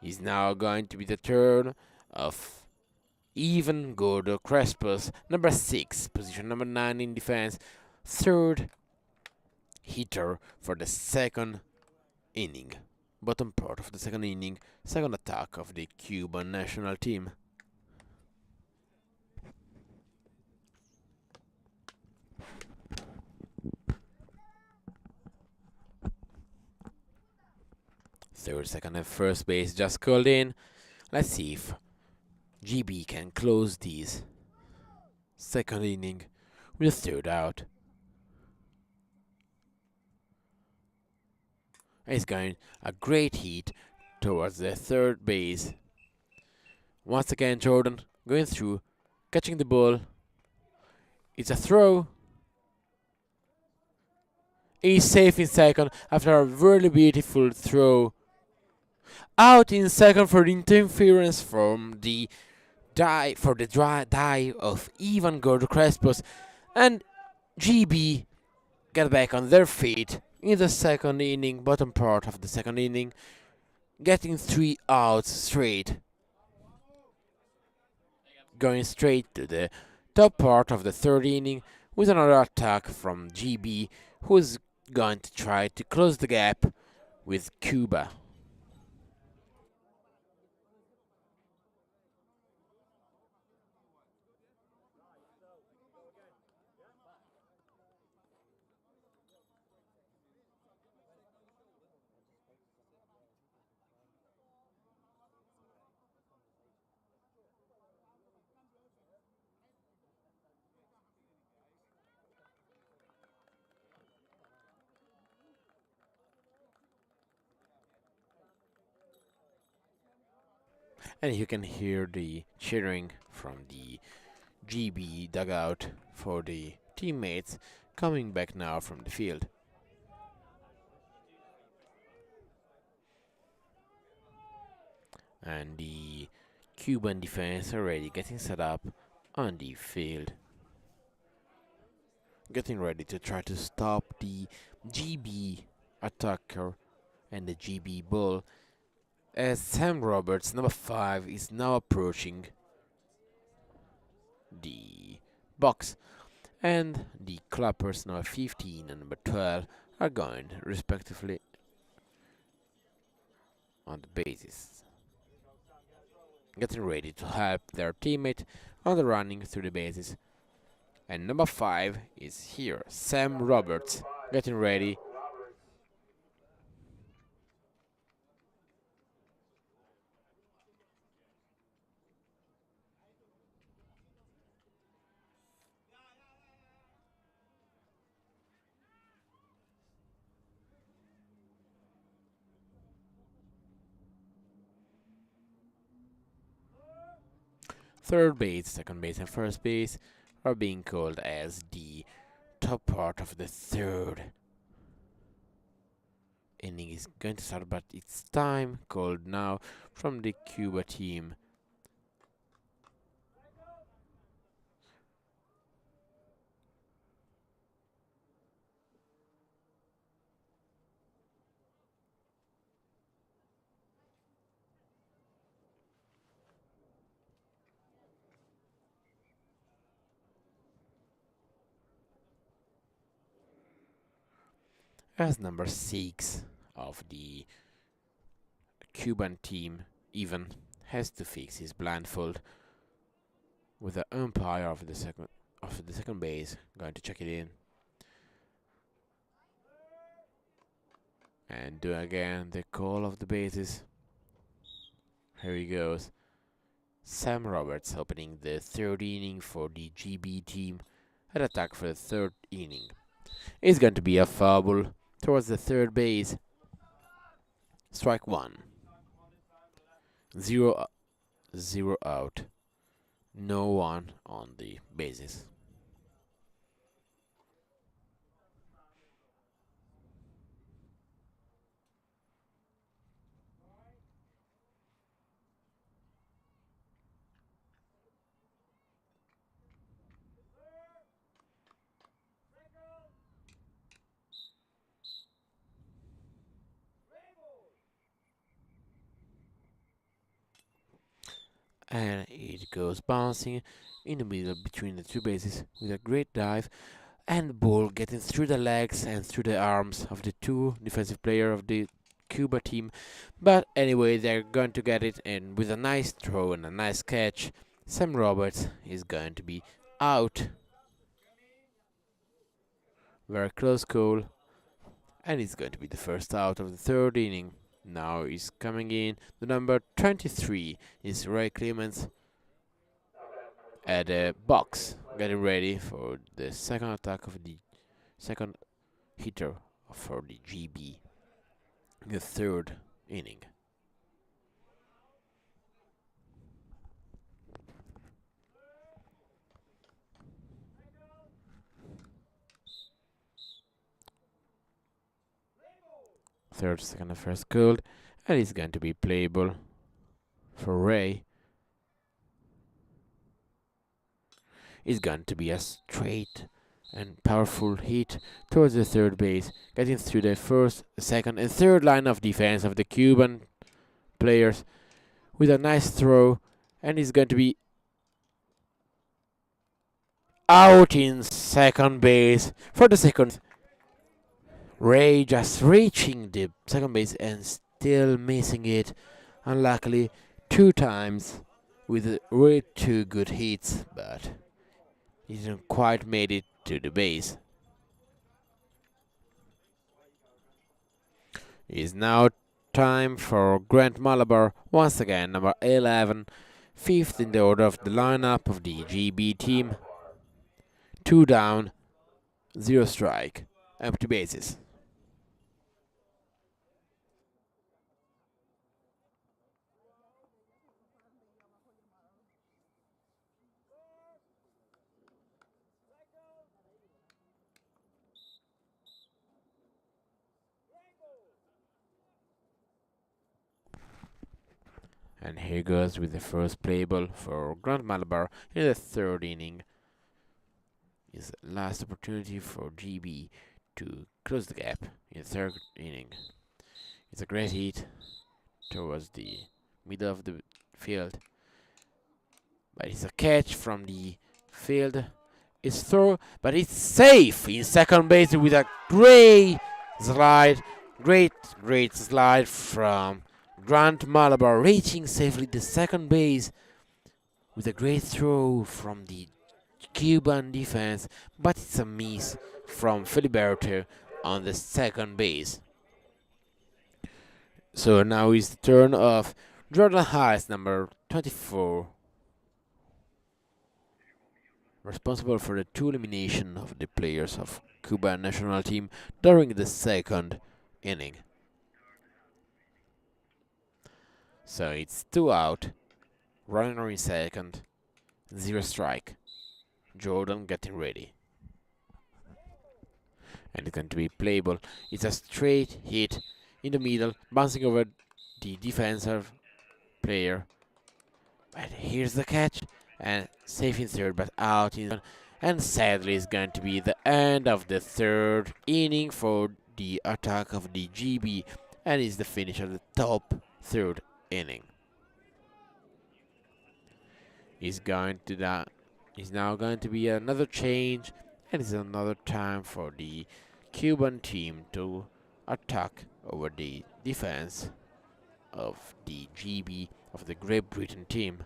Speaker 2: Is now going to be the turn of Ivan Gordo Crespos, number 6, position number 9 in defense, third hitter for the second inning, bottom part of the second inning, second attack of the Cuban national team. Third, second, and first base just called in. Let's see if GB can close these second inning with a third out. He's going a great hit towards the third base. Once again, Jordan going through, catching the ball. It's a throw. He's safe in second after a really beautiful throw. Out in second for the interference from the dive of Ivan Gordo Crespos, and GB get back on their feet in the second inning, bottom part of the second inning, getting 3 outs straight. Going straight to the top part of the third inning with another attack from GB, who's going to try to close the gap with Cuba. And you can hear the cheering from the GB dugout for the teammates coming back now from the field. And the Cuban defense already getting set up on the field, getting ready to try to stop the GB attacker and the GB ball, as Sam Roberts, number 5, is now approaching the box, and the Clappers number 15 and number 12 are going respectively on the bases, getting ready to help their teammate on the running through the bases. And number 5 is here, Sam Roberts, getting ready. Third base, second base, and first base are being called as the top part of the third inning is going to start, but it's time called now from the Cuba team. As number 6 of the Cuban team, Ivan, has to fix his blindfold with the umpire of the second base going to check it in and do again the call of the bases. Here he goes. Sam Roberts opening the third inning for the GB team. An attack for the third inning. It's going to be a foul towards the third base. Strike 1. 0 out. No one on the bases. And it goes bouncing in the middle between the two bases with a great dive, and the ball getting through the legs and through the arms of the two defensive players of the Cuba team. But anyway, they're going to get it, and with a nice throw and a nice catch, Sam Roberts is going to be out. Very close call, and it's going to be the first out of the third inning. Now is coming in the number 23 is Ray Clements at the box, getting ready for the second attack of the second hitter for the GB in the third inning. Third, second, and first called, and it's going to be playable for Ray. It's going to be a straight and powerful hit towards the third base, getting through the first, second, and third line of defense of the Cuban players with a nice throw, and it's going to be out in second base for the second. Ray just reaching the second base and still missing it, unluckily 2 times with really 2 good hits, but he didn't quite made it to the base. It's now time for Grant Malabar, once again number 11, 5th in the order of the lineup of the GB team. 2 down, 0 strike, empty bases. And here goes with the first play ball for Grant Malabar in the third inning. His last opportunity for GB to close the gap in the third inning. It's a great hit towards the middle of the field, but it's a catch from the field, It's through, but it's safe in second base with a great slide. Great slide from Grant Malabar, reaching safely the second base with a great throw from the Cuban defense, but it's a miss from Filiberto on the second base. So now is the turn of Jordan Hayes, number 24, responsible for the two elimination of the players of Cuban national team during the second inning. So it's 2 out, runner in second, 0 strike. Jordan getting ready. And it's going to be playable. It's a straight hit in the middle, bouncing over the defensive player. And here's the catch, and safe in third, but out in. And sadly, it's going to be the end of the third inning for the attack of the GB, and it's the finish of the top third inning. Is now going to be another change, and it's another time for the Cuban team to attack over the defense of the GB of the Great Britain team.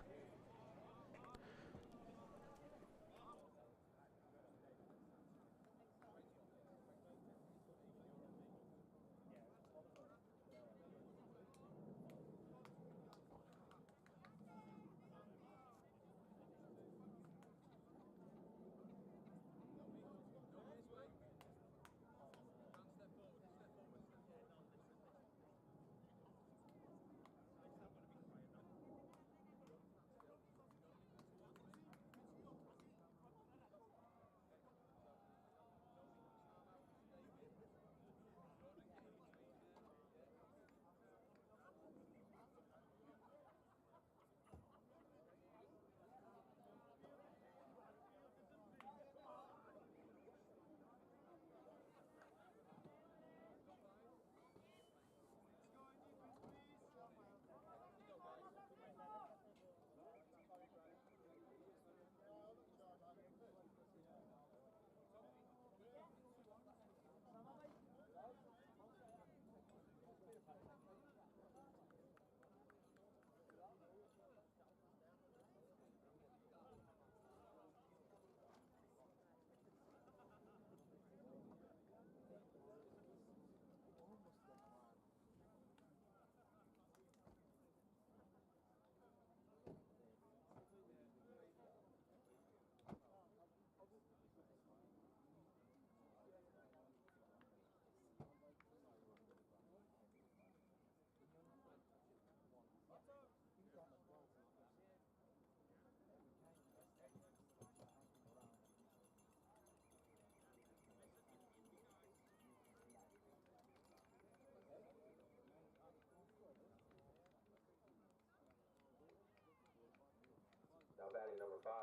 Speaker 4: Now batting number 5,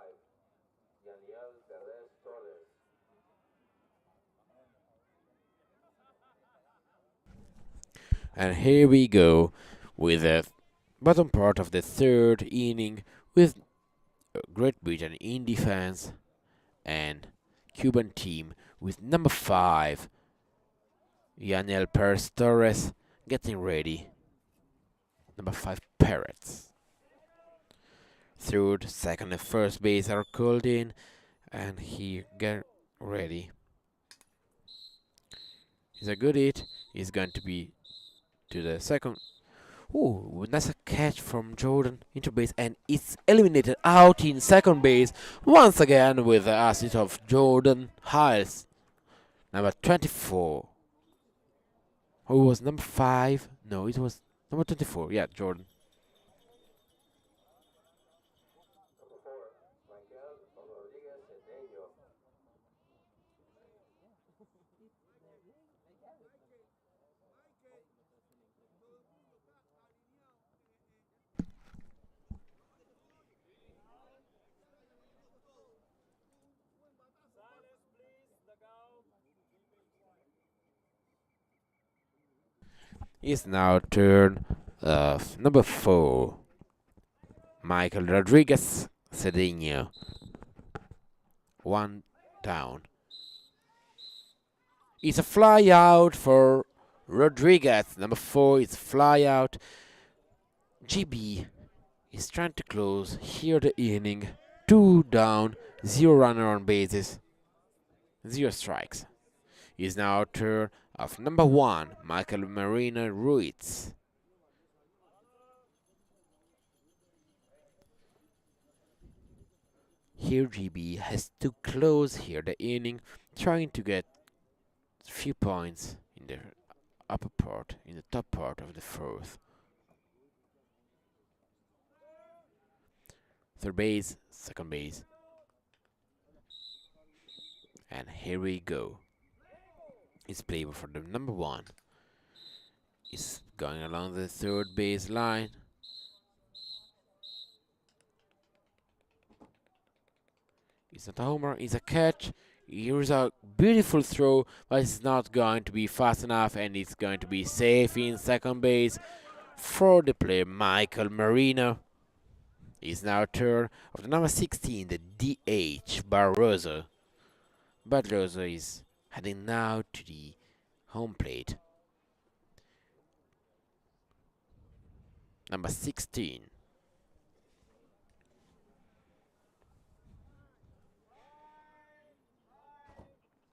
Speaker 4: Yaniel Perez Torres.
Speaker 2: And here we go with the bottom part of the third inning with Great Britain in defense and Cuban team with number 5, Yanel Perez Torres, getting ready. Number 5, Parrots. Third, second, and first base are called in, and he get ready. It's a good hit. He's going to be to the second. Ooh, nice catch from Jordan into base, and it's eliminated out in second base once again with the assist of Jordan Hiles, number 24. Who was number 5? No, it was number 24. Yeah, Jordan.
Speaker 4: Number 4, Michael Rodriguez Cedeño.
Speaker 2: It's now turn of number 4, Michael Rodriguez Cedeño. down. It's a fly out for Rodriguez. Number 4 is fly out. GB is trying to close here the inning. 2 down, 0 runner on bases, 0 strikes. It's now a turn of number 1, Michael Marina Ruiz. Here GB has to close here the inning, trying to get a few points in the upper part, in the top part of the fourth. Third base, second base. And here we go. It's playable for the number 1. It's going along the third base line. It's not a homer, it's a catch. Here's a beautiful throw, but it's not going to be fast enough, and it's going to be safe in second base for the player Michael Marino. It's now a turn of the number 16, the DH Barroso. Barroso is heading now to the home plate. Number 16.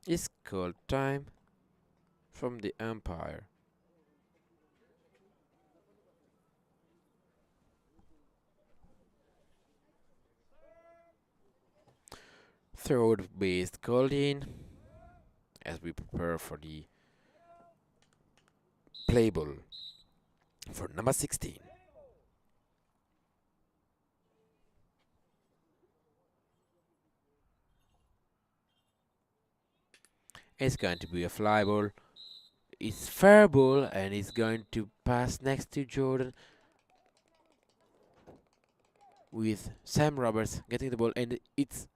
Speaker 2: It's called time from the umpire. Third base called in as we prepare for the play ball for number 16. It's going to be a fly ball. It's fair ball, and it's going to pass next to Jordan with Sam Roberts getting the ball, and it's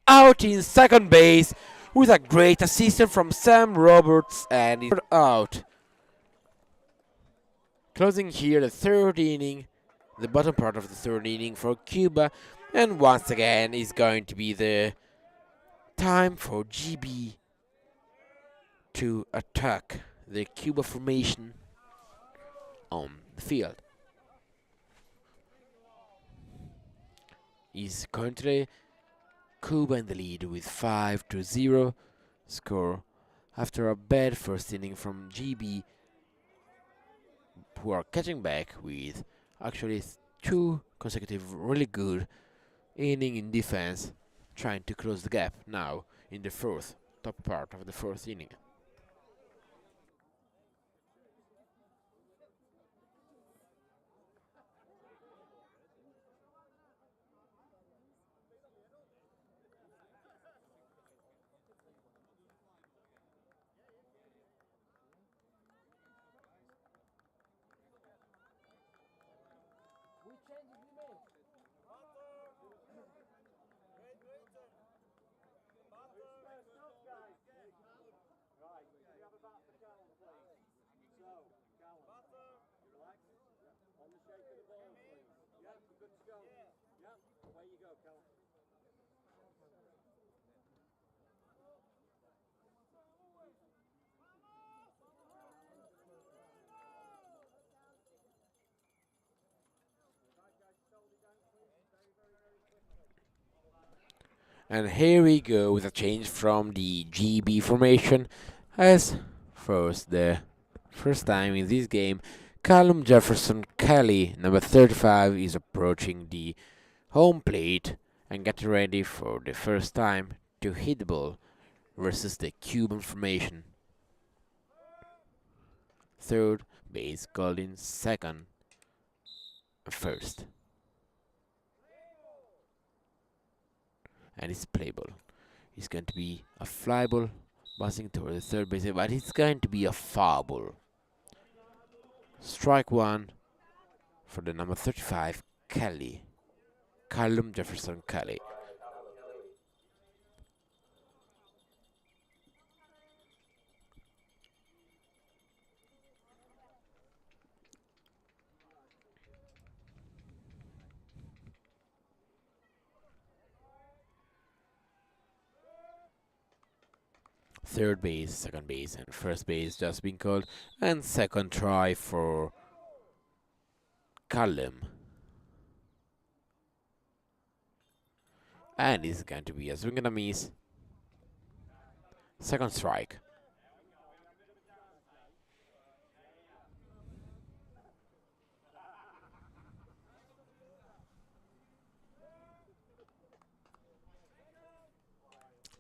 Speaker 2: out in second base with a great assist from Sam Roberts, and it's out. Closing here the third inning, the bottom part of the third inning for Cuba, and once again is going to be the time for GB to attack the Cuba formation on the field. Is currently Cuba in the lead with 5-0 score after a bad first inning from GB, who are catching back with actually 2 consecutive really good inning in defense, trying to close the gap now in the fourth, top part of the fourth inning.
Speaker 1: Which changes we make?
Speaker 3: Right, we have about the Callum, please. So, Callum, relax. On the shape of the ball, please. Yep, we're good to go. Yep, away you go, Callum.
Speaker 2: And here we go with a change from the GB formation, as first the first time in this game Callum Jefferson Kelly, number 35, is approaching the home plate and getting ready for the first time to hit the ball versus the Cuban formation. Third base called in, second and first. And it's play ball. It's going to be a fly ball buzzing toward the third base, but it's going to be a foul ball. Strike 1 for the number 35, Kelly. Callum Jefferson Kelly. third base, second base, and first base just being called, and second try for Callum. And it's going to be a swing and a miss. Second strike.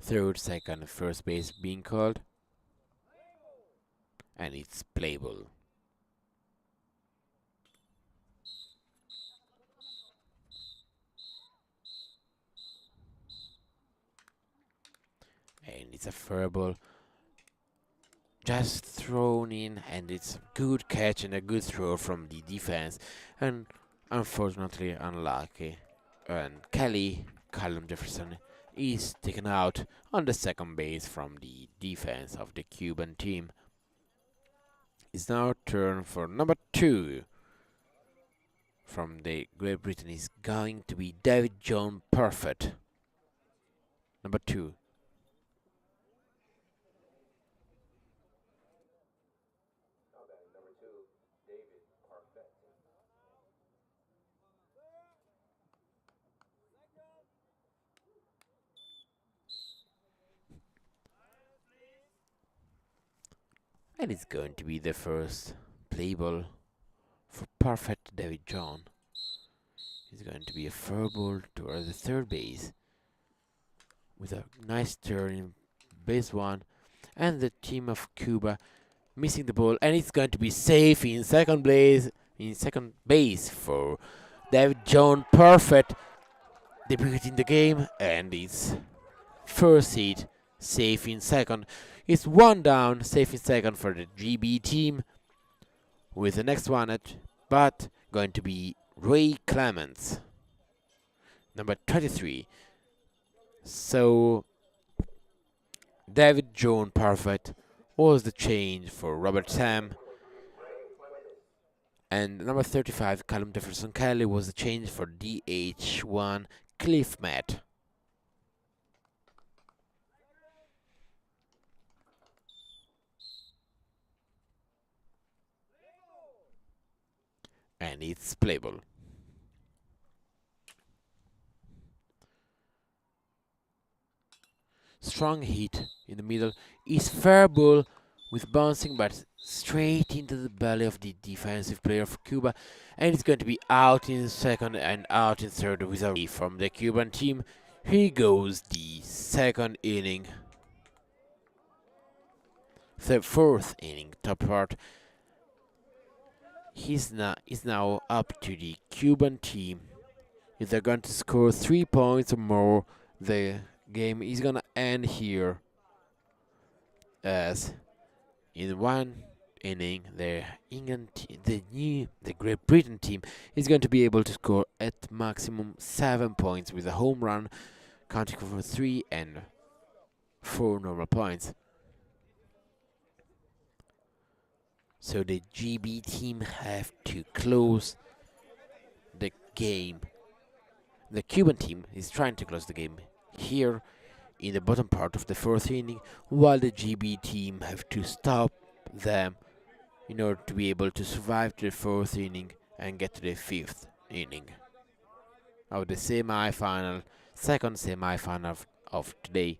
Speaker 2: Third, second, first base being called. And it's playable. And it's a fair ball. Just thrown in, and it's a good catch and a good throw from the defense. And unfortunately unlucky. And Callum Jefferson, is taken out on the second base from the defense of the Cuban team. It's now turn for number 2 from the Great Britain is going to be David John Perfect. Number 2.
Speaker 4: Now batting number 2, David Parfait.
Speaker 2: And it's going to be the first play ball for Perfect David John. It's going to be a fair ball towards the third base with a nice turn in base 1, and the team of Cuba missing the ball, and it's going to be safe in second base for David John Perfect, debuting the game, and it's first hit, safe in second. It's one down, safe in second for the GB team, with the next one at bat going to be Ray Clements, number 23. So David John Perfect was the change for Robert Sam, and number 35 Callum Jefferson Kelly was the change for DH1 Cliff Matt. And it's playable. Strong hit in the middle is fair ball with bouncing but straight into the belly of the defensive player for Cuba, and it's going to be out in second and out in third with a from the Cuban team. Here goes the second inning. The fourth inning, top part. Is now up to the Cuban team. If they're going to score 3 points or more, the game is gonna end here. As in one inning, the Great Britain team is going to be able to score at maximum 7 points with a home run, counting for 3 and 4 normal points. So the GB team have to close the game. The Cuban team is trying to close the game here in the bottom part of the fourth inning, while the GB team have to stop them in order to be able to survive to the fourth inning and get to the fifth inning of the semi-final, second semi-final of today.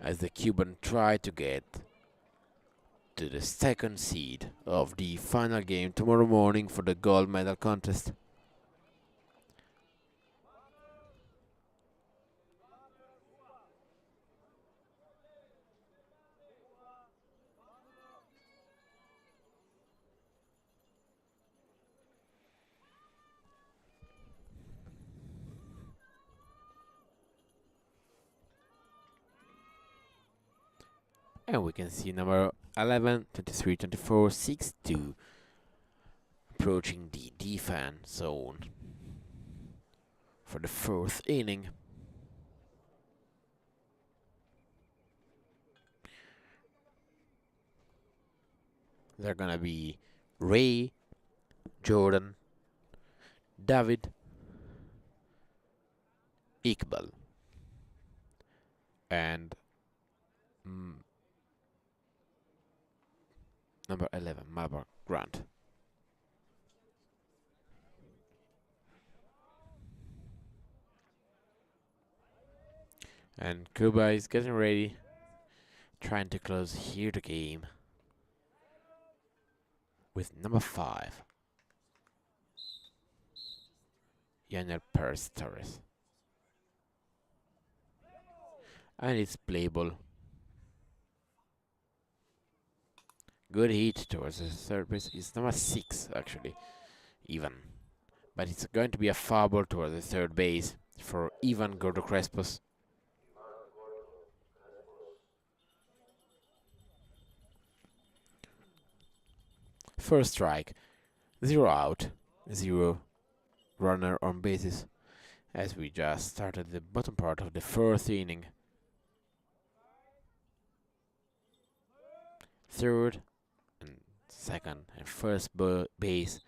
Speaker 2: As the Cuban try to get to the second seed of the final game tomorrow morning for the gold medal contest. And we can see number 11, 23, 24, 6, 2 approaching the defense zone for the fourth inning. They're gonna be Ray, Jordan, David, Iqbal. and number 11, Malabar Grant. And Cuba is getting ready, trying to close here the game with number 5, Yanel Perez Torres. And it's playable. Good hit towards the third base. It's number 6 actually, even. But it's going to be a foul ball towards the third base for Ivan Gordo Crespos. First strike, 0 out, 0 runner on bases, as we just started the bottom part of the 4th inning. Third and second and first base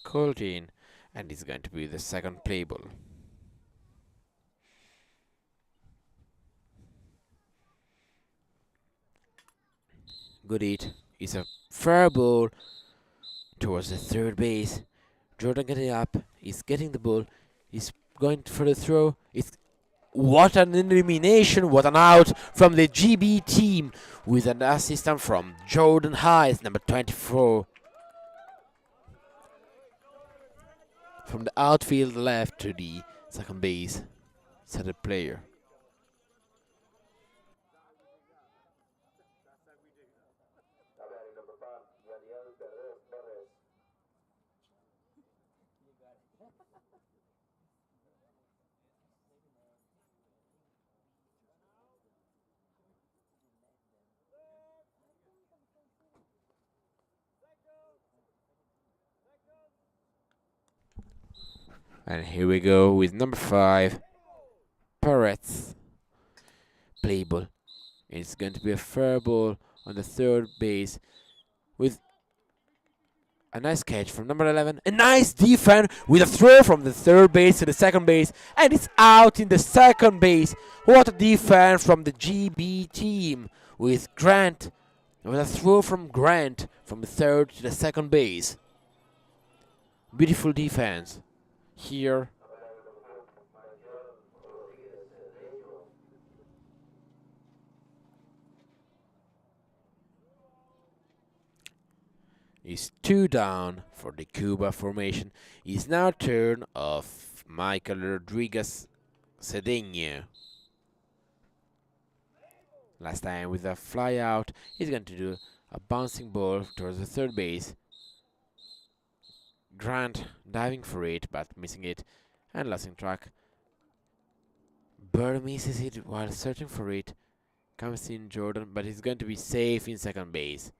Speaker 2: called in, and it's going to be the second play ball. Good hit. It's a fair ball towards the third base. Jordan getting up. He's getting the ball. He's going for the throw. What an elimination. What an out from the GB team with an assistant from Jordan Hayes, number 24. From the outfield left to the second base. Set player.
Speaker 4: Batting number 5, Daniel Perez.
Speaker 2: And here we go with number 5, Perez. Play ball. It's going to be a fair ball on the third base with a nice catch from number 11. A nice defense with a throw from the third base to the second base. And it's out in the second base. What a defense from the GB team with Grant. With a throw from Grant from the third to the second base. Beautiful defense. Here. Is 2 down for the Cuba formation. It's now turn of Michael Rodriguez Cedeno. Last time with a fly out, he's going to do a bouncing ball towards the third base. Grant diving for it but missing it and losing track. Bird misses it while searching for it. Comes in Jordan, but he's going to be safe in second base.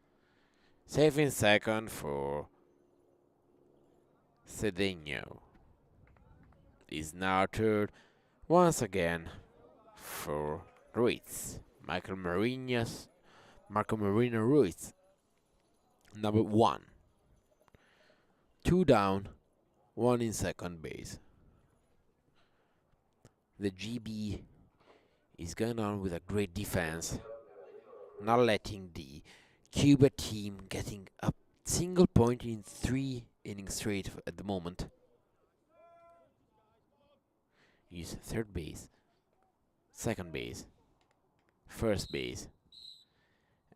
Speaker 2: Safe in second for Cedeno. Is now third once again for Ruiz. Marco Marino Ruiz. Number 1. 2 down, 1 in second base. The GB is going on with a great defense, not letting the Cuba team getting a single point in 3 innings straight at the moment. Use third base, second base, first base,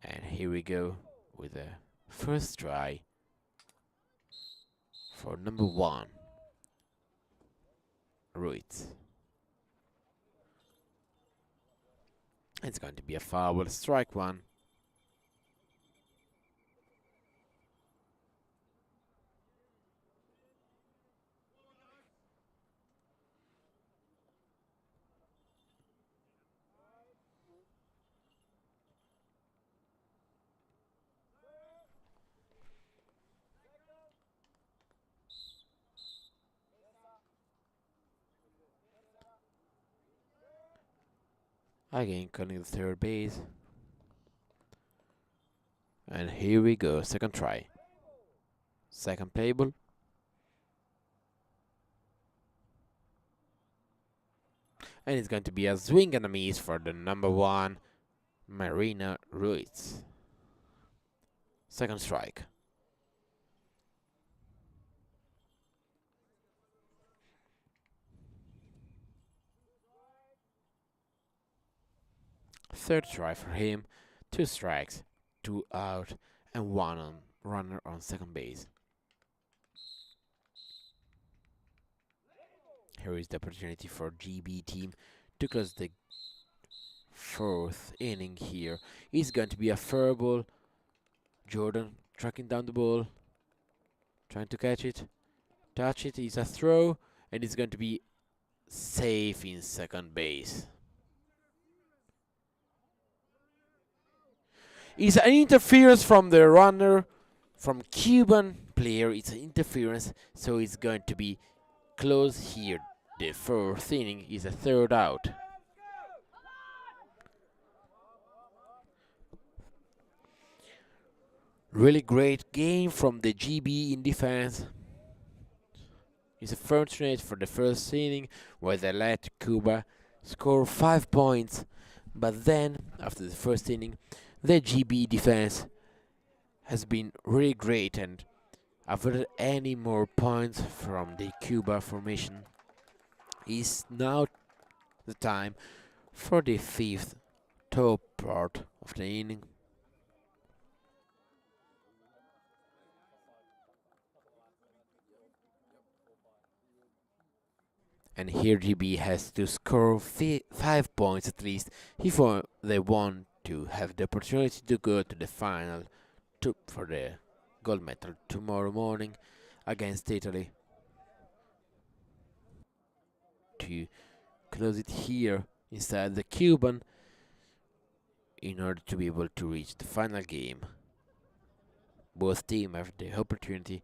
Speaker 2: and here we go with the first try for number 1, Ruiz. It's going to be a foul, strike 1. Again, calling the third base. And here we go, second try. Second playable. And it's going to be a swing and a miss for the number 1, Marina Ruiz. Second strike. Third try for him. 2 strikes, 2 out, and 1 runner on second base. Here is the opportunity for GB team to close the 4th inning here. It's going to be a fair ball. Jordan tracking down the ball, trying to catch it. Touch it is a throw, and it's going to be safe in second base. It's an interference from the runner, from Cuban player. It's an interference, so it's going to be close here. The 4th inning is a 3rd out. Really great game from the GB in defense. It's unfortunate for the first inning where they let Cuba score 5 points, but then after the first inning the GB defense has been really great and avoided any more points from the Cuba formation. It's now the time for the 5th top part of the inning. And here GB has to score 5 points at least if they want to have the opportunity to go to the final for the gold medal tomorrow morning against Italy. To close it here inside the Cuban in order to be able to reach the final game. Both teams have the opportunity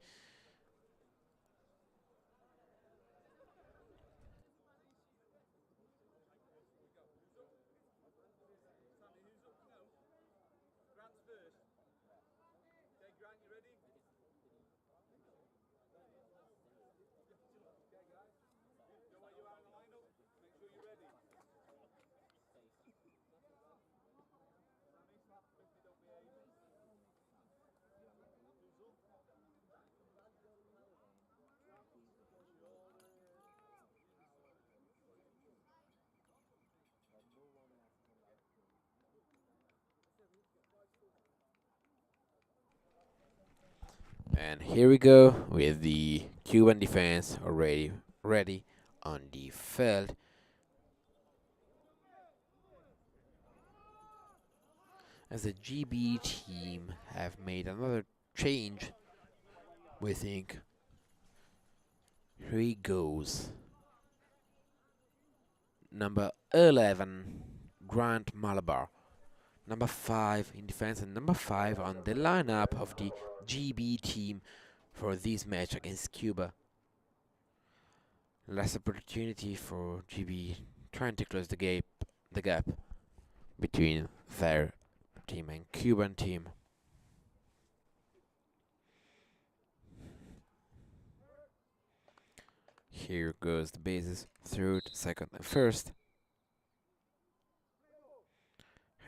Speaker 2: And here we go with the Cuban defense already ready on the field. As the GB team have made another change, we think. Here he goes. Number 11, Grant Malabar. Number 5 in defense and number 5 on the lineup of the GB team for this match against Cuba. Last opportunity for GB trying to close the gap between their team and Cuban team. Here goes the bases, 3rd, 2nd, and 1st.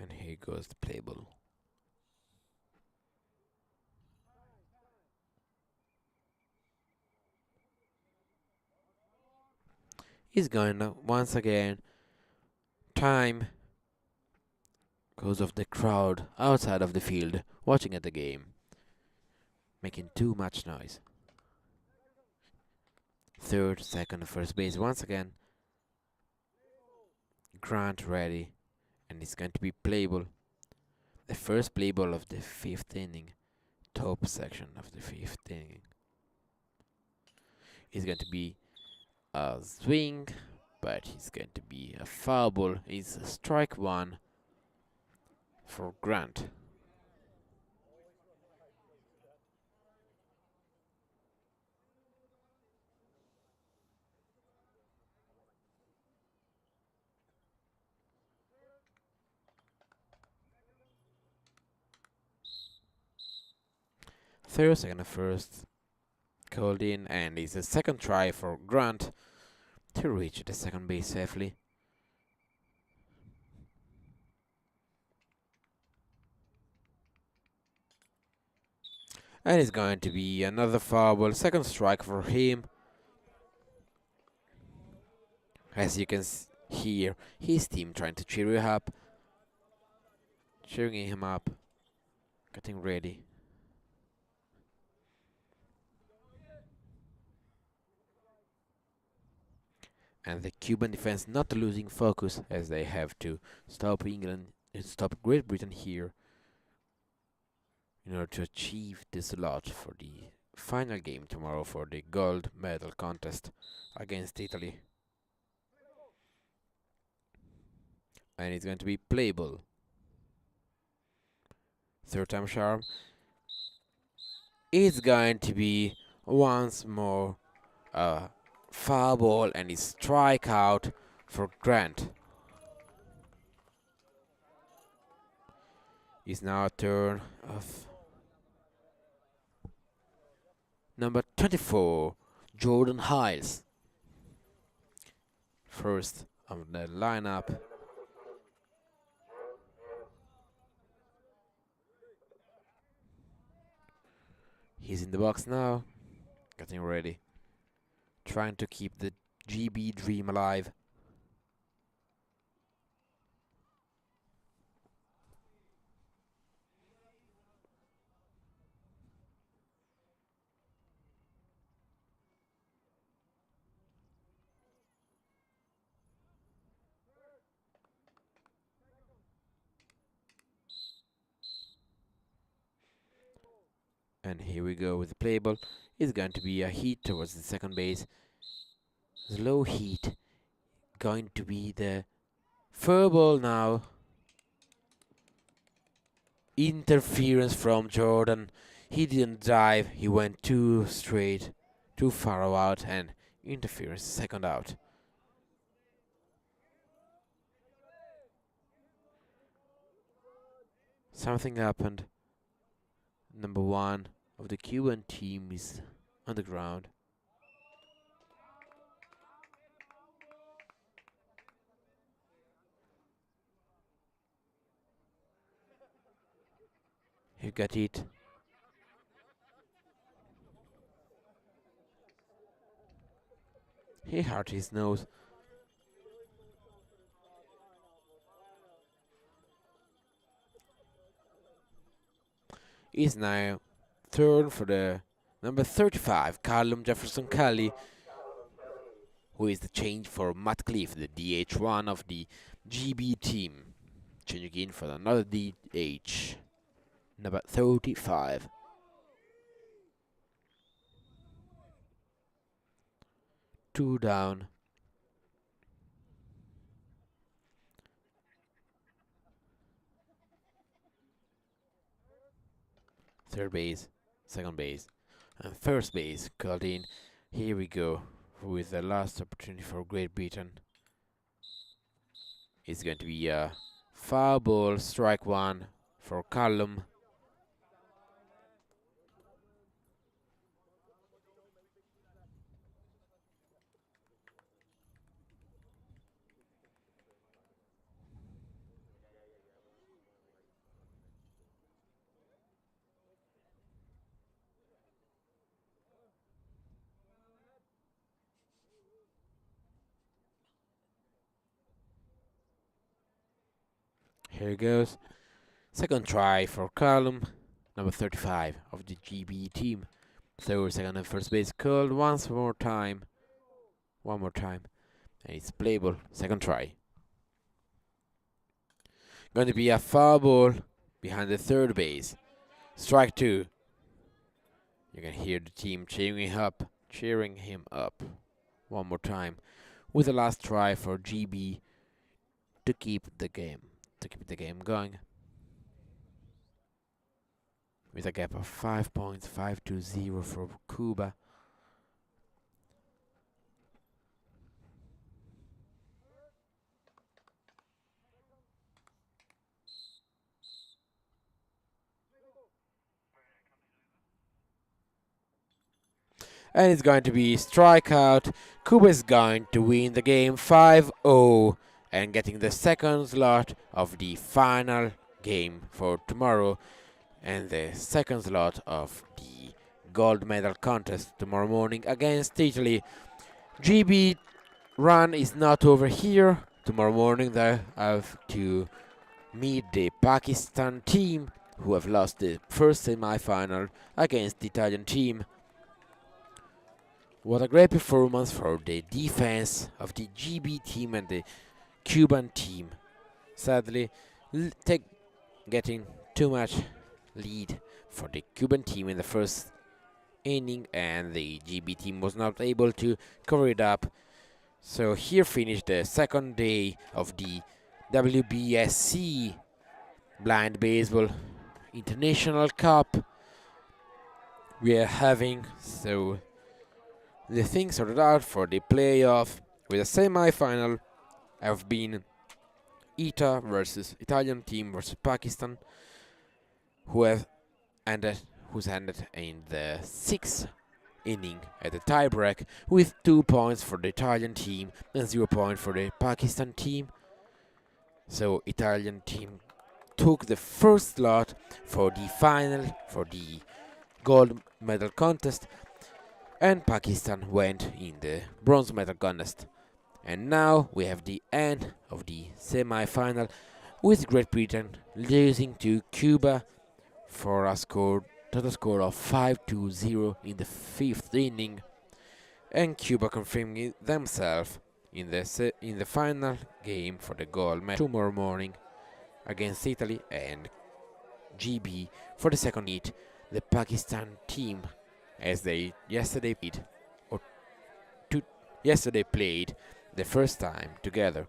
Speaker 2: And here goes the play ball. He's going once again. Time goes of the crowd outside of the field watching at the game, making too much noise. 3rd, 2nd, first base once again. Grant ready, and it's going to be playable. The first play ball of the 5th inning, top section of the 5th inning. It's going to be a swing, but it's going to be a foul ball. It's a strike 1 for Grant. Third, 2nd, and 1st called in, and it's a second try for Grant to reach the second base safely. And it's going to be another foul ball, second strike for him. As you can hear his team trying to cheering him up, getting ready. And the Cuban defense not losing focus as they have to stop England and stop Great Britain here in order to achieve this lot for the final game tomorrow for the gold medal contest against Italy. And it's going to be playable. Third time charm. It's going to be once more a foul ball and a strikeout for Grant. It's now a turn of number 24, Jordan Hiles. First on the lineup. He's in the box now, getting ready, trying to keep the GB dream alive. And here we go with the play ball. It's going to be a hit towards the second base. Slow hit. Going to be the fair ball now. Interference from Jordan. He didn't dive. He went too straight, too far out, and interference, second out. Something happened. Number 1 of the Cuban team is on the ground. He got it. He hurt his nose. Is now turn for the number 35, Callum Jefferson Kelly, who is the change for Matt Cliff, the DH1 of the GB team. Changing in for another DH, number 35. Two down. Third base, second base, and first base called in. Here we go with the last opportunity for Great Britain. It's going to be a foul ball, strike 1 for Callum. Here it goes. Second try for Callum, number 35 of the GB team. Third, second, and first base called once more time. One more time. And it's playable. Second try. Going to be a foul ball behind the third base. Strike 2. You can hear the team cheering him up. One more time. With the last try for GB to keep the game going. With a gap of 5 points, 5-0 for Cuba. And it's going to be strikeout. Cuba is going to win the game 5-0 and getting the second slot of the final game for tomorrow. and the second slot of the gold medal contest tomorrow morning against Italy. GB run is not over here. Tomorrow morning they have to meet the Pakistan team, who have lost the first semi-final against the Italian team. What a great performance for the defense of the GB team and the Cuban team. Sadly, getting too much lead for the Cuban team in the first inning, and the GB team was not able to cover it up. So here finished the second day of the WBSC Blind Baseball International Cup we are having. So the things sorted out for the playoff, with a semi-final have been ITA versus Italian team versus Pakistan, who's ended in the sixth inning at the tiebreak with 2 points for the Italian team and 0 point for the Pakistan team. So Italian team took the first slot for the final for the gold medal contest, and Pakistan went in the bronze medal contest. And now we have the end of the semi-final, with Great Britain losing to Cuba for a total score of 5-0 in the fifth inning, and Cuba confirming themselves in the final game for the gold medal tomorrow morning against Italy, and GB for the second meet the Pakistan team, as they yesterday played the first time together.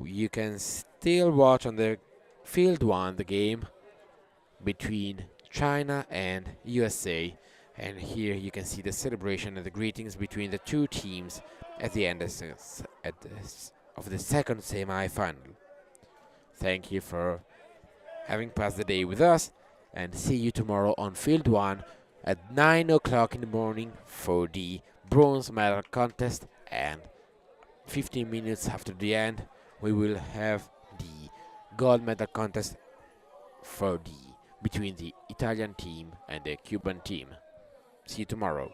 Speaker 2: You can still watch on the field one the game between China and USA, and here you can see the celebration and the greetings between the two teams at the end of the second semi-final. Thank you for having passed the day with us, and see you tomorrow on field 1 at 9 o'clock in the morning for the bronze medal contest, and 15 minutes after the end we will have the gold medal contest between the Italian team and the Cuban team. See you tomorrow.